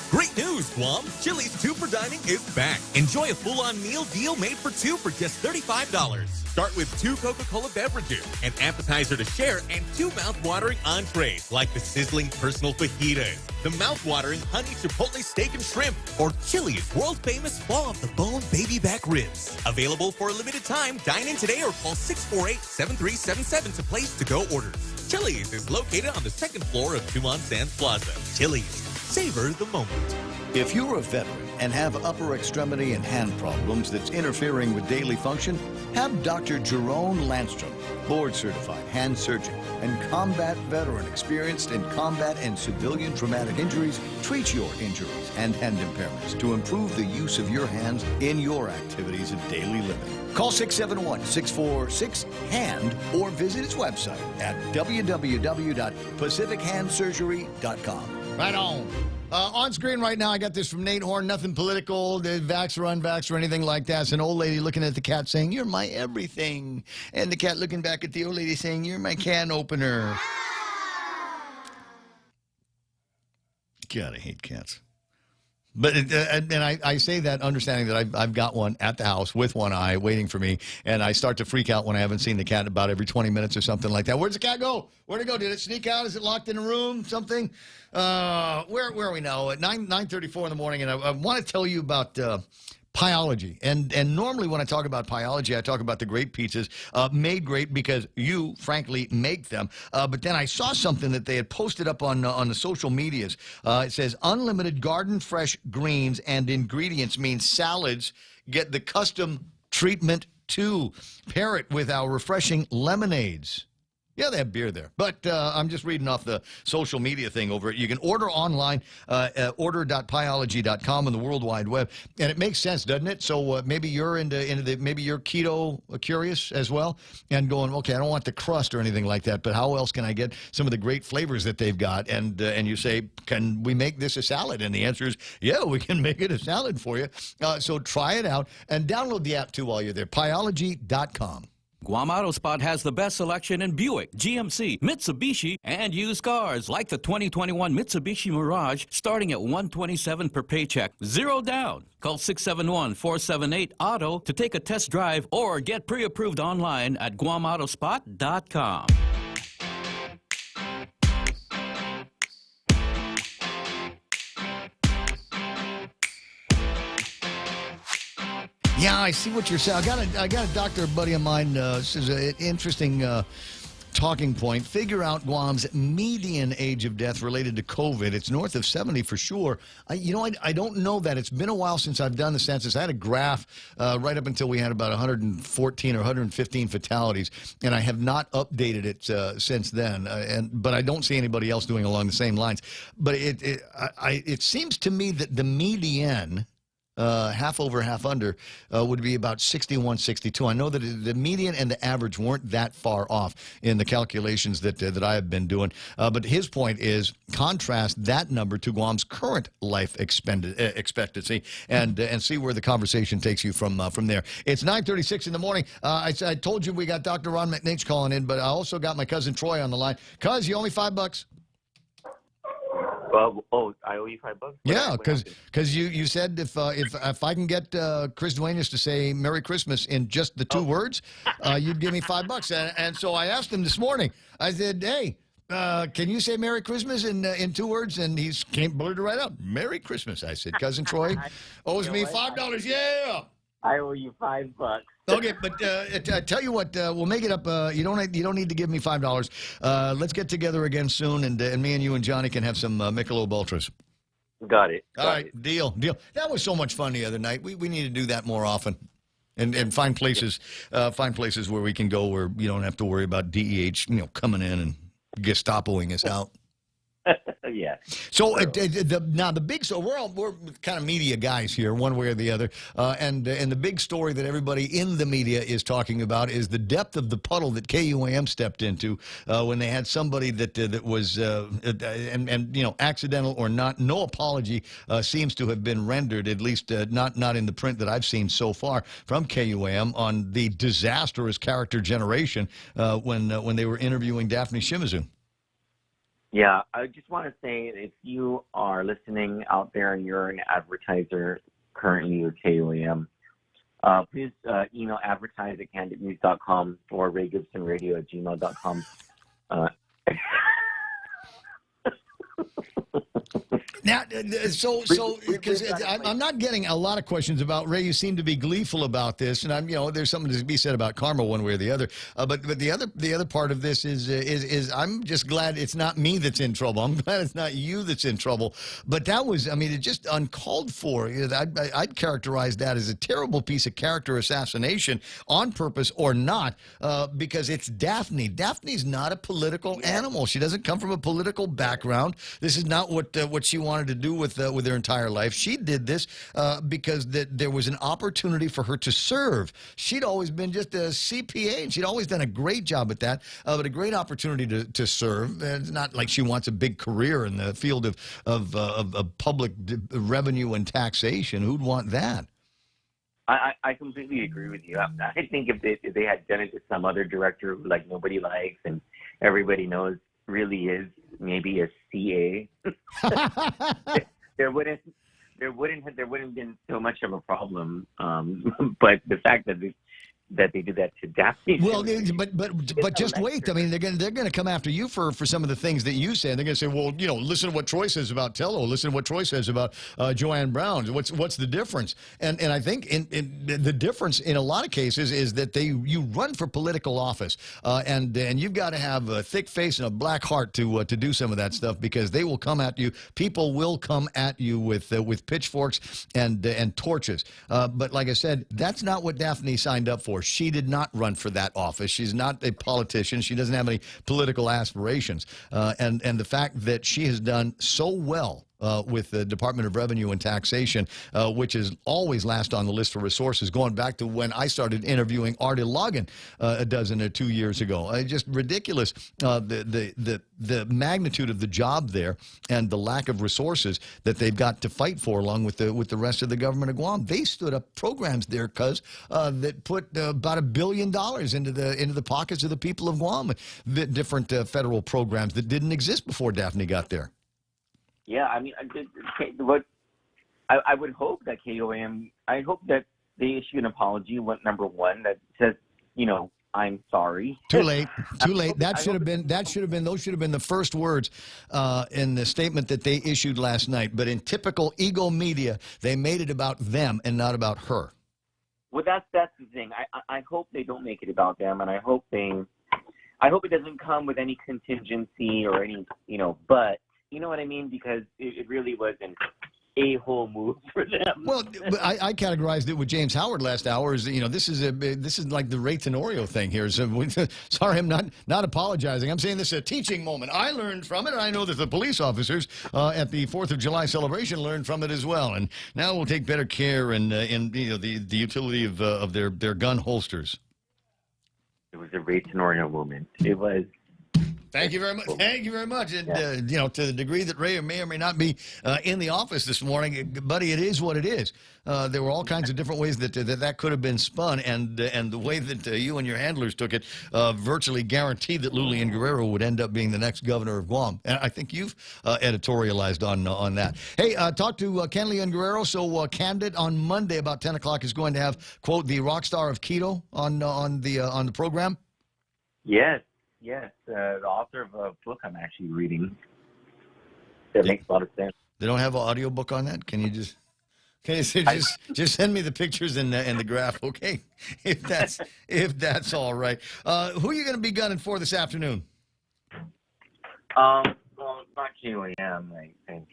Great news, Guam! Chili's 2 for Dining is back. Enjoy a full-on meal deal made for 2 for just $35. Start with 2 Coca-Cola beverages, an appetizer to share, and 2 mouth-watering entrees like the sizzling personal fajitas, the mouth-watering honey chipotle steak and shrimp, or Chili's world-famous fall-off-the-bone baby back ribs. Available for a limited time. Dine in today or call 648-7377 to place to-go orders. Chili's is located on the 2nd floor of Tumon Sands Plaza. Chili's. Savor the moment. If you're a veteran and have upper extremity and hand problems that's interfering with daily function, have Dr. Jerome Landstrom, board-certified hand surgeon and combat veteran experienced in combat and civilian traumatic injuries, treat your injuries and hand impairments to improve the use of your hands in your activities of daily living. Call 671-646-HAND or visit its website at www.pacifichandsurgery.com. Right on. On screen right now, I got this from Nate Horn. Nothing political, vax or unvax or anything like that. It's an old lady looking at the cat saying, "You're my everything." And the cat looking back at the old lady saying, "You're my can opener." God, I hate cats. But I say that understanding that I've got one at the house with one eye waiting for me, and I start to freak out when I haven't seen the cat about every 20 minutes or something like that. Where'd the cat go? Where'd it go? Did it sneak out? Is it locked in a room? Something? Where are we now? At 9:34 in the morning, and I want to tell you about Pieology. And normally when I talk about Pieology, I talk about the great pizzas made great because you, frankly, make them. But then I saw something that they had posted up on the social medias. It says, unlimited garden fresh greens and ingredients means salads get the custom treatment too. Pair it with our refreshing lemonades. Yeah, they have beer there. But I'm just reading off the social media thing over it. You can order online, order.pieology.com on the World Wide Web. And it makes sense, doesn't it? So maybe you're maybe you're keto curious as well and going, okay, I don't want the crust or anything like that, but how else can I get some of the great flavors that they've got? And you say, can we make this a salad? And the answer is, yeah, we can make it a salad for you. So try it out and download the app too while you're there, pieology.com. Guam Auto Spot has the best selection in Buick, GMC, Mitsubishi, and used cars like the 2021 Mitsubishi Mirage starting at $127 per paycheck. 0 down. Call 671-478-AUTO to take a test drive or get pre-approved online at GuamAutospot.com. Yeah, I see what you're saying. I got a doctor buddy of mine. This is an interesting talking point. Figure out Guam's median age of death related to COVID. It's north of 70 for sure. I don't know that. It's been a while since I've done the census. I had a graph right up until we had about 114 or 115 fatalities, and I have not updated it since then. But I don't see anybody else doing along the same lines. But it seems to me that the median, half over, half under, would be about 61, 62. I know that the median and the average weren't that far off in the calculations that I have been doing. But his point is contrast that number to Guam's current life expectancy and see where the conversation takes you from there. It's 9:36 in the morning. I told you we got Dr. Ron McNaich calling in, but I also got my cousin Troy on the line. Cuz, you owe me $5. I owe you $5? Yeah, because you said if I can get Chris Duenas to say Merry Christmas in just the two words, you'd give me $5. And so I asked him this morning. I said, hey, can you say Merry Christmas in two words? And he blurted right out, Merry Christmas. I said, Cousin Troy owes me $5. Yeah. I owe you $5. Okay, but I tell you what, we'll make it up. You don't need to give me $5. Let's get together again soon, and me and you and Johnny can have some Michelob Ultras. Got it. All right, deal. That was so much fun the other night. We need to do that more often, and find places where we can go where you don't have to worry about DEH, coming in and Gestapoing us out. Yeah. So we're kind of media guys here, one way or the other, and the big story that everybody in the media is talking about is the depth of the puddle that KUAM stepped into when they had somebody that was accidental or not. No apology seems to have been rendered, at least not in the print that I've seen so far from KUAM on the disastrous character generation when they were interviewing Daphne Shimizu. Yeah, I just want to say if you are listening out there and you're an advertiser currently with KUAM, please email advertise@candidnews.com or raygibsonradio@gmail.com. Now, because I'm not getting a lot of questions about Ray. You seem to be gleeful about this, and there's something to be said about karma one way or the other. But the other part of this is I'm just glad it's not me that's in trouble. I'm glad it's not you that's in trouble. But that was, it's just uncalled for. I'd characterize that as a terrible piece of character assassination, on purpose or not, because it's Daphne. Daphne's not a political animal. She doesn't come from a political background. This is not what she wanted to do with her entire life. She did this because there was an opportunity for her to serve. She'd always been just a CPA, and she'd always done a great job at that, but a great opportunity to serve. It's not like she wants a big career in the field of public revenue and taxation. Who'd want that? I completely agree with you. I think if they had done it to some other director who nobody likes and everybody knows really is maybe a CA, there wouldn't have been so much of a problem. But the fact that they did that to Daphne. Well, but just wait. They're going to come after you for some of the things that you said. They're going to say, well, listen to what Troy says about Tello. Listen to what Troy says about Joanne Brown. What's the difference? And I think the difference in a lot of cases is that you run for political office, and you've got to have a thick face and a black heart to do some of that stuff, because they will come at you. People will come at you with pitchforks and torches. But like I said, that's not what Daphne signed up for. She did not run for that office. She's not a politician. She doesn't have any political aspirations. And the fact that she has done so well with the Department of Revenue and Taxation, which is always last on the list for resources, going back to when I started interviewing Artie Logan a dozen or 2 years ago. Just ridiculous, the magnitude of the job there and the lack of resources that they've got to fight for, along with the rest of the government of Guam. They stood up programs there, that put about $1 billion into the pockets of the people of Guam, different federal programs that didn't exist before Daphne got there. Yeah, I would hope that KOM, I hope that they issue an apology, number one, that says, I'm sorry. Too late. Those should have been the first words in the statement that they issued last night. But in typical ego media, they made it about them and not about her. Well, that's the thing. I hope they don't make it about them, and I hope it doesn't come with any contingency or any, but you know what I mean? Because it really was an a-hole move for them. Well, I categorized it with James Howard last hour as, this is like the Ray Tenorio thing here. So, sorry, I'm not apologizing. I'm saying this is a teaching moment. I learned from it, and I know that the police officers at the 4th of July celebration learned from it as well. And now we'll take better care in the utility of their gun holsters. It was a Ray Tenorio moment. It was. Thank you very much. Thank you very much. And, to the degree that Ray may or may not be in the office this morning, buddy, it is what it is. There were all kinds of different ways that could have been spun, and the way that you and your handlers took it virtually guaranteed that Lulian Guerrero would end up being the next governor of Guam. And I think you've editorialized on that. Hey, talk to Kenley Guerrero. So Candid on Monday about 10 o'clock is going to have, quote, the rock star of keto on the program. Yes. Yes, the author of a book I'm actually reading. That makes a lot of sense. They don't have an audio book on that? Can you just send me the pictures and the graph, okay? If that's all right. Who are you going to be gunning for this afternoon? Well, not QAM. I think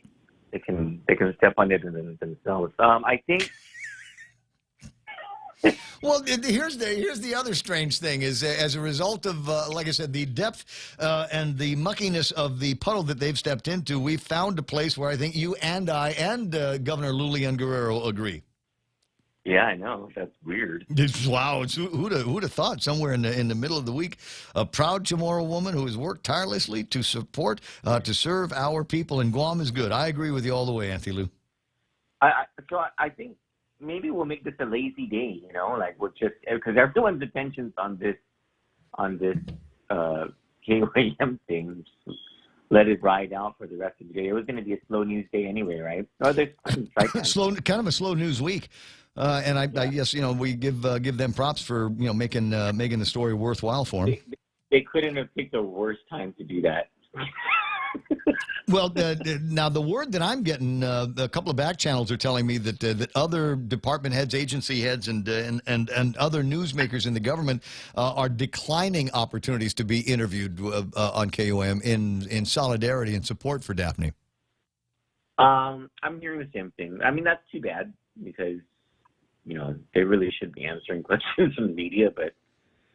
they can step on it themselves. I think. Well, here's the other strange thing is as a result of, like I said, the depth and the muckiness of the puddle that they've stepped into, we've found a place where I think you and I and Governor Lulian Guerrero agree. Yeah, I know. That's weird. Wow. Who'd have thought somewhere in the middle of the week, a proud Chamorro woman who has worked tirelessly to support, to serve our people in Guam is good. I agree with you all the way, Auntie Lou. So I think maybe we'll make this a lazy day, like we'll just, because everyone's attention's on this KOAM thing. Let it ride out for the rest of the day. It was going to be a slow news day anyway, right? Kind of a slow news week. And I guess, we give them props for, making the story worthwhile for them. They couldn't have picked a worse time to do that. Well, now the word that I'm getting, a couple of back channels are telling me that other department heads, agency heads, and other newsmakers in the government are declining opportunities to be interviewed on KOM in solidarity and support for Daphne. I'm hearing the same thing. I mean, that's too bad because they really should be answering questions from the media, but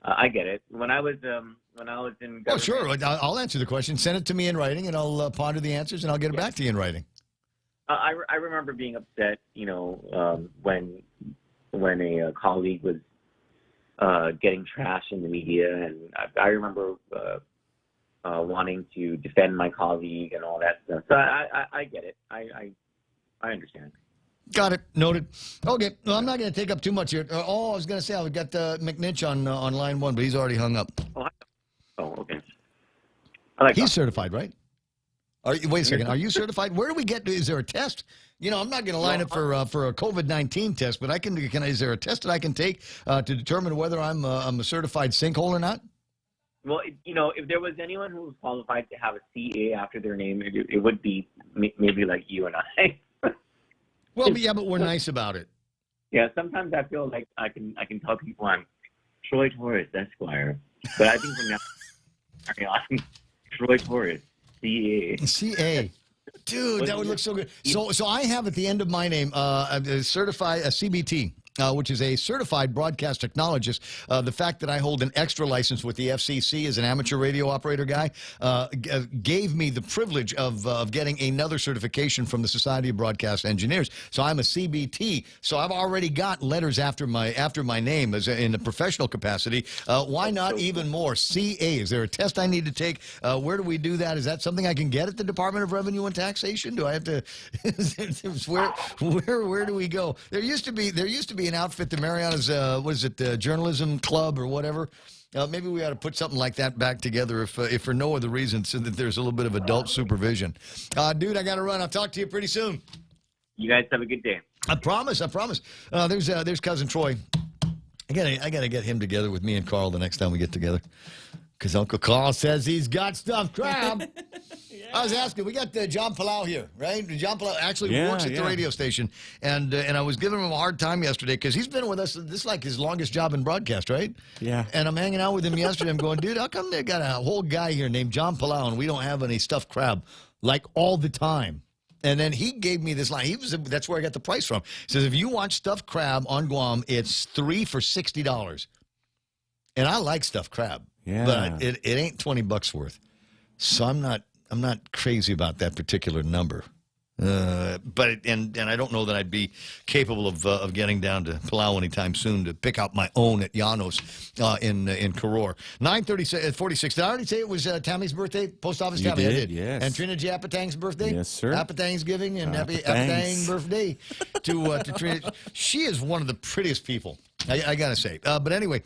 I get it. When I was in government... Oh, sure. I'll answer the question. Send it to me in writing, and I'll ponder the answers, and I'll get it back to you in writing. I remember being upset, when a colleague was getting trashed in the media, and I remember wanting to defend my colleague and all that stuff. So I get it. I understand. Got it. Noted. Okay. Well, I'm not going to take up too much here. I was going to say I've got McNitch on line one, but he's already hung up. Oh, okay. He's certified, right? Wait a second. Are you certified? Where do we get to? Is there a test? I'm not going to line up for a COVID-19 test, but is there a test that I can take to determine whether I'm a certified sinkhole or not? Well, if there was anyone who was qualified to have a CA after their name, it would be maybe like you and I. Well, but we're nice about it. Yeah, sometimes I feel like I can tell people I'm Troy Torres, Esquire, but I think from now on, Troy Torres, CA. CA. Dude, that would look so good. So I have at the end of my name a CBT. Which is a certified broadcast technologist. The fact that I hold an extra license with the FCC as an amateur radio operator guy gave me the privilege of getting another certification from the Society of Broadcast Engineers. So I'm a CBT. So I've already got letters after my name as in a professional capacity. Why not even more? CA. Is there a test I need to take? Where do we do that? Is that something I can get at the Department of Revenue and Taxation? Do I have to? Where do we go? There used to be an outfit, the Mariana's, journalism club or whatever. Maybe we ought to put something like that back together if for no other reason, so that there's a little bit of adult supervision. Dude, I got to run. I'll talk to you pretty soon. You guys have a good day. I promise. There's Cousin Troy. I gotta get him together with me and Carl the next time we get together. Because Uncle Carl says he's got stuffed crab. Yeah. I was asking. We got John Palau here, right? John Palau actually works at the radio station, and I was giving him a hard time yesterday because he's been with us. This is like his longest job in broadcast, right? Yeah. And I'm hanging out with him yesterday. I'm going, dude, how come they got a whole guy here named John Palau and we don't have any stuffed crab like all the time? And then he gave me this line. That's where I got the price from. He says, if you want stuffed crab on Guam, it's 3 for $60. And I like stuffed crab. Yeah. But it ain't $20 worth. So I'm not crazy about that particular number. But I don't know that I'd be capable of getting down to Palau anytime soon to pick out my own at Llanos in Karor. 9:46. Did I already say it was Tammy's birthday? Post office Tammy. You I did, did. yes. And Trina J. Apatang's birthday. Yes, sir. Happy Thanksgiving and happy Thanks. Apatang birthday to Trina. She is one of the prettiest people. I gotta say. But anyway,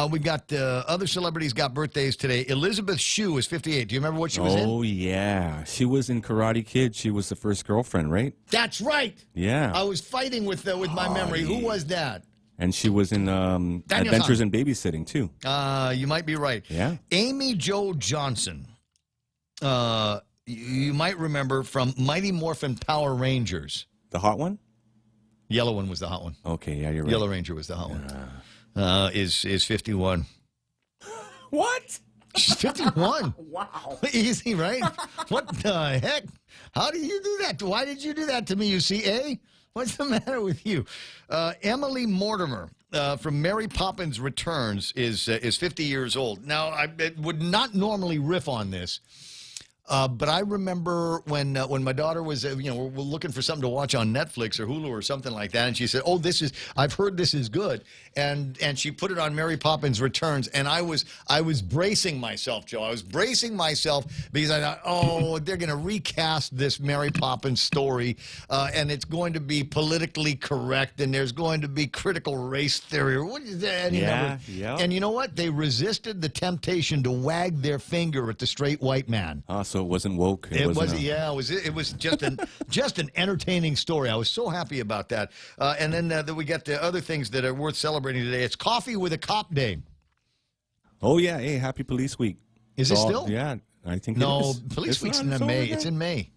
we've got other celebrities got birthdays today. Elizabeth Shue is 58. Do you remember what she was in? Oh, yeah. She was in Karate Kid. She was the first girlfriend, right? That's right. Yeah. I was fighting with my memory. Who was that? And she was in Adventures in Babysitting, too. You might be right. Yeah. Amy Jo Johnson. You might remember from Mighty Morphin Power Rangers. The hot one? Yellow one was the hot one. Okay, yeah, you're right. Yellow Ranger was the hot one. Is 51. What? She's 51. Wow. Easy, right? What the heck? How do you do that? Why did you do that to me, you see? What's the matter with you? Emily Mortimer from Mary Poppins Returns is 50 years old. Now, I would not normally riff on this. But I remember when my daughter was, we're looking for something to watch on Netflix or Hulu or something like that, and she said, "Oh, I've heard this is good," and she put it on Mary Poppins Returns, and I was bracing myself, Joe. I was bracing myself because I thought, oh, they're going to recast this Mary Poppins story, and it's going to be politically correct, and there's going to be critical race theory, or what is that? Yeah. And you know what? They resisted the temptation to wag their finger at the straight white man. So it wasn't woke. It was just an entertaining story. I was so happy about that. And then we got the other things that are worth celebrating today. It's Coffee with a Cop Day. Oh yeah, hey, happy Police Week. Is it still? Yeah, I think. No, it is. Police Week's in May. It's in May.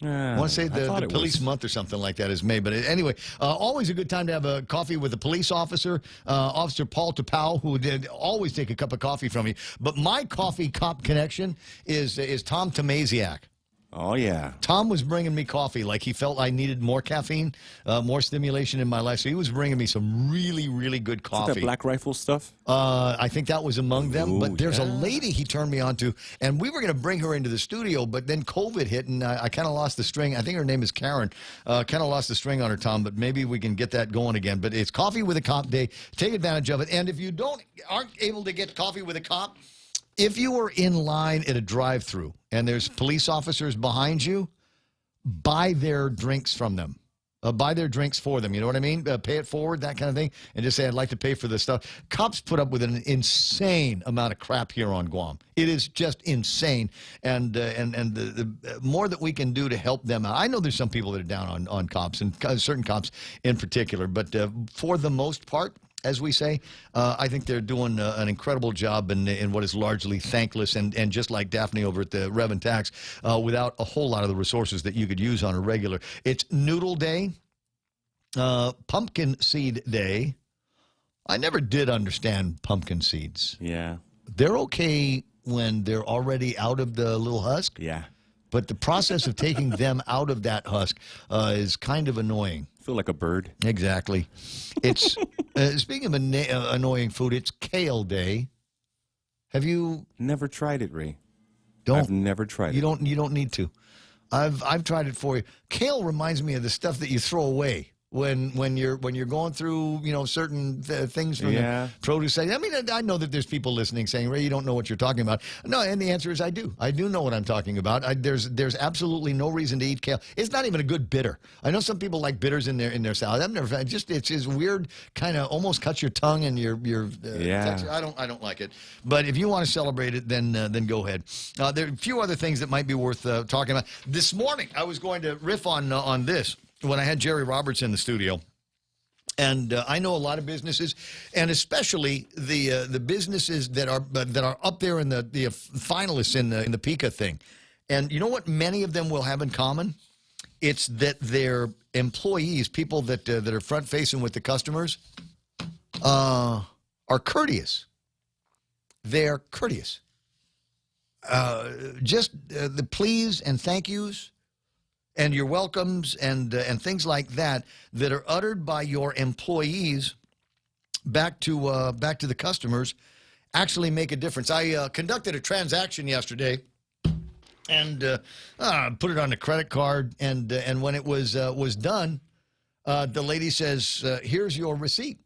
I want to say the police month or something like that is May. But anyway, always a good time to have a coffee with a police officer, Officer Paul Tapau, who did always take a cup of coffee from me. But my coffee cop connection is Tom Tomasiak. Oh, yeah. Tom was bringing me coffee like he felt I needed more caffeine, more stimulation in my life. So he was bringing me some really, really good coffee. Is that Black Rifle stuff? I think that was among them. Ooh, but there's a lady he turned me on to, and we were going to bring her into the studio, but then COVID hit, and I kind of lost the string. I think her name is Karen. Kind of lost the string on her, Tom, but maybe we can get that going again. But it's Coffee with a Cop Day. Take advantage of it. And if you aren't able to get coffee with a cop, if you are in line at a drive-thru and there's police officers behind you, buy their drinks from them. Buy their drinks for them. You know what I mean? Pay it forward, that kind of thing, and just say, I'd like to pay for this stuff. Cops put up with an insane amount of crap here on Guam. It is just insane, and the more that we can do to help them out. I know there's some people that are down on cops, and certain cops in particular, but for the most part, as we say, I think they're doing an incredible job in what is largely thankless and just like Daphne over at the Rev and Tax, without a whole lot of the resources that you could use on a regular. It's Noodle Day, Pumpkin Seed Day. I never did understand pumpkin seeds. Yeah. They're okay when they're already out of the little husk. Yeah. But the process of taking them out of that husk is kind of annoying. I feel like a bird. Exactly. It's speaking of annoying food, it's Kale Day. Have you never tried it, Ray? I've never tried it. You don't need to. I've tried it for you. Kale reminds me of the stuff that you throw away when you're going through certain things from the produce side. I mean, I know that there's people listening saying, Ray, you don't know what you're talking about. No, and the answer is I do. I do know what I'm talking about. There's absolutely no reason to eat kale. It's not even a good bitter. I know some people like bitters in their salad. I've never found it's this weird kind of almost cuts your tongue and your texture. I don't like it. But if you want to celebrate it, then go ahead. There are a few other things that might be worth talking about. This morning I was going to riff on this when I had Jerry Roberts in the studio. And I know a lot of businesses, and especially the businesses that are up there in the finalists in the PICA thing. And you know what many of them will have in common? It's that their employees, people that are front-facing with the customers, are courteous. They're courteous. Just the please and thank yous and your welcomes and things like that are uttered by your employees back to the customers actually make a difference. I conducted a transaction yesterday and put it on a credit card, and when it was done, the lady says, "Here's your receipt."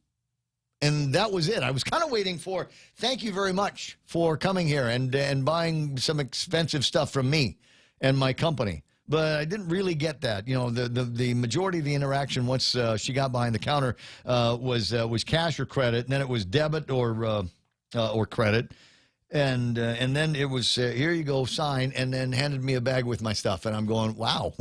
And that was it. I was kind of waiting for, thank you very much for coming here and buying some expensive stuff from me and my company. But I didn't really get that. You know, the majority of the interaction once she got behind the counter was cash or credit, and then it was debit or credit. And then it was, here you go, sign, and then handed me a bag with my stuff. And I'm going, wow.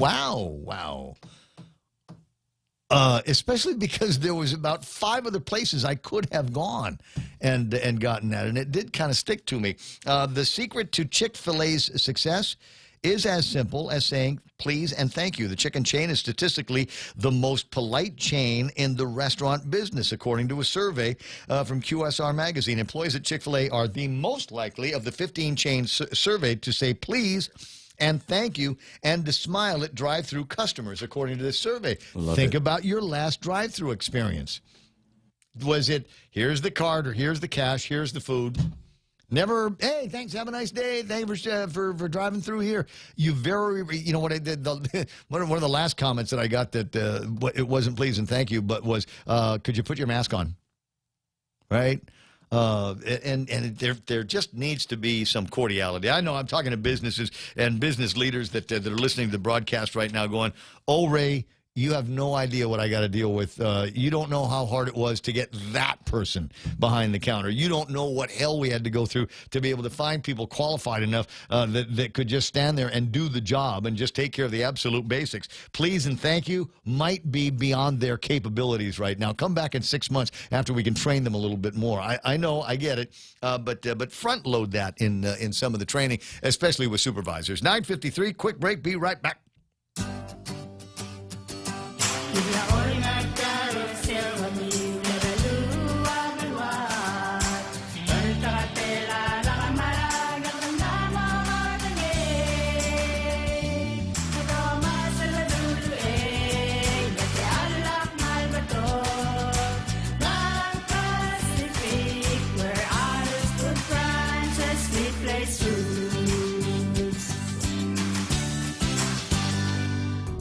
Especially because there was about 5 other places I could have gone and gotten that. And it did kind of stick to me. The secret to Chick-fil-A's success is as simple as saying please and thank you. The chicken chain is statistically the most polite chain in the restaurant business, according to a survey from QSR Magazine. Employees at Chick-fil-A are the most likely of the 15 chains surveyed to say please and thank you and to smile at drive-through customers, according to this survey. Think about your last drive-through experience. Was it, here's the card or here's the cash, here's the food? Never, hey, thanks, have a nice day. Thanks for driving through here. You know what I did? One of the last comments that I got that it wasn't please and thank you, but was, could you put your mask on? Right? And there just needs to be some cordiality. I know I'm talking to businesses and business leaders that are listening to the broadcast right now going, oh, Ray, you have no idea what I got to deal with. You don't know how hard it was to get that person behind the counter. You don't know what hell we had to go through to be able to find people qualified enough that could just stand there and do the job and just take care of the absolute basics. Please and thank you might be beyond their capabilities right now. Come back in 6 months after we can train them a little bit more. I know, I get it, but front load that in some of the training, especially with supervisors. 9:53, quick break. Be right back.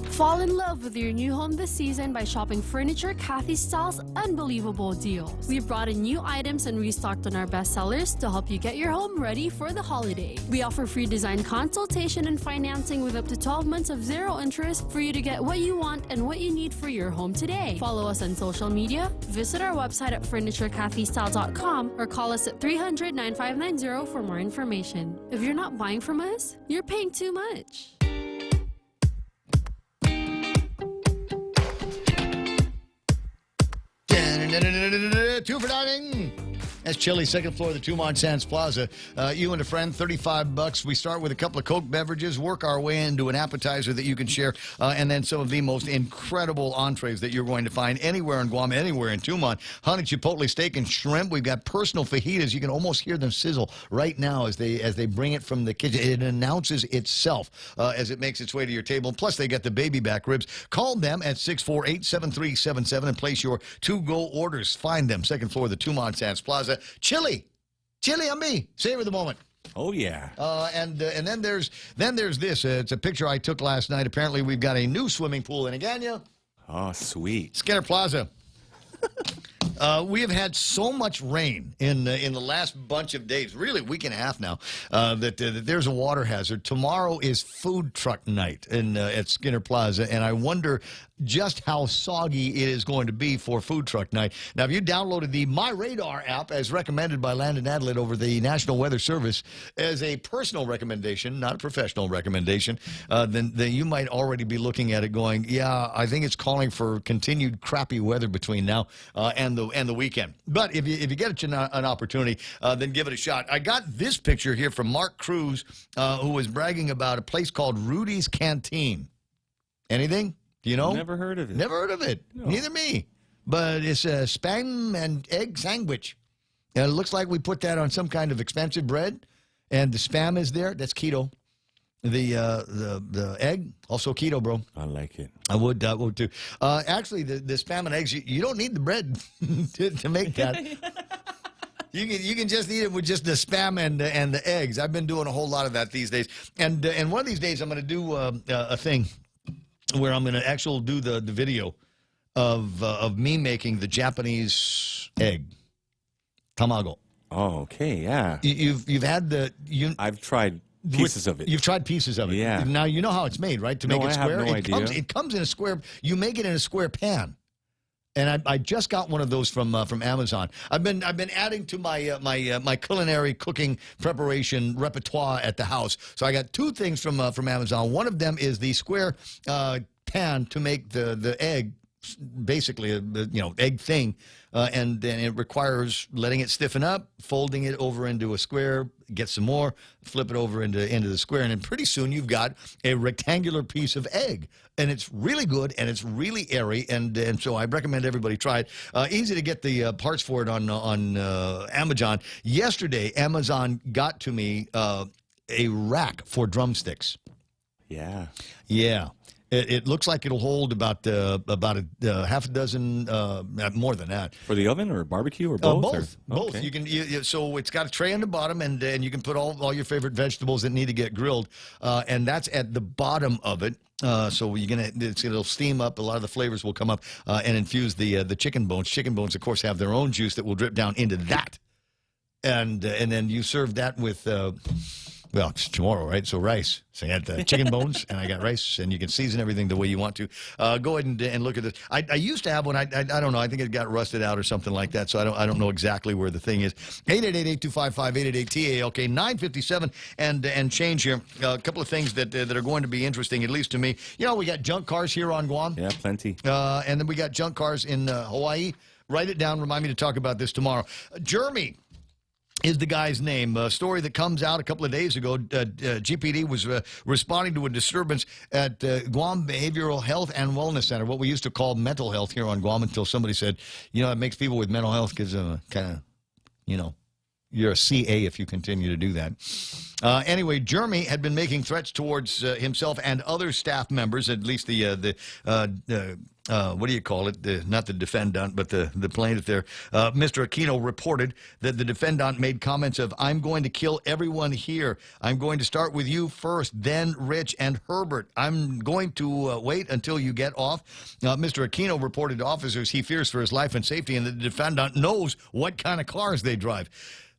Fall in love with your new home this season by shopping Furniture Kathy Style's unbelievable deals. We've brought in new items and restocked on our best sellers to help you get your home ready for the holiday. We offer free design consultation and financing with up to 12 months of zero interest for you to get what you want and what you need for your home today. Follow us on social media, visit our website at FurnitureKathyStyle.com, or call us at 300-9590 for more information. If you're not buying from us, you're paying too much. Two for dining. That's Chili's second floor of the Tumont Sands Plaza. You and a friend, $35. We start with a couple of Coke beverages, work our way into an appetizer that you can share, and then some of the most incredible entrees that you're going to find anywhere in Guam, anywhere in Tumont. Honey chipotle steak and shrimp. We've got personal fajitas. You can almost hear them sizzle right now as they bring it from the kitchen. It announces itself as it makes its way to your table. Plus, they got the baby back ribs. Call them at 648-7377 and place your to-go orders. Find them, second floor of the Tumont Sands Plaza. Chili on me. Savor the moment. Oh yeah. And then there's this. It's a picture I took last night. Apparently, we've got a new swimming pool in Agana. Oh, sweet. Skinner Plaza. We have had so much rain in the last bunch of days, really a week and a half now, that there's a water hazard. Tomorrow is food truck night at Skinner Plaza, and I wonder just how soggy it is going to be for food truck night. Now, if you downloaded the My Radar app as recommended by Landon Adelaide over the National Weather Service as a personal recommendation, not a professional recommendation, then you might already be looking at it going, yeah, I think it's calling for continued crappy weather between now and the weekend. But if you get an opportunity, then give it a shot. I got this picture here from Mark Cruz, who was bragging about a place called Rudy's Canteen. Anything? Do you know? Never heard of it. Never heard of it. No. Neither me. But it's a spam and egg sandwich. And it looks like we put that on some kind of expensive bread, and the spam is there. That's keto. The egg, also keto, bro. I like it. I would too. Actually, the spam and eggs, you don't need the bread to make that. You can just eat it with just the spam and the eggs. I've been doing a whole lot of that these days. And one of these days, I'm going to do a thing where I'm going to actually do the video of me making the Japanese egg tamago. Oh, okay, yeah. You've had I've tried pieces of it. You've tried pieces of it. Yeah. Now you know how it's made, right? To make it square. I have no idea. It comes in a square. You make it in a square pan. And I just got one of those from Amazon. I've been adding to my culinary cooking preparation repertoire at the house. So I got two things from Amazon. One of them is the square pan to make the egg, basically egg thing, and then it requires letting it stiffen up, folding it over into a square, get some more, flip it over into the square, and then pretty soon you've got a rectangular piece of egg. And it's really good, and it's really airy, and so I recommend everybody try it. Easy to get the parts for it on Amazon. Yesterday, Amazon got to me a rack for drumsticks. Yeah. Yeah. It looks like it'll hold about a half a dozen, more than that. For the oven or barbecue or both? Both. Both. Okay. You can. So it's got a tray on the bottom, and you can put all your favorite vegetables that need to get grilled, and that's at the bottom of it. So it'll steam up. A lot of the flavors will come up and infuse the chicken bones. Chicken bones, of course, have their own juice that will drip down into that, and then you serve that with. Well, it's tomorrow, right? So rice. So I got the chicken bones, and I got rice, and you can season everything the way you want to. Go ahead and look at this. I used to have one. I don't know. I think it got rusted out or something like that, so I don't know exactly where the thing is. 888-8255-888-TALK, 957 and change here. A couple of things that are going to be interesting, at least to me. We got junk cars here on Guam. Yeah, plenty. And then we got junk cars in Hawaii. Write it down. Remind me to talk about this tomorrow. Jeremy is the guy's name. A story that comes out a couple of days ago. GPD was responding to a disturbance at Guam Behavioral Health and Wellness Center, what we used to call mental health here on Guam, until somebody said, it makes people with mental health because kind of, you're a CA if you continue to do that. Anyway, Jeremy had been making threats towards himself and other staff members, at least what do you call it? Not the defendant, but the plaintiff there. Mr. Aquino reported that the defendant made comments of, "I'm going to kill everyone here. I'm going to start with you first, then Rich and Herbert. I'm going to wait until you get off." Mr. Aquino reported to officers he fears for his life and safety, and the defendant knows what kind of cars they drive.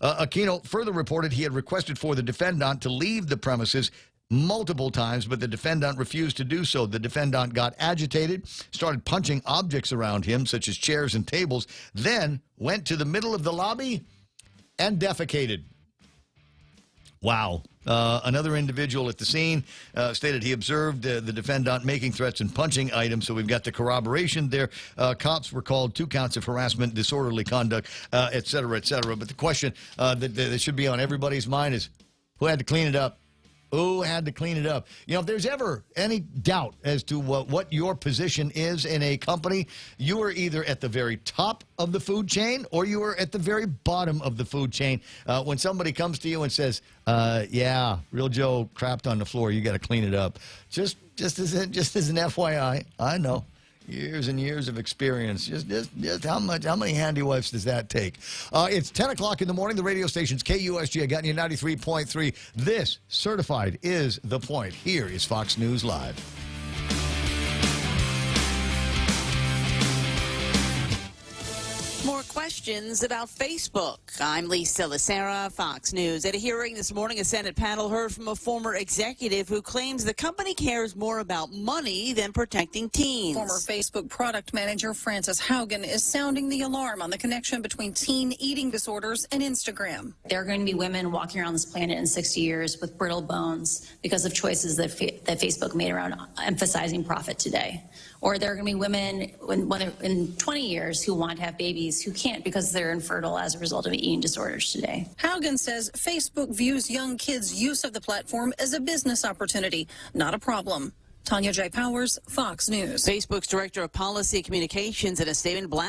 Aquino further reported he had requested for the defendant to leave the premises multiple times, but the defendant refused to do so. The defendant got agitated, started punching objects around him, such as chairs and tables, then went to the middle of the lobby and defecated. Wow. Another individual at the scene stated he observed the defendant making threats and punching items, so we've got the corroboration there. Cops were called, 2 counts of harassment, disorderly conduct, et cetera, et cetera. But the question that should be on everybody's mind is, who had to clean it up? Who had to clean it up? If there's ever any doubt as to what your position is in a company, you are either at the very top of the food chain or you are at the very bottom of the food chain. When somebody comes to you and says, yeah, Real Joe crapped on the floor, you got to clean it up. Just as an FYI, I know. Years and years of experience. Just how many handy wipes does that take? It's 10 o'clock in the morning. The radio station's KUSG. I got you 93.3. This certified is The Point. Here is Fox News Live. More questions. questions about Facebook. I'm Lisa Lacera, Fox News. At a hearing this morning, a Senate panel heard from a former executive who claims the company cares more about money than protecting teens. Former Facebook product manager Frances Haugen is sounding the alarm on the connection between teen eating disorders and Instagram. There are going to be women walking around this planet in 60 years with brittle bones because of choices that Facebook made around emphasizing profit today. Or there are going to be women in 20 years who want to have babies who can't because they're infertile as a result of eating disorders today. Haugen says Facebook views young kids' use of the platform as a business opportunity, not a problem. Tanya J. Powers, Fox News. Facebook's director of policy communications in a statement blasted